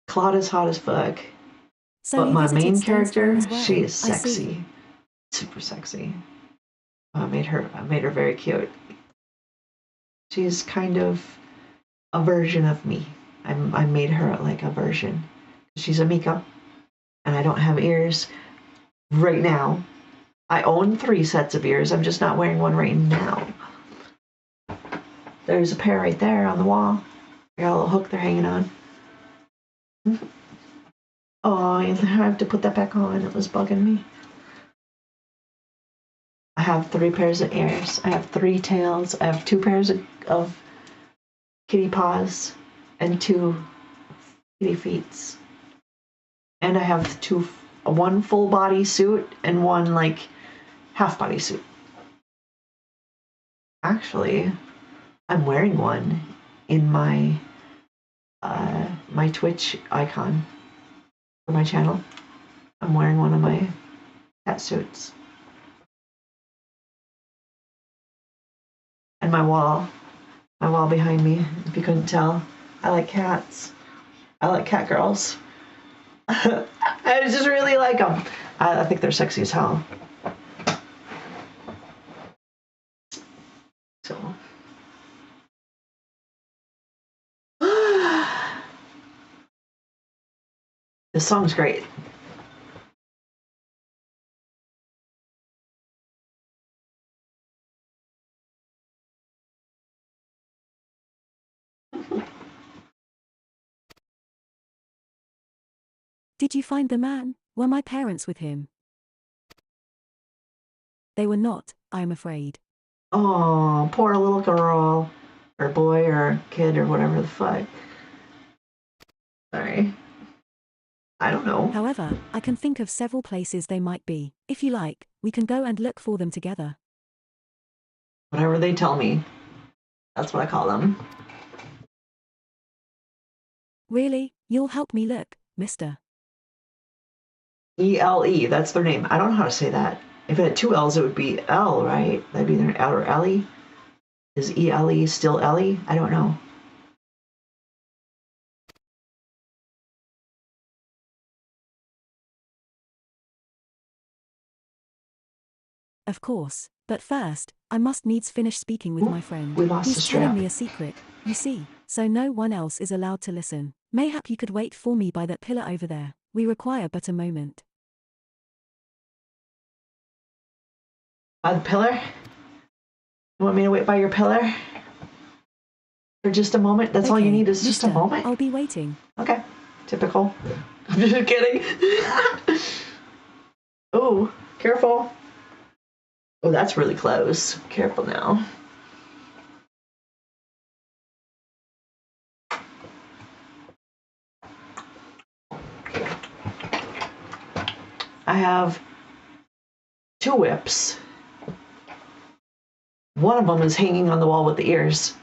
Claude is hot as fuck. So But you my visited main Stone's farm character, as well. she is I see. sexy. Super sexy. I made her very cute. She's kind of a version of me. I made her like a version. She's a Mika, and I don't have ears right now. I own 3 sets of ears. I'm just not wearing one right now. There's a pair right there on the wall. I got a little hook they're hanging on. Oh, I have to put that back on. It was bugging me. I have 3 pairs of ears. I have 3 tails. I have 2 pairs of kitty paws and 2 kitty feet. And I have 1 full body suit and 1 half body suit. Actually, I'm wearing one in my my Twitch icon for my channel. I'm wearing one of my cat suits. And my wall behind me, if you couldn't tell, I like cats. I like cat girls. I just really like them. I think they're sexy as hell. So. This song's great. Did you find the man? Were my parents with him? They were not, I am afraid. Oh, poor little girl, or boy, or kid, or whatever the fuck. Sorry. I don't know. However, I can think of several places they might be. If you like, we can go and look for them together. Whatever they tell me. That's what I call them. Really? You'll help me look, mister. ELE, that's their name. I don't know how to say that. If it had 2 L's, it would be L, right? That'd be their L or Ellie. Is ELE still Ellie? I don't know. Of course. But first, I must needs finish speaking with my friend. We lost the He's telling strap. me a secret, you see, so no one else is allowed to listen. Mayhap you could wait for me by that pillar over there. We require but a moment. By the pillar? You want me to wait by your pillar? For just a moment? That's all you Okay, need is just a mister, moment? I'll be waiting. Okay. Typical. I'm just kidding. Oh, careful. Oh, that's really close. Careful now. I have 2 whips. One of them is hanging on the wall with the ears.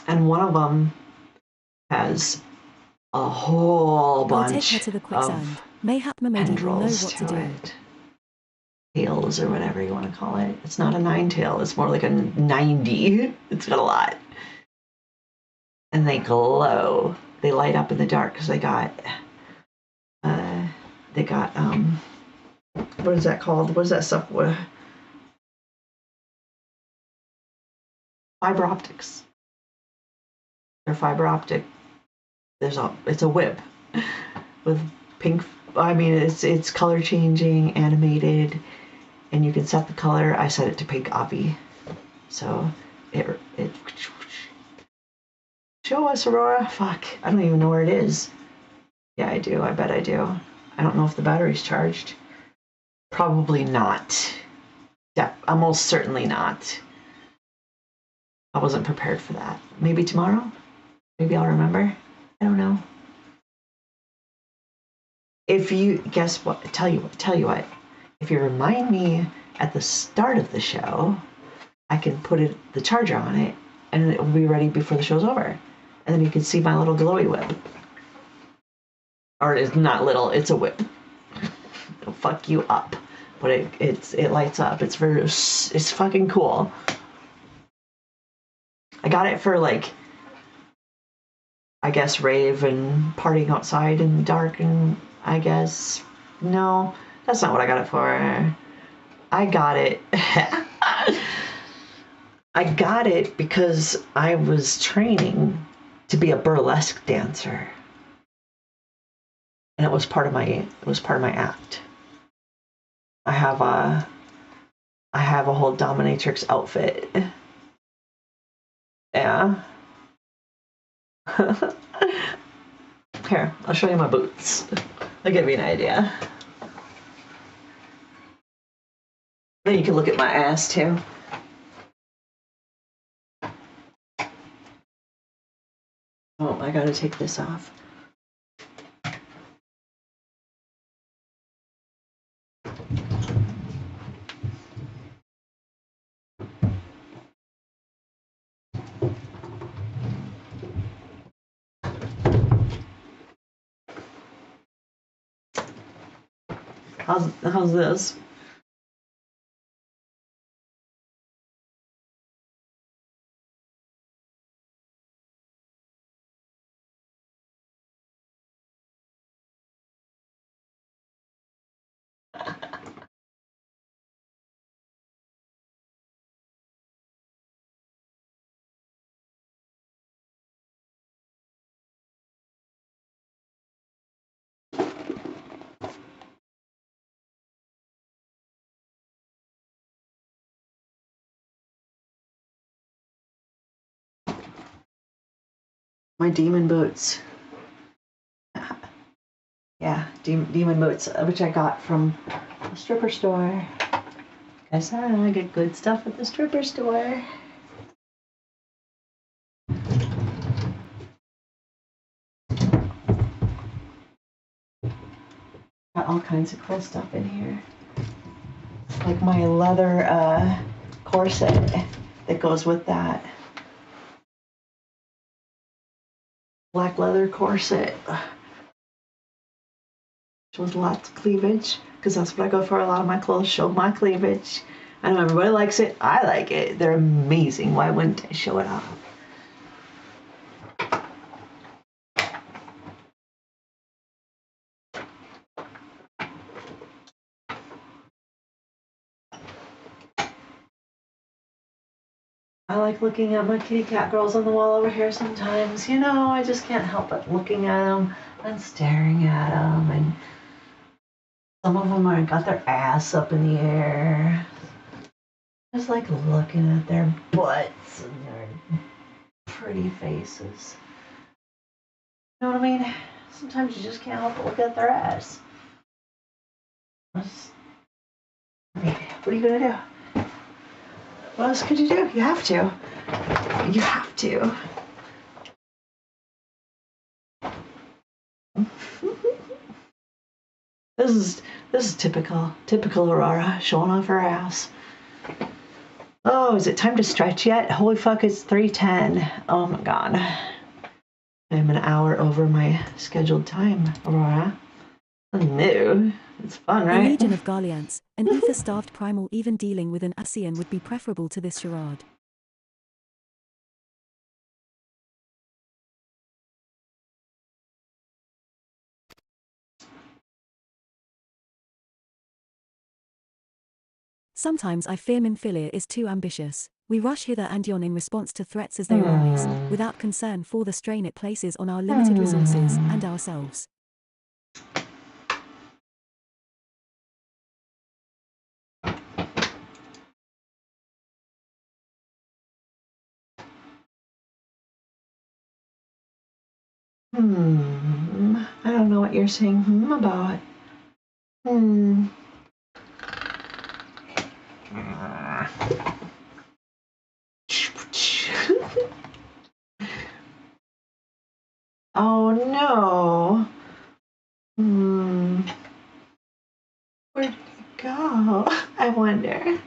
And one of them has a whole I'll take her bunch to the of quicksand. Mayhap Mamodi will know tendrils what to to do. it. Tails or whatever you want to call it. It's not a 9-tail. It's more like a 90. It's got a lot. And they glow. They light up in the dark because they got what is that called? What is that stuff? Fiber optics. They're fiber optic. It's a whip with pink. I mean, it's color changing, animated, and you can set the color. I set it to pink Avi, so it. Show us, Aurora. Fuck, I don't even know where it is. Yeah, I do. I bet I do. I don't know if the battery's charged. Probably not. Yeah, almost certainly not. I wasn't prepared for that. Maybe tomorrow? Maybe I'll remember. I don't know. If you guess what, tell you what. If you remind me at the start of the show, I can put the charger on it, and it will be ready before the show's over. And then you can see my little glowy whip. Or it's not little, it's a whip. It'll fuck you up, but it lights up. It's fucking cool. I got it for like, I guess, rave and partying outside in the dark, and I guess no, that's not what I got it for. I got it. I got it because I was training to be a burlesque dancer, and it was part of my act. I have a whole dominatrix outfit. Yeah. Here, I'll show you my boots. They'll give you an idea. Then you can look at my ass too. Oh, I gotta take this off. How's this? My demon boots. Yeah, demon boots, which I got from the stripper store. Guess I get good stuff at the stripper store. Got all kinds of cool stuff in here. Like my leather corset that goes with that. Black leather corset. Shows lots of cleavage, because that's what I go for. A lot of my clothes show my cleavage. I know everybody likes it. I like it. They're amazing. Why wouldn't I show it off? I like looking at my kitty cat girls on the wall over here sometimes. You know, I just can't help but looking at them and staring at them. And some of them are got their ass up in the air. Just like looking at their butts and their pretty faces. You know what I mean? Sometimes you just can't help but look at their ass. What are you gonna do? What else could you do? You have to. You have to. This is typical Aurora showing off her ass. Oh, is it time to stretch yet? Holy fuck, it's 3:10. Oh my god. I'm an hour over my scheduled time, Aurora. No, it's fun, A right? legion of Garliants, an ether-starved primal even dealing with an Asian would be preferable to this charade. Sometimes I fear Minfilia is too ambitious. We rush hither and yon in response to threats as they rise, without concern for the strain it places on our limited resources and ourselves. I don't know what you're saying about. Oh no. Where did it go? I wonder.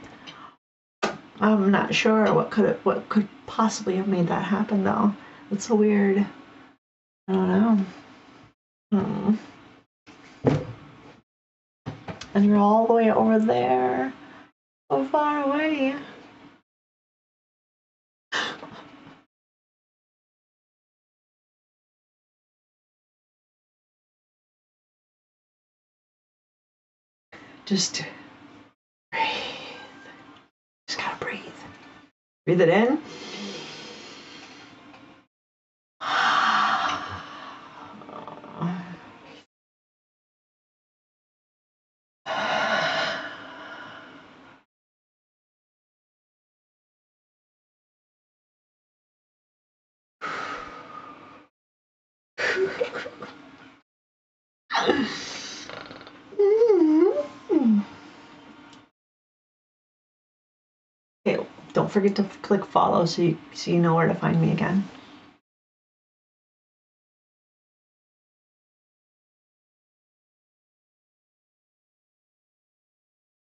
I'm not sure what could possibly have made that happen though. It's so weird. I don't know. And you're all the way over there. So far away. Just breathe. Just gotta breathe. Breathe it in. Okay, don't forget to click follow so you know where to find me again.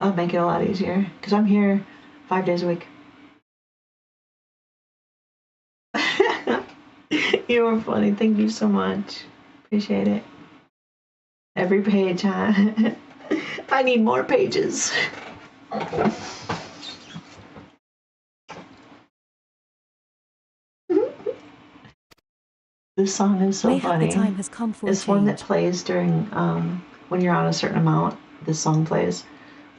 I'll make it a lot easier because I'm here 5 days a week. You were funny. Thank you so much. Appreciate it. Every page, huh? I need more pages. This song is so Mayhap funny. the time has come for It's a one that change. plays during when you're on a certain amount. This song plays.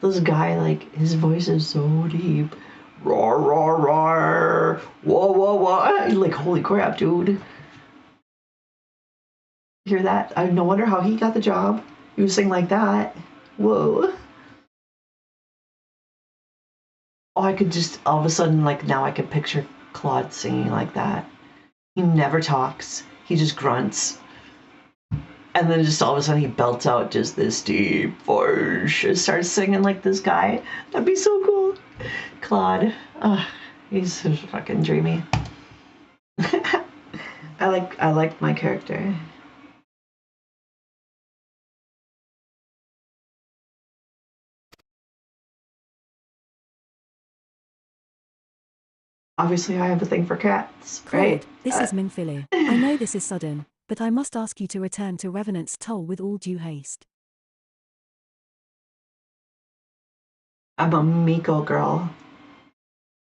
This guy, like, his voice is so deep. Roar, roar, roar. Whoa, whoa, whoa. Like, holy crap, dude. Hear that? I no wonder how he got the job. He was singing like that. Whoa. Oh, I could just, all of a sudden, like, now I could picture Claude singing like that. He never talks. He just grunts. And then just all of a sudden he belts out just this deep voice and starts singing like this guy. That'd be so cool. Claude. He's so fucking dreamy. I like my character. Obviously I have a thing for cats, right? Claude, this is Minfilia. I know this is sudden, but I must ask you to return to Revenant's Toll with all due haste. I'm a Miko girl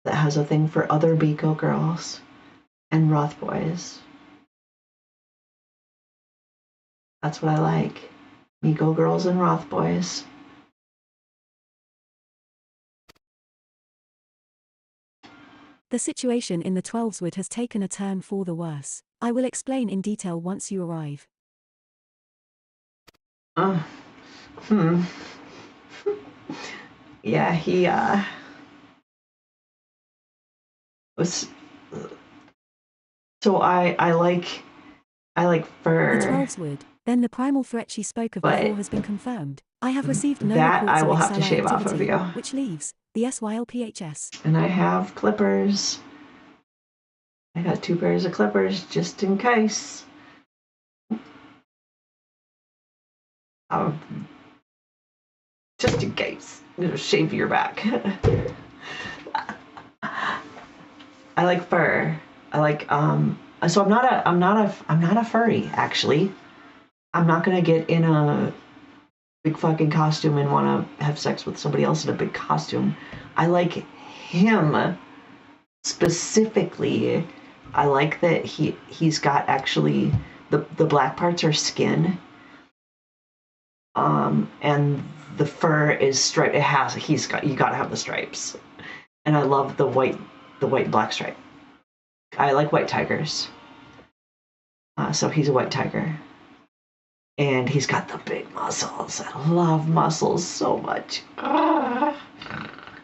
that has a thing for other Miko girls and Roth boys. That's what I like. Miko girls and Roth boys. The situation in the 12swood has taken a turn for the worse. I will explain in detail once you arrive. Yeah, he was. So I like The fur, 12swood. Then the primal threat she spoke of but before has been confirmed. I have received no that reports I of will have to XLI shave off of activity, you. which leaves the SYLPHS. And I have clippers. I got 2 pairs of clippers just in case. Just in case. I'm gonna shave your back. I like fur. I like so I'm not a furry, actually. I'm not gonna get in a big fucking costume and wanna have sex with somebody else in a big costume. I like him specifically. I like that he's got actually the black parts are skin. And the fur is striped. You gotta have the stripes. And I love the white black stripe. I like white tigers. So he's a white tiger. And he's got the big muscles. I love muscles so much.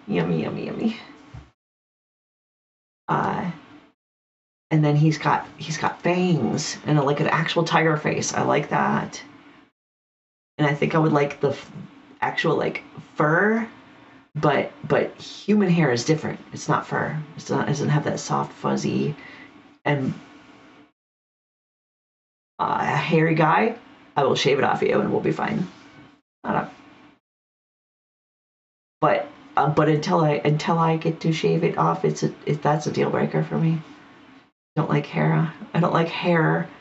Yummy, yummy, yummy. And then he's got fangs and like an actual tiger face. I like that. And I think I would like the actual like fur, but human hair is different. It's not fur. It doesn't have that soft, fuzzy, and a hairy guy. I will shave it off you and we'll be fine. But until I get to shave it off, that's a deal breaker for me. I don't like hair. I don't like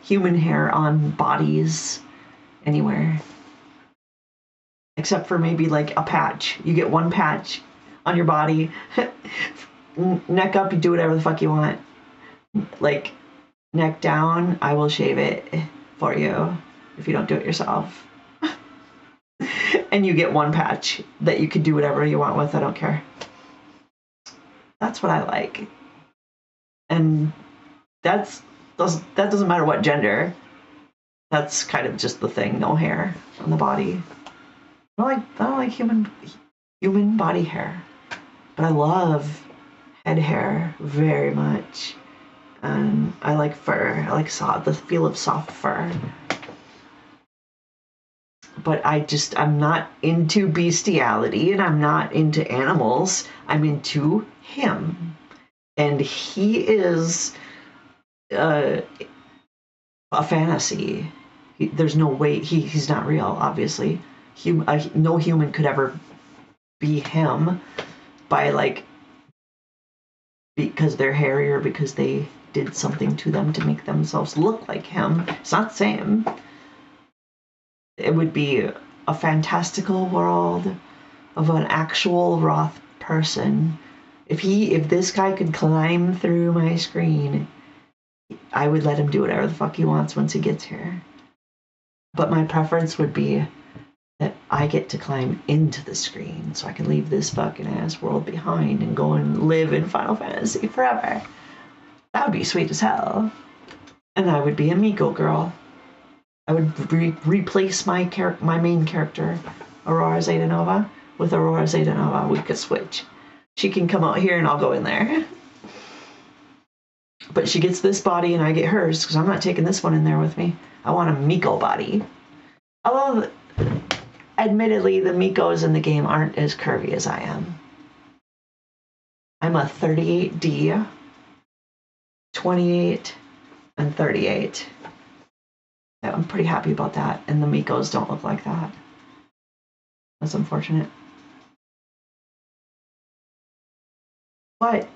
human hair on bodies anywhere. Except for maybe like a patch. You get one patch on your body. Neck up, you do whatever the fuck you want. Like, neck down, I will shave it for you if you don't do it yourself. And you get one patch that you can do whatever you want with. I don't care. That's what I like. And that doesn't matter what gender. That's kind of just the thing. No hair on the body. I don't like human body hair, but I love head hair very much, and I like fur. I like the feel of soft fur. But I'm not into bestiality, and I'm not into animals. I'm into him, and he is a fantasy. There's no way he's not real, obviously. No human could ever be him because they're hairy or because they did something to them to make themselves look like him. It's not the same. It would be a fantastical world of an actual Roth person. If this guy could climb through my screen, I would let him do whatever the fuck he wants once he gets here. But my preference would be that I get to climb into the screen so I can leave this fucking ass world behind and go and live in Final Fantasy forever. That would be sweet as hell. And I would be a Miko girl. I would replace my main character, Aurora Zetanova, with Aurora Zetanova. We could switch. She can come out here and I'll go in there. But she gets this body and I get hers because I'm not taking this one in there with me. I want a Miko body. Although, admittedly, the Mikos in the game aren't as curvy as I am. I'm a 38D, 28, and 38. I'm pretty happy about that, and the Mikos don't look like that. That's unfortunate. But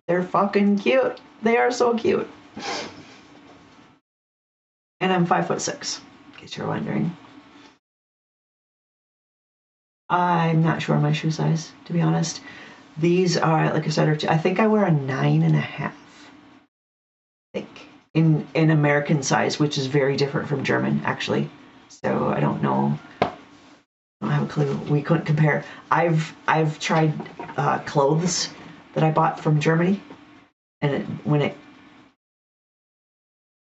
they're fucking cute. They are so cute. And I'm 5'6", in case you're wondering. I'm not sure my shoe size, to be honest. These are, like I said, I think I wear a 9.5. I think in American size, which is very different from German, actually. So I don't know. I don't have a clue. We couldn't compare. I've tried clothes that I bought from Germany, And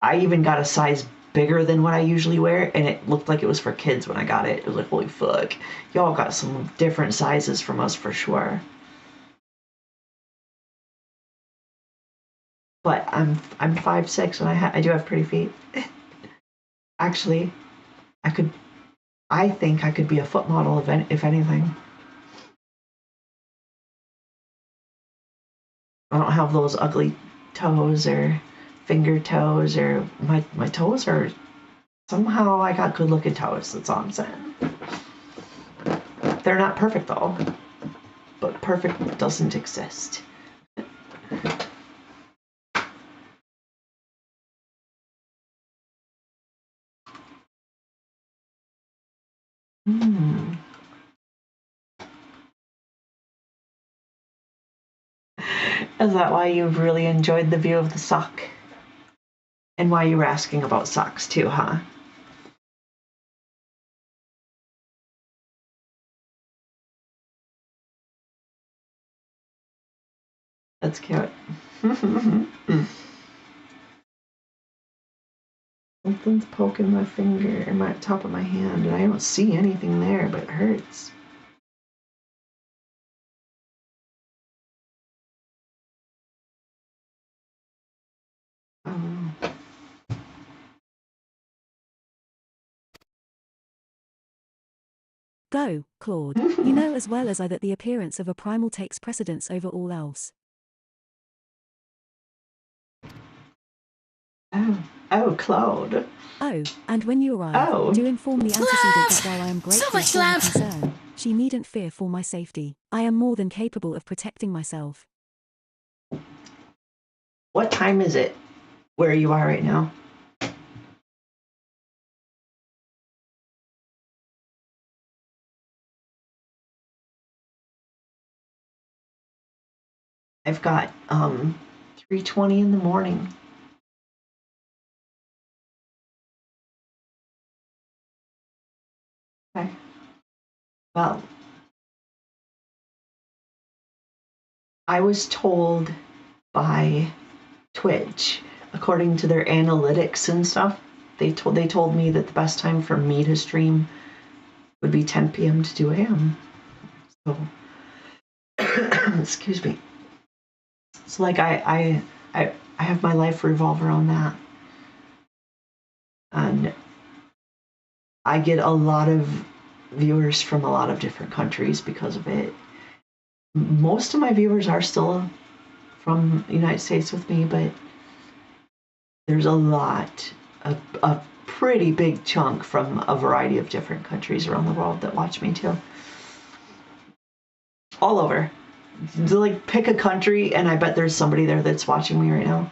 I even got a size bigger than what I usually wear, and it looked like it was for kids when I got it. It was like, holy fuck, y'all got some different sizes from us for sure. But I'm 5'6" and I do have pretty feet. Actually, I think I could be a foot model if anything. I don't have those ugly toes or finger toes, or my toes are somehow I got good looking toes. That's all I'm saying. They're not perfect though, but perfect doesn't exist. Is that why you've really enjoyed the view of the sock? And why you were asking about socks too, huh? That's cute. Something's poking my finger in my top of my hand, and I don't see anything there, but it hurts. Oh. Go, Claude. You know as well as I that the appearance of a primal takes precedence over all else. Oh, Claude. Oh, and when you arrive, do inform the antecedent that while I am grateful for her concern, she needn't fear for my safety. I am more than capable of protecting myself. What time is it where you are right now? I've got 3:20 in the morning. Okay. Well, I was told by Twitch, according to their analytics and stuff, they told me that the best time for me to stream would be 10 p.m. to 2 a.m. So, excuse me. So like I have my life revolve around that, and I get a lot of viewers from a lot of different countries because of it. Most of my viewers are still from the United States with me, but there's a pretty big chunk from a variety of different countries around the world that watch me too. All over. Like, pick a country and I bet there's somebody there that's watching me right now.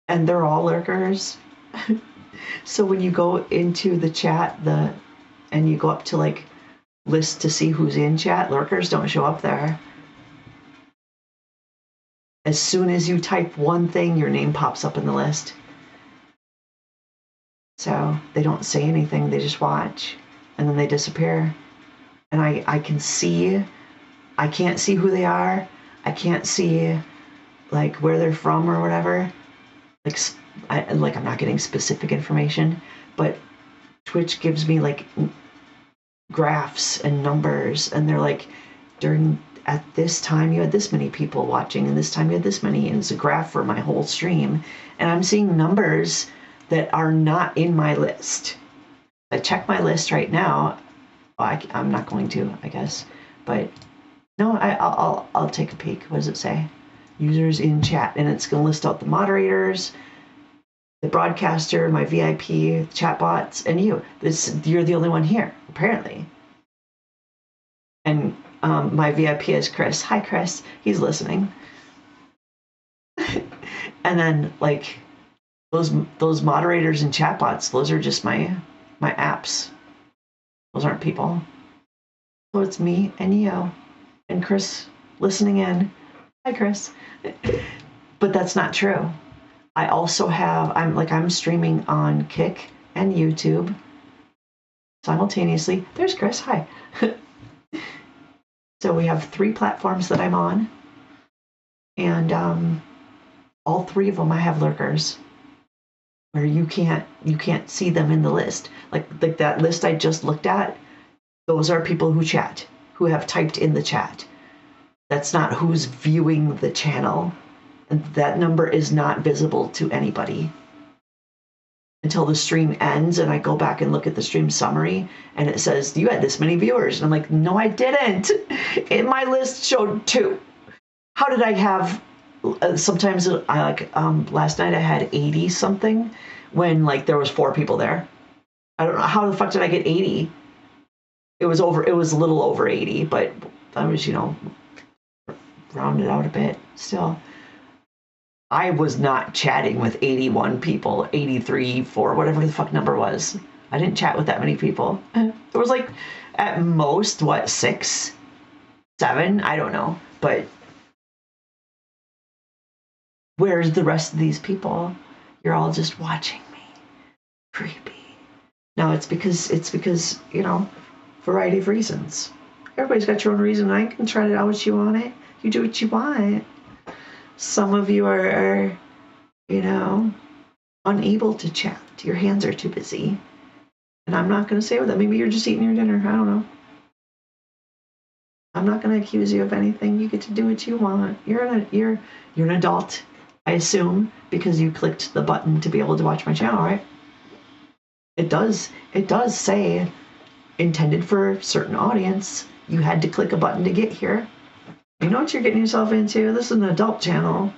And they're all lurkers. So when you go into the chat, and you go up to like list to see who's in chat, lurkers don't show up there. As soon as you type one thing, your name pops up in the list. So they don't say anything, they just watch, and then they disappear. And I can see, I can't see who they are. I can't see like where they're from or whatever. I'm not getting specific information, but Twitch gives me like graphs and numbers, and they're like, at this time you had this many people watching, and this time you had this many, and it's a graph for my whole stream, and I'm seeing numbers that are not in my list. I check my list right now. Well, I'm not going to, I guess, but no, I'll take a peek. What does it say? Users in chat, and it's going to list out the moderators, the broadcaster, my VIP, chat bots, and you. You're the only one here, apparently. And my VIP is Chris. Hi, Chris. He's listening. And then like those moderators and chat bots, those are just my apps. Those aren't people. So it's me and you and Chris listening in. Hi, Chris. But that's not true. I also have, I'm streaming on Kick and YouTube simultaneously. There's Chris. Hi. So we have 3 platforms that I'm on, and all 3 of them I have lurkers, where you can't see them in the list. Like that list I just looked at, those are people who chat, who have typed in the chat. That's not who's viewing the channel. And that number is not visible to anybody until the stream ends, and I go back and look at the stream summary, and it says, you had this many viewers. And I'm like, no, I didn't. In my list showed 2. How did I have, sometimes I last night I had 80 something when like there was 4 people there. I don't know, how the fuck did I get 80? It was a little over 80, but I was, rounded out a bit still. I was not chatting with 81 people, 83, 4, whatever the fuck number was. I didn't chat with that many people. There was like, at most, 6, 7? I don't know. But where's the rest of these people? You're all just watching me. Creepy. No, it's because, variety of reasons. Everybody's got your own reason. I can try it out what you want it. You do what you want. Some of you are unable to chat. Your hands are too busy. And I'm not going to say with that. Maybe you're just eating your dinner. I don't know. I'm not going to accuse you of anything. You get to do what you want. You're an adult, I assume, because you clicked the button to be able to watch my channel, right? It does say intended for a certain audience. You had to click a button to get here. You know what you're getting yourself into? This is an adult channel.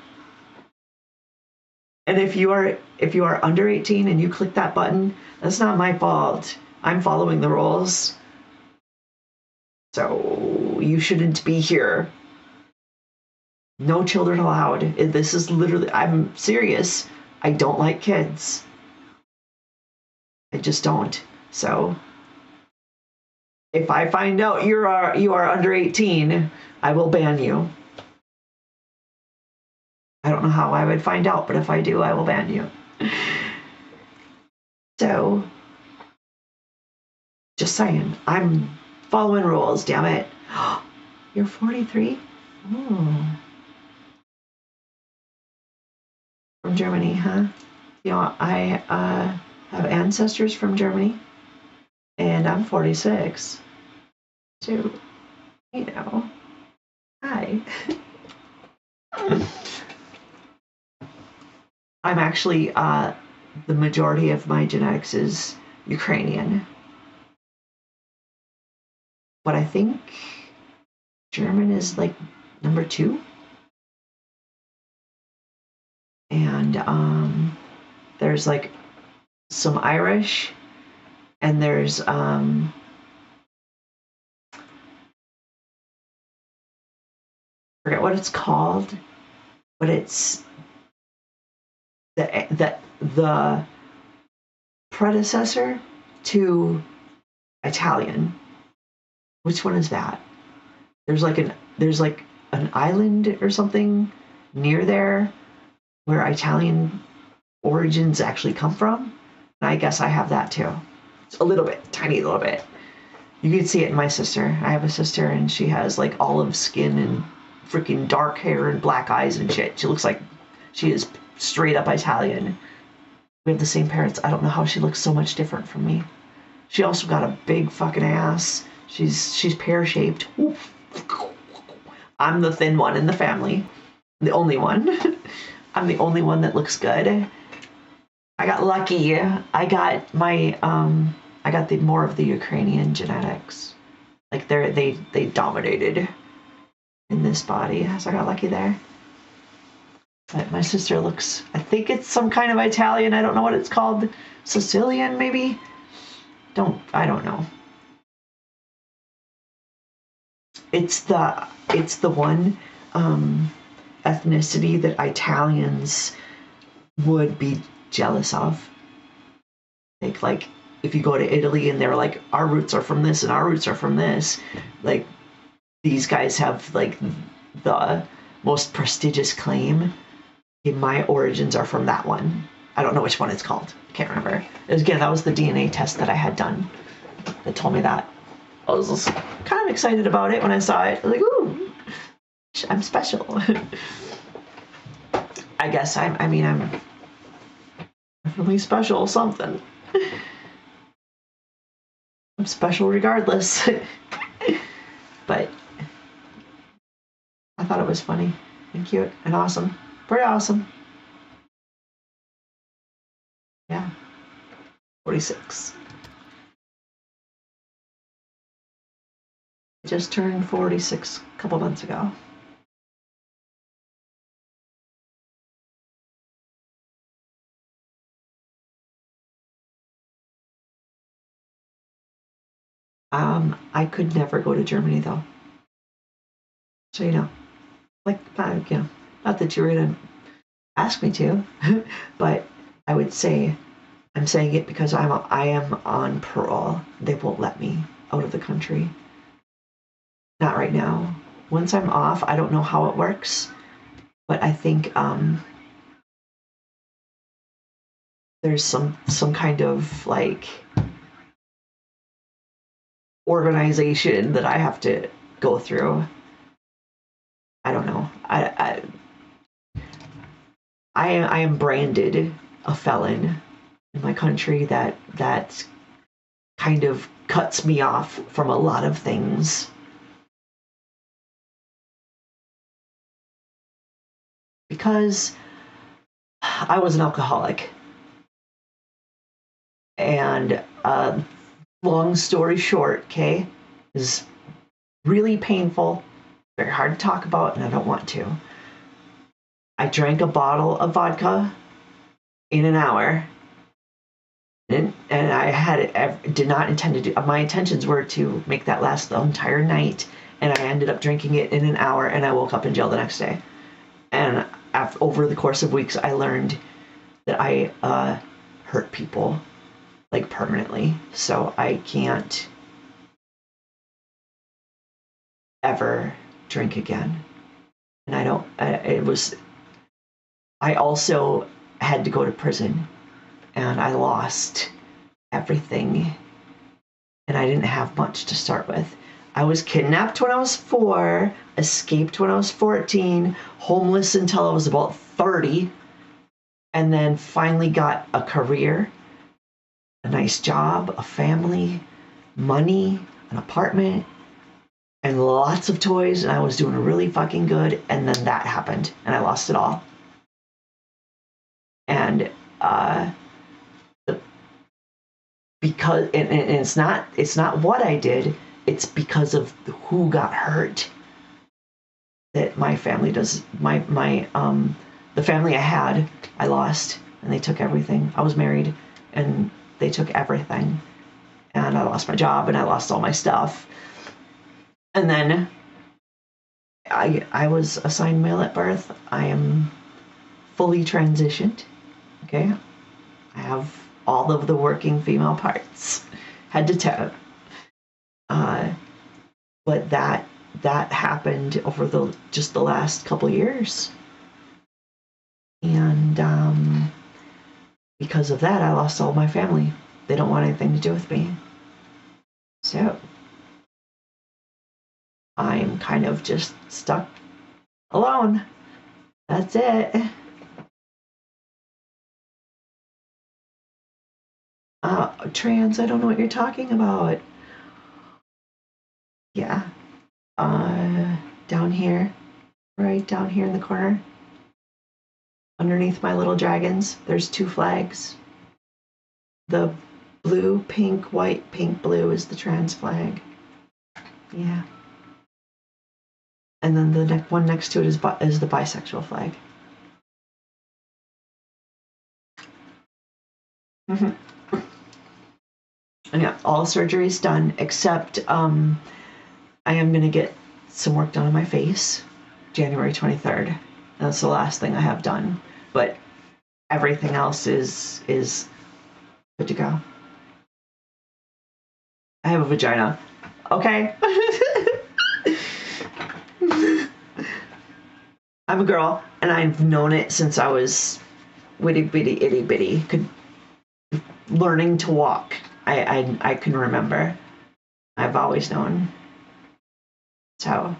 And if you are under 18 and you click that button, that's not my fault. I'm following the rules. So you shouldn't be here. No children allowed. This is literally, I'm serious. I don't like kids. I just don't. So if I find out you are under 18, I will ban you. I don't know how I would find out, but if I do, I will ban you. So, just saying, I'm following rules, damn it. You're 43? Oh. From Germany, huh? I have ancestors from Germany, and I'm 46. So, hi. I'm actually, the majority of my genetics is Ukrainian. But I think German is like number 2. And there's like some Irish, and there's forget what it's called, but it's the predecessor to Italian. Which one is that? There's like an island or something near there where Italian origins actually come from. And I guess I have that too. It's a little bit, tiny little bit. You can see it in my sister. I have a sister, and she has like olive skin and freaking dark hair and black eyes and shit. She looks like she is straight up Italian. We have the same parents. I don't know how she looks so much different from me. She also got a big fucking ass. She's pear-shaped. I'm the thin one in the family. The only one. I'm the only one that looks good. I got lucky. I got the more of the Ukrainian genetics. Like they dominated in this body. So I got lucky there. But my sister looks, I think it's some kind of Italian. I don't know what it's called. Sicilian, maybe? I don't know. It's the one ethnicity that Italians would be jealous of. Like if you go to Italy and they're like, our roots are from this and our roots are from this, like these guys have like the most prestigious claim. My origins are from that one. I don't know which one it's called. I can't remember. Again, that was the DNA test that I had done that told me that. I was just kind of excited about it when I saw it. Like, ooh, I'm special. I guess I'm definitely special something. I'm special regardless. But I thought it was funny and cute and awesome. Pretty awesome. Yeah. 46. I just turned 46 a couple months ago. I could never go to Germany though. So you know, like you know, not that you were gonna ask me to, but I would say I'm saying it because I am on parole. They won't let me out of the country. Not right now. Once I'm off, I don't know how it works, but I think there's some kind of like organization that I have to go through. I don't know. I am branded a felon in my country that kind of cuts me off from a lot of things. Because I was an alcoholic. And long story short, okay, is really painful, very hard to talk about, and I don't want to. I drank a bottle of vodka in an hour, and I did not intend to do. My intentions were to make that last the entire night, and I ended up drinking it in an hour, and I woke up in jail the next day. And over the course of weeks, I learned that I hurt people like permanently, so I can't ever drink again. And I also had to go to prison, and I lost everything, and I didn't have much to start with. I was kidnapped when I was 4, escaped when I was 14, homeless until I was about 30, and then finally got a career, a nice job, a family, money, an apartment, and lots of toys, and I was doing really fucking good, and then that happened, and I lost it all. And because and it's not what I did, it's because of who got hurt that my family does. The family I had, I lost, and they took everything. I was married, and they took everything, and I lost my job, and I lost all my stuff. And then I was assigned male at birth. I am fully transitioned. Okay, I have all of the working female parts, head to toe. But that happened over the last couple years, and because of that, I lost all my family. They don't want anything to do with me. So I'm kind of just stuck alone. That's it. Trans, I don't know what you're talking about. Yeah. Down here. Right down here in the corner. Underneath my little dragons, there's 2 flags. The blue, pink, white, pink, blue is the trans flag. Yeah. And then the one next to it is the bisexual flag. Mm-hmm. And yeah, all surgery's done except I am gonna get some work done on my face, January 23rd. That's the last thing I have done, but everything else is good to go. I have a vagina. Okay. I'm a girl, and I've known it since I was witty bitty itty bitty, learning to walk. I can remember. I've always known. So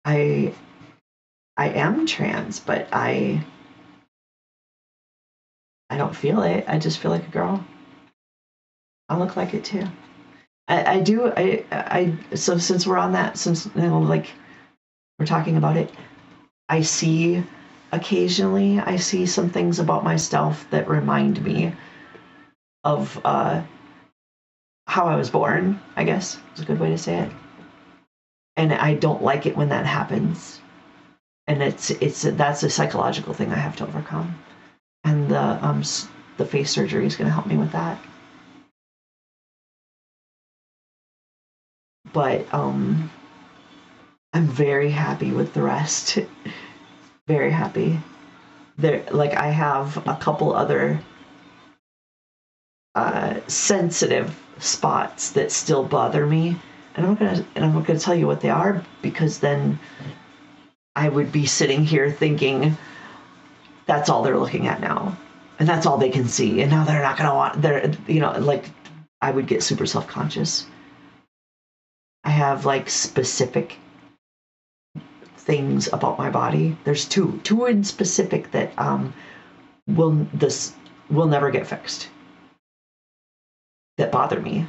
I am trans, but I don't feel it. I just feel like a girl. I look like it too. I do. So since we're on that, since like we're talking about it, I see some things about myself that remind me of how I was born, I guess is a good way to say it. And I don't like it when that happens. And that's a psychological thing I have to overcome. And the face surgery is going to help me with that. But I'm very happy with the rest. Very happy. Like I have a couple other sensitive spots that still bother me, and I'm not gonna tell you what they are, because then I would be sitting here thinking that's all they're looking at now, and that's all they can see, and now they're not gonna want like I would get super self-conscious. I have like specific things about my body. There's two in specific that will never get fixed, that bother me.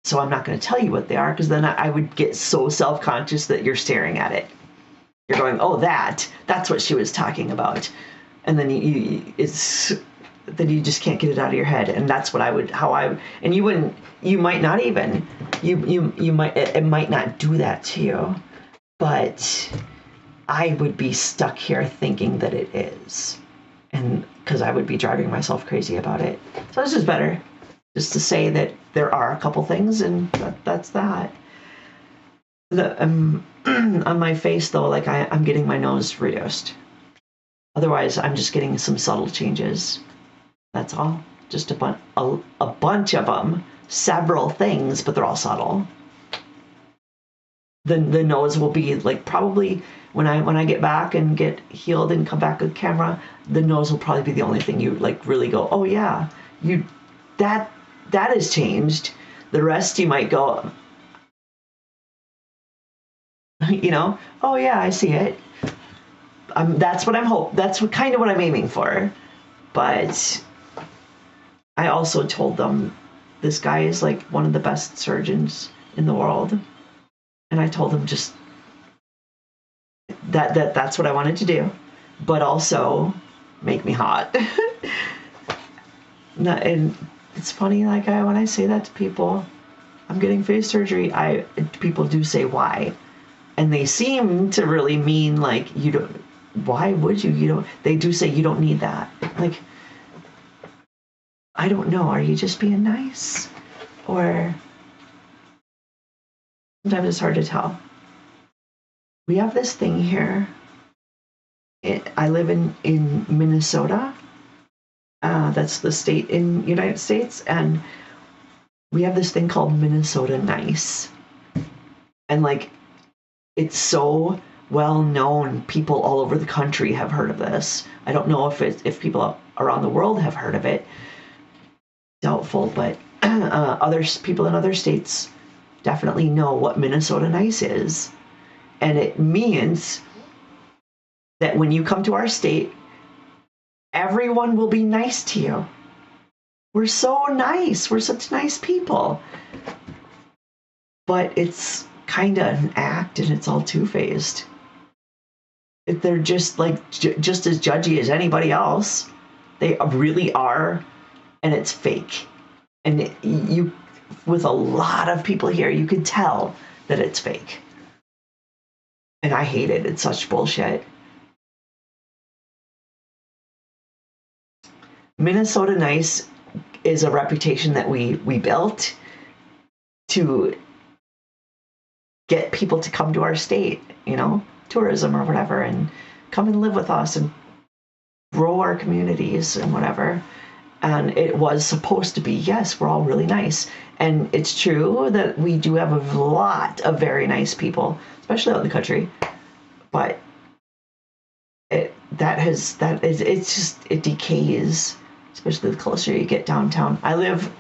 So I'm not going to tell you what they are, because then I would get so self-conscious that you're staring at it. You're going, oh, that's what she was talking about. And then you just can't get it out of your head. And that's what it might not do that to you, but I would be stuck here thinking that it is. And because I would be driving myself crazy about it. So it's just better just to say that there are a couple things, and that's that. On my face, though, like I'm getting my nose reduced. Otherwise, I'm just getting some subtle changes. That's all. Just a bunch of them. Several things, but they're all subtle. The nose will be like, probably when I get back and get healed and come back with camera, the nose will probably be the only thing you like really go, oh yeah, that has changed. The rest you might go, oh yeah, I see it. That's what kind of what I'm aiming for. But I also told them this guy is like one of the best surgeons in the world. And I told him just that's what I wanted to do, but also make me hot. And it's funny, like when I say that to people, I'm getting face surgery, people do say why, and they seem to really mean like, you don't. Why would you? They do say you don't need that. Like, I don't know. Are you just being nice, or? Sometimes it's hard to tell. We have this thing here. I live in Minnesota. That's the state in United States, and we have this thing called Minnesota Nice. And like, it's so well known. People all over the country have heard of this. I don't know if people around the world have heard of it. Doubtful, but other people in other states definitely know what Minnesota Nice is. And it means that when you come to our state, everyone will be nice to you. We're so nice. We're such nice people. But it's kind of an act, and it's all two-faced. They're just like just as judgy as anybody else. They really are, and it's fake. And you, with a lot of people here, you can tell that it's fake. And I hate it. It's such bullshit. Minnesota Nice is a reputation that we built to get people to come to our state, tourism or whatever, and come and live with us and grow our communities and whatever. And it was supposed to be, yes, we're all really nice. And it's true that we do have a lot of very nice people, especially out in the country. But it decays, especially the closer you get downtown. I live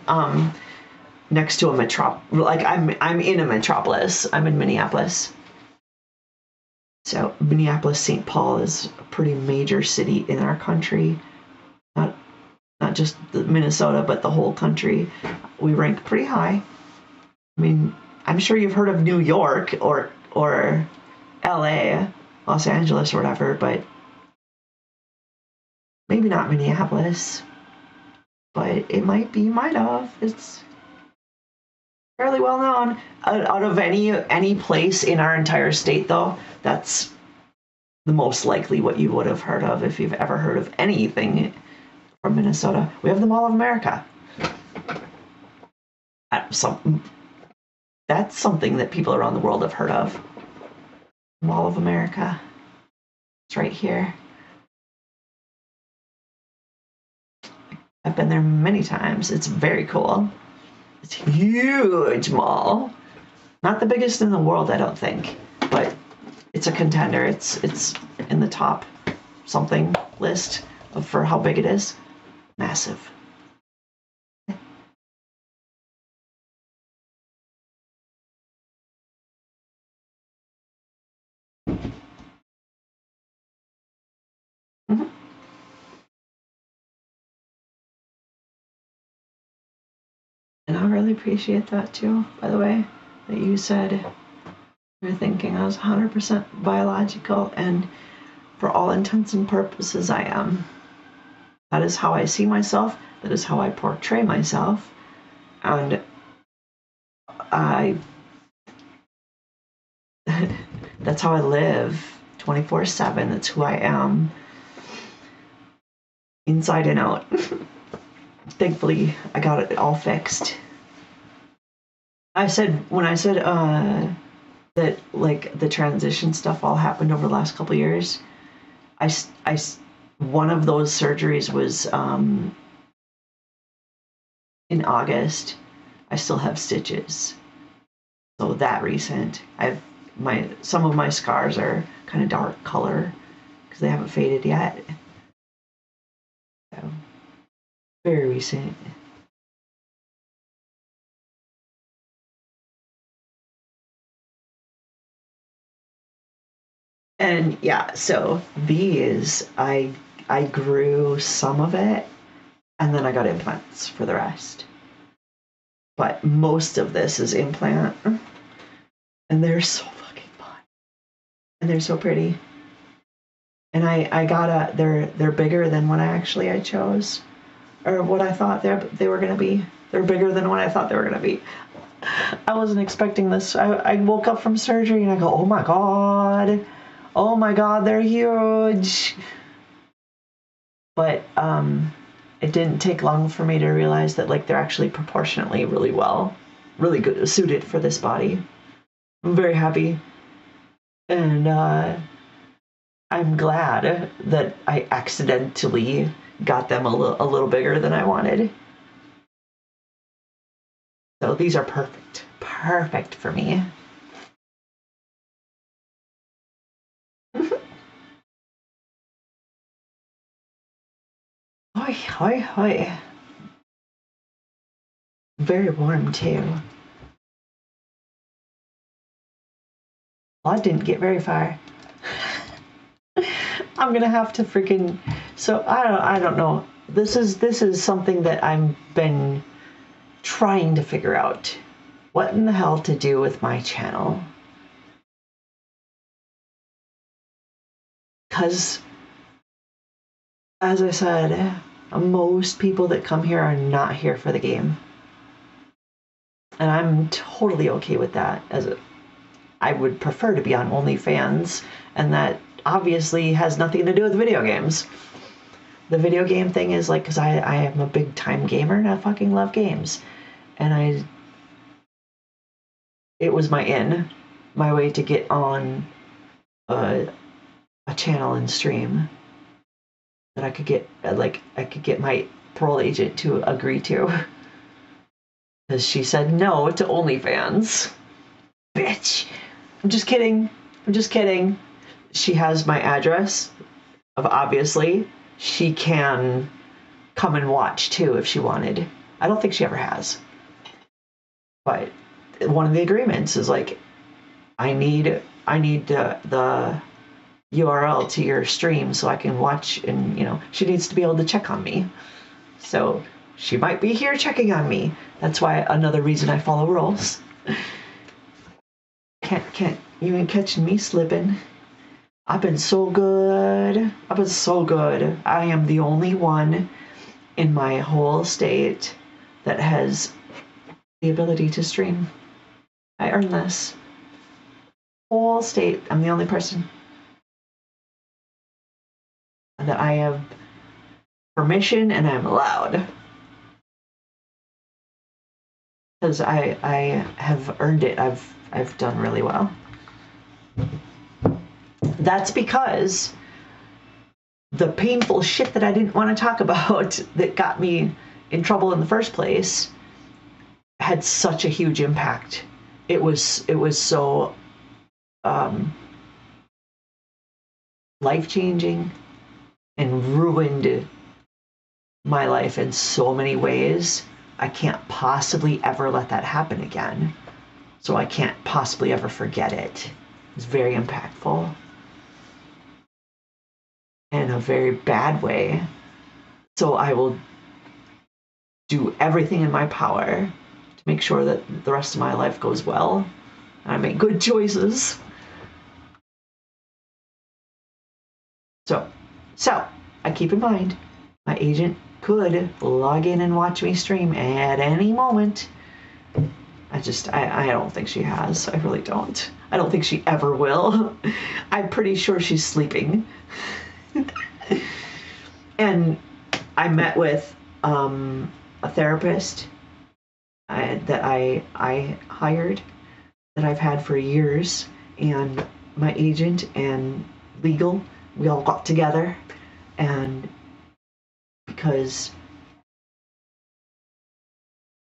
next to I'm in a metropolis. I'm in Minneapolis. So Minneapolis, St. Paul is a pretty major city in our country. Not just Minnesota, but the whole country. We rank pretty high. I mean, I'm sure you've heard of New York or LA, Los Angeles or whatever, but maybe not Minneapolis. But it might be, might have. It's fairly well known. Out of any place in our entire state, though, that's the most likely what you would have heard of if you've ever heard of anything from Minnesota. We have the Mall of America. That's something that people around the world have heard of. Mall of America. It's right here. I've been there many times. It's very cool. It's a huge mall. Not the biggest in the world, I don't think, but it's a contender. It's in the top something list for how big it is. Massive. Mm-hmm. And I really appreciate that too, by the way, that you said you're thinking I was 100% biological, and for all intents and purposes, I am. That is how I see myself. That is how I portray myself. And that's how I live 24/7. That's who I am. Inside and out. Thankfully, I got it all fixed. When I said that like the transition stuff all happened over the last couple of years, one of those surgeries was in August. I still have stitches, so that recent. Some of my scars are kind of dark color because they haven't faded yet. So very recent. And yeah, so these I grew some of it, and then I got implants for the rest. But most of this is implant, and they're so fucking fun, and they're so pretty. And I got they're bigger than what I chose, or what I thought they were gonna be. They're bigger than what I thought they were gonna be. I wasn't expecting this. I woke up from surgery and I go, oh my god, they're huge. But it didn't take long for me to realize that like they're actually proportionately really good suited for this body. I'm very happy, and I'm glad that I accidentally got them a little bigger than I wanted. So these are perfect for me. Hoi, hoi, hoi. Very warm too. Well, I didn't get very far. I'm gonna have to freaking. So I don't know. This is something that I've been trying to figure out. What in the hell to do with my channel? Because, as I said, most people that come here are not here for the game. And I'm totally okay with that. I would prefer to be on OnlyFans, and that obviously has nothing to do with video games. The video game thing is like, because I am a big time gamer and I fucking love games. And it was my way to get on a channel and stream that I could get my parole agent to agree to. Because she said no to OnlyFans. Bitch. I'm just kidding. She has my address. Obviously, she can come and watch too if she wanted. I don't think she ever has. But one of the agreements is like, I need the URL to your stream so I can watch, and she needs to be able to check on me. So she might be here checking on me. That's why another reason I follow rules. Can't even catch me slipping. I've been so good. I am the only one in my whole state that has the ability to stream. I earned this. Whole state, I'm the only person that I have permission and I'm allowed. Because I have earned it. I've done really well. That's because the painful shit that I didn't want to talk about that got me in trouble in the first place had such a huge impact. It was so life-changing and ruined my life in so many ways. I can't possibly ever let that happen again. So I can't possibly ever forget it. It's very impactful. In a very bad way. So I will do everything in my power to make sure that the rest of my life goes well. And I make good choices. So I keep in mind, my agent could log in and watch me stream at any moment. I don't think she has. I really don't. I don't think she ever will. I'm pretty sure she's sleeping. And I met with a therapist that I hired, that I've had for years, and my agent and legal, we all got together, and because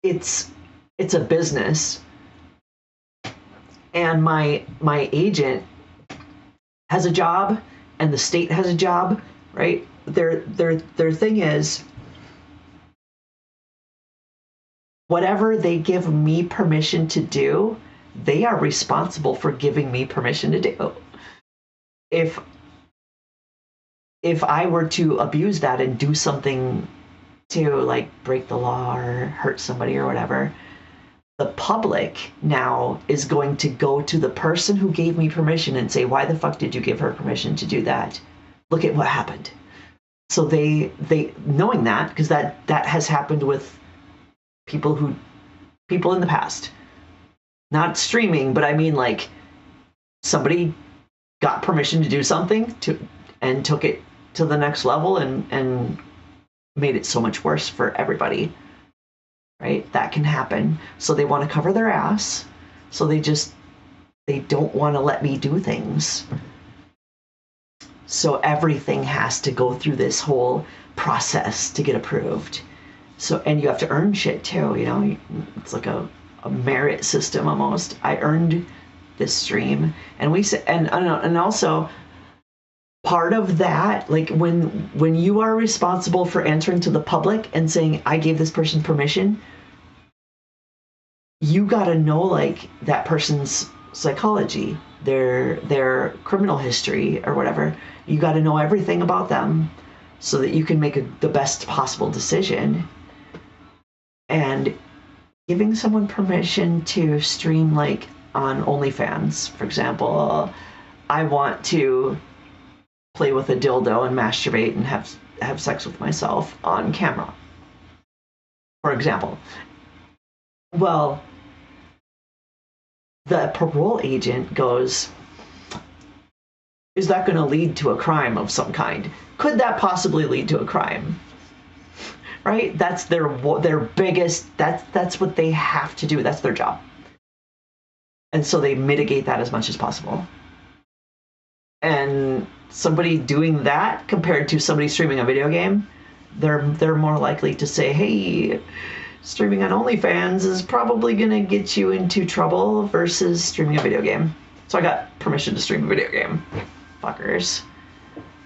it's a business, and my agent has a job and the state has a job, right? Their thing is, whatever they give me permission to do, they are responsible for giving me permission to do. If I were to abuse that and do something to like break the law or hurt somebody or whatever, the public now is going to go to the person who gave me permission and say, why the fuck did you give her permission to do that? Look at what happened. So they knowing that, because that has happened with people in the past, not streaming, but I mean, like, somebody got permission to do something and took it to the next level and made it so much worse for everybody, right? That can happen. So they want to cover their ass. So they don't want to let me do things. So everything has to go through this whole process to get approved. So, and you have to earn shit too, it's like a merit system almost. I earned this stream, and and also part of that, like when you are responsible for answering to the public and saying, I gave this person permission, you got to know like that person's psychology, their criminal history or whatever. You got to know everything about them so that you can make the best possible decision. And giving someone permission to stream, like on OnlyFans, for example, I want to play with a dildo and masturbate and have sex with myself on camera, for example. Well, the parole agent goes, is that going to lead to a crime of some kind? Could that possibly lead to a crime? Right? That's their biggest, that's what they have to do. That's their job. And so they mitigate that as much as possible. And somebody doing that compared to somebody streaming a video game, they're more likely to say, hey, streaming on OnlyFans is probably going to get you into trouble versus streaming a video game. So I got permission to stream a video game. Fuckers.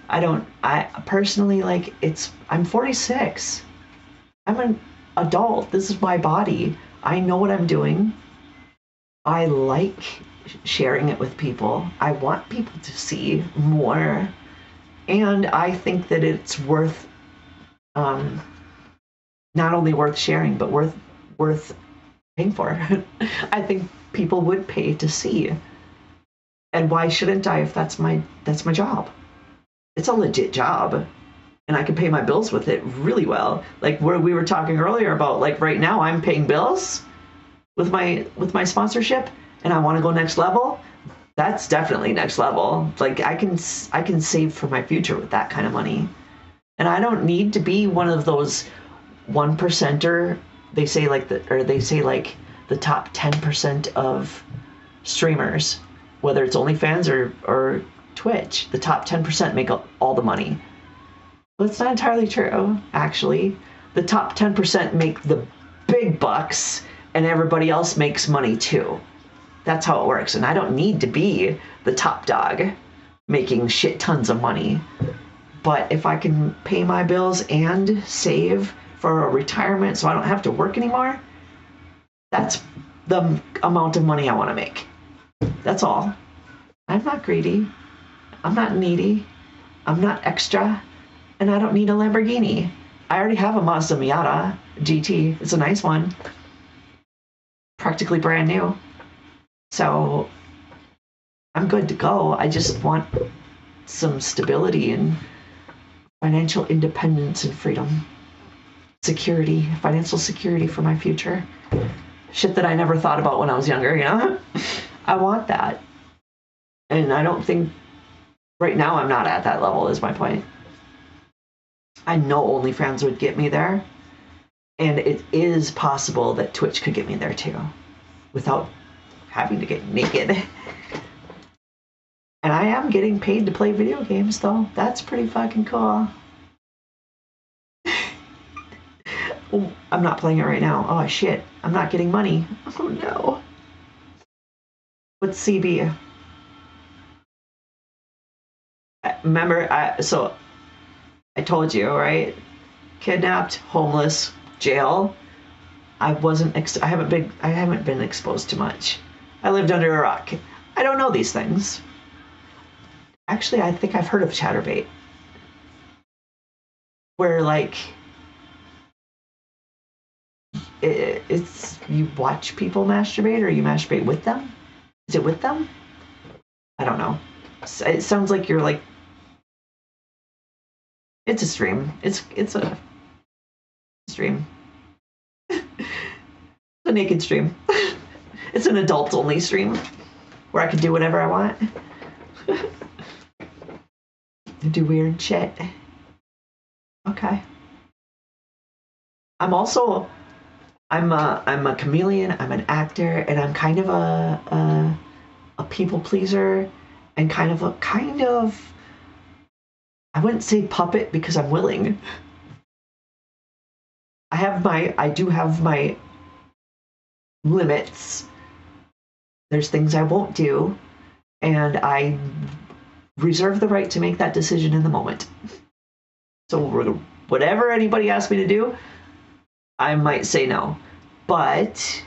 I personally, like, I'm 46. I'm an adult. This is my body. I know what I'm doing. I like sharing it with people. I want people to see more. And I think that it's worth, not only worth sharing, but worth paying for. I think people would pay to see. And why shouldn't I if that's my job? It's a legit job. And I can pay my bills with it really well. Like where we were talking earlier about, like right now I'm paying bills with my sponsorship, and I want to go next level. That's definitely next level. Like I can save for my future with that kind of money. And I don't need to be one of those 1%er. They say like the top 10% of streamers, whether it's OnlyFans or Twitch, the top 10% make all the money. Well, it's not entirely true, actually. The top 10% make the big bucks, and everybody else makes money too. That's how it works. And I don't need to be the top dog making shit tons of money. But if I can pay my bills and save for a retirement so I don't have to work anymore, that's the amount of money I want to make. That's all. I'm not greedy. I'm not needy. I'm not extra. And I don't need a Lamborghini. I already have a Mazda Miata GT. It's a nice one. Practically brand new. So I'm good to go. I just want some stability and financial independence and freedom. Security, financial security for my future. Shit that I never thought about when I was younger, you know? I want that. And I don't think right now I'm not at that level, is my point. I know OnlyFans would get me there. And it is possible that Twitch could get me there too, without having to get naked. And I am getting paid to play video games, though. That's pretty fucking cool. Oh, I'm not playing it right now. Oh, shit. I'm not getting money. Oh, no. What's CB? Remember, I told you, right? Kidnapped, homeless, jail. I haven't been exposed to much. I lived under a rock. I don't know these things. Actually, I think I've heard of Chatterbait. Where, like, it's you watch people masturbate or you masturbate with them? Is it with them? I don't know. It sounds like you're like, it's a stream. It's a stream. It's a naked stream. It's an adult-only stream where I can do whatever I want. Do weird shit. Okay. I'm a chameleon. I'm an actor, and I'm kind of a people pleaser, and kind of I wouldn't say puppet because I'm willing. I do have my limits. There's things I won't do, and I reserve the right to make that decision in the moment. So whatever anybody asks me to do, I might say no. But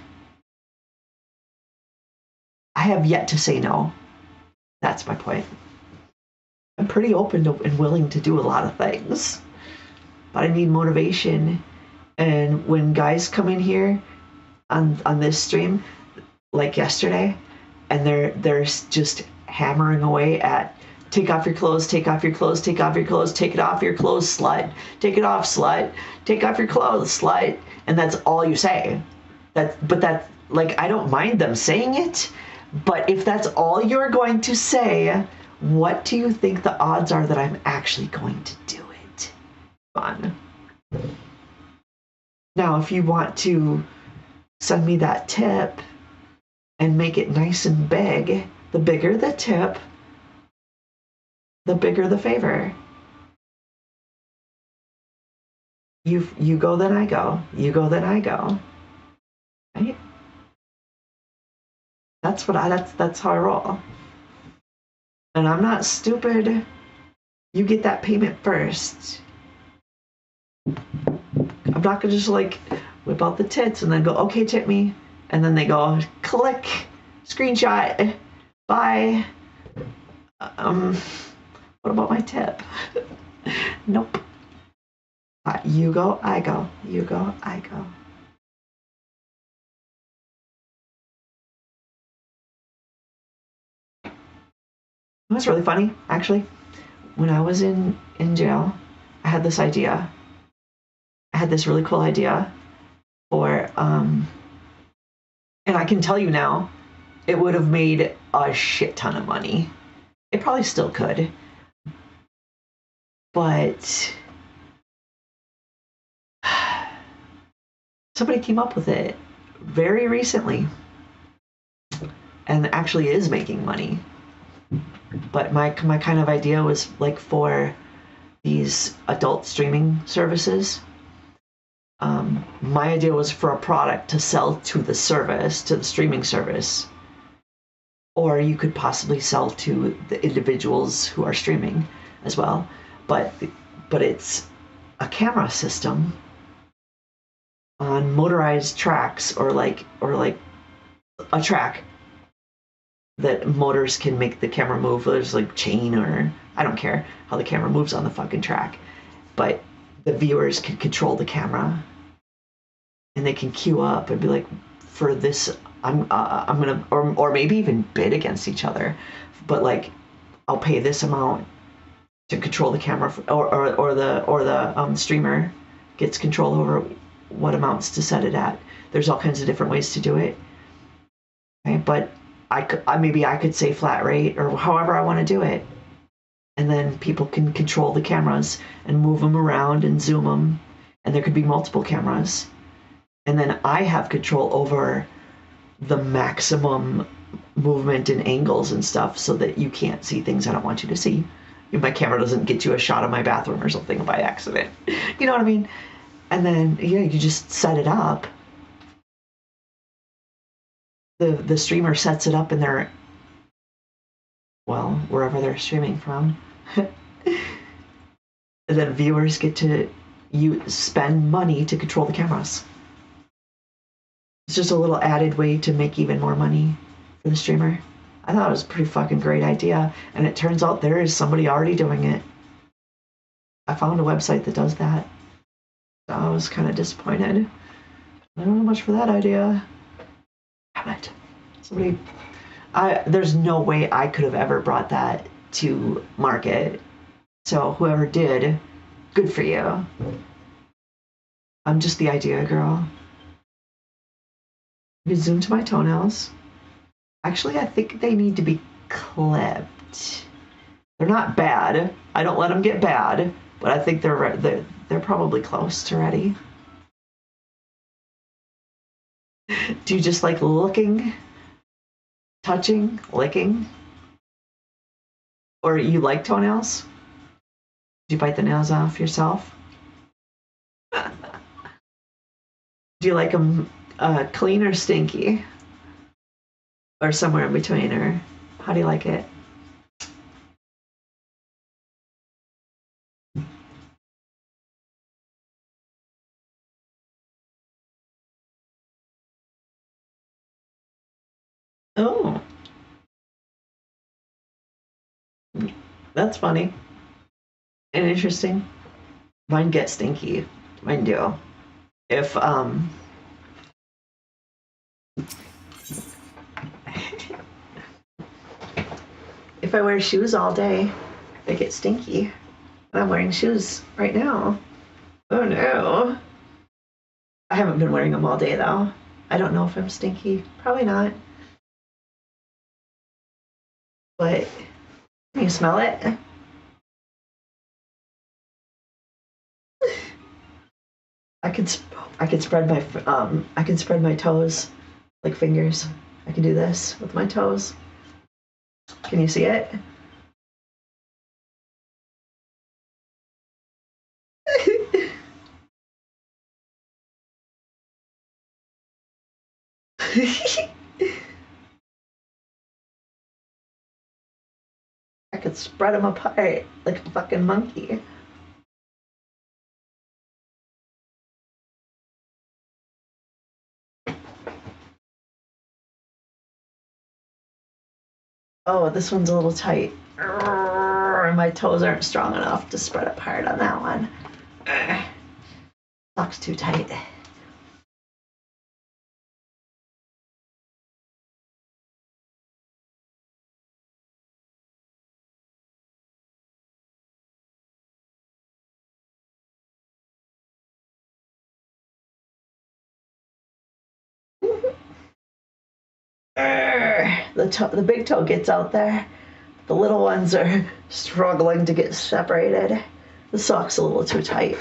I have yet to say no. That's my point. I'm pretty open to and willing to do a lot of things, but I need motivation. And when guys come in here on this stream, like yesterday, and they're just hammering away at take off your clothes, take off your clothes, take off your clothes, take it off your clothes, slut, take it off, slut, take off your clothes, slut, and that's all you say. But like, I don't mind them saying it, but if that's all you're going to say, what do you think the odds are that I'm actually going to do it? Fun. Now, if you want to send me that tip and make it nice and big, the bigger the tip, the bigger the favor. You go, then I go. You go, then I go. Right? That's how I roll. And I'm not stupid. You get that payment first. I'm not gonna just like whip out the tits, and then go, okay, tip me. And then they go, click, screenshot, bye. What about my tip? Nope. You go, I go. You go, I go. It was really funny, actually. When I was in jail, I had this idea. I had this really cool idea for, and I can tell you now, it would have made a shit ton of money. It probably still could. But somebody came up with it very recently and actually is making money. But my kind of idea was like for these adult streaming services. My idea was for a product to sell to the service, to the streaming service, or you could possibly sell to the individuals who are streaming as well. But it's a camera system on motorized tracks, or like a track that motors can make the camera move. There's like chain, or I don't care how the camera moves on the fucking track, but the viewers can control the camera, and they can queue up and be like, for this, I'm gonna, or maybe even bid against each other, but like, I'll pay this amount to control the camera, or the streamer gets control over what amounts to set it at. There's all kinds of different ways to do it. Okay, but maybe I could say flat rate, or however I want to do it, and then people can control the cameras and move them around and zoom them, and there could be multiple cameras, and then I have control over the maximum movement and angles and stuff, so that you can't see things I don't want you to see. If my camera doesn't get you a shot of my bathroom or something by accident, you know what I mean? And then you just set it up. The streamer sets it up in their, well, wherever they're streaming from. And then viewers get to spend money to control the cameras. It's just a little added way to make even more money for the streamer. I thought it was a pretty fucking great idea, and it turns out there is somebody already doing it. I found a website that does that. So I was kind of disappointed. I don't know much for that idea. Damn it. There's no way I could have ever brought that to market. So whoever did, good for you. I'm just the idea girl. You can zoom to my toenails. Actually, I think they need to be clipped. They're not bad. I don't let them get bad, but I think they're probably close to ready. Do you just like looking, touching, licking? Or you like toenails? Do you bite the nails off yourself? Do you like them clean or stinky? Or somewhere in between, or how do you like it? Oh. That's funny. And interesting. Mine get stinky. Mine do. If if I wear shoes all day, they get stinky. And I'm wearing shoes right now. Oh no. I haven't been wearing them all day though. I don't know if I'm stinky. Probably not. But can you smell it? I could spread my toes like fingers. I can do this with my toes. Can you see it? I could spread them apart like a fucking monkey. Oh, this one's a little tight. My toes aren't strong enough to spread apart on that one. Sock's too tight. The big toe gets out there. The little ones are struggling to get separated. The sock's a little too tight.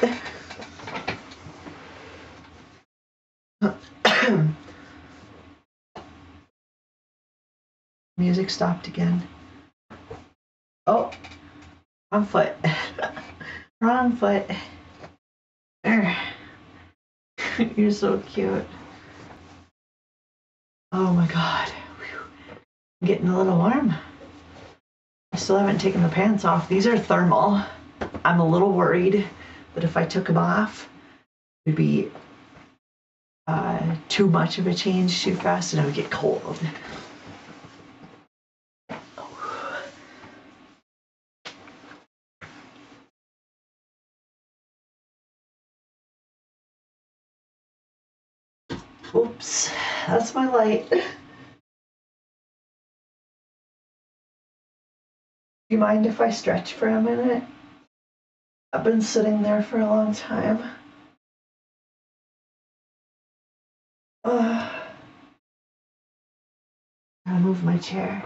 Music stopped again. Oh, wrong foot. Wrong foot. You're so cute. Oh my god. I'm getting a little warm. I still haven't taken the pants off. These are thermal. I'm a little worried that if I took them off, it would be too much of a change too fast and I would get cold. Oops, that's my light. Do you mind if I stretch for a minute? I've been sitting there for a long time. I'll move my chair.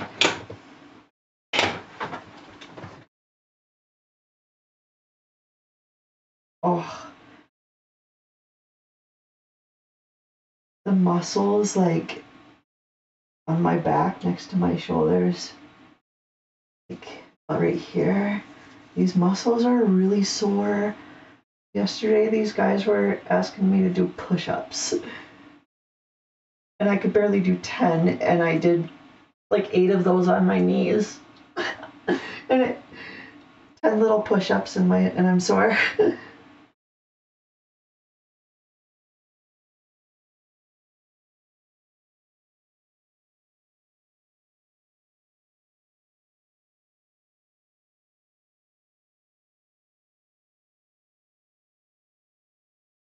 Oh, the muscles like on my back next to my shoulders, like right here, these muscles are really sore. Yesterday these guys were asking me to do push-ups and I could barely do 10 and I did like 8 of those on my knees. And 10 little push-ups and I'm sore.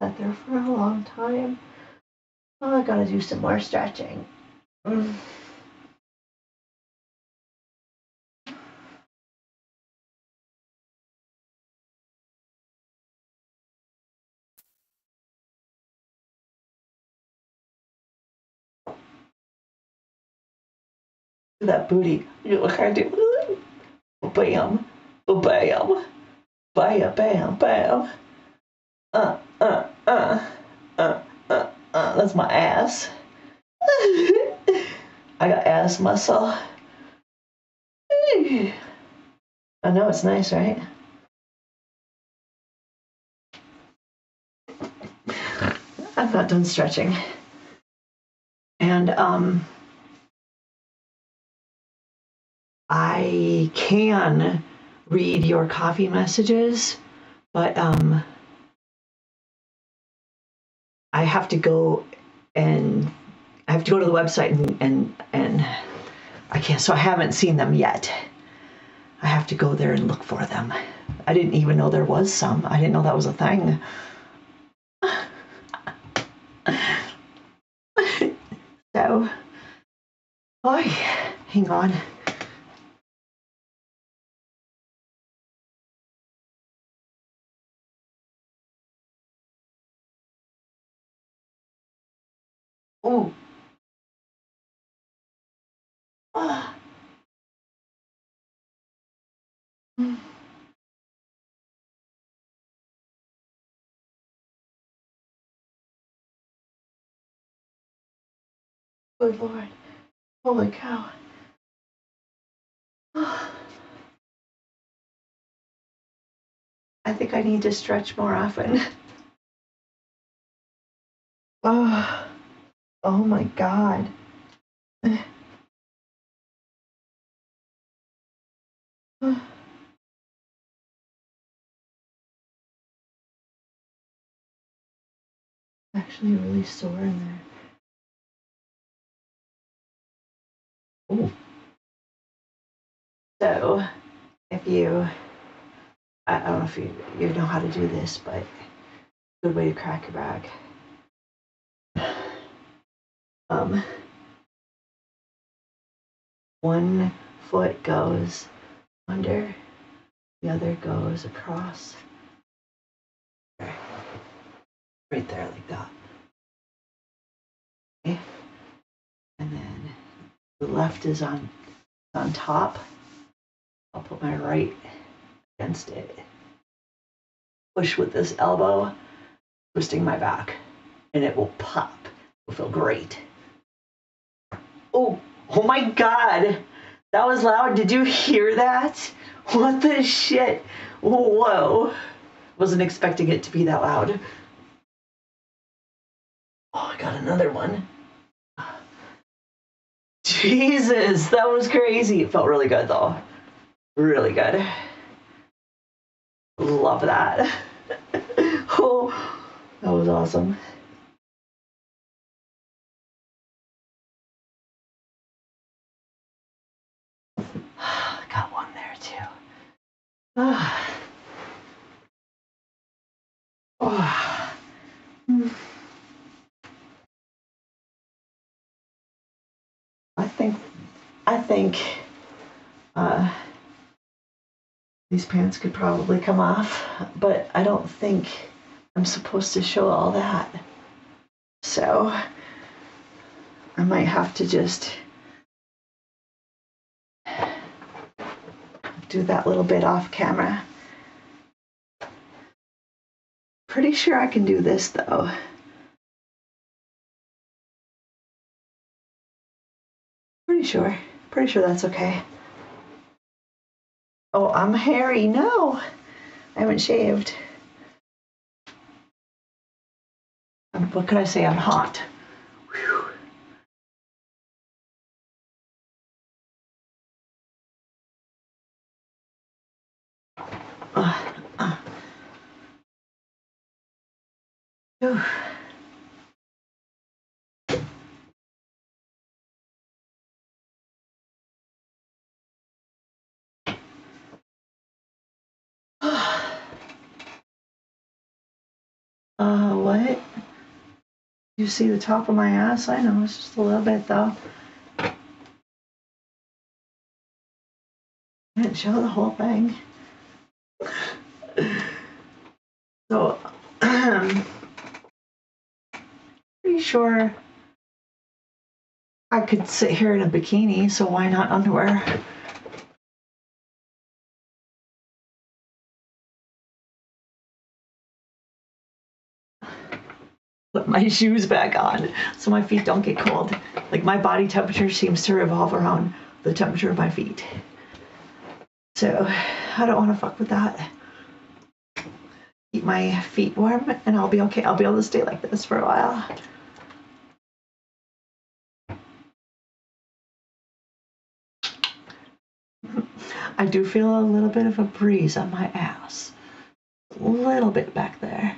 Sat there for a long time. Oh, I gotta do some more stretching. That booty. You know what I do? Bam, bam, bam, bam, bam. Uh, uh, uh, That's my ass. I got ass muscle. I know it's nice, right? I'm not done stretching. And I can read your coffee messages, but I have to go to the website and I can't, so I haven't seen them yet. I have to go there and look for them. I didn't even know there was some. I didn't know that was a thing. So, boy, hang on. Oh. Ah. Good Lord. Holy cow. I think I need to stretch more often. Oh, oh my God. Actually really sore in there. Oh. So if I don't know if you know how to do this, but good way to crack your back. One foot goes under, the other goes across. Right there, like that. Okay. And then the left is on top. I'll put my right against it. Push with this elbow, twisting my back, and it will pop. It'll feel great. Oh my God. That was loud. Did you hear that? What the shit? Whoa. Wasn't expecting it to be that loud. Oh, I got another one. Jesus, that was crazy. It felt really good though. Really good. Love that. Oh, that was awesome. Got one there too. Oh. I think these pants could probably come off, but I don't think I'm supposed to show all that. So I might have to just do that little bit off camera. Pretty sure I can do this though. Pretty sure that's okay. Oh, I'm hairy. No, I haven't shaved. What could I say? I'm hot. Whew. Whew. What? You see the top of my ass? I know, it's just a little bit though. I didn't show the whole thing. So, pretty sure I could sit here in a bikini, so why not underwear? Put my shoes back on so my feet don't get cold. Like my body temperature seems to revolve around the temperature of my feet. So I don't want to fuck with that. Keep my feet warm and I'll be okay. I'll be able to stay like this for a while. I do feel a little bit of a breeze on my ass. A little bit back there.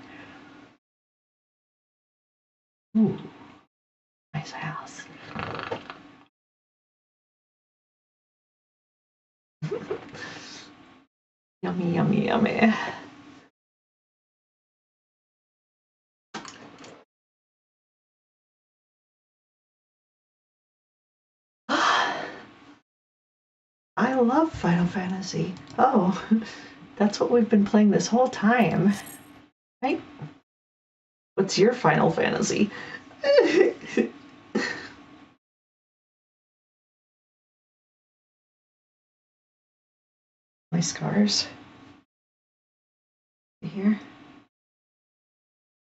Ooh, nice ass. Yummy, yummy, yummy. I love Final Fantasy. Oh, that's what we've been playing this whole time. Right? What's your Final Fantasy? My scars. Here.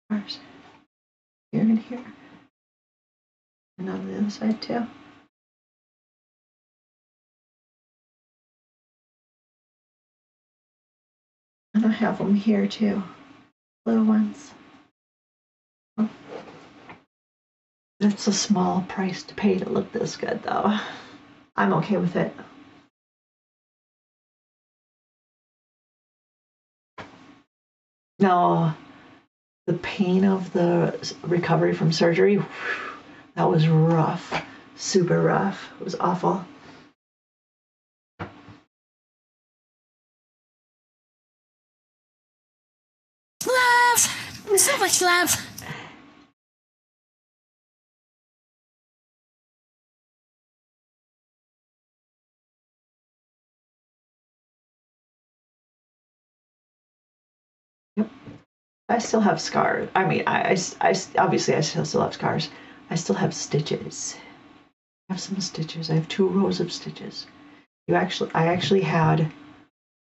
Scars. Here and here. And on the other side too. And I have them here too. Little ones. Oh. It's a small price to pay to look this good though. I'm okay with it. No, the pain of the recovery from surgery, that was rough. Super rough. It was awful. So much love. I still have scars. I mean, I obviously I still have scars. I still have stitches. I have some stitches. I have 2 rows of stitches. I actually had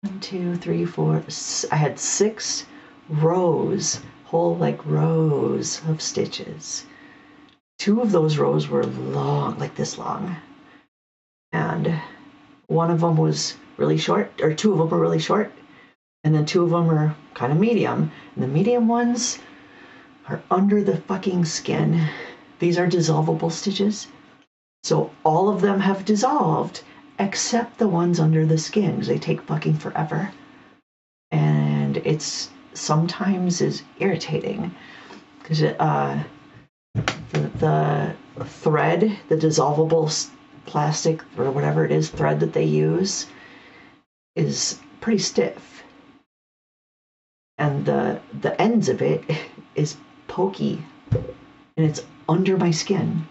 1, 2, 3, 4. I had 6 rows, whole like rows of stitches. 2 of those rows were long, like this long, and one of them was really short, or 2 of them were really short, and then 2 of them are kind of medium, and the medium ones are under the fucking skin. These are dissolvable stitches, so all of them have dissolved except the ones under the skin, because they take fucking forever, and it's sometimes is irritating because the thread, the dissolvable plastic or whatever it is thread that they use, is pretty stiff, and the ends of it is pokey, and it's under my skin,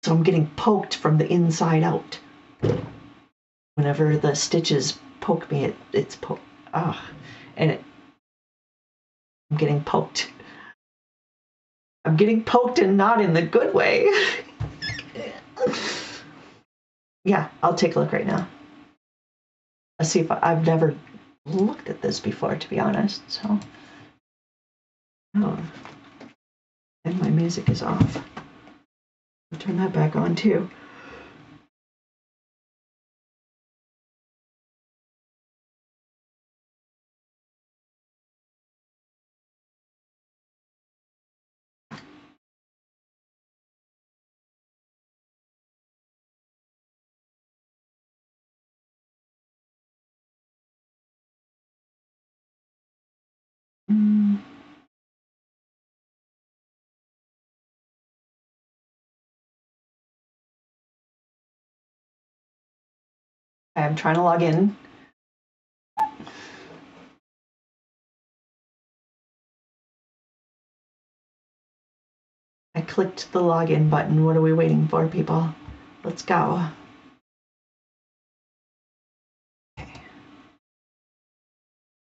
so I'm getting poked from the inside out. Whenever the stitches poke me, it's and I'm getting poked. I'm getting poked, and not in the good way. Yeah, I'll take a look right now. Let's see if I've never looked at this before, to be honest. So, oh, and my music is off. I'll turn that back on too. I'm trying to log in. I clicked the login button. What are we waiting for, people? Let's go. Okay.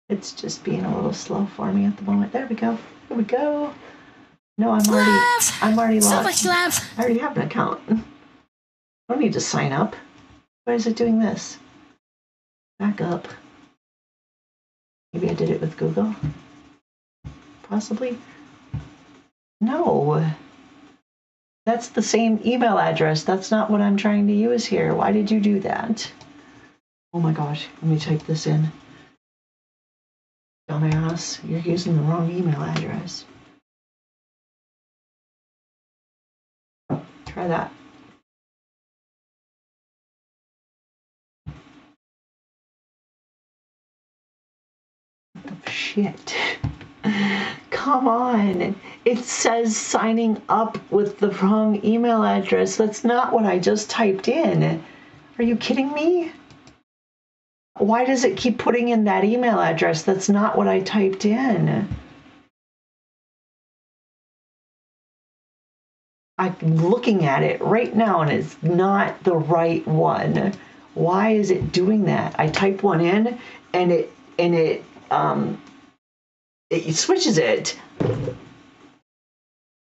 It's just being a little slow for me at the moment. There we go. Here we go. No, I'm already logged. So much love. I already have an account. I don't need to sign up. Why is it doing this? Back up. Maybe I did it with Google. Possibly. No. That's the same email address. That's not what I'm trying to use here. Why did you do that? Oh my gosh. Let me type this in. Dumbass, you're using the wrong email address. Try that. What the shit? Come on. It says signing up with the wrong email address. That's not what I just typed in. Are you kidding me? Why does it keep putting in that email address? That's not what I typed in. I'm looking at it right now and it's not the right one. Why is it doing that? I type one in and it switches it.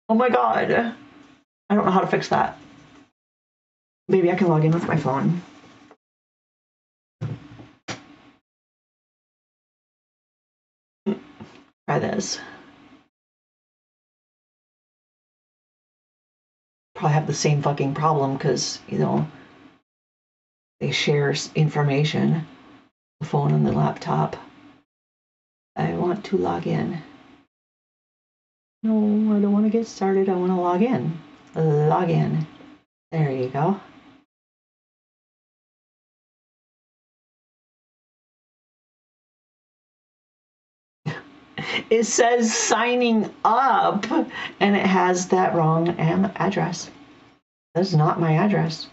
Oh my god. I don't know how to fix that. Maybe I can log in with my phone. Try this. Probably have the same fucking problem because, you know, they share information, the phone and the laptop. I want to log in. No, I don't want to get started. I want to log in. Log in. There you go. It says signing up and it has that wrong address. That's not my address.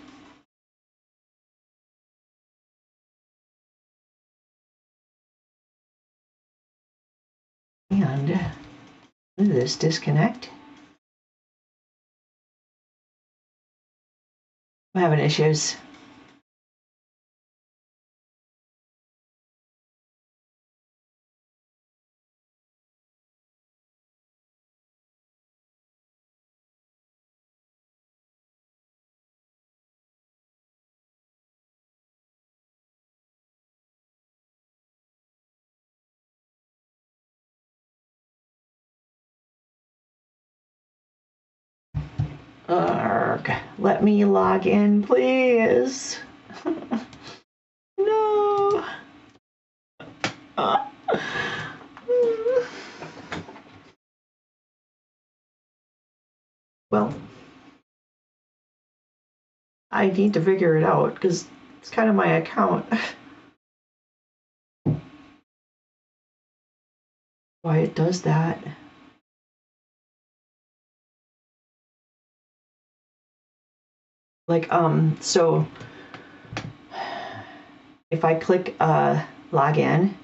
And Did this disconnect? I'm having issues. Arg. Let me log in, please. No. Well, I need to figure it out because it's kind of my account. Why it does that. Like, so if I click log in,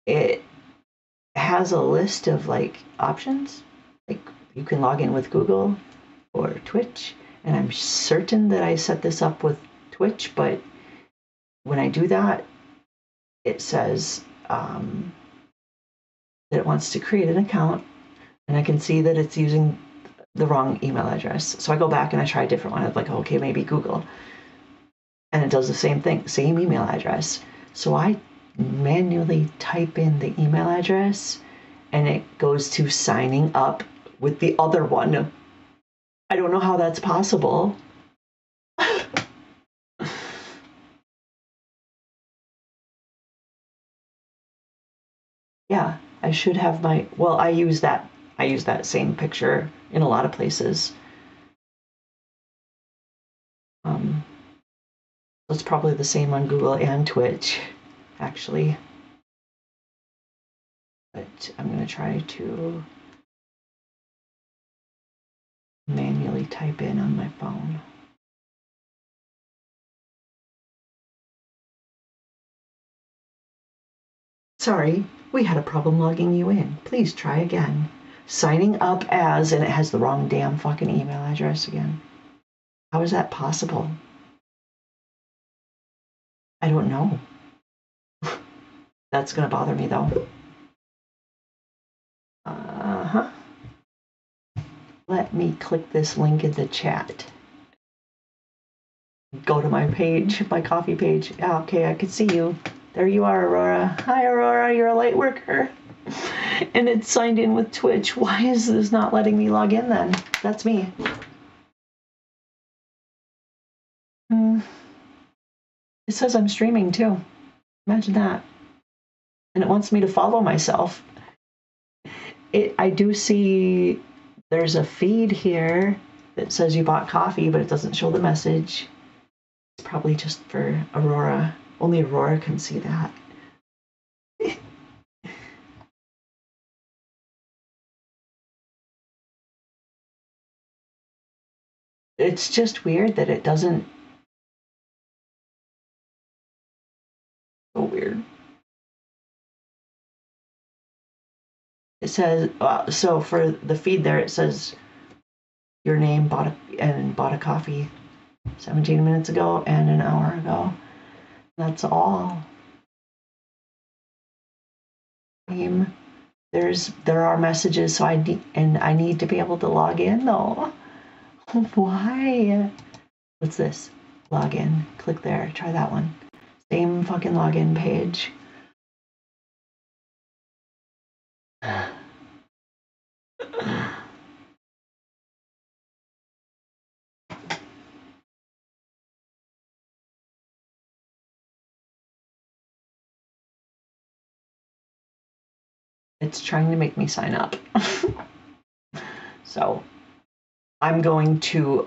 it has a list of like options. Like you can log in with Google or Twitch, and I'm certain that I set this up with Twitch, but when I do that, it says that it wants to create an account, and I can see that it's using the wrong email address. So I go back and I try a different one. I'm like, okay, maybe Google. And it does the same thing, same email address. So I manually type in the email address and it goes to signing up with the other one. I don't know how that's possible. Yeah, I should have my, well, I use that same picture in a lot of places. It's probably the same on Google and Twitch, actually. But I'm going to try to manually type in on my phone. Sorry, we had a problem logging you in. Please try again. Signing up as, and it has the wrong damn fucking email address again. How is that possible? I don't know. That's going to bother me though. Let me click this link in the chat. Go to my page, my coffee page. Okay, I can see you. There you are, Aurora. Hi, Aurora. You're a light worker. And it's signed in with Twitch. Why is this not letting me log in then? That's me. It says I'm streaming too. Imagine that. And it wants me to follow myself. I do see there's a feed here that says you bought coffee, but it doesn't show the message. It's probably just for Aurora. Only Aurora can see that. It's just weird that it doesn't. So weird. It says, so for the feed there, it says your name bought a coffee 17 minutes ago and an hour ago. That's all. There are messages, so I need to be able to log in though. Why? What's this? Login. Click there. Try that one. Same fucking login page. It's trying to make me sign up. So I'm going to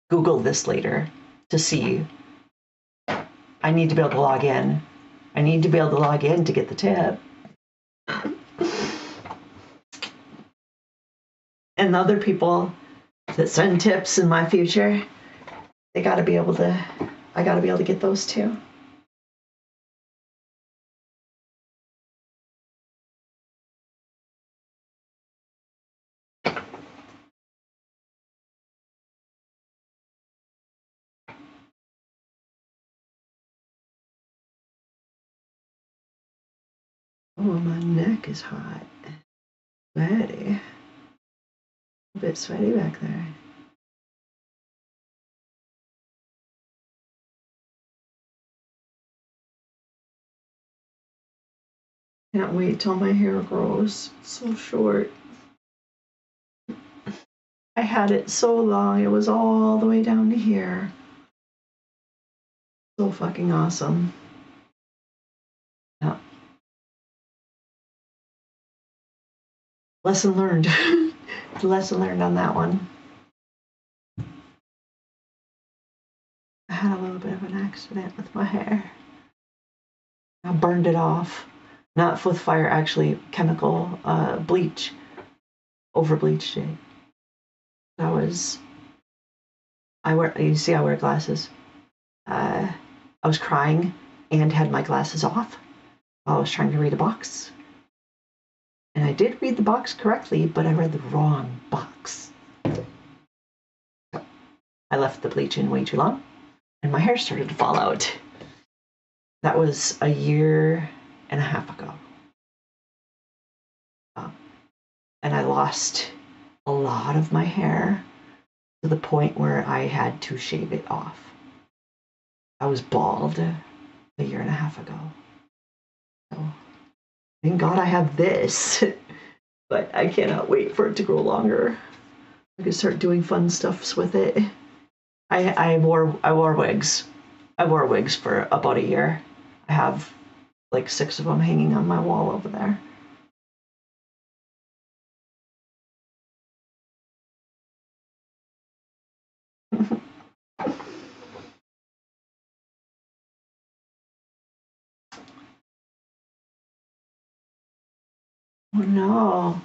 Google this later to see. I need to be able to log in. I need to be able to log in to get the tip. And the other people that send tips in my future, I gotta be able to get those too. Oh, my neck is hot. Sweaty. A bit sweaty back there. Can't wait till my hair grows. It's so short. I had it so long, it was all the way down to here. So fucking awesome. Yeah. Lesson learned. Lesson learned on that one. I had a little bit of an accident with my hair. I burned it off. Not with fire, actually, chemical bleach. Over bleached it. You see, I wear glasses. I was crying and had my glasses off while I was trying to read a box. And I did read the box correctly, but I read the wrong box. So I left the bleach in way too long, and my hair started to fall out. That was a year and a half ago. And I lost a lot of my hair to the point where I had to shave it off. I was bald a year and a half ago. So thank God I have this, but I cannot wait for it to grow longer. I can start doing fun stuffs with it. I wore wigs. I wore wigs for about a year. I have like 6 of them hanging on my wall over there. Oh no.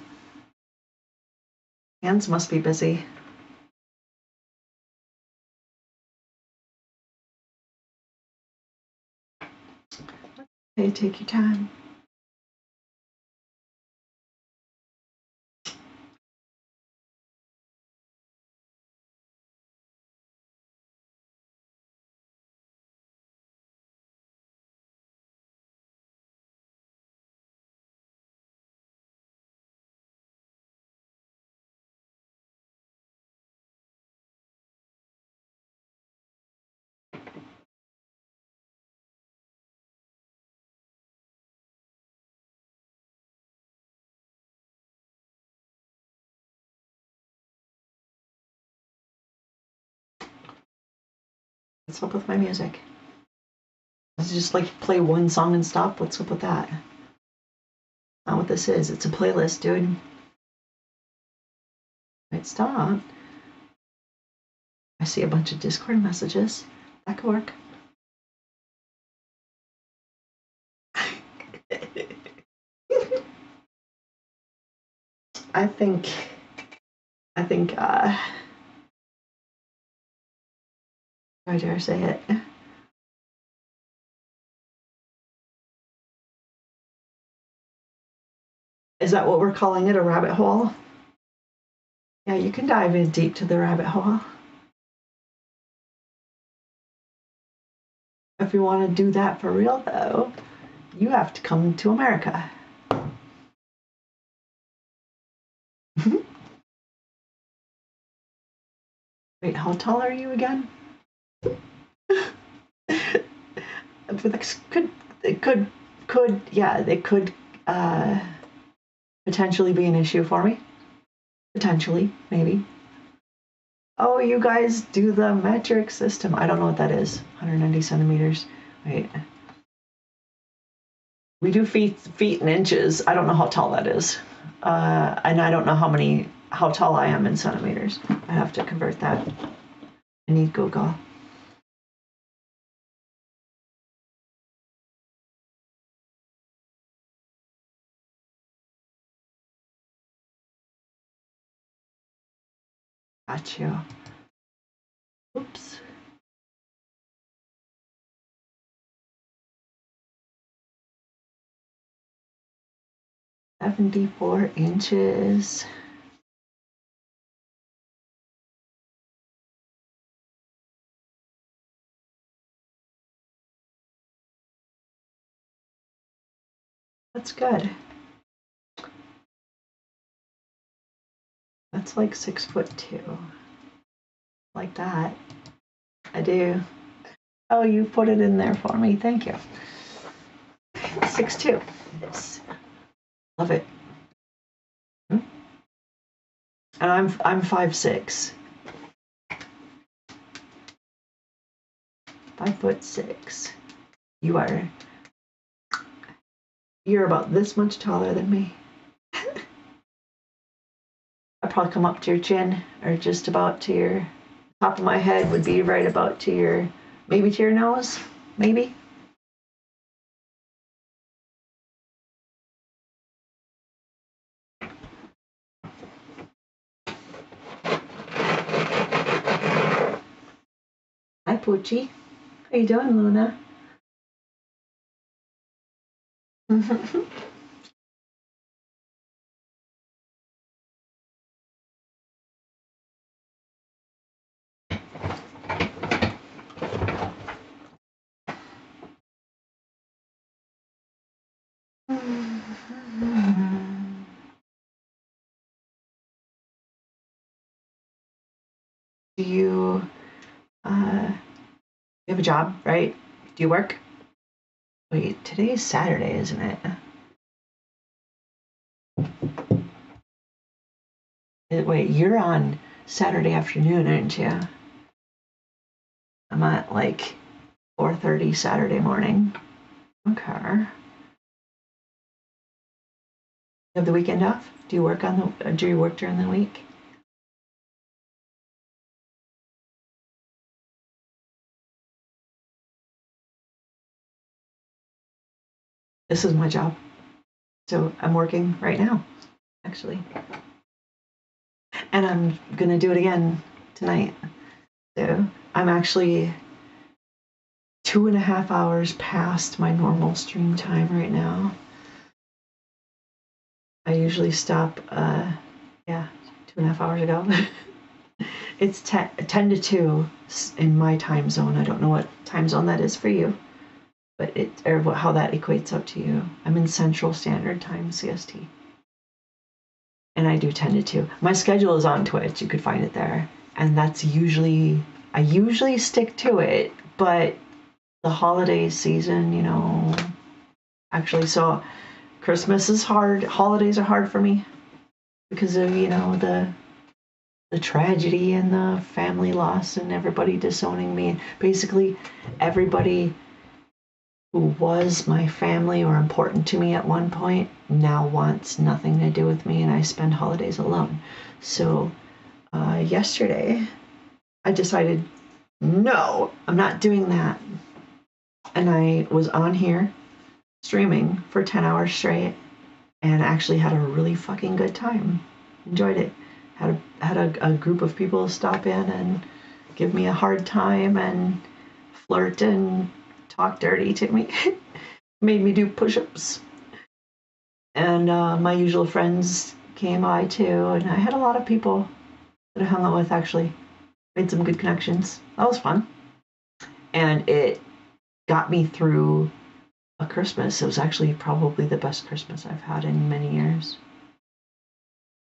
Hands must be busy. Hey, take your time. What's up with my music? Does it just like play one song and stop? What's up with that? Not what this is. It's a playlist, dude. Right, stop. I see a bunch of Discord messages. That could work. I think, I dare say it. Is that what we're calling it, a rabbit hole? Yeah, you can dive in deep to the rabbit hole. If you want to do that for real, though, you have to come to America. Wait, how tall are you again? It could potentially be an issue for me. Potentially, maybe. Oh, you guys do the metric system. I don't know what that is. 190 centimeters. Wait. We do feet and inches. I don't know how tall that is. And I don't know how tall I am in centimeters. I have to convert that. I need Google. Got you. Oops. $74. That's good. That's like 6'2". Like that. I do. Oh, you put it in there for me. Thank you. 6'2". Yes. Love it. And I'm 5'6". 5'6". You're about this much taller than me. I'd probably come up to your chin, or just about to your top of my head would be right about to your, maybe to your nose, maybe. Hi, Poochie. How you doing, Luna? Do you have a job, right? Do you work? Wait, today's Saturday, isn't it? Wait, you're on Saturday afternoon, aren't you? I'm at like 4:30 Saturday morning. Okay. You have the weekend off? Do you work during the week? This is my job. So I'm working right now, actually. And I'm gonna do it again tonight. So I'm actually 2.5 hours past my normal stream time right now. I usually stop, 2.5 hours ago. It's 10 to 2 in my time zone. I don't know what time zone that is for you, but how that equates up to you. I'm in Central Standard Time, CST. And I do 10 to 2. My schedule is on Twitch. You could find it there. And I usually stick to it, but the holiday season, actually, so Christmas is hard. Holidays are hard for me because of, the tragedy and the family loss and everybody disowning me. Basically, everybody who was my family or important to me at one point now wants nothing to do with me, and I spend holidays alone. So yesterday, I decided, no, I'm not doing that. And I was on here streaming for 10 hours straight and actually had a really fucking good time. Enjoyed it. Had a group of people stop in and give me a hard time and flirt and talk dirty to me. Made me do push-ups. And my usual friends came by too, and I had a lot of people that I hung out with, actually. Made some good connections. That was fun. And it got me through a Christmas. It was actually probably the best Christmas I've had in many years.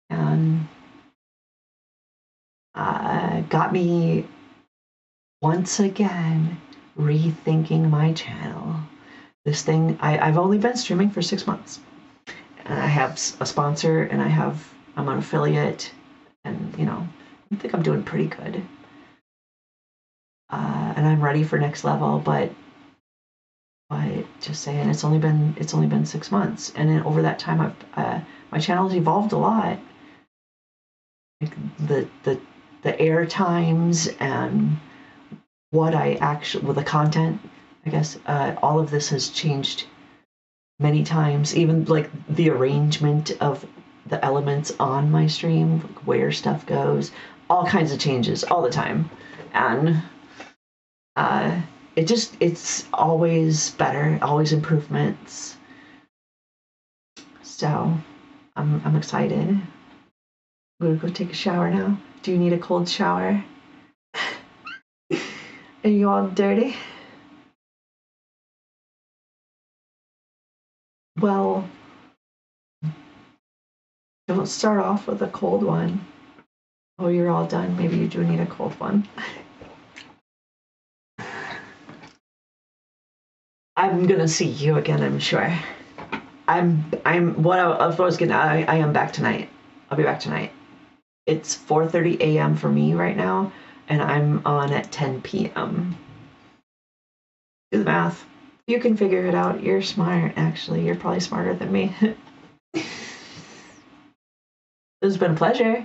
And got me once again rethinking my channel. This thing, I've only been streaming for 6 months. And I have a sponsor, and I'm an affiliate, and I think I'm doing pretty good. And I'm ready for next level, but just saying, it's only been 6 months, and then over that time, my channel's evolved a lot. Like the air times and the content, I guess, all of this has changed many times. Even like the arrangement of the elements on my stream, where stuff goes, all kinds of changes all the time, and it's always better, always improvements. So I'm excited. I'm gonna go take a shower now. Do you need a cold shower? Are you all dirty? Well, Don't start off with a cold one. Oh, you're all done. Maybe you do need a cold one. I'm gonna see you again, I'm sure. I am back tonight. I'll be back tonight. It's 4:30 a.m. for me right now, and I'm on at 10 p.m. Do the math. You can figure it out. You're smart, actually. You're probably smarter than me. It's been a pleasure,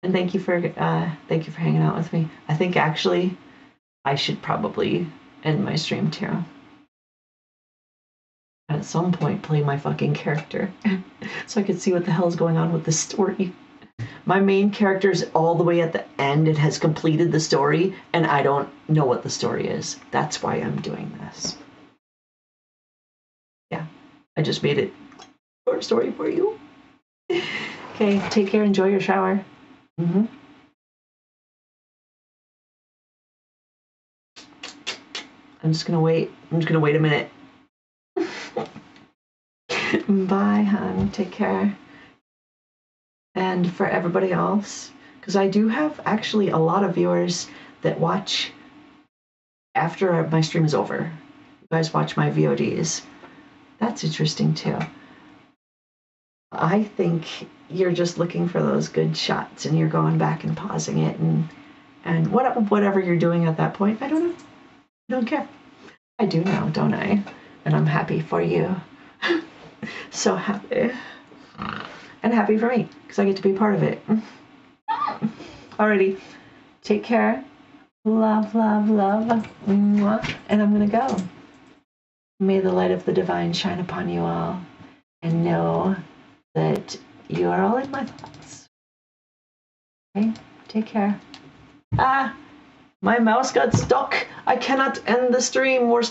and thank you for hanging out with me. I think actually I should probably end my stream too. At some point, play my fucking character so I could see what the hell's going on with the story. My main character's all the way at the end. It has completed the story, and I don't know what the story is. That's why I'm doing this. Yeah, I just made it short story for you. Okay, take care. Enjoy your shower. I'm just gonna wait. I'm just gonna wait a minute. Bye, hon. Take care. And for everybody else, because I do have actually a lot of viewers that watch after my stream is over. You guys watch my VODs. That's interesting too. I think you're just looking for those good shots and you're going back and pausing it and whatever you're doing at that point. I don't know. I don't care. I do know, don't I? And I'm happy for you. So happy. And happy for me, because I get to be part of it. Alrighty. Take care. Love, love, love. Mwah. And I'm going to go. May the light of the divine shine upon you all. And know that you are all in my thoughts. Okay? Take care. Ah! My mouse got stuck. I cannot end the stream. We're